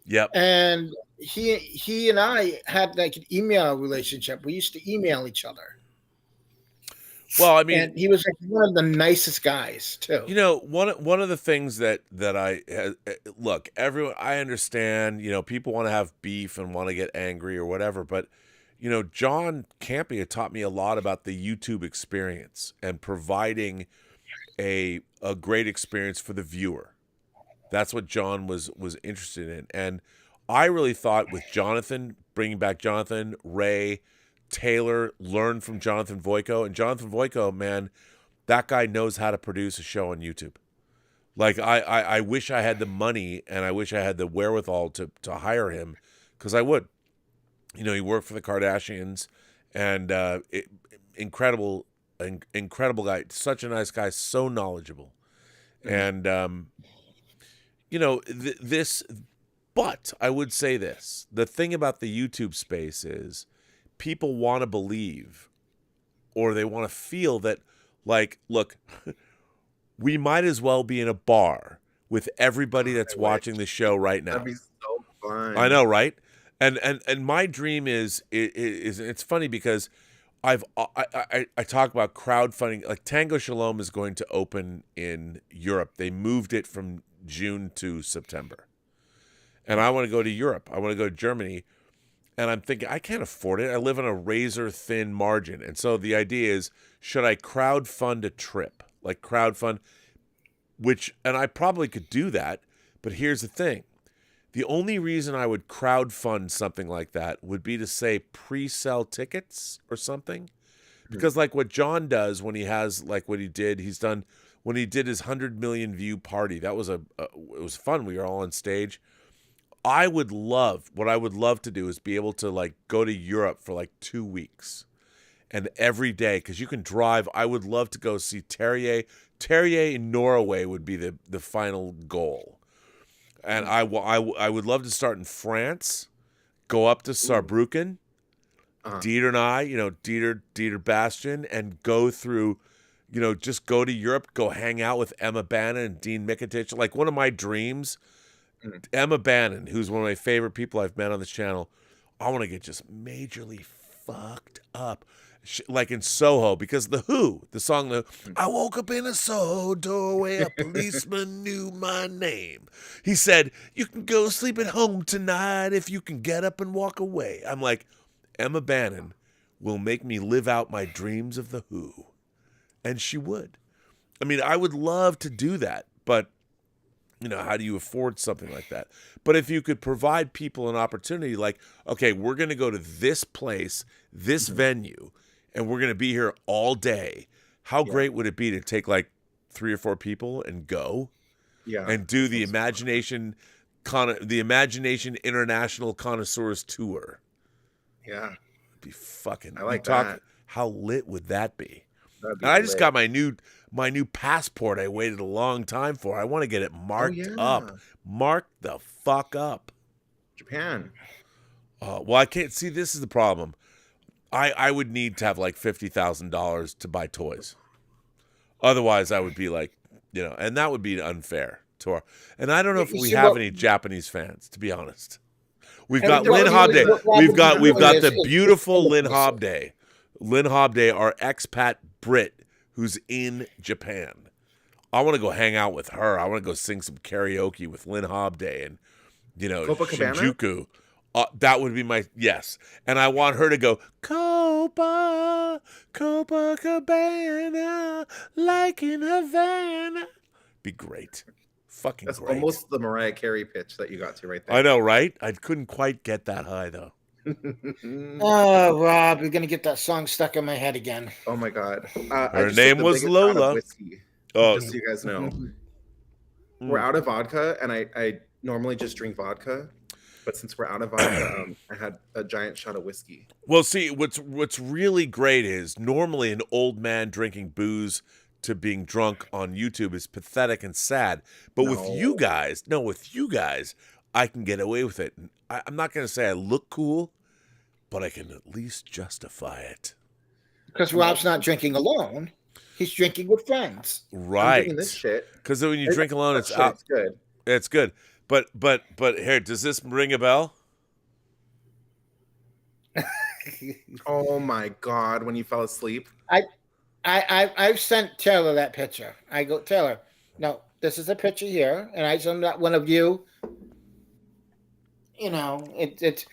B: Yep.
I: And he and I had like an email relationship. We used to email each other.
B: Well,
I: and he was like one of the nicest guys too.
B: One of the things that look, everyone, I understand, people want to have beef and want to get angry or whatever, but John Campea taught me a lot about the YouTube experience and providing a great experience for the viewer. That's what John was interested in. And I really thought with Jonathan, bringing back Jonathan, Ray, Taylor, learned from Jonathan Voico. And Jonathan Voico, man, that guy knows how to produce a show on YouTube. Like, I wish I had the money and I wish I had the wherewithal to hire him, because I would. He worked for the Kardashians, and incredible guy, such a nice guy, so knowledgeable. And, but I would say this, the thing about the YouTube space is people want to believe, or they want to feel that, like, look, we might as well be in a bar with everybody that's watching the show right now.
H: That'd be so fun.
B: I know, right? And my dream is it's funny because I talk about crowdfunding. Like, Tango Shalom is going to open in Europe. They moved it from June to September. And I want to go to Europe. I want to go to Germany. And I'm thinking, I can't afford it. I live on a razor thin margin. And so the idea is, should I crowdfund a trip? Like, crowdfund, and I probably could do that. But here's the thing. The only reason I would crowdfund something like that would be to say pre-sell tickets or something. Because like what John does when he has, like what he did, when he did his 100 million view party, that was it was fun. We were all on stage. What I would love to do is be able to like go to Europe for like 2 weeks, and every day, because you can drive. I would love to go see Terrier in Norway would be the final goal. And I would love to start in France, go up to Saarbrücken, Dieter and I, Dieter Bastian, and go through, just go to Europe, go hang out with Emma Bannon and Dean Mikitich. Like, one of my dreams, Emma Bannon, who's one of my favorite people I've met on this channel, I want to get just majorly fucked up. Like in Soho, because The Who, the song, I woke up in a Soho doorway, a policeman knew my name. He said, you can go sleep at home tonight if you can get up and walk away. I'm like, Emma Bannon will make me live out my dreams of The Who. And she would. I would love to do that, but how do you afford something like that? But if you could provide people an opportunity, like, okay, we're going to go to this place, this venue, and we're going to be here all day. How great would it be to take like 3 or 4 people and go? Yeah. And do the Imagination International Connoisseurs Tour.
H: Yeah.
B: It'd be fucking,
H: I like that.
B: How lit would that be?
H: That'd be
B: And I just
H: lit.
B: got my new passport I waited a long time for. I want to get it marked up. Marked the fuck up.
H: Japan.
B: Well, I can't see. This is the problem. I would need to have like $50,000 to buy toys. Otherwise, I would be like, and that would be unfair to our. And I don't know if we have any Japanese fans, to be honest. We've got Lynn Hobday. We've got the beautiful Lynn Hobday. Lynn Hobday, our expat Brit, who's in Japan. I want to go hang out with her. I want to go sing some karaoke with Lynn Hobday and
H: Copacabana?
B: Shinjuku. That would be yes. And I want her to go, Copacabana, like in Havana. Be great. Fucking
H: That's
B: great.
H: almost the Mariah Carey pitch that you got to right there.
B: I know, right? I couldn't quite get that high, though.
I: Oh, Rob, you're going to get that song stuck in my head again.
H: Oh, my God.
B: Her name was Lola.
H: Just so you guys know. We're out of vodka, and I normally just drink vodka. But since we're out of vodka, I had a giant shot of whiskey.
B: Well, see, what's really great is normally an old man drinking booze to being drunk on YouTube is pathetic and sad. But with you guys, I can get away with it. I'm not going to say I look cool, but I can at least justify it.
I: Because Rob's not drinking alone. He's drinking with friends.
B: Right.
H: This shit.
B: Because when you drink alone, it's out.
H: It's good.
B: It's good. But here, does this ring a bell?
H: Oh my God! When you fell asleep,
I: I've sent Taylor that picture. I go, Taylor, no, this is a picture here, and I sent that one of you. It's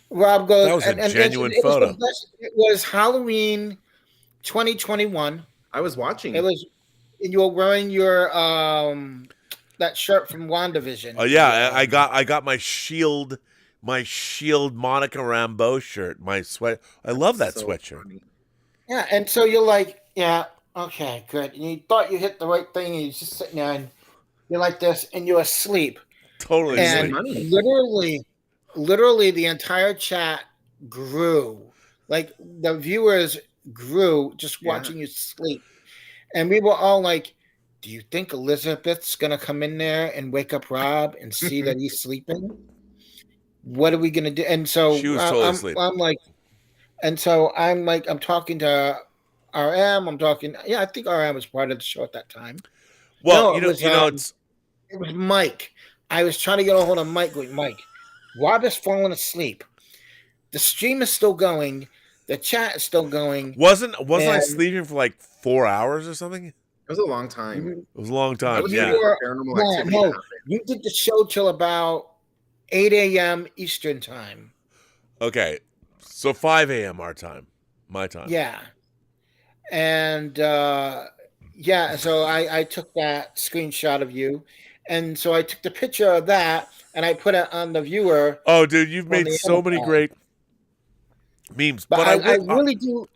I: Rob goes.
B: That was a genuine photo.
I: It was Halloween 2021.
H: I was watching.
I: It was, and you were wearing your that shirt from WandaVision.
B: Oh yeah, I got my shield Monica Rambeau shirt, my sweat. I love that sweatshirt.
H: Funny.
I: Yeah, and so you're like, yeah, okay, good. And you thought you hit the right thing, and you're just sitting there, and you're like this, and you're asleep.
B: Totally
I: and
B: asleep.
I: Literally, the entire chat grew. Like the viewers grew just watching you sleep, and we were all like, do you think Elizabeth's going to come in there and wake up Rob and see that he's sleeping? What are we going to do? And so
B: she was totally asleep.
I: I'm like, I'm talking to RM. I think RM was part of the show at that time.
B: Well,
I: it was Mike. I was trying to get a hold of Mike. Going, Mike, Rob has fallen asleep. The stream is still going. The chat is still going.
B: Wasn't I sleeping for like 4 hours or something?
H: It was a long time.
B: It was a long time.
H: Paranormal activity.
I: No, you did the show till about 8 a.m. Eastern time.
B: Okay, so 5 a.m. my time.
I: Yeah, and so I took that screenshot of you, and so I took the picture of that and I put it on the viewer.
B: Oh, dude, you've made so many great memes.
I: But I really do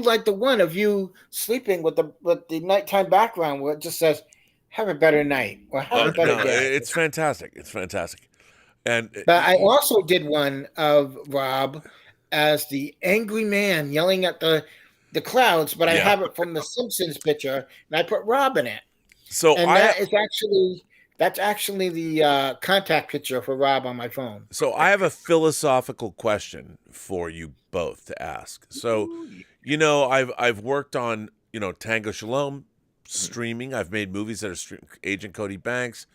I: like the one of you sleeping with the nighttime background where it just says, "Have a better night" or "Have a better day."
B: It's fantastic. It's fantastic. But
I: I also did one of Rob as the angry man yelling at the clouds, but I have it from the Simpsons picture, and I put Rob in it.
B: So
I: that's actually the contact picture for Rob on my phone.
B: So I have a philosophical question for you both to ask. So, I've worked on, Tango Shalom streaming. I've made movies that are Agent Cody Banks.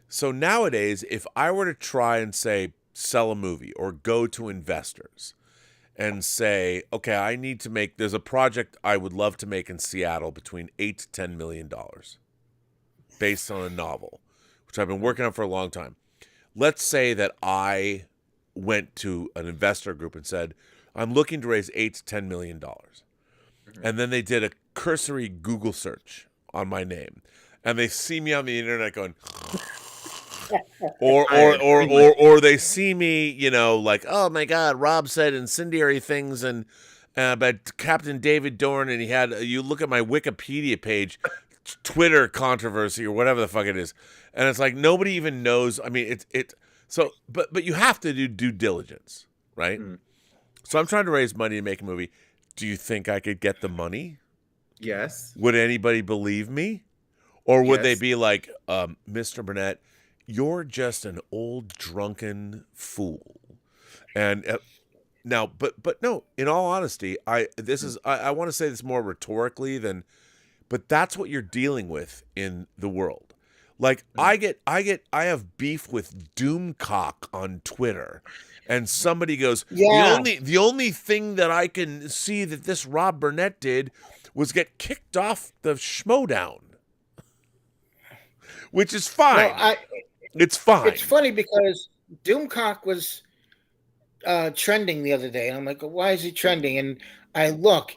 B: So nowadays, if I were to try and say sell a movie or go to investors and say, okay, there's a project I would love to make in Seattle between $8 to $10 million based on a novel, which I've been working on for a long time. Let's say that I went to an investor group and said, I'm looking to raise $8 to $10 million. And then they did a cursory Google search on my name. And they see me on the internet going, or they see me, like, oh my God, Rob said incendiary things and about Captain David Dorn, and you look at my Wikipedia page, Twitter controversy or whatever the fuck it is, and it's like nobody even knows. I mean, but you have to do due diligence, right? So I'm trying to raise money to make a movie. Do you think I could get the money?
H: Yes.
B: Would anybody believe me? Or would they
H: Yes.
B: be like, Mr. Burnett, you're just an old drunken fool? And now, but no, in all honesty, I want to say this more rhetorically than, but that's what you're dealing with in the world. Like I have beef with Doomcock on Twitter, and somebody goes, the only thing that I can see that this Rob Burnett did was get kicked off the Schmodown, which is fine.
I: No,
B: it's fine.
I: It's funny because Doomcock was trending the other day, and I'm like, why is he trending? And I look,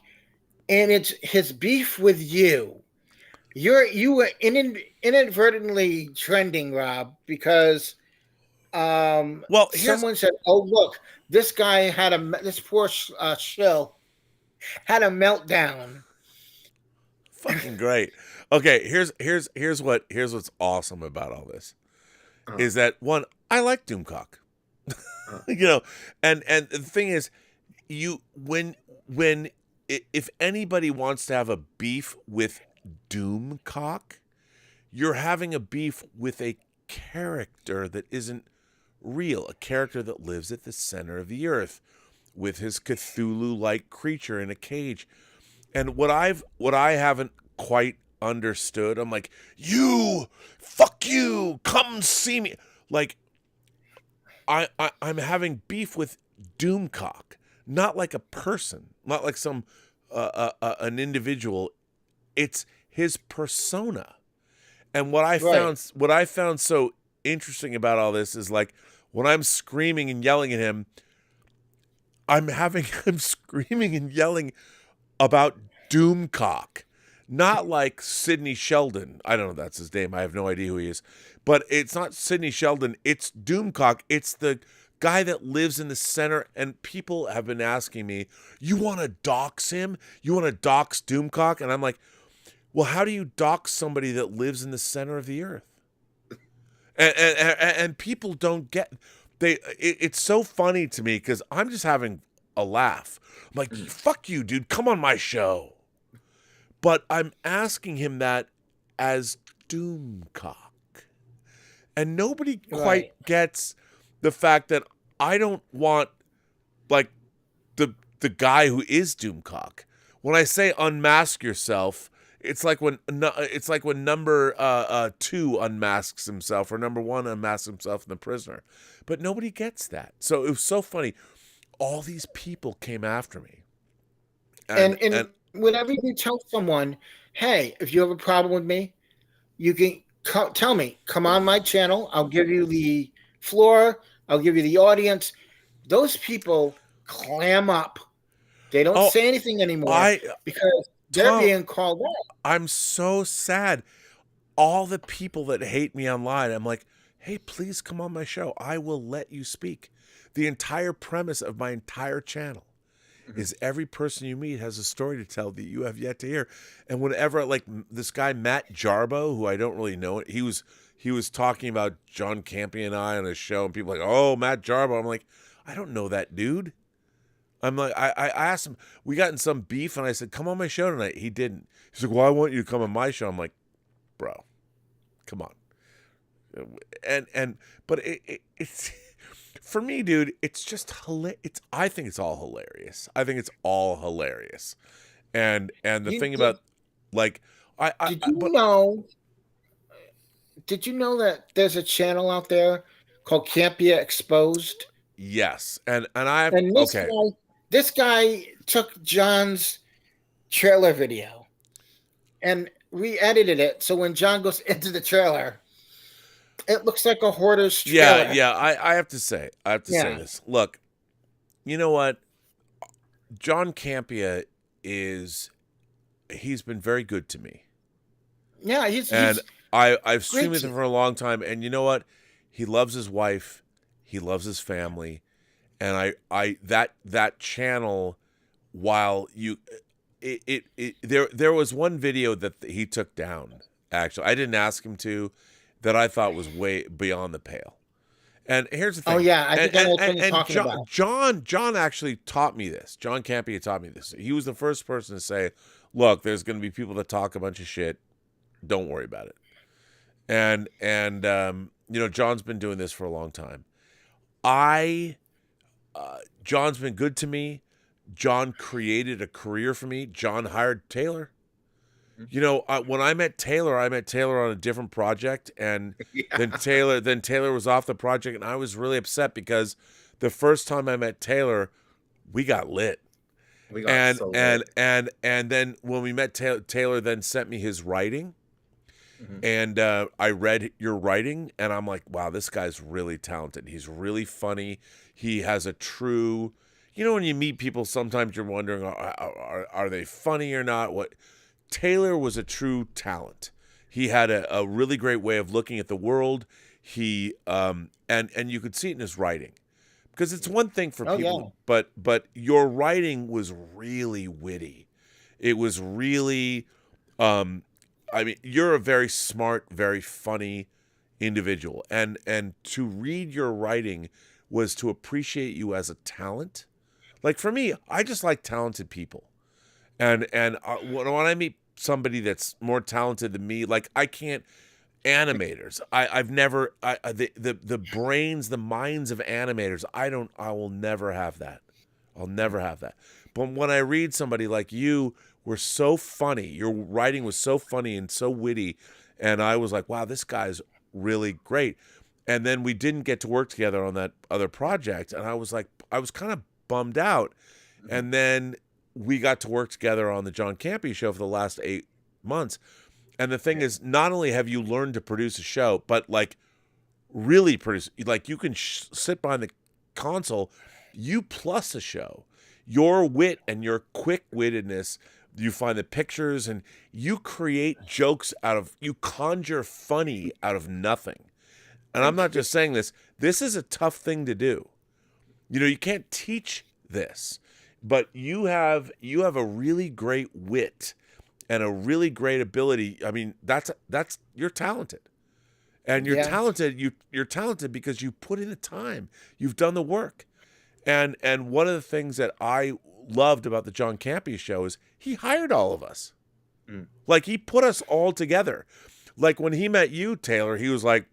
I: and it's his beef with you. You were inadvertently trending, Rob, because someone said, "Oh, look, this guy this poor shill had a meltdown."
B: Fucking great. Okay, here's what's awesome about all this is that one, I like Doomcock. You know, and the thing is, if anybody wants to have a beef with Doomcock, you're having a beef with a character that isn't real, a character that lives at the center of the earth with his Cthulhu-like creature in a cage. And what I haven't quite understood, I'm like, fuck you, come see me. Like, I'm having beef with Doomcock, not like a person, not like some an individual. It's his persona. And what I found so interesting about all this is, like, when I'm screaming and yelling at him, I'm screaming and yelling about Doomcock, not like Sidney Sheldon. I don't know if that's his name. I have no idea who he is. But it's not Sidney Sheldon. It's Doomcock. It's the guy that lives in the center. And people have been asking me, you want to dox him? You want to dox Doomcock? And I'm like, well, how do you dox somebody that lives in the center of the earth? And people don't get... It's so funny to me because I'm just having a laugh. I'm like, fuck you, dude. Come on my show. But I'm asking him that as Doomcock. And nobody quite gets the fact that I don't want, like, the guy who is Doomcock. When I say unmask yourself, it's like when number 2 unmasks himself, or number 1 unmasks himself in The Prisoner. But nobody gets that. So it was so funny. All these people came after me.
I: And whenever you tell someone, hey, if you have a problem with me, you can tell me, come on my channel. I'll give you the floor. I'll give you the audience. Those people clam up. They don't say anything anymore because they're being called out.
B: I'm so sad. All the people that hate me online, I'm like, hey, please come on my show. I will let you speak. The entire premise of my entire channel is every person you meet has a story to tell that you have yet to hear. And whenever, like, this guy Matt Jarbo, who I don't really know, he was talking about John Campy and I on a show, and people are like, oh, Matt Jarbo. I'm like, I don't know that dude. I'm like, I asked him, we got in some beef, and I said, come on my show tonight. He didn't. He's like, well, I want you to come on my show. I'm like, bro, come on. But it's for me, dude, it's just I think it's all hilarious. I think it's all hilarious. And the thing about, like,
I: did you know that there's a channel out there called Campia Exposed?
B: Yes.
I: This guy took John's trailer video and re-edited it, so when John goes into the trailer, it looks like a hoarder's trailer.
B: Yeah. I have to say say this. Look, you know what? John Campia he's been very good to me.
I: Yeah,
B: I've streamed with him for a long time, and you know what? He loves his wife, he loves his family, and that channel, while there was one video that he took down. Actually, I didn't ask him to, that I thought was way beyond the pale. And here's the thing.
I: Oh yeah, I think I know what you're talking about.
B: John actually taught me this. John Campia taught me this. He was the first person to say, look, there's going to be people that talk a bunch of shit. Don't worry about it. And you know, John's been doing this for a long time. John's been good to me. John created a career for me. John hired Taylor. You know, when I met Taylor on a different project, and then Taylor was off the project, and I was really upset because the first time I met Taylor, we got lit.
H: We got so lit.
B: And then when we met Taylor then sent me his writing, and I read your writing, and I'm like, wow, this guy's really talented. He's really funny. He has a true, you know, when you meet people, sometimes you're wondering, are they funny or not? What? Taylor was a true talent. He had a really great way of looking at the world. He and you could see it in his writing, because it's one thing for people, but your writing was really witty. It was really, I mean, you're a very smart, very funny individual, and to read your writing was to appreciate you as a talent. Like for me, I just like talented people, and when I meet somebody that's more talented than me, like I can't, animators, I've never, the brains, the minds of animators, I will never have that. I'll never have that. But when I read somebody like you were so funny, your writing was so funny and so witty, and I was like, wow, this guy's really great. And then we didn't get to work together on that other project, and I was kind of bummed out. And then we got to work together on the John Campea show for the last 8 months. And the thing is, not only have you learned to produce a show, but like really produce, like you can sit behind the console, you plus a show, your wit and your quick-wittedness, you find the pictures and you create jokes you conjure funny out of nothing. And I'm not just saying this is a tough thing to do. You know, you can't teach this. But you have a really great wit and a really great ability. I mean, that's you're talented, and you're talented. You're talented because you put in the time. You've done the work, and one of the things that I loved about the John Campea show is he hired all of us. Like he put us all together. Like when he met you, Taylor, he was like,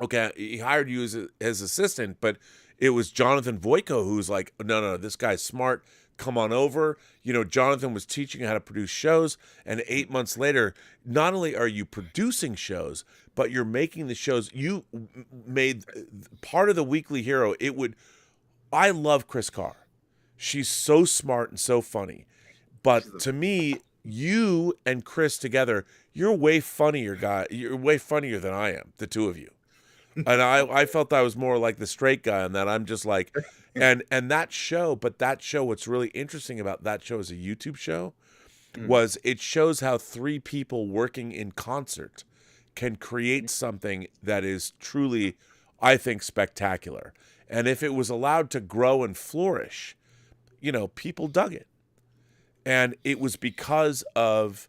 B: okay, he hired you as his assistant, but it was Jonathan Voico who was like, no, this guy's smart. Come on over. You know, Jonathan was teaching you how to produce shows. And 8 months later, not only are you producing shows, but you're making the shows. You made part of the Weekly Hero. I love Chris Carr. She's so smart and so funny. But to me, you and Chris together, you're way funnier, guy. You're way funnier than I am, the two of you. And I felt I was more like the straight guy on that. I'm just like, and that show, what's really interesting about that show as a YouTube show was it shows how 3 people working in concert can create something that is truly, I think, spectacular. And if it was allowed to grow and flourish, you know, people dug it. And it was because of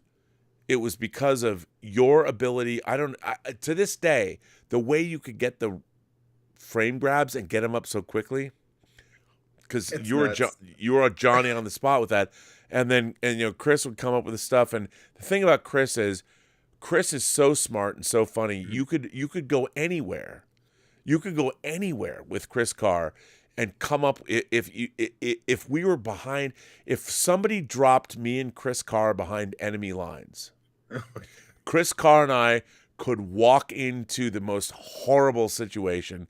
B: your ability. To this day, the way you could get the frame grabs and get them up so quickly, because you were a Johnny on the spot with that, and you know Chris would come up with the stuff. And the thing about Chris is so smart and so funny. You could go anywhere, with Chris Carr, and come up if we were behind. If somebody dropped me and Chris Carr behind enemy lines, Chris Carr and I could walk into the most horrible situation.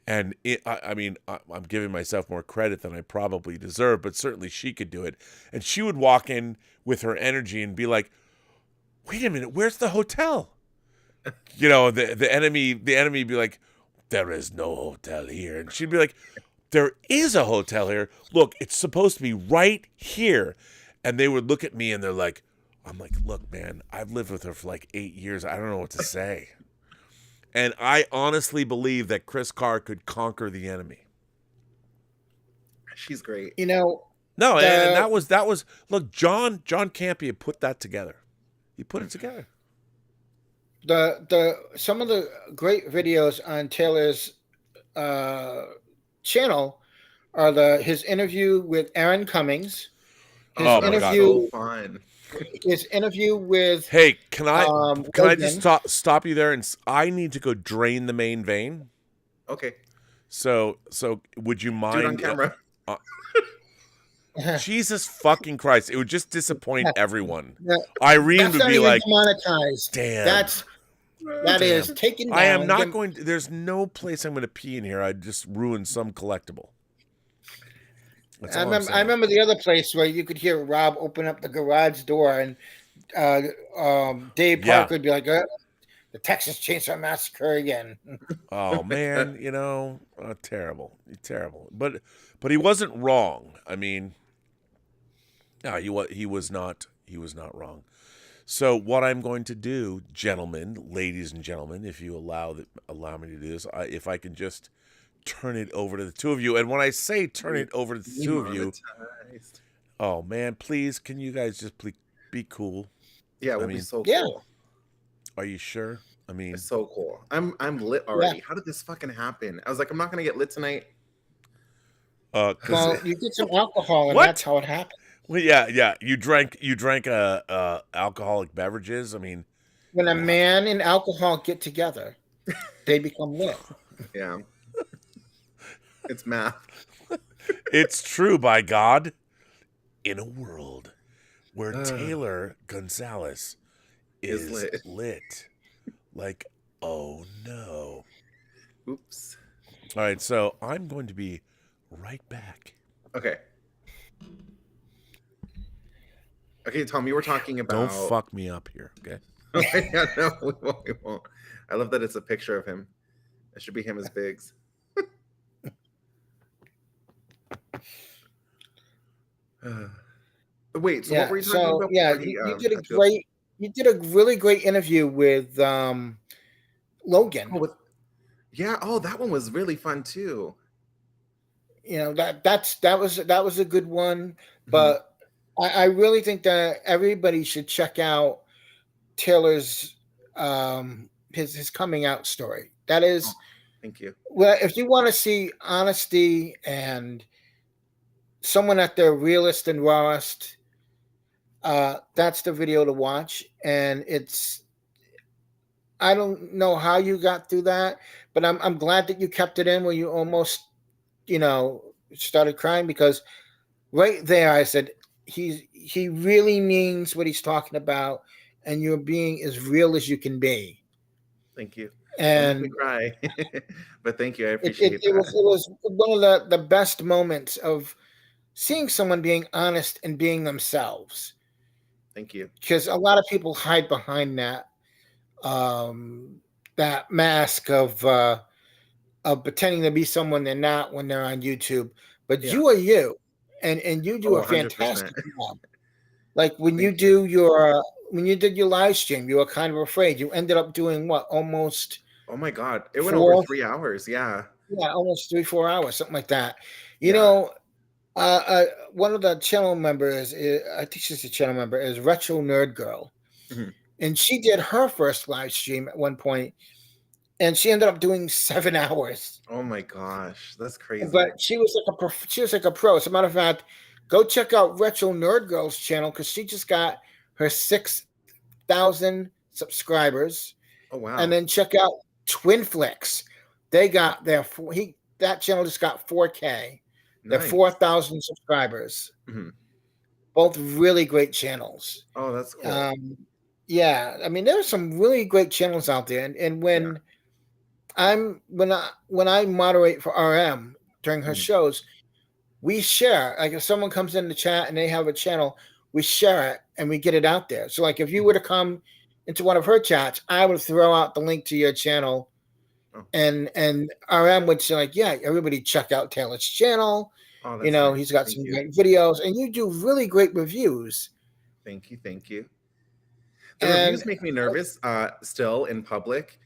B: And I'm giving myself more credit than I probably deserve, but certainly she could do it. And she would walk in with her energy and be like, wait a minute, where's the hotel? You know, the enemy would be like, there is no hotel here. And she'd be like, there is a hotel here. Look, it's supposed to be right here. And they would look at me and they're like, I'm like, look, man, I've lived with her for like 8 years. I don't know what to say. And I honestly believe that Chris Carr could conquer the enemy.
H: She's great.
I: You know.
B: No, and that was look, John Campea put that together. He put it together.
I: Some of the great videos on Taylor's channel are his interview with Aaron Cummings. His interview,
H: so fun.
I: his interview with
B: Hey, can I just
I: Logan.
B: stop you there? And I need to go drain the main vein.
H: Okay.
B: So would you
H: Do
B: mind?
H: it on camera.
B: Jesus fucking Christ! It would just disappoint everyone.
I: Yeah,
B: Irene
I: that's
B: would
I: not
B: be
I: even
B: like,
I: demonetized.
B: "Damn,
I: That is taken down.
B: I am not going to, there's no place I'm going to pee in here. I'd just ruin some collectible." That's all I'm saying.
I: I remember the other place where you could hear Rob open up the garage door and Dave Parker would be like, the Texas Chainsaw Massacre again.
B: Oh man, terrible, terrible. But he wasn't wrong. I mean, no, he was not wrong. So what I'm going to do, gentlemen, ladies and gentlemen, if you allow me to do this, if I can just turn it over to the two of you. And when I say turn it over to the two of you, oh man, please, can you guys just be cool?
H: Yeah, it would be so cool.
B: Are you sure? I mean,
H: it's so cool. I'm lit already. Yeah. How did this fucking happen? I was like, I'm not gonna get lit tonight.
I: Well, you get some alcohol, and that's how it happened.
B: Well, yeah. You drank alcoholic beverages. I mean,
I: when a man and alcohol get together, they become lit.
H: Yeah, it's math.
B: It's true, by God. In a world where Taylor Gonzalez is lit. Like, oh no.
H: Oops.
B: All right, so I'm going to be right back.
H: Okay, Tom, you were talking about...
B: Don't fuck me up here, okay?
H: Yeah, no, we won't. I love that it's a picture of him. It should be him as Biggs. Wait, so what were you talking about?
I: Yeah, you did a great... You did a really great interview with Logan.
H: That one was really fun too.
I: That was a good one, but I really think that everybody should check out Taylor's his coming out story. That is,
H: thank you.
I: Well, if you want to see honesty and someone at their realest and rawest, that's the video to watch. And I don't know how you got through that, but I'm glad that you kept it in when you almost, started crying, because right there I said, he really means what he's talking about, and you're being as real as you can be.
H: Thank you.
I: And
H: me cry. But thank you. I appreciate it.
I: It was one of the best moments of seeing someone being honest and being themselves.
H: Thank you.
I: Because a lot of people hide behind that mask of pretending to be someone they're not when they're on YouTube. But you are you, and you do a fantastic job. Like when you did your live stream, you were kind of afraid. You ended up doing what, almost?
H: Oh my God, it went over 3 hours. Yeah,
I: almost 3-4 hours, something like that. One of the channel members, I think she's a channel member, is Retro Nerd Girl, and she did her first live stream at one point, and she ended up doing 7 hours.
H: Oh my gosh, that's crazy.
I: But she was like a pro. As a matter of fact, go check out Retro Nerd Girl's channel, because she just got her 6,000 subscribers.
H: Oh wow!
I: And then check out Twin Flicks. They got that channel just got 4K. They're 4,000 subscribers. Both really great channels.
H: Oh, that's cool.
I: Yeah, I mean, there are some really great channels out there, and when I moderate for RM during her shows, we share. Like if someone comes in the chat and they have a channel, we share it and we get it out there. So like if you were to come into one of her chats, I would throw out the link to your channel, and RM would say like, yeah, everybody check out Taylor's channel.
H: Oh,
I: nice. He's got some great videos, and you do really great reviews.
H: Thank you. The reviews make me nervous still in public,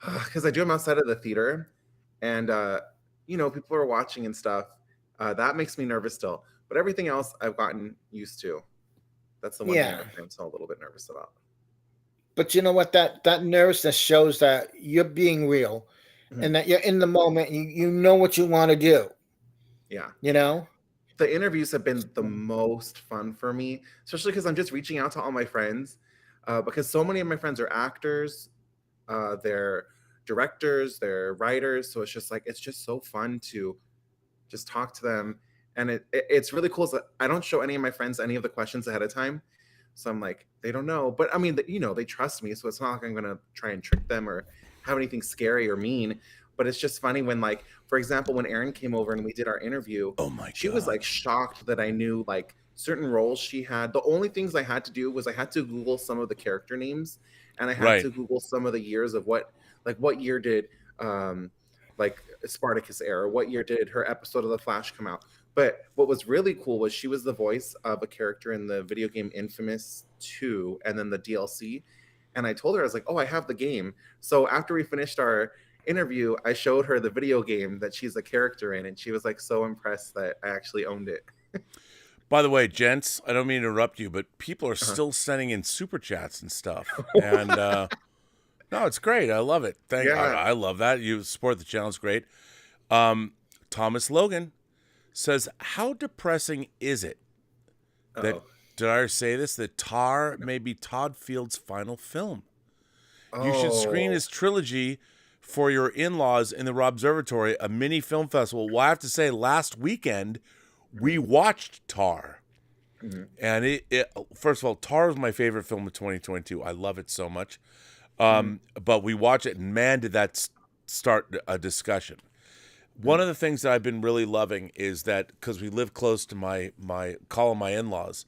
H: because I do them outside of the theater, and people are watching and stuff. That makes me nervous still, but everything else I've gotten used to. That's the one thing I'm still a little bit nervous about.
I: But you know what? That nervousness shows that you're being real, and that you're in the moment. You know what you want to do.
H: Yeah. the interviews have been the most fun for me, especially because I'm just reaching out to all my friends, because so many of my friends are actors, they're directors, they're writers. So it's just so fun to just talk to them. And it's really cool. So I don't show any of my friends any of the questions ahead of time. So I'm like, they don't know. But I mean, they trust me. So it's not like I'm going to try and trick them or have anything scary or mean. But it's just funny when, like, for example, when Erin came over and we did our interview,
B: Oh my God.
H: she was like shocked that I knew like certain roles she had. The only things I had to do was I had to Google some of the character names, and I had to Google some of the years of what year did like Spartacus era, what year did her episode of The Flash come out. But what was really cool was she was the voice of a character in the video game Infamous 2 and then the DLC. And I told her, I was like, oh, I have the game. So after we finished our interview, I showed her the video game that she's a character in, and she was like so impressed that I actually owned it.
B: By the way, gents, I don't mean to interrupt you, but people are still sending in super chats and stuff. And no, it's great. I love it. I love that. You support the channel. It's great. Thomas Logan says, how depressing is it that, did I say this, that Tar may be Todd Field's final film? You should screen his trilogy for your in-laws in the Robservatory, a mini film festival. Well, I have to say, last weekend, we watched Tar. And it first of all, Tar is my favorite film of 2022. I love it so much. But we watched it, and man, did that start a discussion. One of the things that I've been really loving is that, because we live close to my in-laws,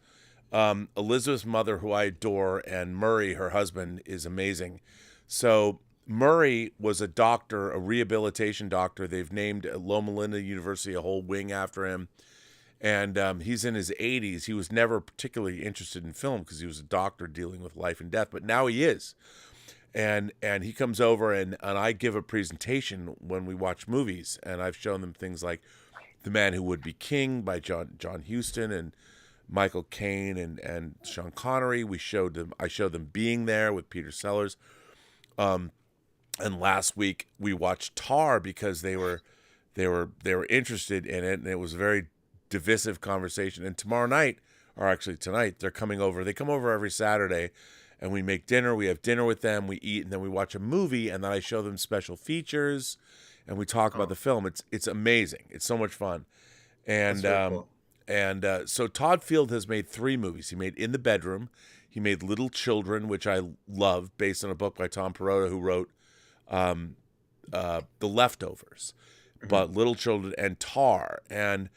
B: Elizabeth's mother, who I adore, and Murray, her husband, is amazing. So Murray was a doctor, a rehabilitation doctor. They've named Loma Linda University a whole wing after him. And he's in his 80s. He was never particularly interested in film because he was a doctor dealing with life and death, but now he is. And he comes over, and I give a presentation when we watch movies, and I've shown them things like The Man Who Would Be King by John Huston and Michael Caine and Sean Connery. I showed them Being There with Peter Sellers. And last week we watched Tar because they were interested in it, and it was a very divisive conversation. And tomorrow night, or actually tonight, they're coming over. They come over every Saturday, and we make dinner. We have dinner with them. We eat, and then we watch a movie, and then I show them special features, and we talk about the film. It's amazing. It's so much fun. And really cool. So Todd Field has made 3 movies. He made In the Bedroom. He made Little Children, which I love, based on a book by Tom Perrotta, who wrote The Leftovers. But Little Children and Tar. And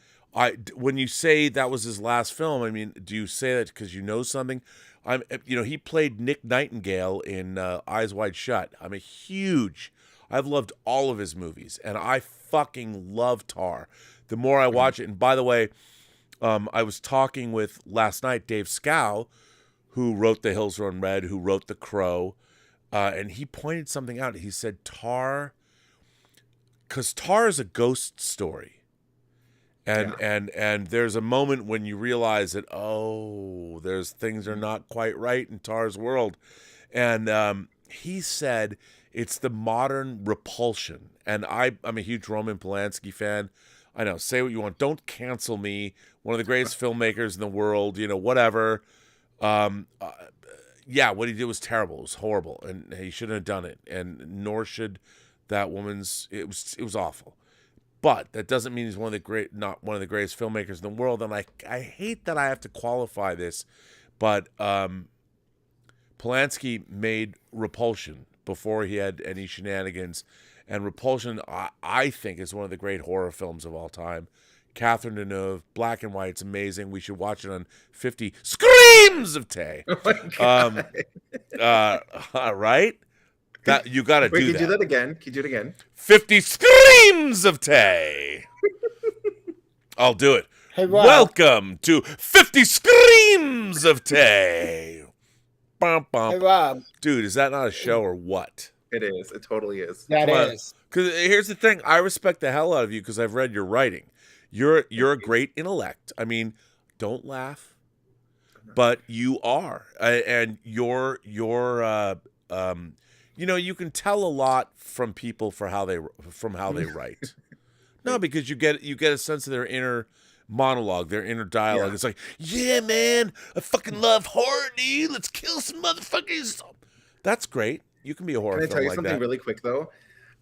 B: when you say that was his last film, I mean, do you say that because you know something? He played Nick Nightingale in Eyes Wide Shut. I've loved all of his movies, and I fucking love Tar. The more I watch it, and by the way, I was talking with last night Dave Scow, who wrote The Hills Run Red, who wrote The Crow, and he pointed something out. He said Tar, because Tar is a ghost story. And there's a moment when you realize that, there's things are not quite right in Tar's world. And he said it's the modern Repulsion. And I'm a huge Roman Polanski fan. I know, say what you want. Don't cancel me. One of the greatest filmmakers in the world, whatever. What he did was terrible. It was horrible. And he shouldn't have done it. And nor should that woman's, it was awful. But that doesn't mean he's not one of the greatest filmmakers in the world. And I hate that I have to qualify this, but Polanski made Repulsion before he had any shenanigans. And Repulsion, I think, is one of the great horror films of all time. Catherine Deneuve, black and white, it's amazing. We should watch it on 50 Screams of Tay.
H: Oh my God.
B: Right? That you got to do that.
H: Can you do that again? Can you do it again?
B: 50 Screams of Tay. I'll do it.
I: Hey, Rob.
B: Welcome to 50 Screams of Tay. Bum, bum.
I: Hey, Rob.
B: Dude, is that not a show or what?
H: It is. It totally is.
I: That is.
B: Because here's the thing. I respect the hell out of you because I've read your writing. You're a great intellect. I mean, don't laugh, but you are. And you're you can tell a lot from people from how they write. No, because you get a sense of their inner monologue, their inner dialogue.
H: Yeah.
B: It's like, yeah, man, I fucking love horror, dude. Let's kill some motherfuckers. That's great. You can be a horror
H: Can I
B: film
H: tell you
B: like
H: something
B: that.
H: really quick though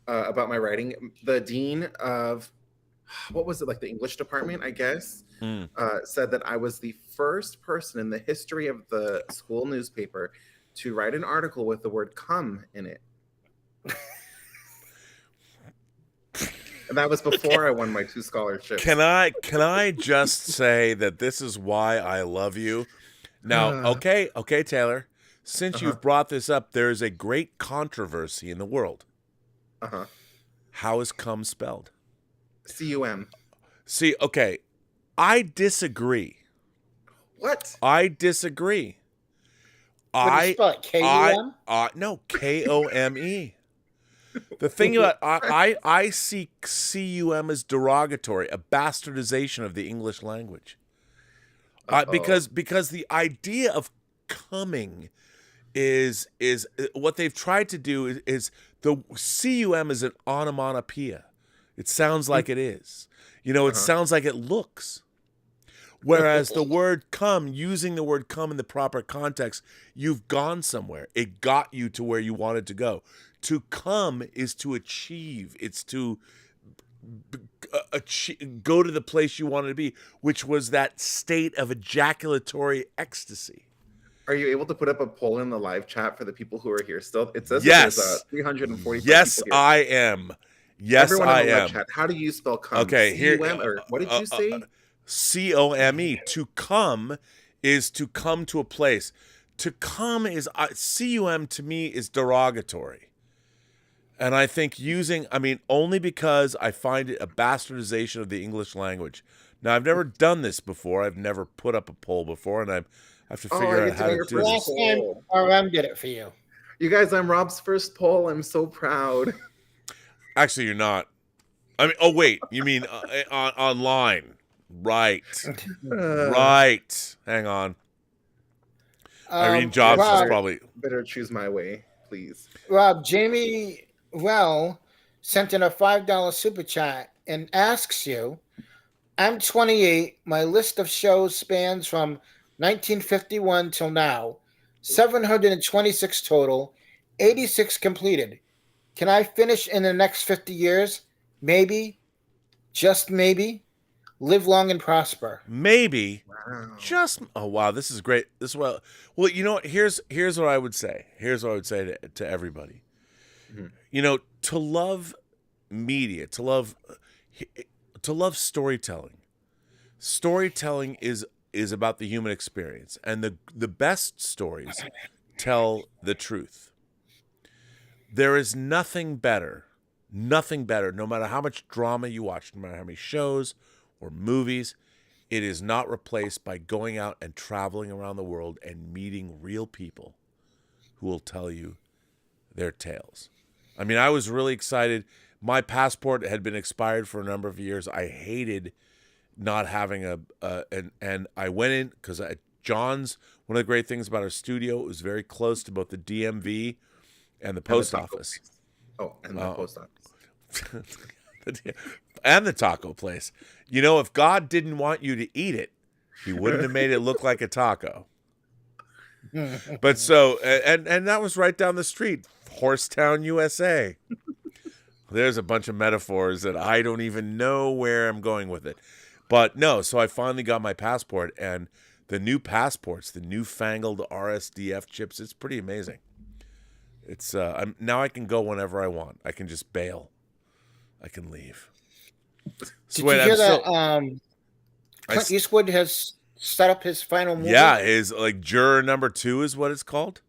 H: about my writing? The dean of what was it, like the English department, I guess, said that I was the first person in the history of the school newspaper to write an article with the word "come" in it. And that was before I won my 2 scholarships.
B: Can I just say that this is why I love you? Now, okay, Taylor. Since you've brought this up, there is a great controversy in the world. How is cum spelled?
H: C-U-M.
B: See, okay, I disagree.
H: What?
B: I disagree.
I: What do you spell it? K-U-M?
B: No, K-O-M-E. The thing about I see C-U-M as derogatory, a bastardization of the English language. Because the idea of coming is what they've tried to do is the C-U-M is an onomatopoeia. It sounds like it is. You know, it sounds like it looks. Whereas the word come, using the word come in the proper context, you've gone somewhere. It got you to where you wanted to go. To come is to achieve. It's to go to the place you wanted to be, which was that state of ejaculatory ecstasy.
H: Are you able to put up a poll in the live chat for the people who are here still? It says
B: Yes.
H: that there's 340
B: Yes,
H: people here.
B: I am. Yes,
H: Everyone
B: I
H: in the live
B: am.
H: chat, how do you spell come?
B: Okay, here.
H: C-U-M, or what did you say?
B: C-O-M-E. To come is to come to a place. To come is C-U-M to me is derogatory. And I think only because I find it a bastardization of the English language. Now, I've never done this before. I've never put up a poll before, and I have to figure out how to do this.
I: Last time RM did it for you.
H: You guys, I'm Rob's first poll. I'm so proud.
B: Actually, you're not. I mean, oh, wait. You mean online. Right. Right. Hang on. Irene Jobs is probably...
H: Better choose my way, please.
I: Rob, Jamie Well sent in a $5 super chat and asks you, I'm 28. My list of shows spans from 1951 till now. 726 total, 86 completed. Can I finish in the next 50 years? Maybe. Just maybe. Live long and prosper.
B: Maybe.
H: Wow.
B: Oh wow, this is great. This is well, you know what? Here's what I would say. Here's what I would say to everybody. You know, to love media, to love storytelling. Storytelling is about the human experience, and the best stories tell the truth. There is nothing better, no matter how much drama you watch, no matter how many shows or movies, it is not replaced by going out and traveling around the world and meeting real people who will tell you their tales. I mean, I was really excited. My passport had been expired for a number of years. I hated not having and I went in because John's, one of the great things about our studio, it was very close to both the DMV and the post office.
H: And the post office.
B: And the taco place. You know, if God didn't want you to eat it, he wouldn't have made it look like a taco. But so, and that was right down the street, Horsetown, USA. There's a bunch of metaphors that I don't even know where I'm going with it. But no, so I finally got my passport, and the new passports, the newfangled RSDF chips, it's pretty amazing. It's now I can go whenever I want. I can just bail. I can leave.
I: Did you hear that Clint Eastwood has set up his final movie?
B: Yeah, his Juror Number 2 is what it's called.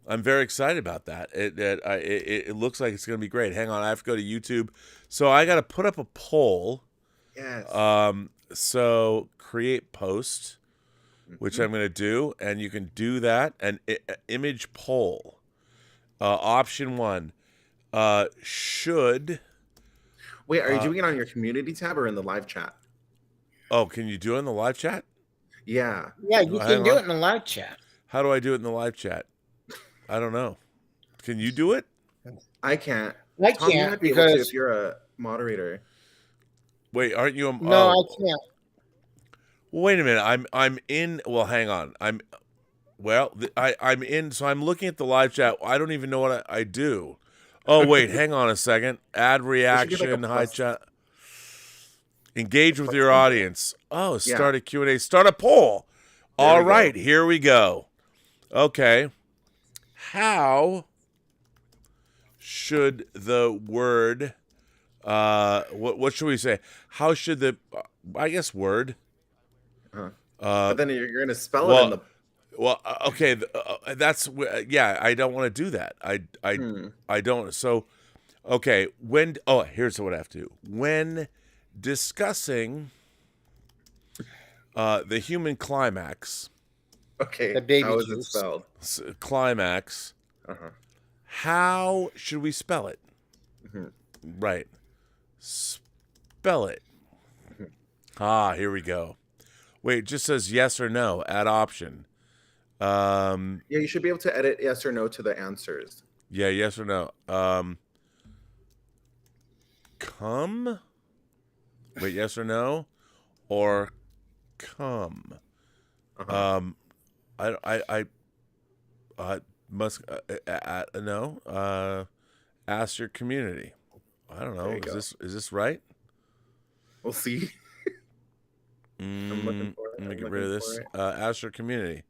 B: I'm very excited about that. It looks like it's going to be great. Hang on, I have to go to YouTube. So I got to put up a poll.
H: Yes.
B: So create post, which I'm going to do, and you can do that. And image poll. Option 1. Should...
H: Wait, are you doing it on your community tab or in the live chat?
B: Oh, can you do it in the live chat?
H: Yeah.
I: Yeah, you can do it in the live chat.
B: How do I do it in the live chat? I don't know. Can you do it?
H: I can't.
I: I
H: Tom, you
I: can't
H: might be able to
I: because
H: if you're a moderator.
B: Wait, aren't you a...
I: No, I can't.
B: Wait a minute. I'm in. Well, hang on. I'm in. So I'm looking at the live chat. I don't even know what I do. Oh wait, hang on a second. Add reaction. Hi chat. Engage with your audience. Oh, start a Q&A. Start a poll. All right, here we go. Okay. How should the word, what should we say? How should the, I guess word.
H: But then you're going to spell it in the.
B: Well, okay, that's, yeah, I don't want to do that. I don't. So, okay, here's what I have to do. When discussing the human climax.
H: Okay,
I: The baby
H: how is it
I: juice.
H: spelled?
B: Climax. How should we spell it? Right. Spell it. Here we go. Wait, it just says yes or no. Add option.
H: Yeah, you should be able to edit yes or no to the answers.
B: Yeah, yes or no. Come? Wait, yes or no? Or come? I must no. Ask your community. I don't know. Is this right?
H: We'll see. I'm looking for it.
B: Let me get rid of this. Ask your community.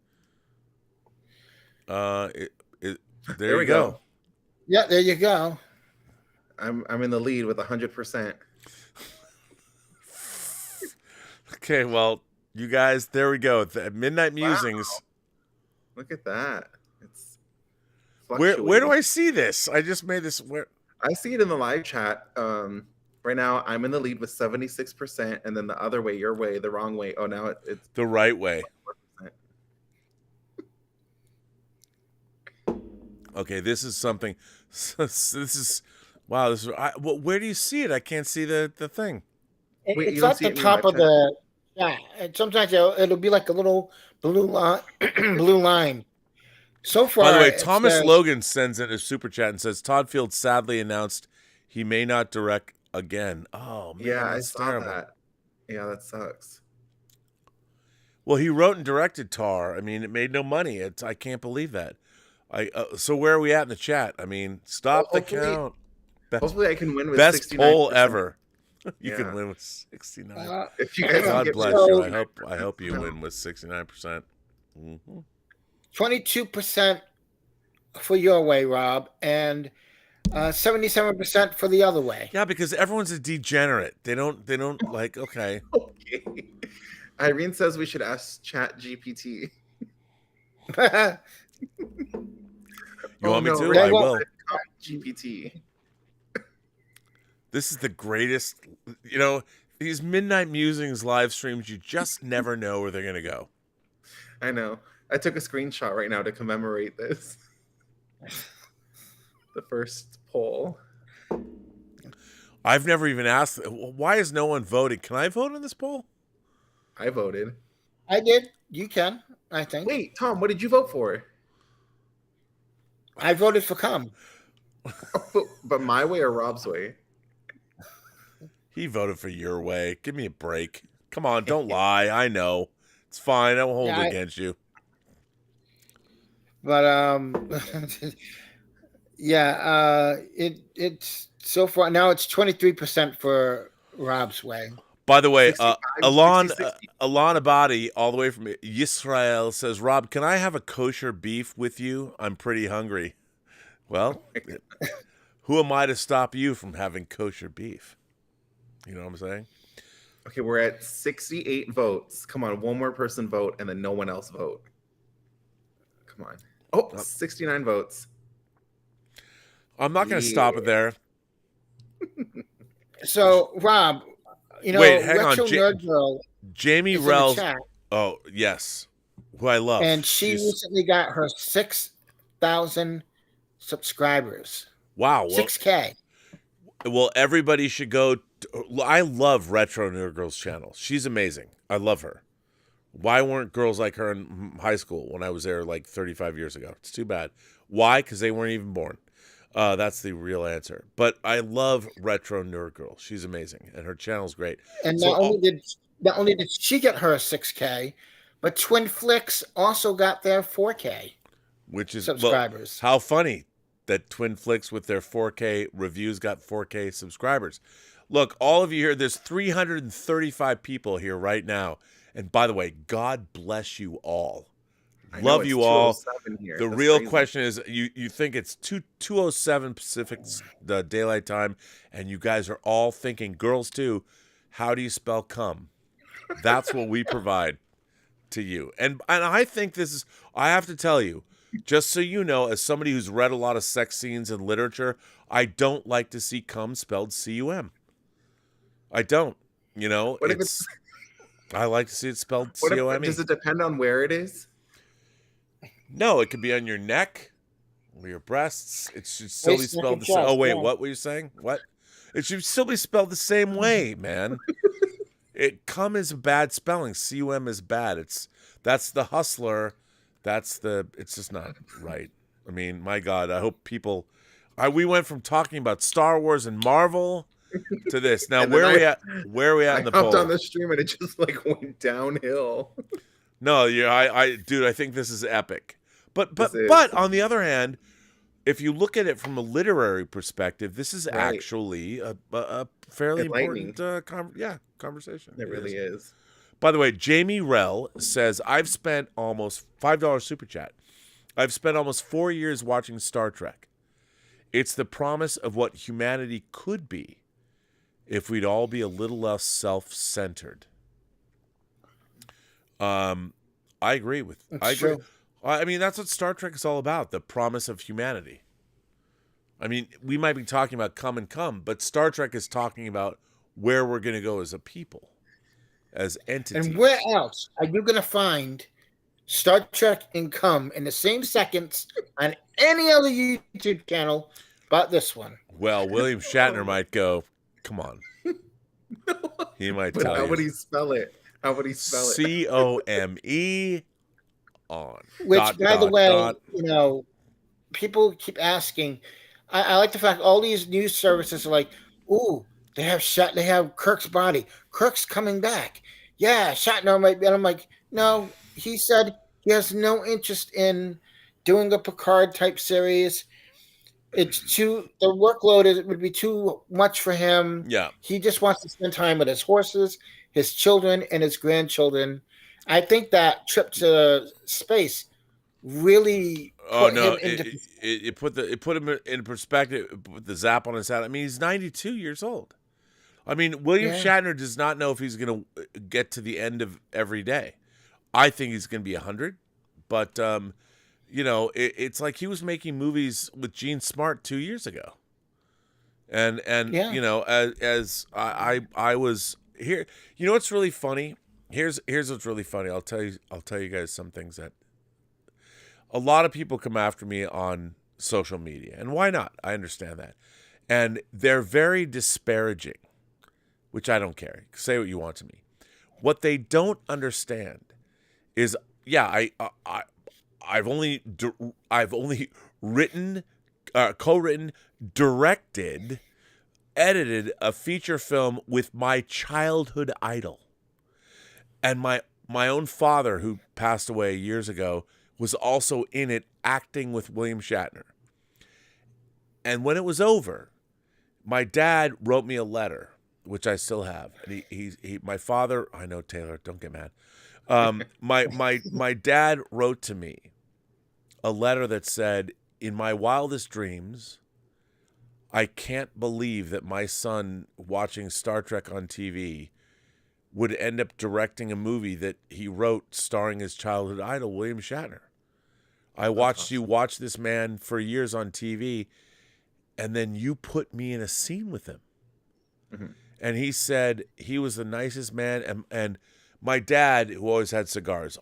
B: There we go.
I: Yeah, there you go.
H: I'm in the lead with 100%.
B: Okay, well, you guys, there we go. The Midnight Musings.
H: Wow. Look at that. It's
B: where do I see this? I just made this. Where
H: I see it in the live chat. Right now, I'm in the lead with 76%, and then the other way, your way, the wrong way. Oh, now it's
B: the right way.
H: 4%.
B: Okay, this is something. This is wow. This is. Where do you see it? I can't see the thing.
H: Wait,
I: It's at the top of the. Yeah, and sometimes it'll be like a little blue line. Blue line. So far,
B: by the way, Thomas Logan sends in a super chat and says Todd Field sadly announced he may not direct again. Oh man,
H: yeah, I
B: that's
H: saw
B: terrible.
H: that. Yeah, that sucks.
B: Well, he wrote and directed Tar. I mean, it made no money. I can't believe that. So where are we at in the chat? I mean, stop the count.
H: Hopefully, I can win with
B: best
H: 69%.
B: poll ever. You can win with 69.
H: If you guys
B: God
H: get
B: bless you. I hope you win with 69%.
I: 22% for your way, Rob, and 77% for the other way.
B: Yeah, because everyone's a degenerate. They don't like. Okay.
H: Okay. Irene says we should ask Chat GPT.
B: You want me to?
H: Really?
B: I will.
H: GPT.
B: This is the greatest. You know, these Midnight Musings live streams, you just never know where they're going to go.
H: I know. I took a screenshot right now to commemorate this. The first poll.
B: I've never even asked. Why is no one voting? Can I vote on this poll?
H: I voted.
I: I did. You can, I think.
H: Wait, Tom, what did you vote for?
I: I voted for come.
H: But my way or Rob's way?
B: He voted for your way. Give me a break. Come on, don't lie. I know. It's fine. I won't hold it against you.
I: But yeah, it's so far now it's 23% for Rob's way.
B: By the way,
H: 65,
B: Alon
H: 60, 60.
B: Abadi, all the way from Yisrael, says, Rob, can I have a kosher beef with you? I'm pretty hungry. Well, who am I to stop you from having kosher beef? You know what I'm saying?
H: Okay, we're at 68 votes. Come on, one more person vote, and then no one else vote. Come on. Oh, 69 votes.
B: I'm not going to stop it there.
I: So, Rob, you know,
B: wait, hang
I: Retro
B: on.
I: Nerd Girl
B: Jamie
I: is in the
B: Rells.
I: chat,
B: Oh, yes. Who I love.
I: and she recently got her 6,000 subscribers.
B: Wow.
I: 6K.
B: Well, everybody should go. I love Retro Nerd Girl's channel. She's amazing. I love her. Why weren't girls like her in high school when I was there like 35 years ago? It's too bad. Why? Because they weren't even born. That's the real answer. But I love Retro Nerd Girl. She's amazing, and her channel's great.
I: And
B: So,
I: not only did not only did she get her 6K, but Twin Flicks also got their 4K
B: Which is
I: subscribers.
B: Well, how funny that Twin Flicks with their 4K reviews got 4K subscribers. Look, all of you here, there's 335 people here right now. And by the way, God bless you all. Love you all.
H: Here.
B: The
H: That's
B: real
H: crazy.
B: question is, you think it's 2:07 Pacific the daylight time, and you guys are all thinking, girls too, how do you spell cum? That's what we provide to you. And I think this is, I have to tell you, just so you know, as somebody who's read a lot of sex scenes in literature, I don't like to see cum spelled C-U-M. I don't. You know,
H: What if it's
B: I like to see it spelled
H: what if,
B: C-O-M-E.
H: does it depend on where it is?
B: No, it could be on your neck or your breasts. It should still be
I: Waist, neck,
B: spelled
I: and
B: the same.
I: chest,
B: Oh, wait,
I: yeah.
B: what were you saying? What? It should still be spelled the same way, man. Cum is bad spelling. C-U-M is bad. That's the hustler. It's just not right. I mean, my God, I hope people, we went from talking about Star Wars and Marvel to this. Now,
H: And then
B: where are we at? Where are we at in the
H: I hopped
B: poll?
H: on the stream and it just like went downhill.
B: No, yeah, dude, I think this is epic. But
H: This is.
B: on the other hand, if you look at it from a literary perspective, this is
H: Right.
B: actually a fairly
H: Enlightening.
B: important conversation.
H: It really is.
B: By the way, Jamie Rell says, I've spent almost $5 super chat. I've spent almost 4 years watching Star Trek. It's the promise of what humanity could be if we'd all be a little less self-centered. I agree with.
I: It's
B: I agree.
I: true.
B: I mean, that's what Star Trek is all about, the promise of humanity. I mean, we might be talking about come, but Star Trek is talking about where we're going to go as a people, as entities.
I: And where else are you going to find Star Trek and cum in the same seconds on any other YouTube channel but this one?
B: Well, William Shatner might go, come on. He might
H: But
B: tell
H: how
B: you.
H: would he spell it? How would he spell it?
B: C-O-M-E on.
I: Which,
B: Dot,
I: by the
B: dot,
I: way,
B: dot.
I: you know, people keep asking. I like the fact all these news services are like, "Ooh, they have Kirk's body. Kirk's coming back. Yeah, Shatner might be." And I'm like, no, he said he has no interest in doing a Picard type series. It's the workload would be too much for him.
B: Yeah.
I: He just wants to spend time with his horses, his children, and his grandchildren. I think that trip to space really put him into
B: it put him in perspective with the zap on his head. I mean, he's 92 years old. I mean, William Shatner does not know if he's going to get to the end of every day. I think he's going to be 100, but you know, it's like he was making movies with Gene Smart 2 years ago, and you know, as I was here. You know what's really funny? Here's what's really funny. I'll tell you guys some things that a lot of people come after me on social media, and why not? I understand that, and they're very disparaging, which I don't care. Say what you want to me. What they don't understand is, I've only written, co-written, directed, edited a feature film with my childhood idol. And my own father, who passed away years ago, was also in it, acting with William Shatner. And when it was over, my dad wrote me a letter, which I still have. And my father, I know, Taylor, don't get mad. My dad wrote to me a letter that said, in my wildest dreams, I can't believe that my son watching Star Trek on TV would end up directing a movie that he wrote starring his childhood idol, William Shatner. I watched you watch this man for years on TV, and then you put me in a scene with him. Mm-hmm. And he said he was the nicest man. And my dad, who always had cigars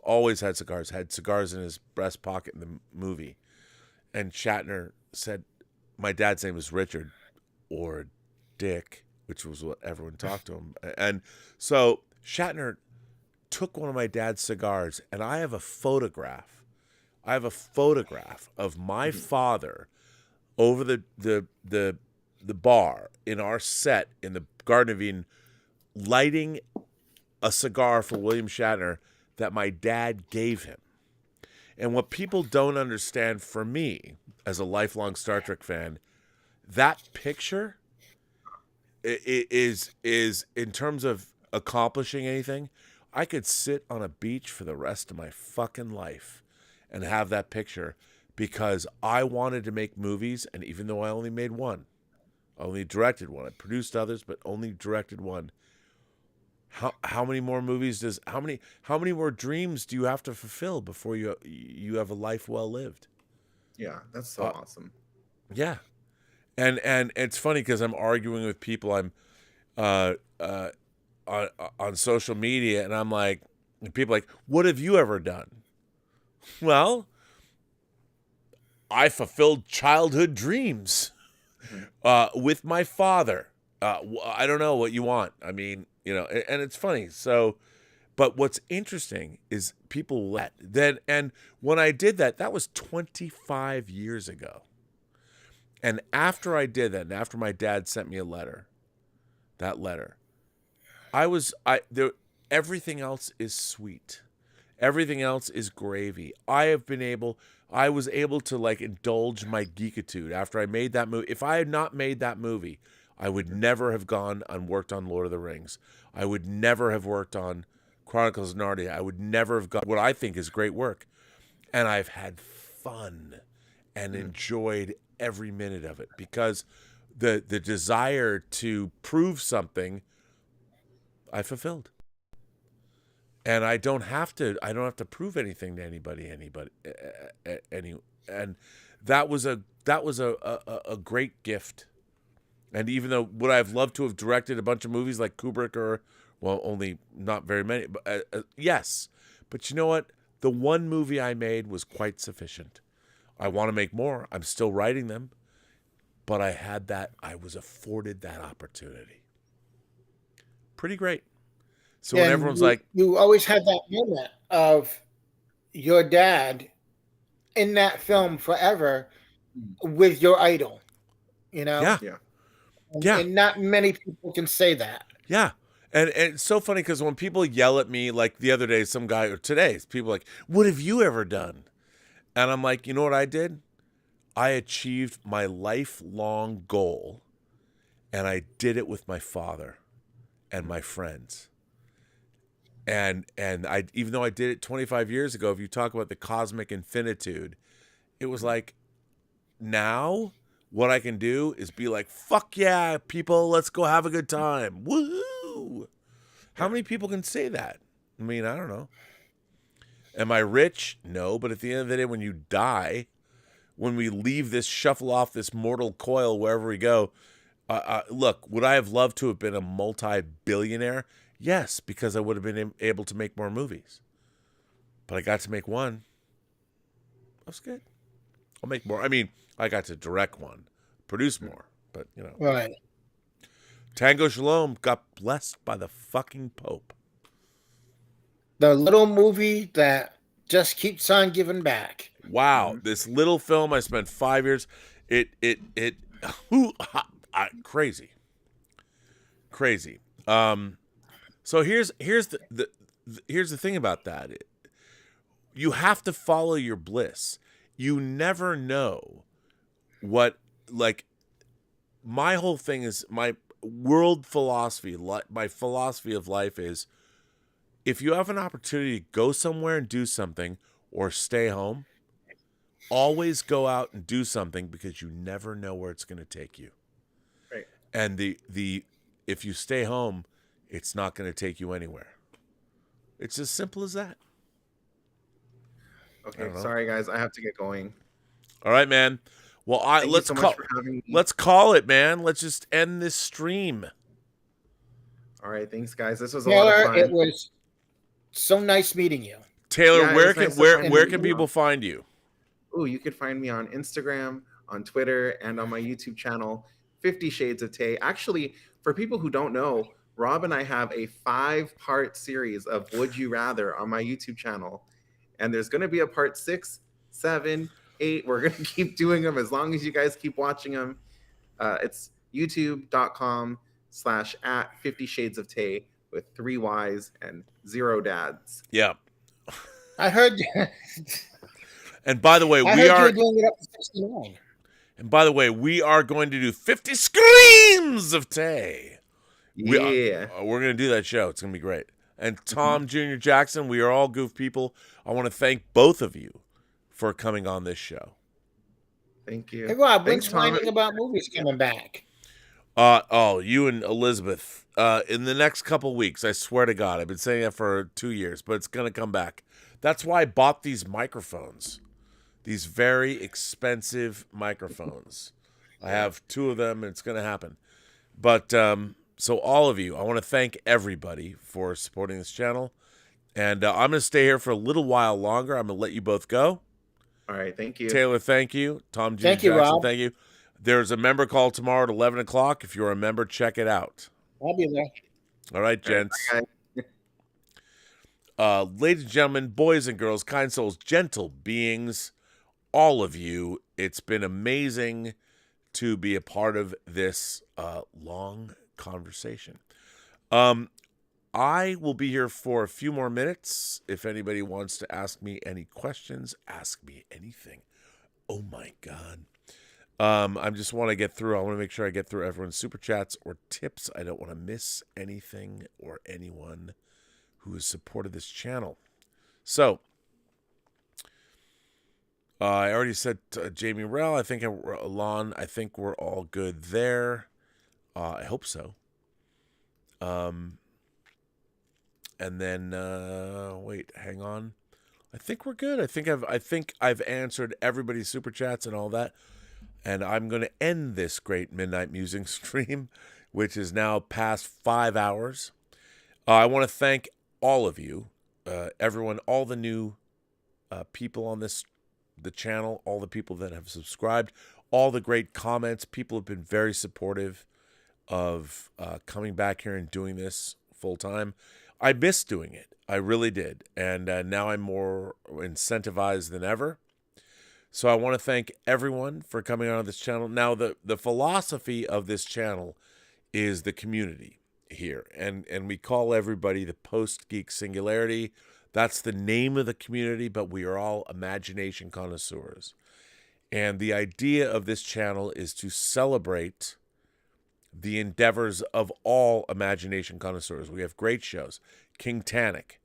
B: had cigars in his breast pocket in the movie. And Shatner said, my dad's name was Richard, or Dick, which was what everyone talked to him. And so Shatner took one of my dad's cigars, and I have a photograph of my father over the bar in our set in the Garden of Eden, lighting a cigar for William Shatner that my dad gave him. And what people don't understand, for me, as a lifelong Star Trek fan, that picture is in terms of accomplishing anything, I could sit on a beach for the rest of my fucking life and have that picture, because I wanted to make movies, and even though I only made one, I only directed one. I produced others, but only directed one. How many more movies how many more dreams do you have to fulfill before you have a life well lived?
H: Yeah, that's so awesome.
B: Yeah. And it's funny because I'm arguing with people on social media, and I'm like, and people are like, what have you ever done? Well, I fulfilled childhood dreams with my father. I don't know what you want. I mean, you know, and it's funny. So, but what's interesting is people and when I did that, that was 25 years ago. And after I did that, and after my dad sent me that letter, everything else is sweet. Everything else is gravy. I was able to like indulge my geekitude after I made that movie. If I had not made that movie, I would never have gone and worked on Lord of the Rings. I would never have worked on Chronicles of Narnia. I would never have got what I think is great work. And I've had fun and enjoyed every minute of it, because the desire to prove something I fulfilled. And I don't have to prove anything to anybody. And that was a great gift. And even though would I have loved to have directed a bunch of movies like Kubrick, or, well, only not very many, but yes. But you know what? The one movie I made was quite sufficient. I want to make more. I'm still writing them, but I was afforded that opportunity. Pretty great. So when everyone's like,
I: you always had that moment of your dad in that film forever with your idol, you know?
B: Yeah.
I: And not many people can say that.
B: Yeah. And it's so funny because when people yell at me, like the other day, some guy, or today, people are like, what have you ever done? And I'm like, you know what I did? I achieved my lifelong goal, and I did it with my father and my friends. And I, even though I did it 25 years ago, if you talk about the cosmic infinitude, it was like, now what I can do is be like, fuck yeah, people, let's go have a good time. Woo! How many people can say that? I mean, I don't know. Am I rich? No, but at the end of the day, when you die, when we leave this, shuffle off this mortal coil wherever we go, look, would I have loved to have been a multi-billionaire? Yes, because I would have been able to make more movies. But I got to make one. That's good. I'll make more. I mean, I got to direct one, produce more, but, you know.
I: Right.
B: Tango Shalom got blessed by the fucking Pope.
I: The little movie that just keeps on giving back.
B: Wow, this little film I spent 5 years. Crazy. So here's the thing about that. You have to follow your bliss. You never know what, like, my whole thing is, my world philosophy, my philosophy of life is, if you have an opportunity to go somewhere and do something, or stay home, always go out and do something, because you never know where it's going to take you.
H: Right.
B: And if you stay home, it's not going to take you anywhere. It's as simple as that.
H: Okay, sorry guys, I have to get going.
B: All right, man. Well, let's call it, man. Let's just end this stream.
H: All right, thanks guys. This was a lot of fun.
I: It was so nice meeting you.
B: Taylor, where can people find you?
H: Oh, you could find me on Instagram, on Twitter, and on my YouTube channel, 50 Shades of Tay. Actually, for people who don't know, Rob and I have a 5-part series of Would You Rather on my YouTube channel. And there's going to be a part 6, 7, 8. We're going to keep doing them as long as you guys keep watching them. It's youtube.com/@50 Shades of Tay. with 3 Ys and 0 dads.
B: Yeah.
I: I heard.
B: And by the way,
I: I
B: we
I: heard
B: are.
I: you were doing it up to 69.
B: And by the way, we are going to do 50 Screams of Tay.
H: Yeah.
B: We're going to do that show. It's going to be great. And Tom Jr. Jackson, we are all goof people. I want to thank both of you for coming on this show.
H: Thank you.
I: Hey Rob,
H: Thanks,
I: when's
H: Tom.
I: Finding About Movies coming back?
B: You and Elizabeth, in the next couple weeks, I swear to God, I've been saying that for 2 years, but it's going to come back. That's why I bought these microphones, these very expensive microphones. I have 2 of them, and it's going to happen. But, so all of you, I want to thank everybody for supporting this channel. And I'm going to stay here for a little while longer. I'm going to let you both go.
H: All right, thank you.
B: Taylor, thank you. Tom Jr.
I: Thank you,
B: Jackson,
I: Rob.
B: thank you. There's a member call tomorrow at 11 o'clock. If you're a member, check it out.
I: I'll be there.
B: All right, gents.
H: Bye.
B: Ladies and gentlemen, boys and girls, kind souls, gentle beings, all of you, it's been amazing to be a part of this long conversation. I will be here for a few more minutes. If anybody wants to ask me any questions, ask me anything. Oh my God. I just want to get through. I want to make sure I get through everyone's super chats or tips. I don't want to miss anything or anyone who has supported this channel. So, I already said Jamie Rell. I think Alon. I think we're all good there. I hope so. And then wait, hang on. I think we're good. I think I've answered everybody's super chats and all that. And I'm going to end this great Midnight Musing stream, which is now past 5 hours. I want to thank all of you, everyone, all the new people on the channel, all the people that have subscribed, all the great comments. People have been very supportive of coming back here and doing this full time. I missed doing it. I really did. And now I'm more incentivized than ever. So I want to thank everyone for coming on this channel. Now, the philosophy of this channel is the community here. And we call everybody the Post-Geek Singularity. That's the name of the community, but we are all imagination connoisseurs. And the idea of this channel is to celebrate the endeavors of all imagination connoisseurs. We have great shows. King Tannic,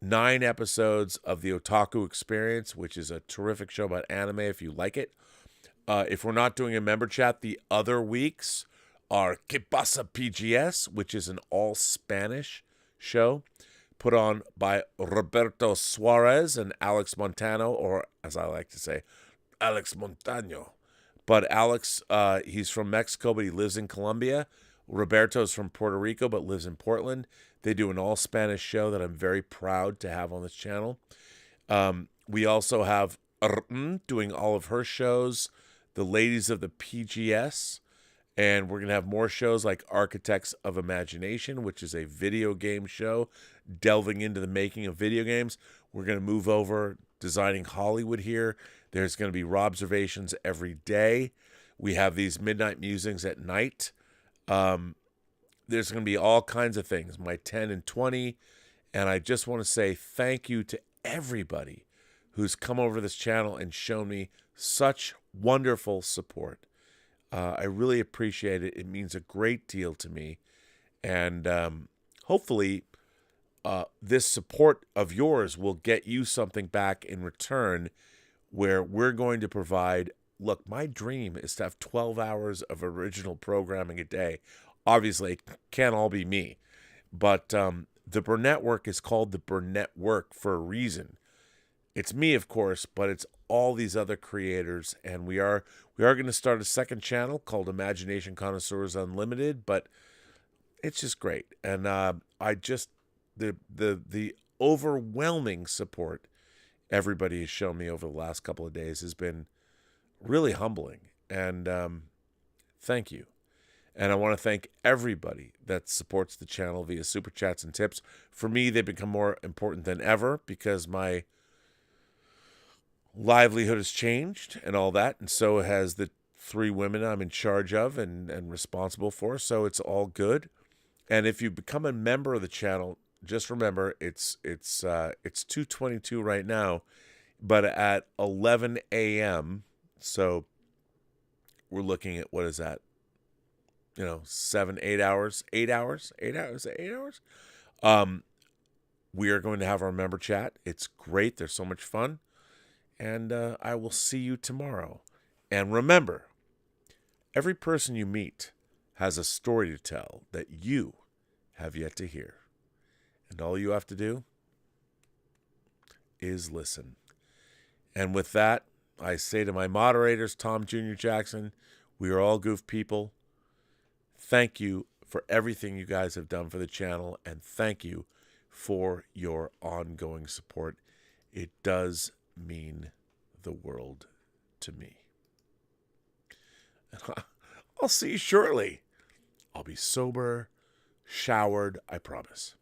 B: 9 episodes of the Otaku Experience, which is a terrific show about anime if you like it. If we're not doing a member chat, the other weeks are Que Pasa PGS, which is an all Spanish show put on by Roberto Suarez and Alex Montano, or as I like to say, Alex Montaño. But Alex, he's from Mexico, but he lives in Colombia. Roberto's from Puerto Rico, but lives in Portland. They do an all-Spanish show that I'm very proud to have on this channel. We also have Mmmm doing all of her shows, the ladies of the PGS, and we're going to have more shows like Architects of Imagination, which is a video game show delving into the making of video games. We're going to move over Designing Hollywood here. There's going to be Robservations every day. We have these Midnight Musings at night. There's going to be all kinds of things, my 10 and 20. And I just want to say thank you to everybody who's come over this channel and shown me such wonderful support. I really appreciate it. It means a great deal to me. And hopefully this support of yours will get you something back in return, where we're going to provide. Look, my dream is to have 12 hours of original programming a day. Obviously, it can't all be me. But the Burnettwork is called the Burnettwork for a reason. It's me, of course, but it's all these other creators. And we are going to start a second channel called Imagination Connoisseurs Unlimited. But it's just great. And the overwhelming support everybody has shown me over the last couple of days has been really humbling. And thank you. And I want to thank everybody that supports the channel via super chats and tips. For me, they've become more important than ever because my livelihood has changed and all that. And so has the 3 women I'm in charge of and responsible for. So it's all good. And if you become a member of the channel, just remember it's $2.22 right now, but at 11 a.m. So we're looking at, what is that? 8 hours. 8 hours. 8 hours. 8 hours. We are going to have our member chat. It's great. There's so much fun. And I will see you tomorrow. And remember, every person you meet has a story to tell that you have yet to hear. And all you have to do is listen. And with that, I say to my moderators, Tom Jr. Jackson, we are all goof people. Thank you for everything you guys have done for the channel, and thank you for your ongoing support. It does mean the world to me. I'll see you shortly. I'll be sober, showered, I promise.